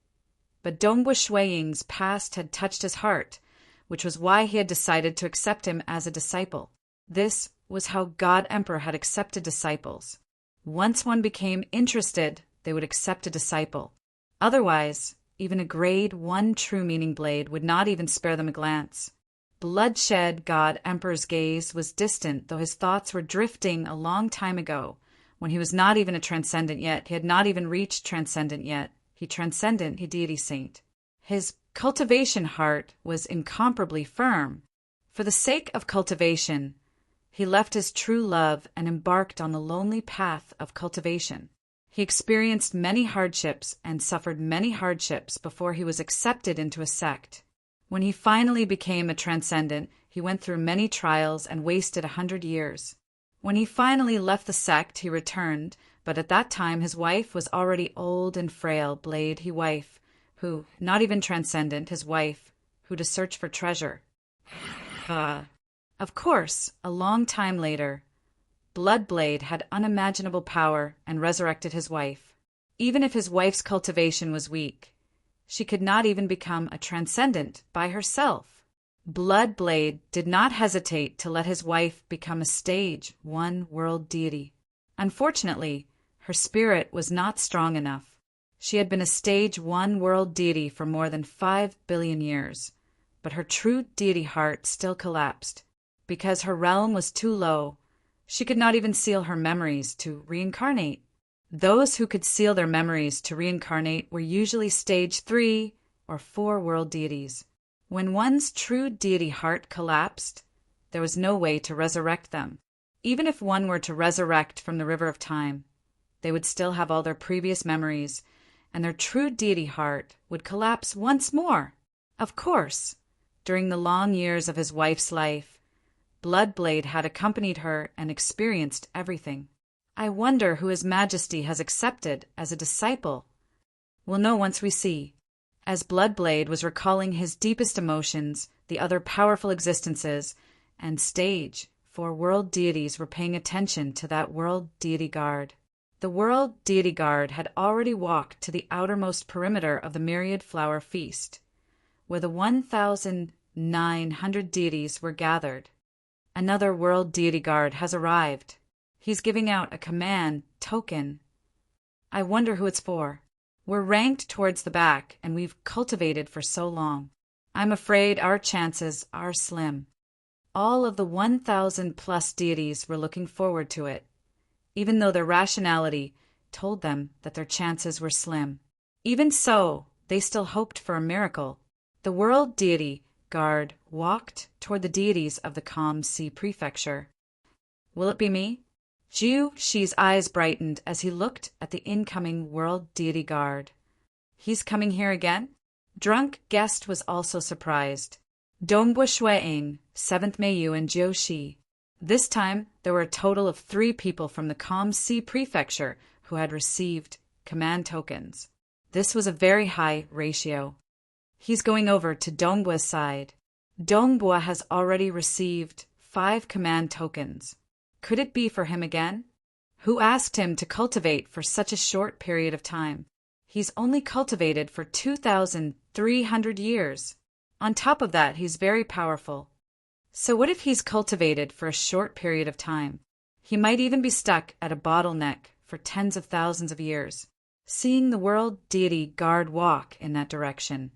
But Dongbua Shuiing's past had touched his heart, which was why he had decided to accept him as a disciple. This was how God Emperor had accepted disciples. Once one became interested, they would accept a disciple. Otherwise, even a grade 1 true meaning blade would not even spare them a glance. Bloodshed God Emperor's gaze was distant, though his thoughts were drifting a long time ago, when he was not even a transcendent yet. He had not even reached transcendent yet. He transcendent, he deity saint. His cultivation heart was incomparably firm. For the sake of cultivation, he left his true love and embarked on the lonely path of cultivation. He experienced many hardships and suffered many hardships before he was accepted into a sect. When he finally became a transcendent, he went through many trials and wasted 100 years. When he finally left the sect, he returned, but at that time his wife was already old and frail, blade he wife, who, not even transcendent, his wife, who to search for treasure. Of course, a long time later, Bloodblade had unimaginable power and resurrected his wife. Even if his wife's cultivation was weak, she could not even become a transcendent by herself. Bloodblade did not hesitate to let his wife become a stage 1 world deity. Unfortunately, her spirit was not strong enough. She had been a stage 1 world deity for more than 5 billion years, but her true deity heart still collapsed. Because her realm was too low, she could not even seal her memories to reincarnate. Those who could seal their memories to reincarnate were usually stage 3 or 4 world deities. When one's true deity heart collapsed, there was no way to resurrect them. Even if one were to resurrect from the river of time, they would still have all their previous memories, and their true deity heart would collapse once more. Of course, during the long years of his wife's life, Bloodblade had accompanied her and experienced everything. I wonder who His Majesty has accepted as a disciple. We'll know once we see. As Bloodblade was recalling his deepest emotions, the other powerful existences, and stage 4 world deities were paying attention to that world deity guard. The world deity guard had already walked to the outermost perimeter of the Myriad Flower Feast, where the 1,900 deities were gathered. Another world deity guard has arrived. He's giving out a command token. I wonder who it's for. We're ranked towards the back, and we've cultivated for so long. I'm afraid our chances are slim. All of the 1,000+ deities were looking forward to it, even though their rationality told them that their chances were slim. Even so, they still hoped for a miracle. The world deity guard walked toward the deities of the Calm Sea Prefecture. Will it be me? Jiu Shi's eyes brightened as he looked at the incoming world deity guard. He's coming here again? Drunk Guest was also surprised. Dongbua Shuiing, 7th Meiyu, and Jiu Shi. This time, there were a total of 3 people from the Calm Sea Prefecture who had received command tokens. This was a very high ratio. He's going over to Dongbua's side. Dongbua has already received 5 command tokens. Could it be for him again? Who asked him to cultivate for such a short period of time? He's only cultivated for 2,300 years. On top of that, he's very powerful. So what if he's cultivated for a short period of time? He might even be stuck at a bottleneck for tens of thousands of years, seeing the world deity guard walk in that direction.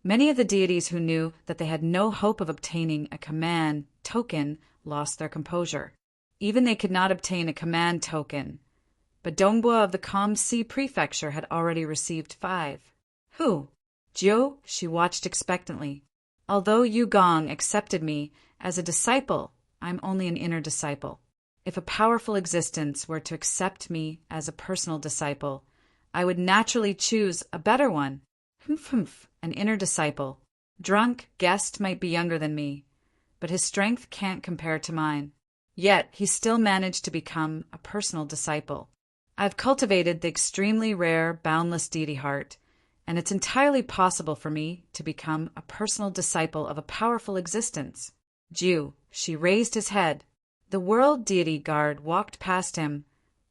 Many of the deities who knew that they had no hope of obtaining a command token lost their composure. Even they could not obtain a command token. But Dongbua of the Calm Sea Prefecture had already received 5. Who? Jiu? She watched expectantly. Although Yu Gong accepted me as a disciple, I'm only an inner disciple. If a powerful existence were to accept me as a personal disciple, I would naturally choose a better one. Humph, an inner disciple. Drunk guest might be younger than me, but his strength can't compare to mine. Yet he still managed to become a personal disciple. I've cultivated the extremely rare, boundless deity heart, and it's entirely possible for me to become a personal disciple of a powerful existence. Jiu, she raised his head. The world deity guard walked past him,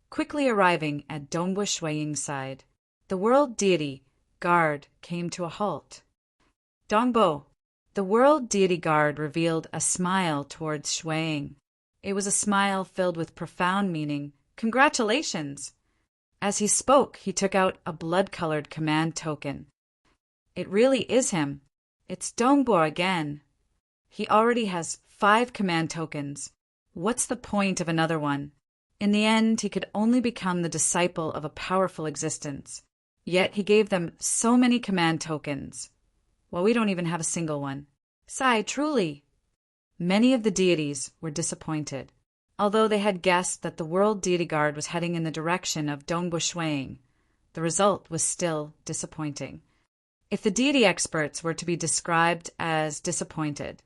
quickly arriving at Dongbua Shuiying's side. The world deity guard came to a halt. Dongbo, the world deity guard revealed a smile towards Shuiying. It was a smile filled with profound meaning. Congratulations! As he spoke, he took out a blood-colored command token. It really is him. It's Dongbua again. He already has 5 command tokens. What's the point of another one? In the end, he could only become the disciple of a powerful existence. Yet he gave them so many command tokens. Well, we don't even have a single one. Sai, truly. Many of the deities were disappointed. Although they had guessed that the world deity guard was heading in the direction of Dongbua Shuiying, the result was still disappointing. If the deity experts were to be described as disappointed,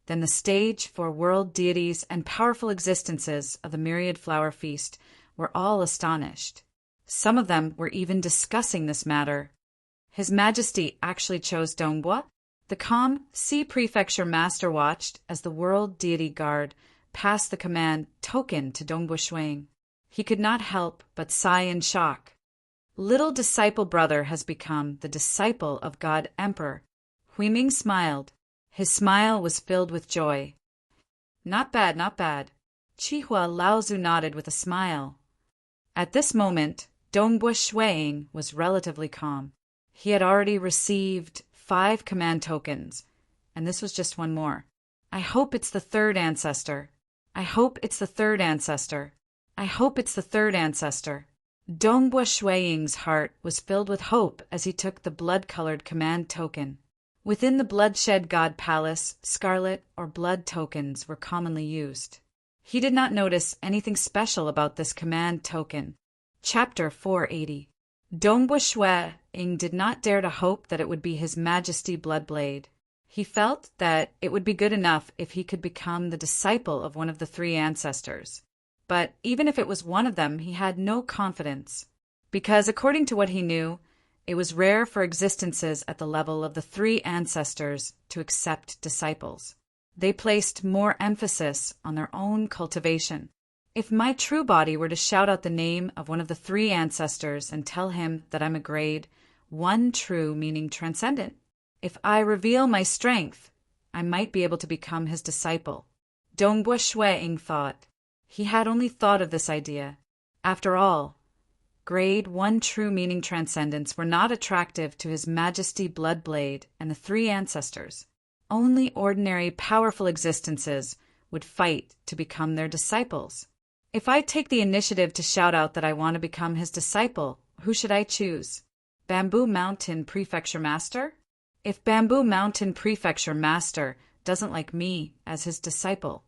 then the stage for world deities and powerful existences of the Myriad Flower Feast were all astonished. Some of them were even discussing this matter. His Majesty actually chose Dongbua? The Calm Sea Prefecture Master watched as the world deity guard passed the command token to Dongbua Shuiying. He could not help but sigh in shock. Little disciple brother has become the disciple of God Emperor. Huiming smiled. His smile was filled with joy. Not bad, not bad. Chihua Laozu nodded with a smile. At this moment, Dongbua Shuiying was relatively calm. He had already received 5 command tokens, and this was just one more. I hope it's the 3rd ancestor. I hope it's the 3rd ancestor. I hope it's the 3rd ancestor. Dongbua Shuiying's heart was filled with hope as he took the blood-colored command token. Within the Bloodshed God Palace, scarlet or blood tokens were commonly used. He did not notice anything special about this command token. Chapter 480. Dongbua Shuiying did not dare to hope that it would be His Majesty Bloodblade. He felt that it would be good enough if he could become the disciple of one of the 3 ancestors. But even if it was one of them, he had no confidence, because according to what he knew, it was rare for existences at the level of the 3 ancestors to accept disciples. They placed more emphasis on their own cultivation. If my true body were to shout out the name of one of the 3 ancestors and tell him that I'm a grade 1 true, meaning transcendent, if I reveal my strength, I might be able to become his disciple. Dongbua Shuiying thought. He had only thought of this idea. After all, grade 1 true meaning transcendence were not attractive to His Majesty Bloodblade and the 3 ancestors. Only ordinary powerful existences would fight to become their disciples. If I take the initiative to shout out that I want to become his disciple, who should I choose? Bamboo Mountain Prefecture Master? If Bamboo Mountain Prefecture Master doesn't like me as his disciple,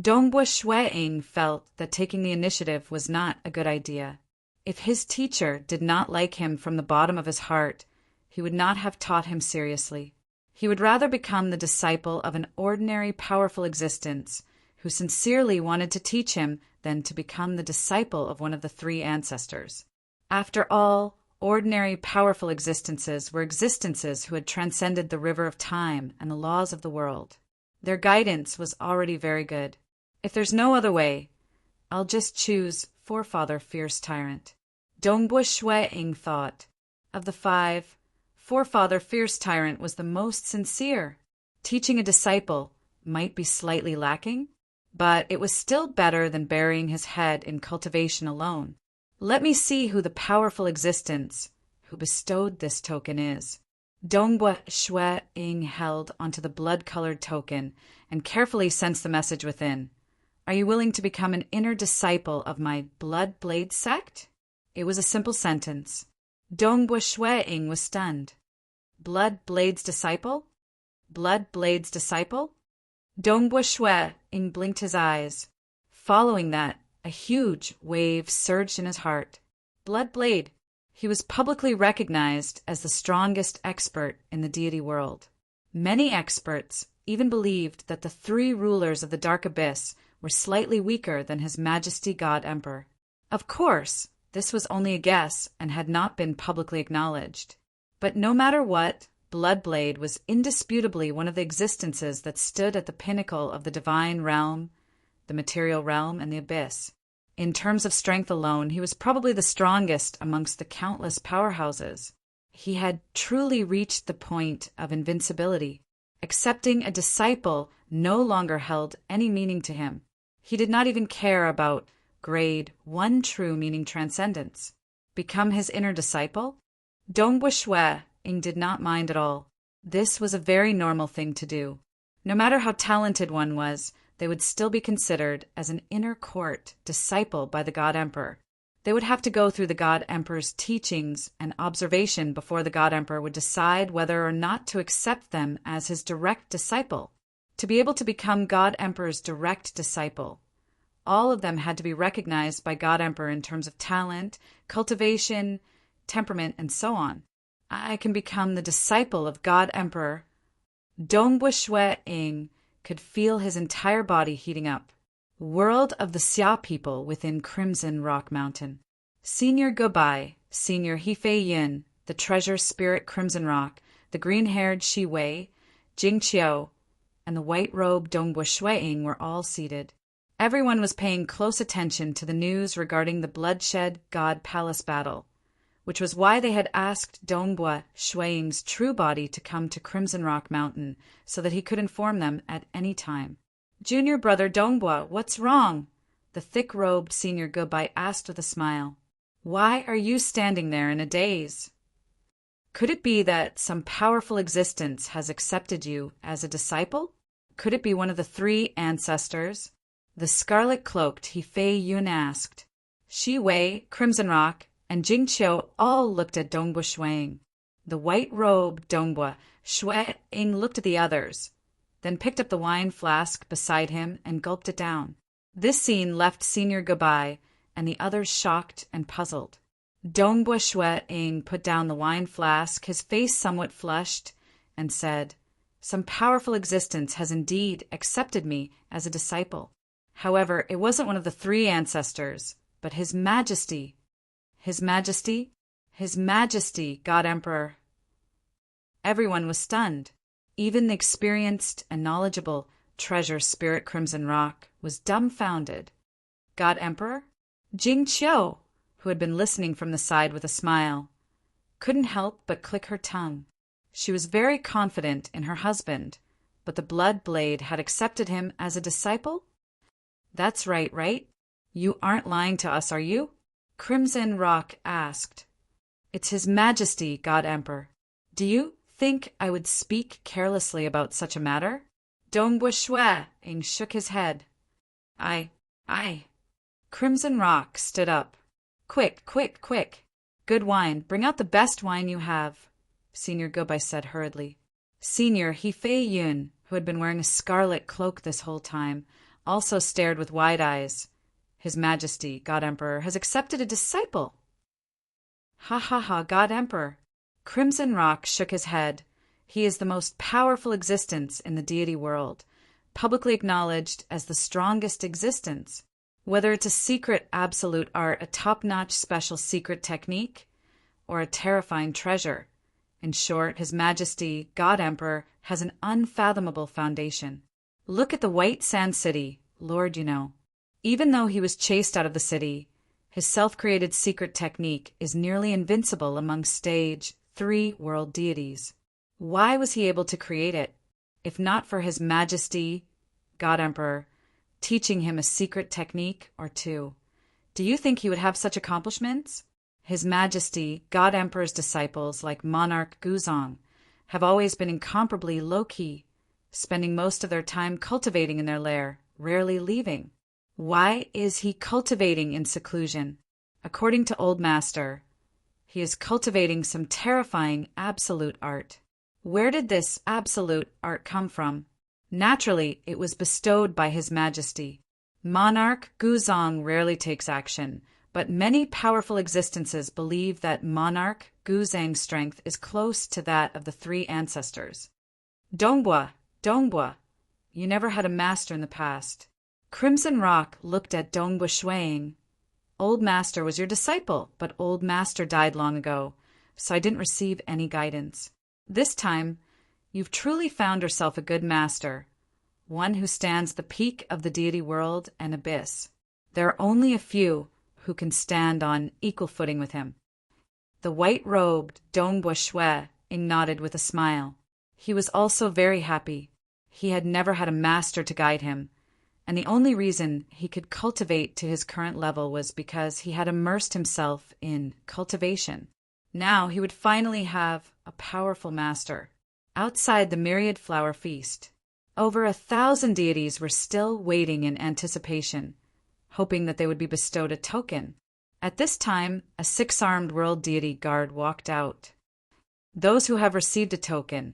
Dongbua Shuiying felt that taking the initiative was not a good idea. If his teacher did not like him from the bottom of his heart, he would not have taught him seriously. He would rather become the disciple of an ordinary powerful existence who sincerely wanted to teach him than to become the disciple of one of the 3 ancestors. After all, ordinary powerful existences were existences who had transcended the river of time and the laws of the world. Their guidance was already very good. If there's no other way, I'll just choose Forefather Fierce Tyrant. Dongbua Shuiying thought. Of the 5, Forefather Fierce Tyrant was the most sincere. Teaching a disciple might be slightly lacking, but it was still better than burying his head in cultivation alone. Let me see who the powerful existence who bestowed this token is. Dongbua Shui Ing held onto the blood-colored token and carefully sensed the message within. Are you willing to become an inner disciple of my Blood Blade sect? It was a simple sentence. Dongbua Shui Ing was stunned. Blood Blade's disciple? Blood Blade's disciple? Dongbua Shui Ing blinked his eyes. Following that, a huge wave surged in his heart. Blood Blade. He was publicly recognized as the strongest expert in the deity world. Many experts even believed that the three rulers of the Dark Abyss were slightly weaker than His Majesty God Emperor. Of course, this was only a guess and had not been publicly acknowledged. But no matter what, Bloodblade was indisputably one of the existences that stood at the pinnacle of the divine realm, the material realm, and the abyss. In terms of strength alone, he was probably the strongest amongst the countless powerhouses. He had truly reached the point of invincibility. Accepting a disciple no longer held any meaning to him. He did not even care about grade 1 true meaning transcendence. Become his inner disciple? Dongbua Shui Ing did not mind at all. This was a very normal thing to do. No matter how talented one was, they would still be considered as an inner court disciple by the God Emperor. They would have to go through the God Emperor's teachings and observation before the God Emperor would decide whether or not to accept them as his direct disciple. To be able to become God Emperor's direct disciple, all of them had to be recognized by God Emperor in terms of talent, cultivation, temperament, and so on. I can become the disciple of God Emperor. Dongbua Shui Ing could feel his entire body heating up. World of the Xia people within Crimson Rock Mountain. Senior Gobai, Senior Hefei Yin, the treasure spirit Crimson Rock, the green-haired Shi Wei, Jing Qiu, and the white-robed Dongbua Shui Ing were all seated. Everyone was paying close attention to the news regarding the Bloodshed God Palace battle, which was why they had asked Dongbua Shui Ing's true body to come to Crimson Rock Mountain so that he could inform them at any time. Junior brother Dongbua, what's wrong? The thick-robed Senior Gobai asked with a smile. Why are you standing there in a daze? Could it be that some powerful existence has accepted you as a disciple? Could it be one of the three ancestors? The scarlet-cloaked Hefei Yun asked. Shi Wei, Crimson Rock, and Jing Qiu all looked at Dongbua Shui Ing. The white-robed Dongbua Shui Ing looked at the others, then picked up the wine flask beside him and gulped it down. This scene left Senior Gobai and the others shocked and puzzled. Dongbua Shui Ing put down the wine flask, his face somewhat flushed, and said, Some powerful existence has indeed accepted me as a disciple. However, it wasn't one of the three ancestors, but His Majesty. His Majesty? His Majesty, God Emperor. Everyone was stunned. Even the experienced and knowledgeable treasure spirit Crimson Rock was dumbfounded. God Emperor? Jing Qiu, who had been listening from the side with a smile, couldn't help but click her tongue. She was very confident in her husband, but the Blood Blade had accepted him as a disciple? That's right? You aren't lying to us, are you? Crimson Rock asked. It's His Majesty, God Emperor. Do you think I would speak carelessly about such a matter? Dongbua Shui Ing shook his head. I. Crimson Rock stood up. Quick. Good wine. Bring out the best wine you have, Senior Gobai said hurriedly. Senior Hefei Yun, who had been wearing a scarlet cloak this whole time, also stared with wide eyes. His Majesty, God Emperor, has accepted a disciple. Ha, God Emperor. Crimson Rock shook his head. He is the most powerful existence in the deity world, publicly acknowledged as the strongest existence. Whether it's a secret absolute art, a top-notch special secret technique, or a terrifying treasure. In short, His Majesty, God Emperor, has an unfathomable foundation. Look at the White Sand City, Lord, you know. Even though he was chased out of the city, his self-created secret technique is nearly invincible among stage 3 world deities. Why was he able to create it, if not for His Majesty, God Emperor, teaching him a secret technique or two? Do you think he would have such accomplishments? His Majesty, God Emperor's disciples, like Monarch Guzong, have always been incomparably low-key, spending most of their time cultivating in their lair, rarely leaving. Why is he cultivating in seclusion? According to Old Master, he is cultivating some terrifying absolute art. Where did this absolute art come from? Naturally, it was bestowed by His Majesty. Monarch Guzong rarely takes action, but many powerful existences believe that Monarch Guzang's strength is close to that of the three ancestors. Dongbua, Dongbua, you never had a master in the past. Crimson Rock looked at Dongbua Shuang. Old Master was your disciple, but Old Master died long ago, so I didn't receive any guidance. This time, you've truly found yourself a good master, one who stands the peak of the deity world and abyss. There are only a few who can stand on equal footing with him. The white-robed Dongbua Shuang nodded with a smile. He was also very happy. He had never had a master to guide him, and the only reason he could cultivate to his current level was because he had immersed himself in cultivation. Now he would finally have a powerful master. Outside the myriad flower feast, over 1,000 deities were still waiting in anticipation, hoping that they would be bestowed a token. At this time, a 6-armed world deity guard walked out. Those who have received a token,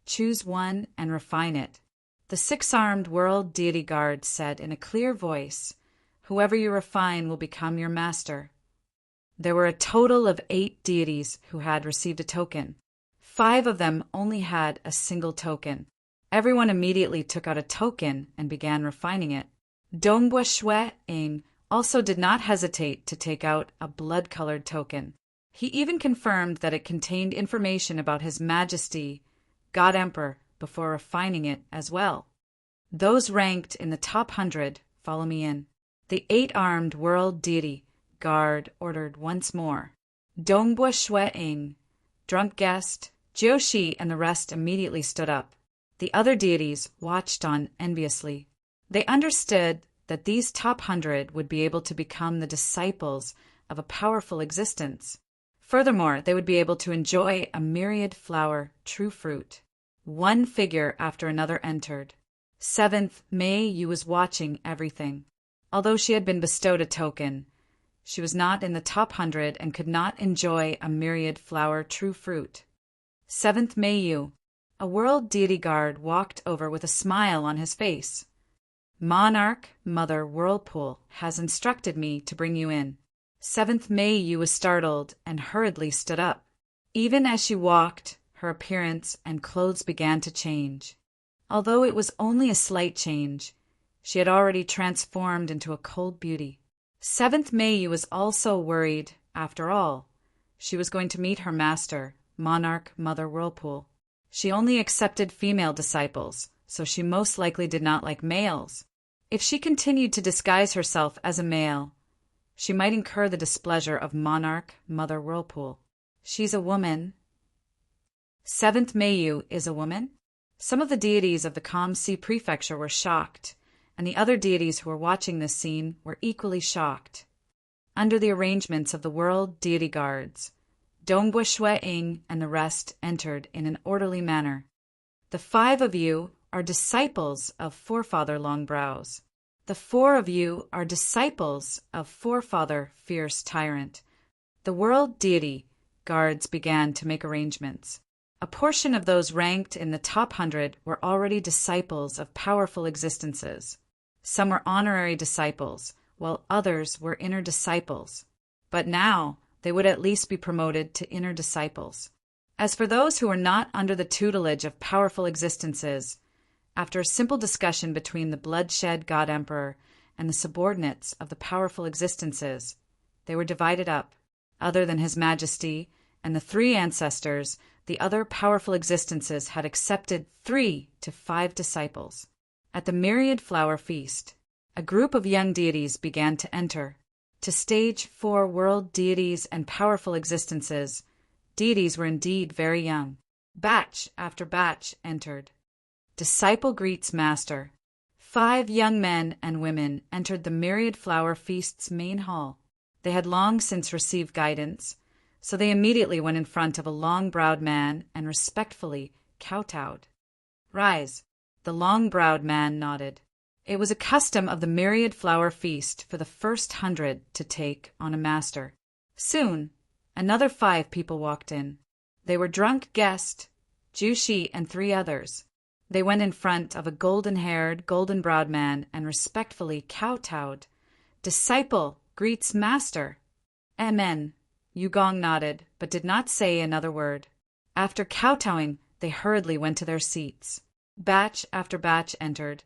choose one and refine it. The 6-armed world deity guard said in a clear voice, "Whoever you refine will become your master." There were a total of 8 deities who had received a token. 5 of them only had a single token. Everyone immediately took out a token and began refining it. Dongbua Shuang also did not hesitate to take out a blood-colored token. He even confirmed that it contained information about His Majesty, God Emperor, before refining it as well. Those ranked in the top 100, follow me in. The 8-armed world deity guard ordered once more. Dongbua Shuang, drunk guest, Jiushi, and the rest immediately stood up. The other deities watched on enviously. They understood that these top 100 would be able to become the disciples of a powerful existence. Furthermore, they would be able to enjoy a myriad flower true fruit. One figure after another entered. 7th Mei Yu was watching everything. Although she had been bestowed a token, she was not in the top 100 and could not enjoy a myriad flower true fruit. 7th Mei Yu, a world deity guard, walked over with a smile on his face. Monarch Mother Whirlpool has instructed me to bring you in. 7th Mei Yu was startled and hurriedly stood up. Even as she walked, her appearance and clothes began to change. Although it was only a slight change, she had already transformed into a cold beauty. 7th Mei Yu was also worried. After all, she was going to meet her master, Monarch Mother Whirlpool. She only accepted female disciples, so she most likely did not like males. If she continued to disguise herself as a male, she might incur the displeasure of Monarch Mother Whirlpool. She's a woman. 7th Mei Yu is a woman? Some of the deities of the Kamsi prefecture were shocked, and the other deities who were watching this scene were equally shocked. Under the arrangements of the world deity guards, Dongbua Shuang and the rest entered in an orderly manner. The 5 of you are disciples of Forefather Longbrows. The 4 of you are disciples of Forefather Fierce Tyrant. The world deity guards began to make arrangements. A portion of those ranked in the top 100 were already disciples of powerful existences. Some were honorary disciples, while others were inner disciples. But now they would at least be promoted to inner disciples. As for those who were not under the tutelage of powerful existences, after a simple discussion between the bloodshed God Emperor and the subordinates of the powerful existences, they were divided up. Other than His Majesty and the 3 ancestors, the other powerful existences had accepted 3 to 5 disciples. At the myriad flower feast, a group of young deities began to enter. To stage 4 world deities and powerful existences, deities were indeed very young. Batch after batch entered. Disciple greets master. 5 young men and women entered the myriad flower feast's main hall. They had long since received guidance, so they immediately went in front of a long-browed man and respectfully kowtowed. "Rise." The long-browed man nodded. It was a custom of the myriad flower feast for the first 100 to take on a master. Soon, another 5 people walked in. They were drunk guest, Jushi, and 3 others. They went in front of a golden-haired, golden-browed man and respectfully kowtowed. "Disciple greets master." "Amen." Yugong nodded, but did not say another word. After kowtowing, they hurriedly went to their seats. Batch after batch entered,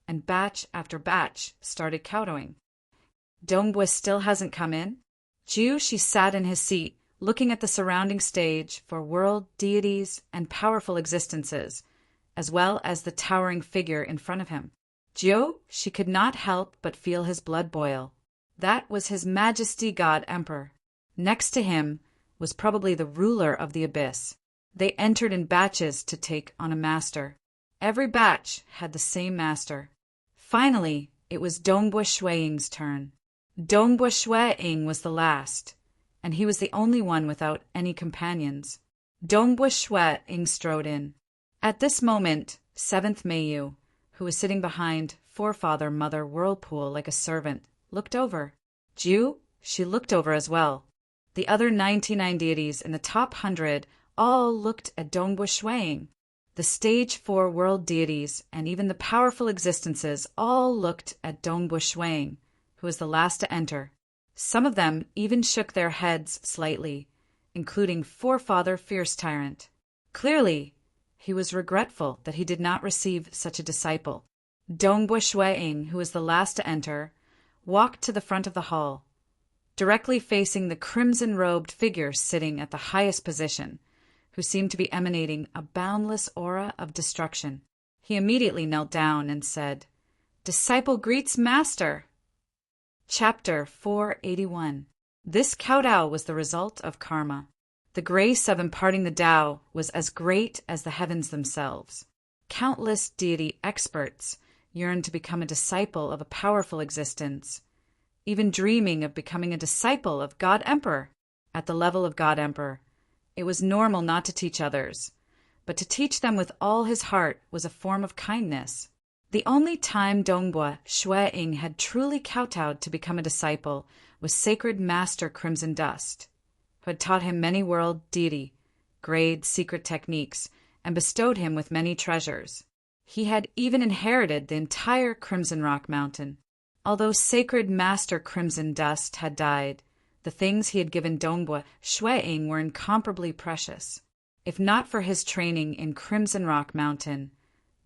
and batch after batch started kowtowing. "Dongbua still hasn't come in?" She sat in his seat, looking at the surrounding stage for world deities and powerful existences, as well as the towering figure in front of him. She could not help but feel his blood boil. That was His Majesty God Emperor. Next to him was probably the ruler of the abyss. They entered in batches to take on a master. Every batch had the same master. Finally, it was Dongbua Shuiying's turn. Dongbua Shuiying was the last, and he was the only one without any companions. Dongbua Shuiying strode in. At this moment, 7th Meiyu, who was sitting behind Forefather Mother Whirlpool like a servant, looked over. She looked over as well. The other 99 deities in the top 100 all looked at Dongbua Shuiying. The stage 4 world deities and even the powerful existences all looked at Dongbua Shuiying, who was the last to enter. Some of them even shook their heads slightly, including Forefather Fierce Tyrant. Clearly, he was regretful that he did not receive such a disciple. Dongbua Shuiying, who was the last to enter, walked to the front of the hall, directly facing the crimson-robed figure sitting at the highest position, who seemed to be emanating a boundless aura of destruction. He immediately knelt down and said, "Disciple greets master." Chapter 481. This kowtow was the result of karma. The grace of imparting the Tao was as great as the heavens themselves. Countless deity experts yearned to become a disciple of a powerful existence, even dreaming of becoming a disciple of God Emperor. At the level of God Emperor, it was normal not to teach others, but to teach them with all his heart was a form of kindness. The only time Dongbua Shuiying had truly kowtowed to become a disciple was Sacred Master Crimson Dust, who had taught him many world deity, grade secret techniques, and bestowed him with many treasures. He had even inherited the entire Crimson Rock Mountain. Although Sacred Master Crimson Dust had died, the things he had given Dongbua Shuiying were incomparably precious. If not for his training in Crimson Rock Mountain,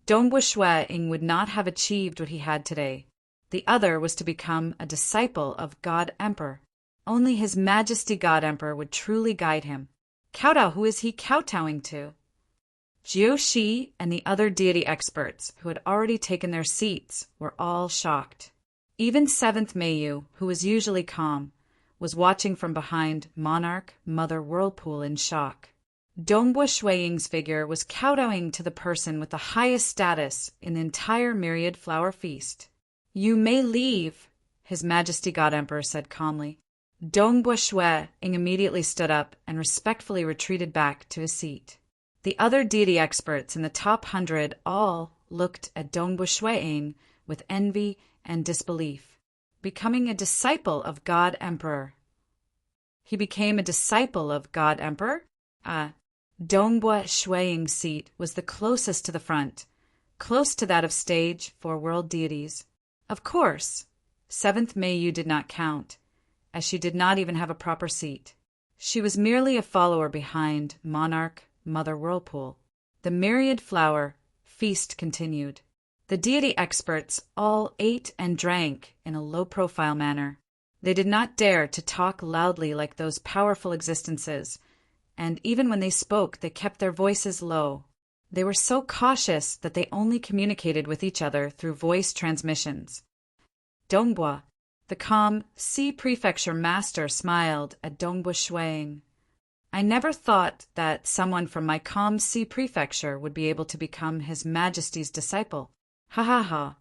Dongbua Shuiying would not have achieved what he had today. The other was to become a disciple of God Emperor. Only His Majesty God Emperor would truly guide him. Kowtow, who is he kowtowing to? Shi and the other deity experts, who had already taken their seats, were all shocked. Even 7th Meiyu, who was usually calm, was watching from behind Monarch Mother Whirlpool in shock. Dongbua Shuiying's figure was kowtowing to the person with the highest status in the entire myriad flower feast. "You may leave," His Majesty God Emperor said calmly. Dongbua Shuiying immediately stood up and respectfully retreated back to his seat. The other deity experts in the top 100 all looked at Dongbua Shuiying with envy and disbelief. Becoming a disciple of God Emperor. He became a disciple of God Emperor? Dongbua Shuiying's seat was the closest to the front, close to that of stage 4 world deities. Of course, 7th Meiyu did not count, as she did not even have a proper seat. She was merely a follower behind Monarch Mother Whirlpool. The myriad flower feast continued. The deity experts all ate and drank in a low-profile manner. They did not dare to talk loudly like those powerful existences, and even when they spoke, they kept their voices low. They were so cautious that they only communicated with each other through voice transmissions. Dongbua, the calm Sea Prefecture master, smiled at Dongbua Shuiying. "I never thought that someone from my calm Sea Prefecture would be able to become His Majesty's disciple. Ha ha ha.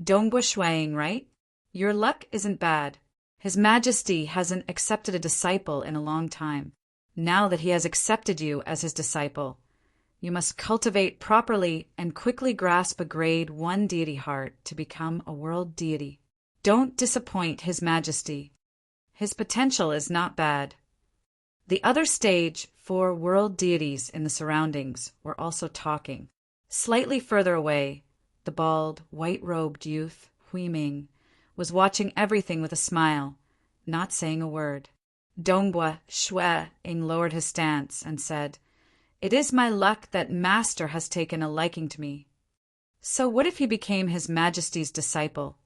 Dongbua Shuiying, right? Your luck isn't bad." His Majesty hasn't accepted a disciple in a long time. Now that he has accepted you as his disciple, you must cultivate properly and quickly grasp a grade 1 deity heart to become a world deity. Don't disappoint His Majesty. His potential is not bad. The other stage 4 world deities in the surroundings were also talking. Slightly further away, the bald, white-robed youth, Hui Ming, was watching everything with a smile, not saying a word. Dongbua Shui Ing lowered his stance and said, "It is my luck that Master has taken a liking to me." So what if he became His Majesty's disciple?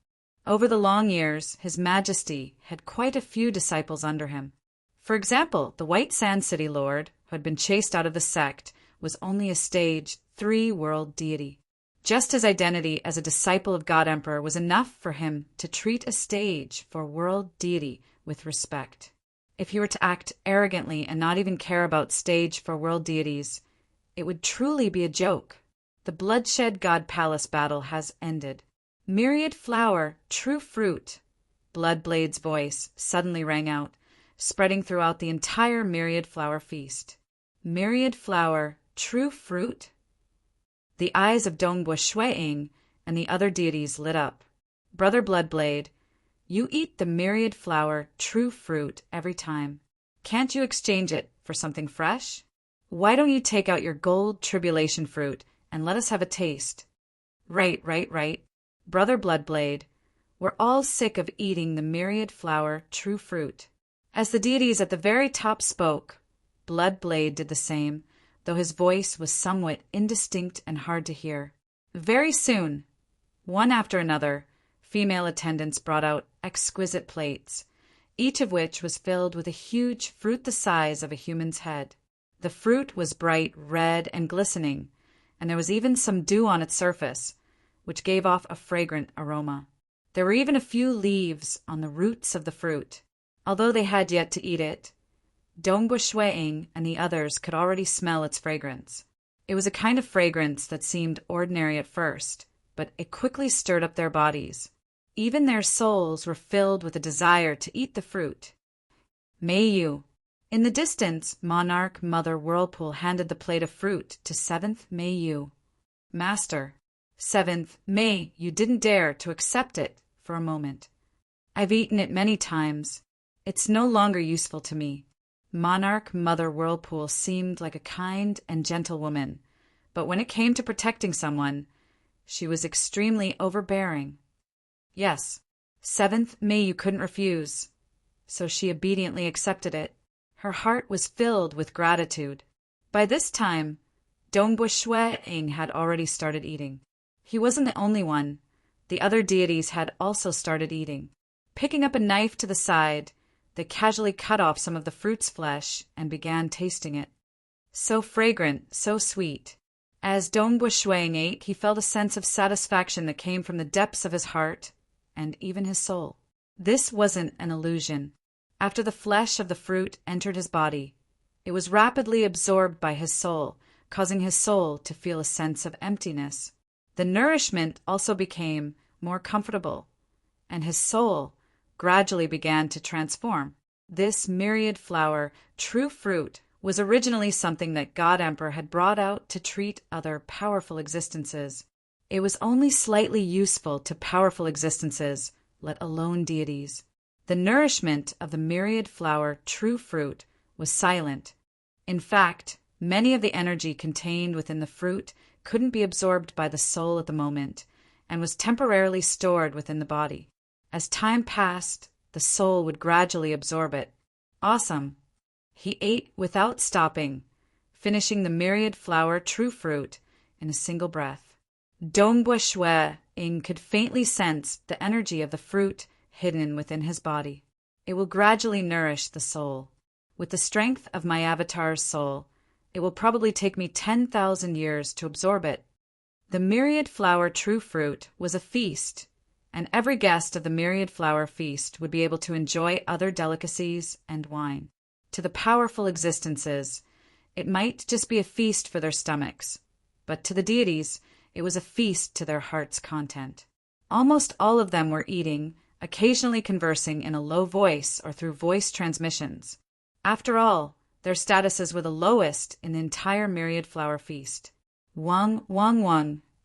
Over the long years, His Majesty had quite a few disciples under him. For example, the White Sand City Lord, who had been chased out of the sect, was only a stage 3 world deity. Just his identity as a disciple of God Emperor was enough for him to treat a stage 4 world deity with respect. If he were to act arrogantly and not even care about stage 4 world deities, it would truly be a joke. The Bloodshed God Palace battle has ended. Myriad flower, true fruit. Bloodblade's voice suddenly rang out, spreading throughout the entire Myriad flower feast. Myriad flower, true fruit? The eyes of Dongbua Shuiing and the other deities lit up. Brother Bloodblade, you eat the myriad flower, true fruit every time. Can't you exchange it for something fresh? Why don't you take out your gold tribulation fruit and let us have a taste? Right. Brother Bloodblade, we're all sick of eating the myriad flower, true fruit. As the deities at the very top spoke, Bloodblade did the same, though his voice was somewhat indistinct and hard to hear. Very soon, one after another, female attendants brought out exquisite plates, each of which was filled with a huge fruit the size of a human's head. The fruit was bright red and glistening, and there was even some dew on its surface, which gave off a fragrant aroma. There were even a few leaves on the roots of the fruit. Although they had yet to eat it, Dongbua Shuiing and the others could already smell its fragrance. It was a kind of fragrance that seemed ordinary at first, but it quickly stirred up their bodies. Even their souls were filled with a desire to eat the fruit. May you. In the distance, Monarch Mother Whirlpool handed the plate of fruit to 7th May Yu. Master, 7th May, you didn't dare to accept it for a moment. I've eaten it many times. It's no longer useful to me. Monarch Mother Whirlpool seemed like a kind and gentle woman, but when it came to protecting someone, she was extremely overbearing. Yes, 7th May you couldn't refuse, so she obediently accepted it. Her heart was filled with gratitude. By this time, Dongbua Shuiing had already started eating. He wasn't the only one. The other deities had also started eating. Picking up a knife to the side, they casually cut off some of the fruit's flesh and began tasting it. So fragrant, so sweet. As Dongbua Shuiing ate, he felt a sense of satisfaction that came from the depths of his heart and even his soul. This wasn't an illusion. After the flesh of the fruit entered his body, it was rapidly absorbed by his soul, causing his soul to feel a sense of emptiness. The nourishment also became more comfortable, and his soul gradually began to transform. This myriad flower, true fruit, was originally something that God Emperor had brought out to treat other powerful existences. It was only slightly useful to powerful existences, let alone deities. The nourishment of the myriad flower, true fruit, was silent. In fact, many of the energy contained within the fruit couldn't be absorbed by the soul at the moment, and was temporarily stored within the body. As time passed, the soul would gradually absorb it. Awesome! He ate without stopping, finishing the myriad flower true fruit in a single breath. Dongbua Shuiing could faintly sense the energy of the fruit hidden within his body. It will gradually nourish the soul. With the strength of my avatar's soul, it will probably take me 10,000 years to absorb it. The myriad flower true fruit was a feast, and every guest of the myriad flower feast would be able to enjoy other delicacies and wine. To the powerful existences, it might just be a feast for their stomachs, but to the deities, it was a feast to their heart's content. Almost all of them were eating occasionally conversing in a low voice or through voice transmissions. After all, their statuses were the lowest in the entire myriad flower feast. Wang,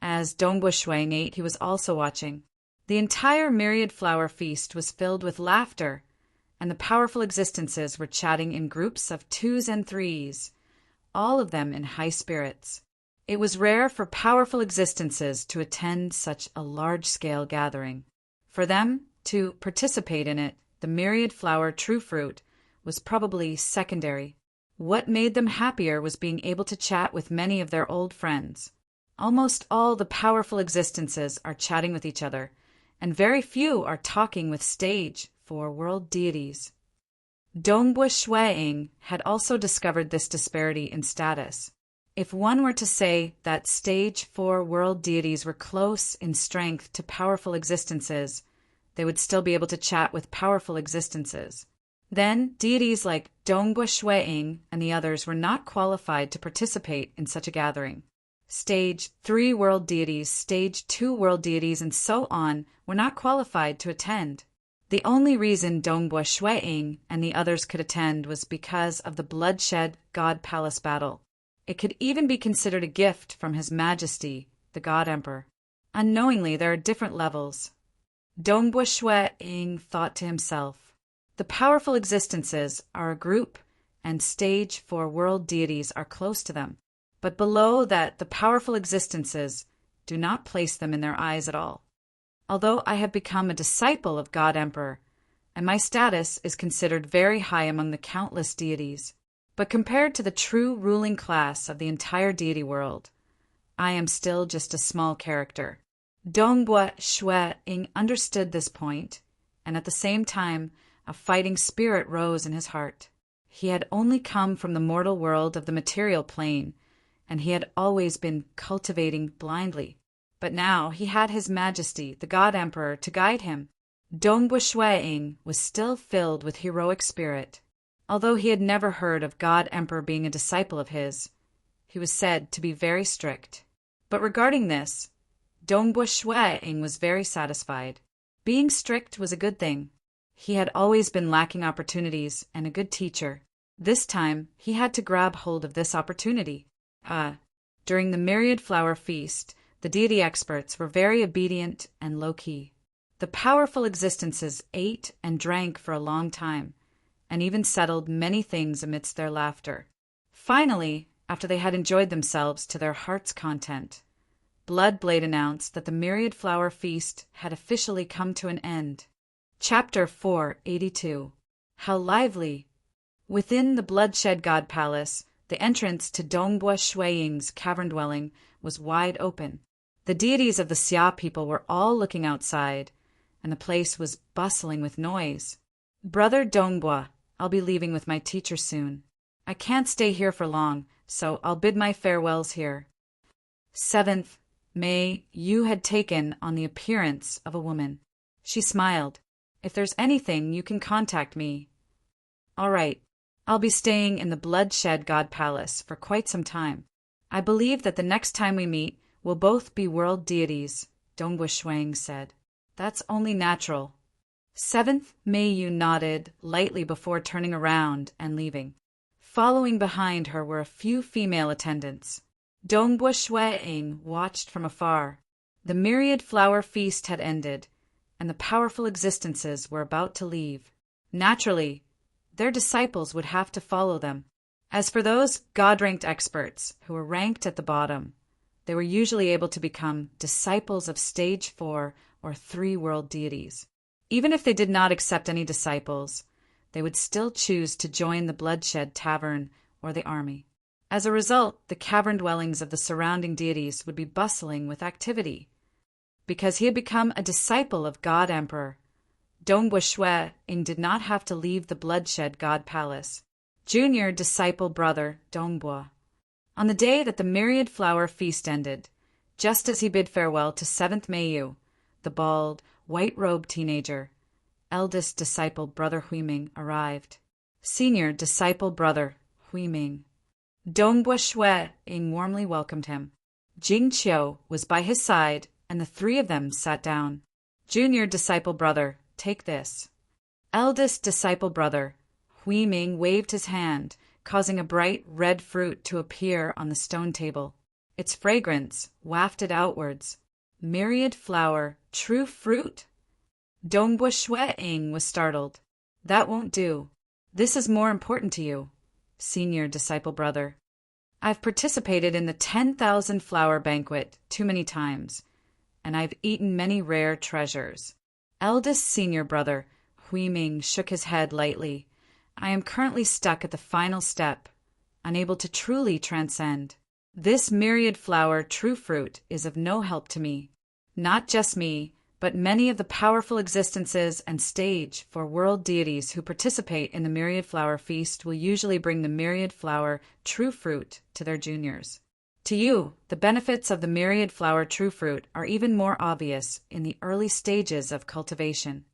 as Dongbua Shuang ate, he was also watching. The entire myriad flower feast was filled with laughter, and the powerful existences were chatting in groups of 2s and 3s, all of them in high spirits. It was rare for powerful existences to attend such a large-scale gathering. For them to participate in it, the myriad flower true fruit was probably secondary. What made them happier was being able to chat with many of their old friends. Almost all the powerful existences are chatting with each other, and very few are talking with stage for world deities. Dongbua Shuang had also discovered this disparity in status. If one were to say that stage 4 world deities were close in strength to powerful existences, they would still be able to chat with powerful existences. Then, deities like Dongbua Shuang and the others were not qualified to participate in such a gathering. Stage 3 world deities, Stage 2 world deities, and so on were not qualified to attend. The only reason Dongbua Shuang and the others could attend was because of the bloodshed God Palace battle. It could even be considered a gift from His Majesty, the God Emperor. Unknowingly, there are different levels. Dongbua Shuang thought to himself, the powerful existences are a group, and stage 4 world deities are close to them. But below that, the powerful existences do not place them in their eyes at all. Although I have become a disciple of God Emperor, and my status is considered very high among the countless deities, but compared to the true ruling class of the entire deity world, I am still just a small character. Dongbua Shuang understood this point, and at the same time, a fighting spirit rose in his heart. He had only come from the mortal world of the material plane, and he had always been cultivating blindly. But now he had His Majesty, the God Emperor, to guide him. Dongbua Shuang was still filled with heroic spirit. Although he had never heard of God Emperor being a disciple of his, he was said to be very strict. But regarding this, Dongbua Shuang was very satisfied. Being strict was a good thing. He had always been lacking opportunities and a good teacher. This time, he had to grab hold of this opportunity. During the myriad flower feast, the deity experts were very obedient and low-key. The powerful existences ate and drank for a long time, and even settled many things amidst their laughter. Finally, after they had enjoyed themselves to their heart's content, Bloodblade announced that the myriad flower feast had officially come to an end. Chapter 482. How lively! Within the Bloodshed God Palace, the entrance to Dongbua Shuang's cavern dwelling was wide open. The deities of the Xia people were all looking outside, and the place was bustling with noise. Brother Dongbua, I'll be leaving with my teacher soon. I can't stay here for long, so I'll bid my farewells here. 7th May, you had taken on the appearance of a woman. She smiled. If there's anything, you can contact me. All right. I'll be staying in the Bloodshed God Palace for quite some time. I believe that the next time we meet, we'll both be world deities, Dongbua Shuang said. That's only natural. 7th May Yu nodded lightly before turning around and leaving. Following behind her were a few female attendants. Dongbua Shuang watched from afar. The myriad flower feast had ended, and the powerful existences were about to leave. Naturally, their disciples would have to follow them. As for those God-ranked experts who were ranked at the bottom, they were usually able to become disciples of stage 4 or 3 world deities. Even if they did not accept any disciples, they would still choose to join the Bloodshed Tavern or the army. As a result, the cavern dwellings of the surrounding deities would be bustling with activity. Because he had become a disciple of God Emperor, Dongbua Shuang did not have to leave the Bloodshed God Palace. Junior disciple brother Dongbua. On the day that the myriad flower feast ended, just as he bid farewell to 7th May Yu, the bald, white-robed teenager, eldest disciple brother Huiming arrived. Senior disciple brother Huiming. Dongbua Shuang warmly welcomed him. Jingqiu was by his side, and the three of them sat down. Junior disciple brother take this." Eldest disciple brother, Hui Ming waved his hand, causing a bright red fruit to appear on the stone table. Its fragrance wafted outwards. Myriad flower, true fruit? Dongbua Shueing was startled. "That won't do. This is more important to you, senior disciple brother. I've participated in the 10,000 flower banquet too many times, and I've eaten many rare treasures." Eldest senior brother, Hui Ming shook his head lightly. "I am currently stuck at the final step, unable to truly transcend. This myriad flower true fruit is of no help to me. Not just me, but many of the powerful existences and stage for world deities who participate in the myriad flower feast will usually bring the myriad flower true fruit to their juniors. To you, the benefits of the myriad flower true fruit are even more obvious in the early stages of cultivation.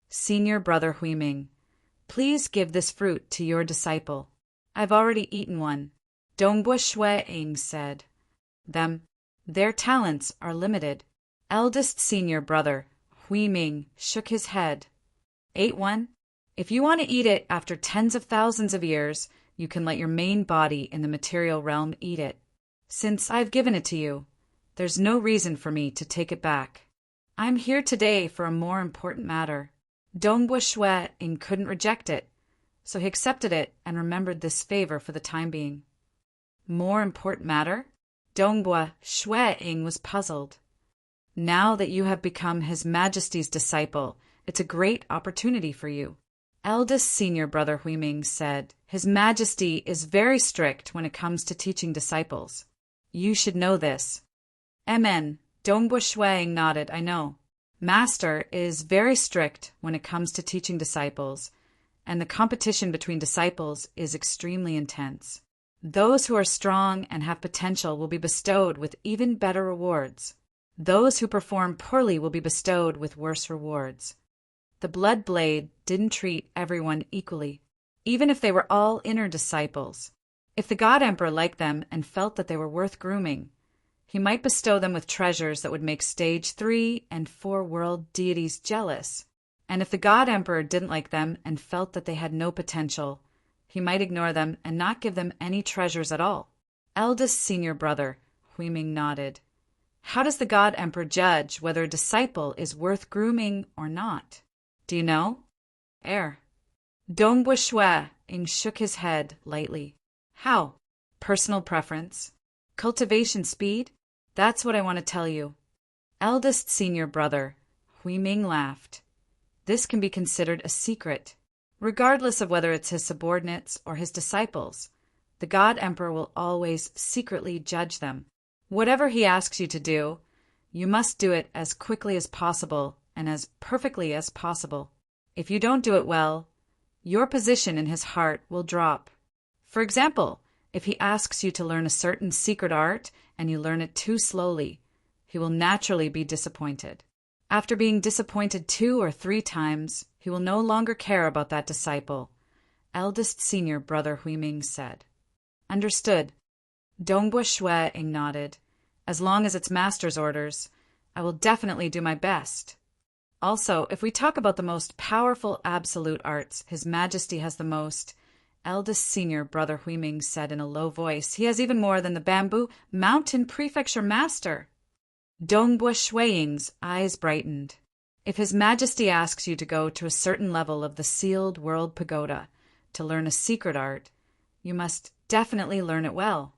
Senior brother Hui Ming, please give this fruit to your disciple." "I've already eaten one," Dongbua Shueing said. Their talents are limited." Eldest senior brother, Hui Ming, shook his head. "Ate one? If you want to eat it after tens of thousands of years, you can let your main body in the material realm eat it. Since I've given it to you, there's no reason for me to take it back. I'm here today for a more important matter." Dongbua Shueing couldn't reject it, so he accepted it and remembered this favor for the time being. More important matter? Dongbua Shueing was puzzled. "Now that you have become His Majesty's disciple, it's a great opportunity for you." Eldest senior brother Hui Ming said, "His Majesty is very strict when it comes to teaching disciples. You should know this." "Amen." Dongbua Shueing nodded. "I know. Master is very strict when it comes to teaching disciples, and the competition between disciples is extremely intense. Those who are strong and have potential will be bestowed with even better rewards. Those who perform poorly will be bestowed with worse rewards. The Blood Blade didn't treat everyone equally, even if they were all inner disciples. If the God Emperor liked them and felt that they were worth grooming, he might bestow them with treasures that would make stage 3 and 4 world deities jealous. And if the God Emperor didn't like them and felt that they had no potential, he might ignore them and not give them any treasures at all." Eldest senior brother, Hui Ming nodded. "How does the God Emperor judge whether a disciple is worth grooming or not? Do you know?" Dongbua Shueing shook his head lightly. "How? Personal preference? Cultivation speed? That's what I want to tell you." Eldest senior brother, Hui Ming laughed. "This can be considered a secret. Regardless of whether it's his subordinates or his disciples, the God Emperor will always secretly judge them. Whatever he asks you to do, you must do it as quickly as possible and as perfectly as possible. If you don't do it well, your position in his heart will drop. For example, if he asks you to learn a certain secret art and you learn it too slowly, he will naturally be disappointed. After being disappointed 2 or 3 times, he will no longer care about that disciple," eldest senior brother Hui Ming said. "Understood." Dongbua Shueing nodded. "As long as it's master's orders, I will definitely do my best. Also, if we talk about the most powerful absolute arts, His Majesty has the most," eldest senior brother Hui Ming said in a low voice. "He has even more than the Bamboo Mountain Prefecture Master." Dongbua Shueing's eyes brightened. "If His Majesty asks you to go to a certain level of the sealed world pagoda to learn a secret art, you must definitely learn it well."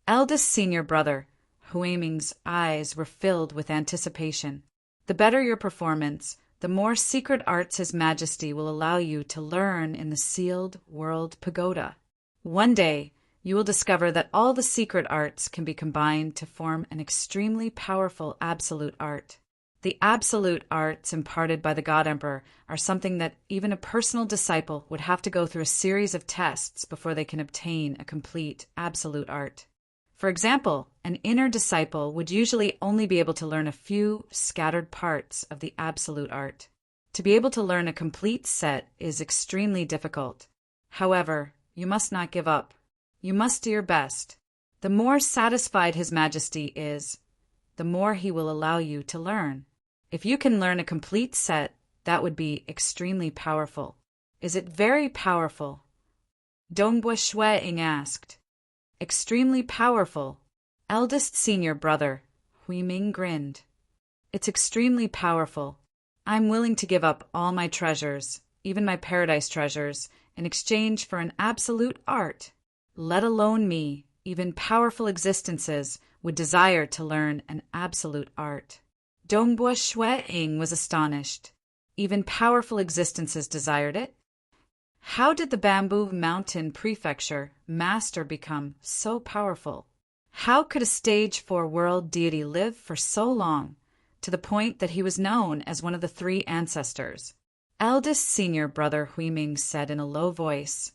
Eldest senior brother, Hui Ming's eyes were filled with anticipation. "The better your performance, the more secret arts His Majesty will allow you to learn in the sealed world pagoda. One day, you will discover that all the secret arts can be combined to form an extremely powerful absolute art. The absolute arts imparted by the God Emperor are something that even a personal disciple would have to go through a series of tests before they can obtain a complete absolute art. For example, an inner disciple would usually only be able to learn a few scattered parts of the absolute art. To be able to learn a complete set is extremely difficult. However, you must not give up. You must do your best. The more satisfied His Majesty is, the more he will allow you to learn. If you can learn a complete set, That would be extremely powerful. Is it very powerful? Dongbua Shueing asked. Extremely powerful. Eldest senior brother, Huiming grinned. It's extremely powerful. I'm willing to give up all my treasures, even my paradise treasures, in exchange for an absolute art. Let alone me, even powerful existences would desire to learn an absolute art. Dongbua Shueing was astonished. Even powerful existences desired it? How did the Bamboo Mountain Prefecture master become so powerful? How could a stage 4 world deity live for so long, to the point that he was known as one of the 3 ancestors? Eldest senior brother Huiming said in a low voice,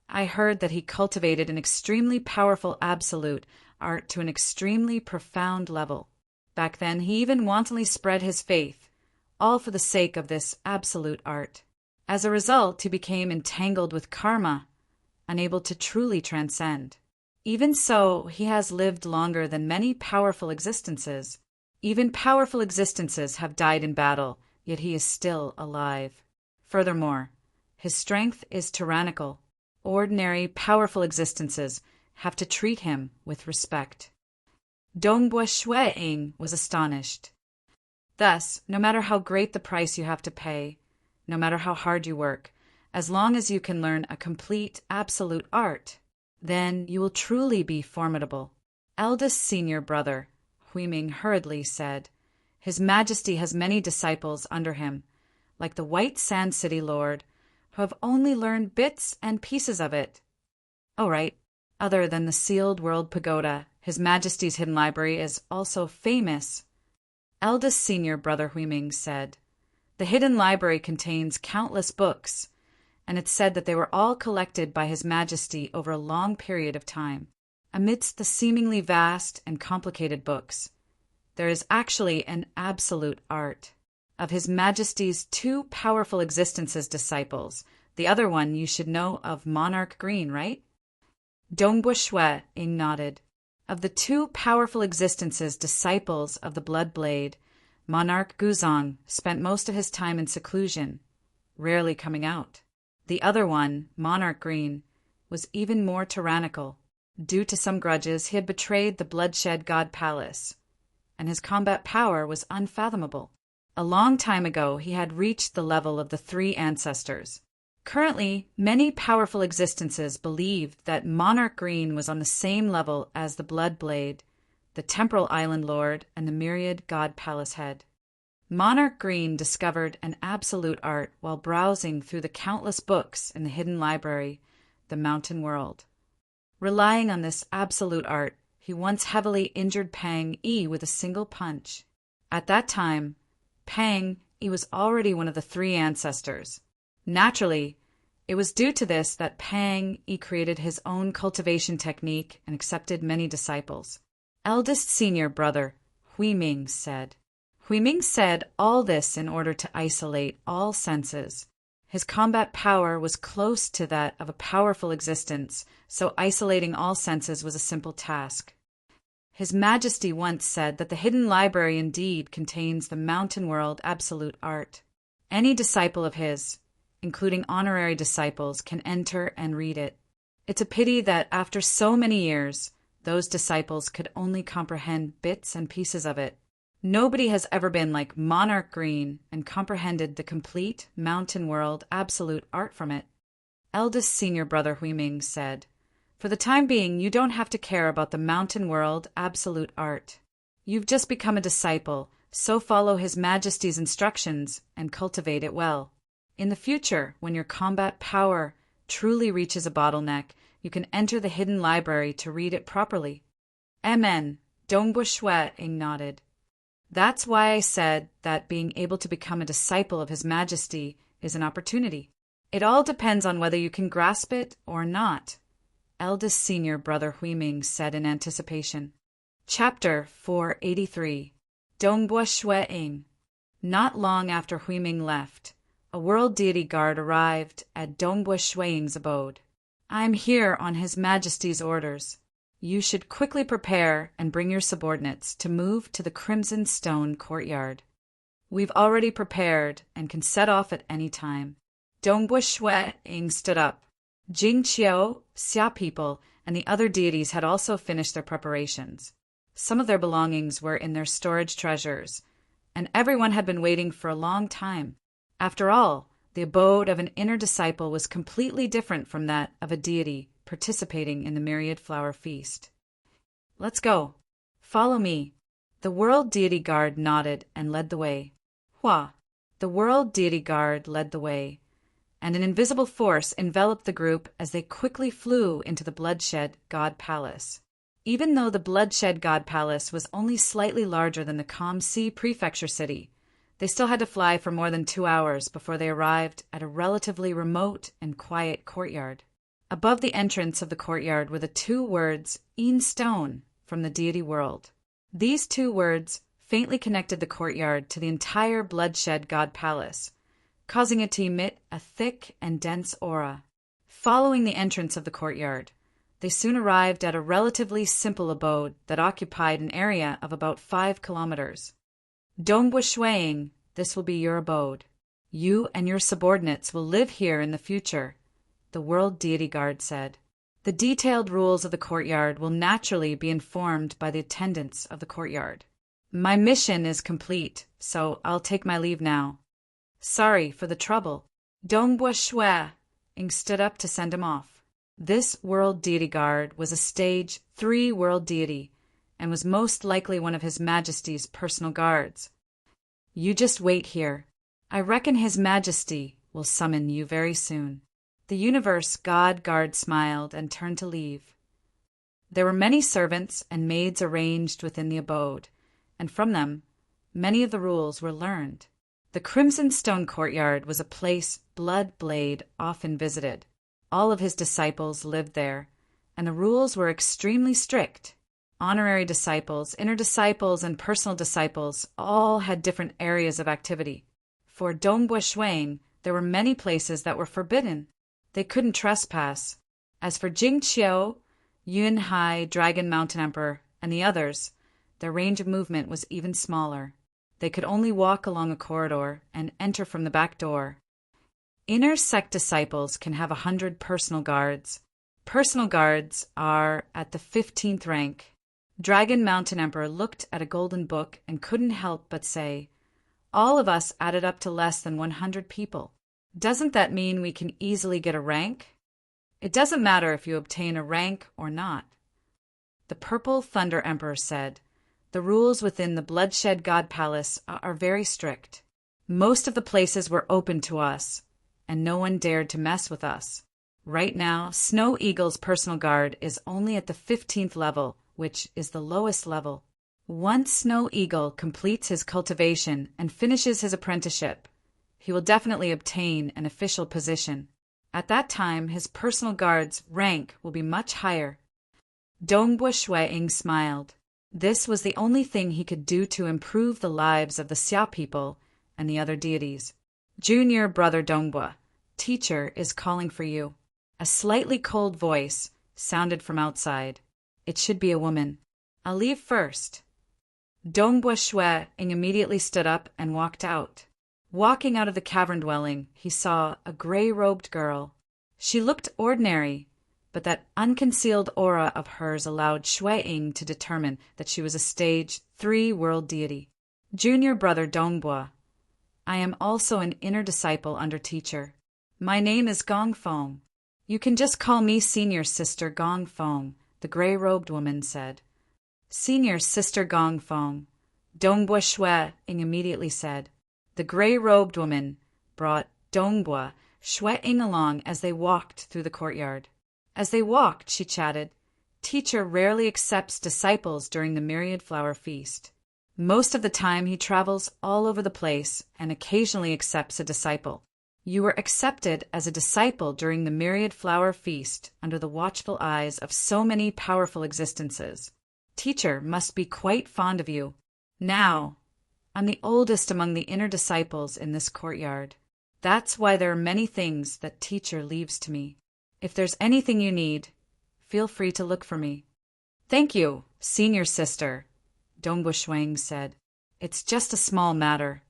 I heard that he cultivated an extremely powerful absolute art to an extremely profound level. Back then he even wantonly spread his faith, all for the sake of this absolute art. As a result, he became entangled with karma, unable to truly transcend. Even so, he has lived longer than many powerful existences. Even powerful existences have died in battle, yet he is still alive. Furthermore, his strength is tyrannical. Ordinary, powerful existences have to treat him with respect. Dongbua Shueing was astonished. Thus, no matter how great the price you have to pay, no matter how hard you work, as long as you can learn a complete, absolute art, then you will truly be formidable. Eldest senior brother, Huiming hurriedly said, His Majesty has many disciples under him, like the White Sand City Lord, who have only learned bits and pieces of it. Oh, right. Other than the sealed world pagoda, His Majesty's hidden library is also famous. Eldest senior brother Huiming said, The hidden library contains countless books, and it's said that they were all collected by His Majesty over a long period of time. Amidst the seemingly vast and complicated books, there is actually an absolute art. Of His Majesty's 2 powerful existences disciples, the other one you should know of Monarch Green, right? Dongbua Shueing nodded. Of the 2 powerful existences disciples of the Blood Blade, Monarch Guzong spent most of his time in seclusion, rarely coming out. The other one, Monarch Green, was even more tyrannical. Due to some grudges, he had betrayed the Bloodshed God Palace, and his combat power was unfathomable. A long time ago, he had reached the level of the 3 ancestors. Currently, many powerful existences believed that Monarch Green was on the same level as the Blood Blade, the Temporal Island Lord, and the Myriad God Palace Head. Monarch Green discovered an absolute art while browsing through the countless books in the hidden library, the Mountain World. Relying on this absolute art, he once heavily injured Pang Yi with a single punch. At that time, Pang Yi was already one of the 3 ancestors. Naturally, it was due to this that Pang Yi created his own cultivation technique and accepted many disciples. Eldest senior brother, Huiming said. Huiming said all this in order to isolate all senses. His combat power was close to that of a powerful existence, so isolating all senses was a simple task. His Majesty once said that the hidden library indeed contains the Mountain World absolute art. Any disciple of his, including honorary disciples, can enter and read it. It's a pity that after so many years, those disciples could only comprehend bits and pieces of it. Nobody has ever been like Monarch Green and comprehended the complete Mountain World absolute art from it. Eldest senior brother Huiming said, For the time being, you don't have to care about the Mountain World absolute art. You've just become a disciple, so follow His Majesty's instructions and cultivate it well. In the future, when your combat power truly reaches a bottleneck, you can enter the hidden library to read it properly. Amen. Dongbua Shueing nodded. That's why I said that being able to become a disciple of His Majesty is an opportunity. It all depends on whether you can grasp it or not, eldest senior brother Huiming said in anticipation. Chapter 483. Dongbua Shueing. Not long after Huiming left, a world deity guard arrived at Dongbua Shueing's abode. I'm here on His Majesty's orders. You should quickly prepare and bring your subordinates to move to the Crimson Stone courtyard. We've already prepared and can set off at any time. Dongbua Shui-ing stood up. Jing Qiao, Xia people, and the other deities had also finished their preparations. Some of their belongings were in their storage treasures, and everyone had been waiting for a long time. After all, the abode of an inner disciple was completely different from that of a deity participating in the myriad flower feast. Let's go. Follow me. The World Deity Guard nodded and led the way. Hua! The World Deity Guard led the way, and an invisible force enveloped the group as they quickly flew into the Bloodshed God Palace. Even though the Bloodshed God Palace was only slightly larger than the Kamsi Prefecture city, they still had to fly for more than 2 hours before they arrived at a relatively remote and quiet courtyard. Above the entrance of the courtyard were the 2 words, "In Stone," from the deity world. These 2 words faintly connected the courtyard to the entire Bloodshed God Palace, causing it to emit a thick and dense aura. Following the entrance of the courtyard, they soon arrived at a relatively simple abode that occupied an area of about 5 kilometers. Dongbua Shui-ing, this will be your abode. You and your subordinates will live here in the future, the World Deity Guard said. The detailed rules of the courtyard will naturally be informed by the attendants of the courtyard. My mission is complete, so I'll take my leave now. Sorry for the trouble. Dongbua Shui-ing stood up to send him off. This World Deity Guard was a Stage 3 world deity and was most likely one of His Majesty's personal guards. You just wait here. I reckon His Majesty will summon you very soon. The Universe God Guard smiled and turned to leave. There were many servants and maids arranged within the abode, and from them, many of the rules were learned. The Crimson Stone Courtyard was a place Bloodblade often visited. All of his disciples lived there, and the rules were extremely strict. Honorary disciples, inner disciples, and personal disciples all had different areas of activity. For Dongbua Shui-ing, there were many places that were forbidden. They couldn't trespass. As for Jing Qiao, Yun Hai, Dragon Mountain Emperor, and the others, their range of movement was even smaller. They could only walk along a corridor and enter from the back door. Inner sect disciples can have 100 personal guards. Personal guards are at the 15th rank. Dragon Mountain Emperor looked at a golden book and couldn't help but say, all of us added up to less than 100 people. Doesn't that mean we can easily get a rank? It doesn't matter if you obtain a rank or not. The Purple Thunder Emperor said, the rules within the Bloodshed God Palace are very strict. Most of the places were open to us, and no one dared to mess with us. Right now, Snow Eagle's personal guard is only at the 15th level, which is the lowest level. Once Snow Eagle completes his cultivation and finishes his apprenticeship, he will definitely obtain an official position. At that time, his personal guard's rank will be much higher. Dongbua Shui-ing smiled. This was the only thing he could do to improve the lives of the Xia people and the other deities. Junior brother Dongbua, teacher is calling for you. A slightly cold voice sounded from outside. It should be a woman. I'll leave first. Dongbua Shui-ing immediately stood up and walked out. Walking out of the cavern dwelling, he saw a gray-robed girl. She looked ordinary, but that unconcealed aura of hers allowed Shui-ing to determine that she was a Stage 3 world deity. Junior brother Dongbua, I am also an inner disciple under teacher. My name is Gongfeng. You can just call me Senior Sister Gongfeng, the gray-robed woman said. Senior Sister Gongfeng, Dongbua Shui-ing immediately said. The gray-robed woman brought Dongbua Shui-ing along as they walked through the courtyard. As they walked, she chatted, Teacher rarely accepts disciples during the Myriad Flower Feast. Most of the time he travels all over the place and occasionally accepts a disciple. You were accepted as a disciple during the Myriad Flower Feast under the watchful eyes of so many powerful existences. Teacher must be quite fond of you. Now, I'm the oldest among the inner disciples in this courtyard. That's why there are many things that Teacher leaves to me. If there's anything you need, feel free to look for me. Thank you, Senior Sister, Dongbua Shui-ing said. It's just a small matter.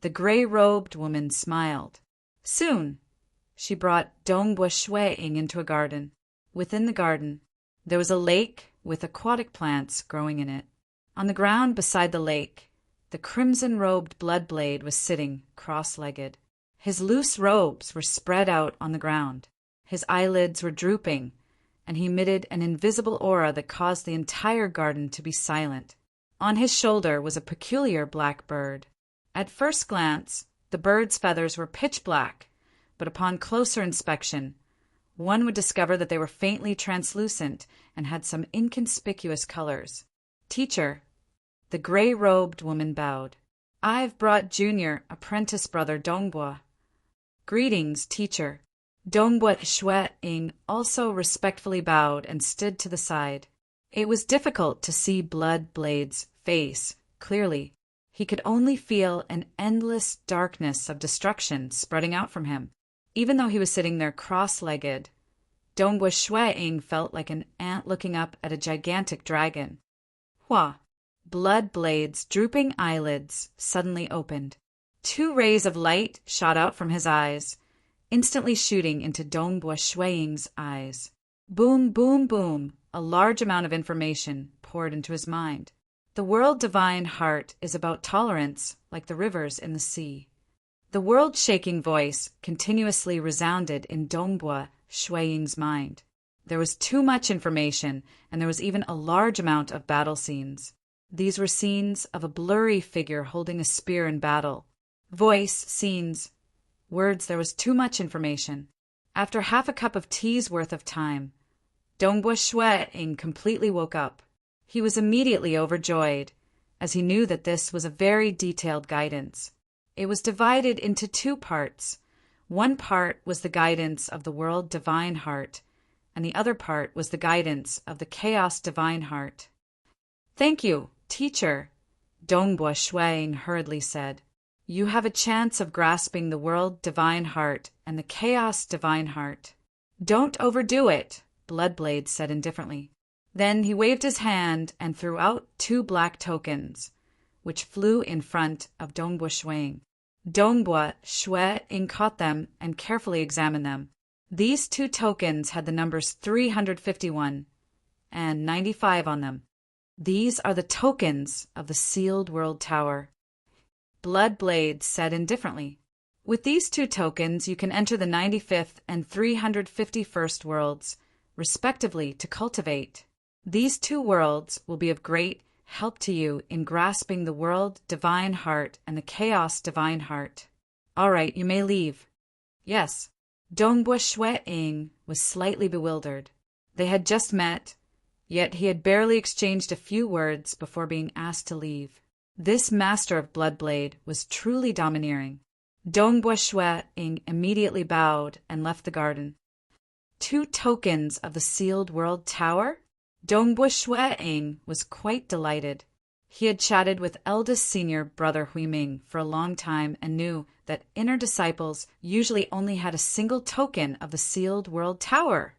The gray-robed woman smiled. Soon, she brought Dongbua Shueing into a garden. Within the garden, there was a lake with aquatic plants growing in it. On the ground beside the lake, the crimson-robed Bloodblade was sitting cross-legged. His loose robes were spread out on the ground. His eyelids were drooping, and he emitted an invisible aura that caused the entire garden to be silent. On his shoulder was a peculiar black bird. At first glance, the bird's feathers were pitch black, but upon closer inspection, one would discover that they were faintly translucent and had some inconspicuous colors. Teacher, the gray-robed woman bowed. I've brought Junior apprentice brother Dongbua. Greetings, teacher. Dongbua Shueing also respectfully bowed and stood to the side. It was difficult to see Bloodblade's face clearly. He could only feel an endless darkness of destruction spreading out from him. Even though he was sitting there cross-legged, Dongbua Shueing felt like an ant looking up at a gigantic dragon. Hua! Bloodblade's drooping eyelids suddenly opened. 2 rays of light shot out from his eyes, instantly shooting into Dongbua Shueing's eyes. Boom, boom, boom, a large amount of information poured into his mind. The world-divine heart is about tolerance, like the rivers in the sea. The world-shaking voice continuously resounded in Dongbua Shueing's mind. There was too much information, and there was even a large amount of battle scenes. These were scenes of a blurry figure holding a spear in battle. Voice, scenes, words, there was too much information. After half a cup of tea's worth of time, Dongbua Shueing completely woke up. He was immediately overjoyed, as he knew that this was a very detailed guidance. It was divided into 2 parts. One part was the guidance of the world divine heart, and the other part was the guidance of the chaos divine heart. Thank you, teacher, Dongbua Shueing hurriedly said. You have a chance of grasping the world divine heart and the chaos divine heart. Don't overdo it, Bloodblade said indifferently. Then he waved his hand and threw out 2 black tokens, which flew in front of Dongbua Shueing. Dongbua Shueing caught them and carefully examined them. These 2 tokens had the numbers 351 and 95 on them. These are the tokens of the sealed world tower. Bloodblade said indifferently. With these 2 tokens, you can enter the 95th and 351st worlds, respectively, to cultivate. These 2 worlds will be of great help to you in grasping the world divine heart and the chaos divine heart. All right, you may leave. Yes. Dongbua Shueing was slightly bewildered. They had just met, yet he had barely exchanged a few words before being asked to leave. This master of Bloodblade was truly domineering. Dongbua Shueing immediately bowed and left the garden. 2 tokens of the sealed world tower? Dongbua Shueing was quite delighted. He had chatted with eldest senior brother Huiming for a long time and knew that inner disciples usually only had a single token of the sealed world tower.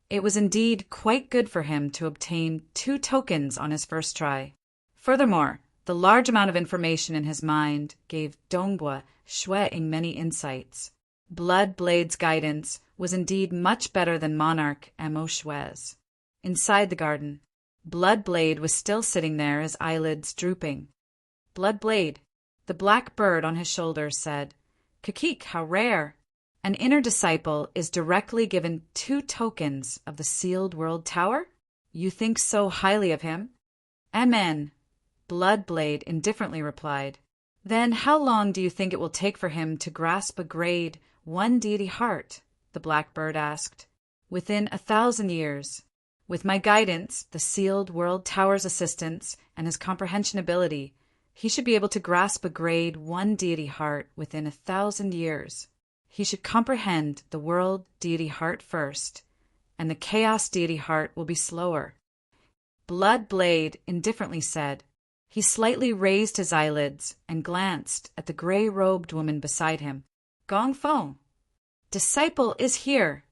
It was indeed quite good for him to obtain 2 tokens on his first try. Furthermore, the large amount of information in his mind gave Dongbua Shueing many insights. Bloodblade's guidance was indeed much better than Monarch Amo Shue's. Inside the garden, Bloodblade was still sitting there, his eyelids drooping. Bloodblade, the black bird on his shoulder, said, "Kakik, how rare! An inner disciple is directly given 2 tokens of the sealed world tower? You think so highly of him?" "Amen," Bloodblade indifferently replied. "Then how long do you think it will take for him to grasp a grade 1 deity heart?" the black bird asked. "Within 1,000 years. With my guidance, the sealed world tower's assistance, and his comprehension ability, he should be able to grasp a grade 1 deity heart within 1,000 years. He should comprehend the world deity heart first, and the chaos deity heart will be slower." Bloodblade indifferently said. He slightly raised his eyelids and glanced at the gray-robed woman beside him. "Gong Feng, disciple is here,"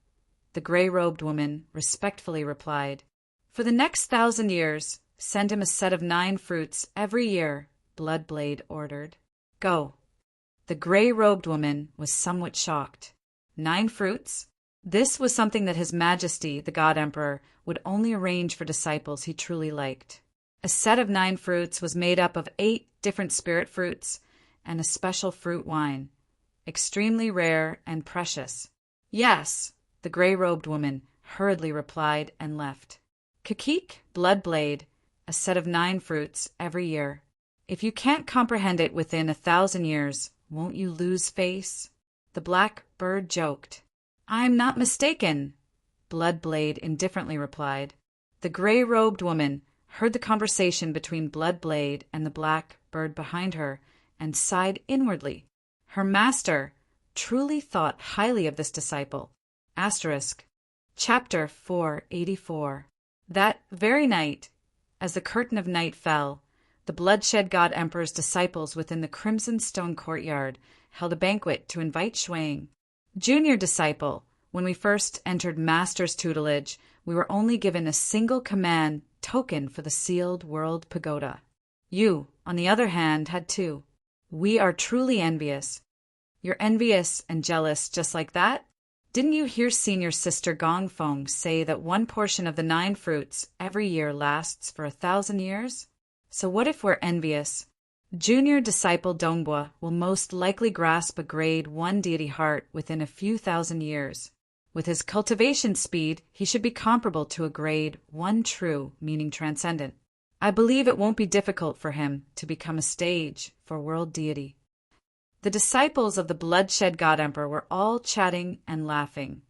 the gray-robed woman respectfully replied. "For the next 1,000 years, send him a set of 9 fruits every year," Bloodblade ordered. "Go." The gray-robed woman was somewhat shocked. 9 fruits? This was something that His Majesty, the God Emperor, would only arrange for disciples he truly liked. A set of 9 fruits was made up of 8 different spirit fruits and a special fruit wine, extremely rare and precious. Yes, the gray-robed woman hurriedly replied and left. Kakik, blood blade, a set of 9 fruits every year. If you can't comprehend it within 1,000 years, won't you lose face? The black bird joked. I'm not mistaken, Bloodblade indifferently replied. The gray-robed woman heard the conversation between Bloodblade and the black bird behind her and sighed inwardly. Her master truly thought highly of this disciple. Chapter 484. That very night, as the curtain of night fell, the bloodshed god emperor's disciples within the crimson stone courtyard held a banquet to invite Shuang. Junior disciple, when we first entered master's tutelage, we were only given a single command token for the sealed world pagoda. You, on the other hand, had 2. We are truly envious. You're envious and jealous just like that? Didn't you hear senior sister Gongfeng say that 1 portion of the 9 fruits every year lasts for 1,000 years? So what if we're envious? Junior disciple Dongbua will most likely grasp a grade 1 deity heart within a few thousand years. With his cultivation speed, he should be comparable to a grade 1 true, meaning transcendent. I believe it won't be difficult for him to become a stage for world deity. The disciples of the bloodshed god emperor were all chatting and laughing,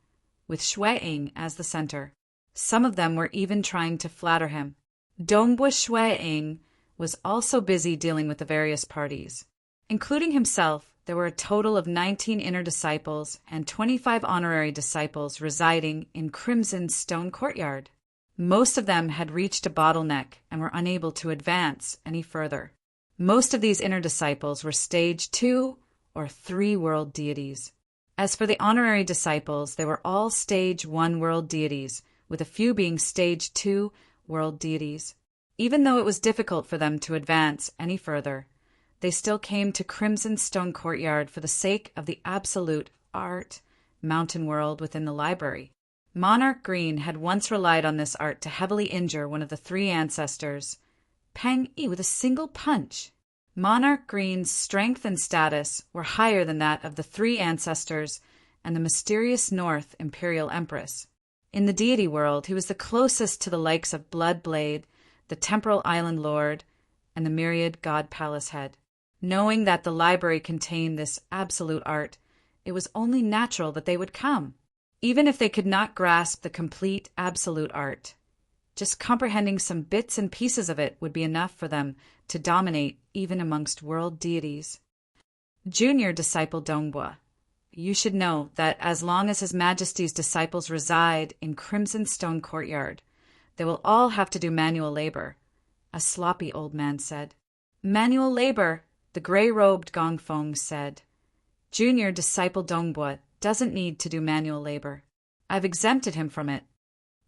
with Shuang as the center. Some of them were even trying to flatter him. Dongbua Shuang was also busy dealing with the various parties. Including himself, there were a total of 19 inner disciples and 25 honorary disciples residing in Crimson Stone Courtyard. Most of them had reached a bottleneck and were unable to advance any further. Most of these inner disciples were stage 2 or 3 world deities. As for the honorary disciples, they were all stage 1 world deities, with a few being stage 2 world deities. Even though it was difficult for them to advance any further, they still came to Crimson Stone Courtyard for the sake of the absolute art mountain world within the library. Monarch Green had once relied on this art to heavily injure one of the 3 ancestors, Peng Yi, with a single punch. Monarch Green's strength and status were higher than that of the 3 ancestors and the mysterious North Imperial Empress. In the deity world, he was the closest to the likes of Bloodblade, the Temporal Island Lord, and the myriad God Palace Head. Knowing that the library contained this absolute art, it was only natural that they would come, even if they could not grasp the complete absolute art. Just comprehending some bits and pieces of it would be enough for them to dominate even amongst world deities. Junior disciple Dongbua, you should know that as long as His Majesty's disciples reside in Crimson Stone Courtyard, they will all have to do manual labor, a sloppy old man said. Manual labor, the gray-robed Gongfeng said. Junior disciple Dongbua doesn't need to do manual labor. I've exempted him from it.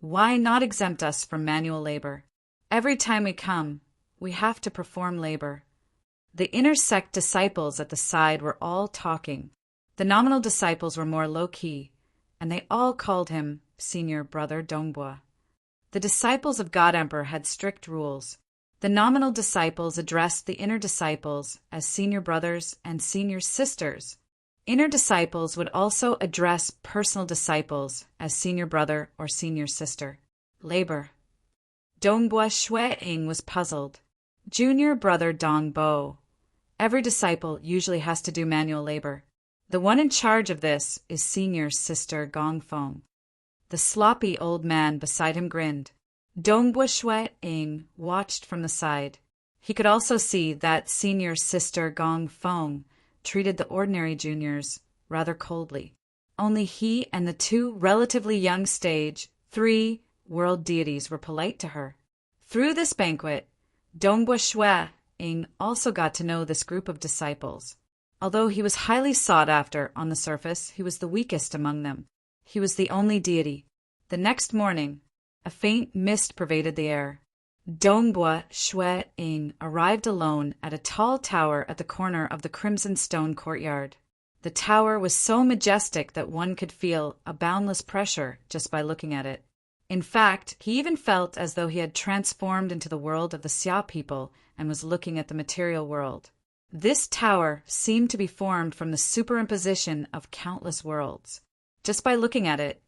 Why not exempt us from manual labor? Every time we come, we have to perform labor. The inner sect disciples at the side were all talking. The nominal disciples were more low-key, and they all called him Senior Brother Dongbua. The disciples of God Emperor had strict rules. The nominal disciples addressed the inner disciples as senior brothers and senior sisters. Inner disciples would also address personal disciples as senior brother or senior sister. Labor. Dongbua Shuang was puzzled. Junior brother Dongbo. Every disciple usually has to do manual labor. The one in charge of this is senior sister Gongfeng. The sloppy old man beside him grinned. Dongbua Shuang watched from the side. He could also see that senior sister Gongfeng treated the ordinary juniors rather coldly. Only he and the 2 relatively young stage 3 world deities were polite to her. Through this banquet, Dongbua Shuang also got to know this group of disciples. Although he was highly sought after on the surface, he was the weakest among them. He was the only deity. The next morning, a faint mist pervaded the air. Dongbua Shui Ing arrived alone at a tall tower at the corner of the crimson stone courtyard. The tower was so majestic that one could feel a boundless pressure just by looking at it. In fact, he even felt as though he had transformed into the world of the Xia people and was looking at the material world. This tower seemed to be formed from the superimposition of countless worlds. Just by looking at it,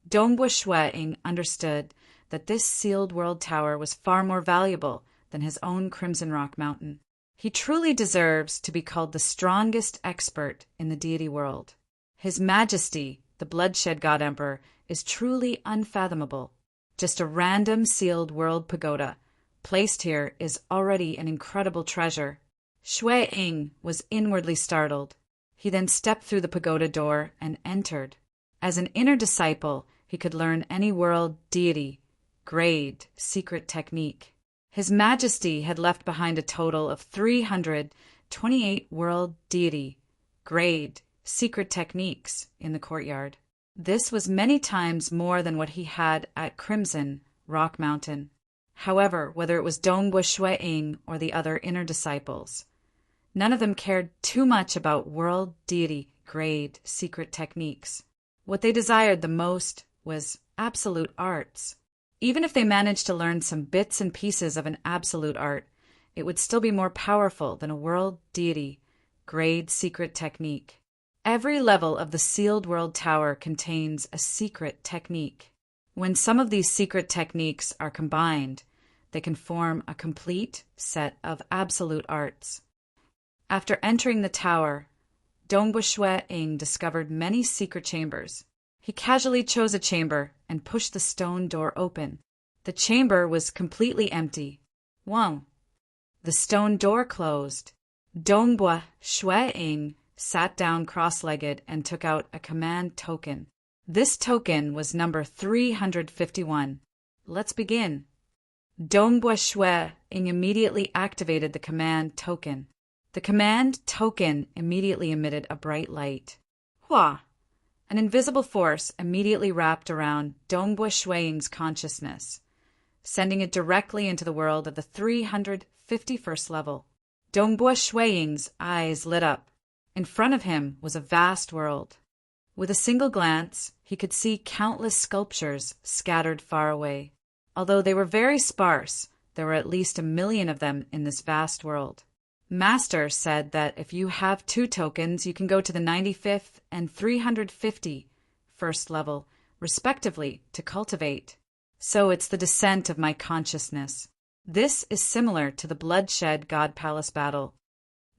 Dongbua Shueing understood that this sealed world tower was far more valuable than his own Crimson Rock Mountain. He truly deserves to be called the strongest expert in the deity world. His Majesty, the Bloodshed God Emperor, is truly unfathomable. Just a random sealed world pagoda placed here is already an incredible treasure. Shui Ing was inwardly startled. He then stepped through the pagoda door and entered. As an inner disciple, he could learn any world deity, grade, secret technique. His Majesty had left behind a total of 328 world deity, grade, secret techniques in the courtyard. This was many times more than what he had at Crimson Rock Mountain. However, whether it was Dongbua Shueing or the other inner disciples, none of them cared too much about world deity, grade, secret techniques. What they desired the most was absolute arts. Even if they managed to learn some bits and pieces of an absolute art, it would still be more powerful than a world deity, grade, secret technique. Every level of the sealed world tower contains a secret technique. When some of these secret techniques are combined, they can form a complete set of absolute arts. After entering the tower, Dongbua Shueing discovered many secret chambers. He casually chose a chamber and pushed the stone door open. The chamber was completely empty. Whoa! The stone door closed. Dongbua Shueing sat down cross-legged and took out a command token. This token was number 351. Let's begin. Dongbua Shueing immediately activated the command token. The command token immediately emitted a bright light. Hua! An invisible force immediately wrapped around Dongbua Shueing's consciousness, sending it directly into the world of the 351st level. Dongbua Shueing's eyes lit up. In front of him was a vast world. With a single glance, he could see countless sculptures scattered far away. Although they were very sparse, there were at least 1,000,000 of them in this vast world. Master said that if you have 2 tokens, you can go to the 95th and 351st level, respectively, to cultivate. So it's the descent of my consciousness. This is similar to the Bloodshed God Palace battle.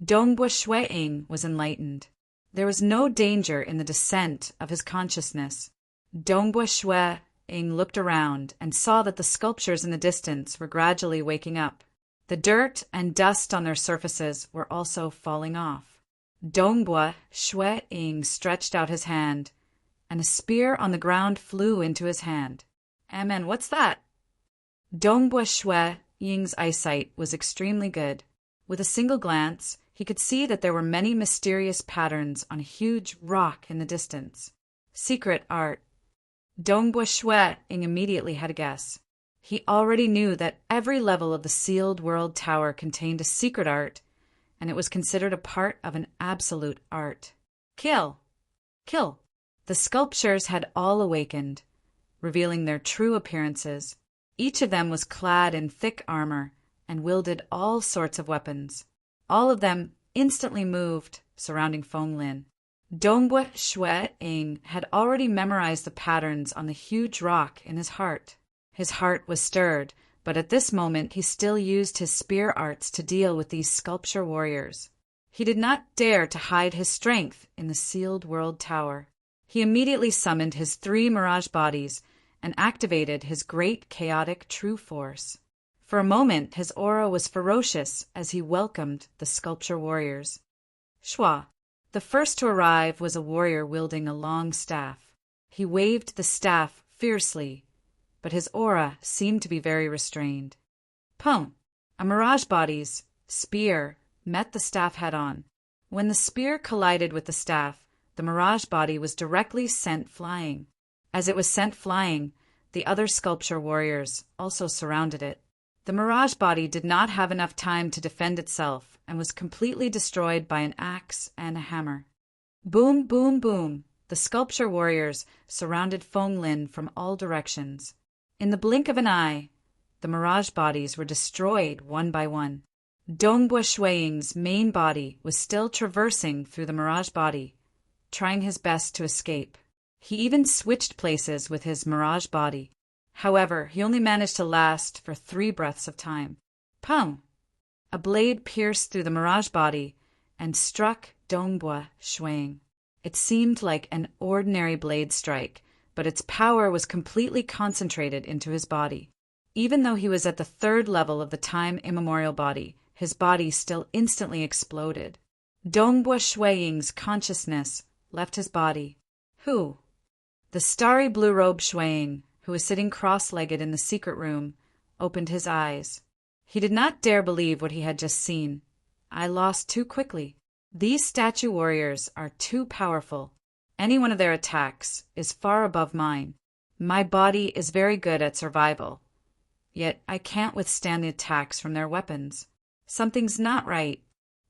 Dongbua Shueing was enlightened. There was no danger in the descent of his consciousness. Dongbua Shueing looked around and saw that the sculptures in the distance were gradually waking up. The dirt and dust on their surfaces were also falling off. Dongbua Shueing stretched out his hand, and a spear on the ground flew into his hand. Amen, what's that? Dongbua Shueing's eyesight was extremely good. With a single glance, he could see that there were many mysterious patterns on a huge rock in the distance. Secret art. Dongbua Shueing immediately had a guess. He already knew that every level of the sealed world tower contained a secret art, and it was considered a part of an absolute art. Kill! Kill! The sculptures had all awakened, revealing their true appearances. Each of them was clad in thick armor and wielded all sorts of weapons. All of them instantly moved, surrounding Feng Lin. Dongbua Shueing had already memorized the patterns on the huge rock in his heart. His heart was stirred, but at this moment he still used his spear arts to deal with these sculpture warriors. He did not dare to hide his strength in the sealed world tower. He immediately summoned his 3 mirage bodies and activated his great chaotic true force. For a moment his aura was ferocious as he welcomed the sculpture warriors. Shua. The first to arrive was a warrior wielding a long staff. He waved the staff fiercely, but his aura seemed to be very restrained. Pum! A mirage body's spear met the staff head-on. When the spear collided with the staff, the mirage body was directly sent flying. As it was sent flying, the other sculpture warriors also surrounded it. The mirage body did not have enough time to defend itself and was completely destroyed by an axe and a hammer. Boom, boom, boom. The sculpture warriors surrounded Feng Lin from all directions. In the blink of an eye, the mirage bodies were destroyed one by one. Dongbua Shuiying's main body was still traversing through the mirage body, trying his best to escape. He even switched places with his mirage body. However, he only managed to last for 3 breaths of time. Pum! A blade pierced through the mirage body and struck Dongbua Shuiying. It seemed like an ordinary blade strike, but its power was completely concentrated into his body. Even though he was at the 3rd level of the time immemorial body, his body still instantly exploded. Dongbua Shuiying's consciousness left his body. Who? The starry blue-robed Shuiying, who was sitting cross-legged in the secret room, opened his eyes. He did not dare believe what he had just seen. I lost too quickly. These statue warriors are too powerful. Any one of their attacks is far above mine. My body is very good at survival, yet I can't withstand the attacks from their weapons. Something's not right.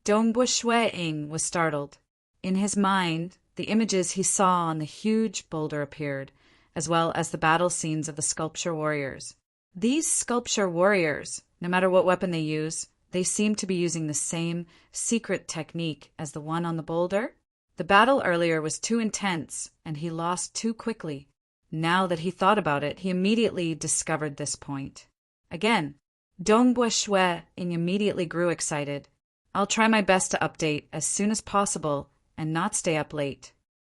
Dongbua Shuiying was startled. In his mind, the images he saw on the huge boulder appeared, as well as the battle scenes of the sculpture warriors. These sculpture warriors, no matter what weapon they use, they seem to be using the same secret technique as the one on the boulder. The battle earlier was too intense, and he lost too quickly. Now that he thought about it, he immediately discovered this point. Again, Dongbua Shuiying immediately grew excited. I'll try my best to update as soon as possible and not stay up late.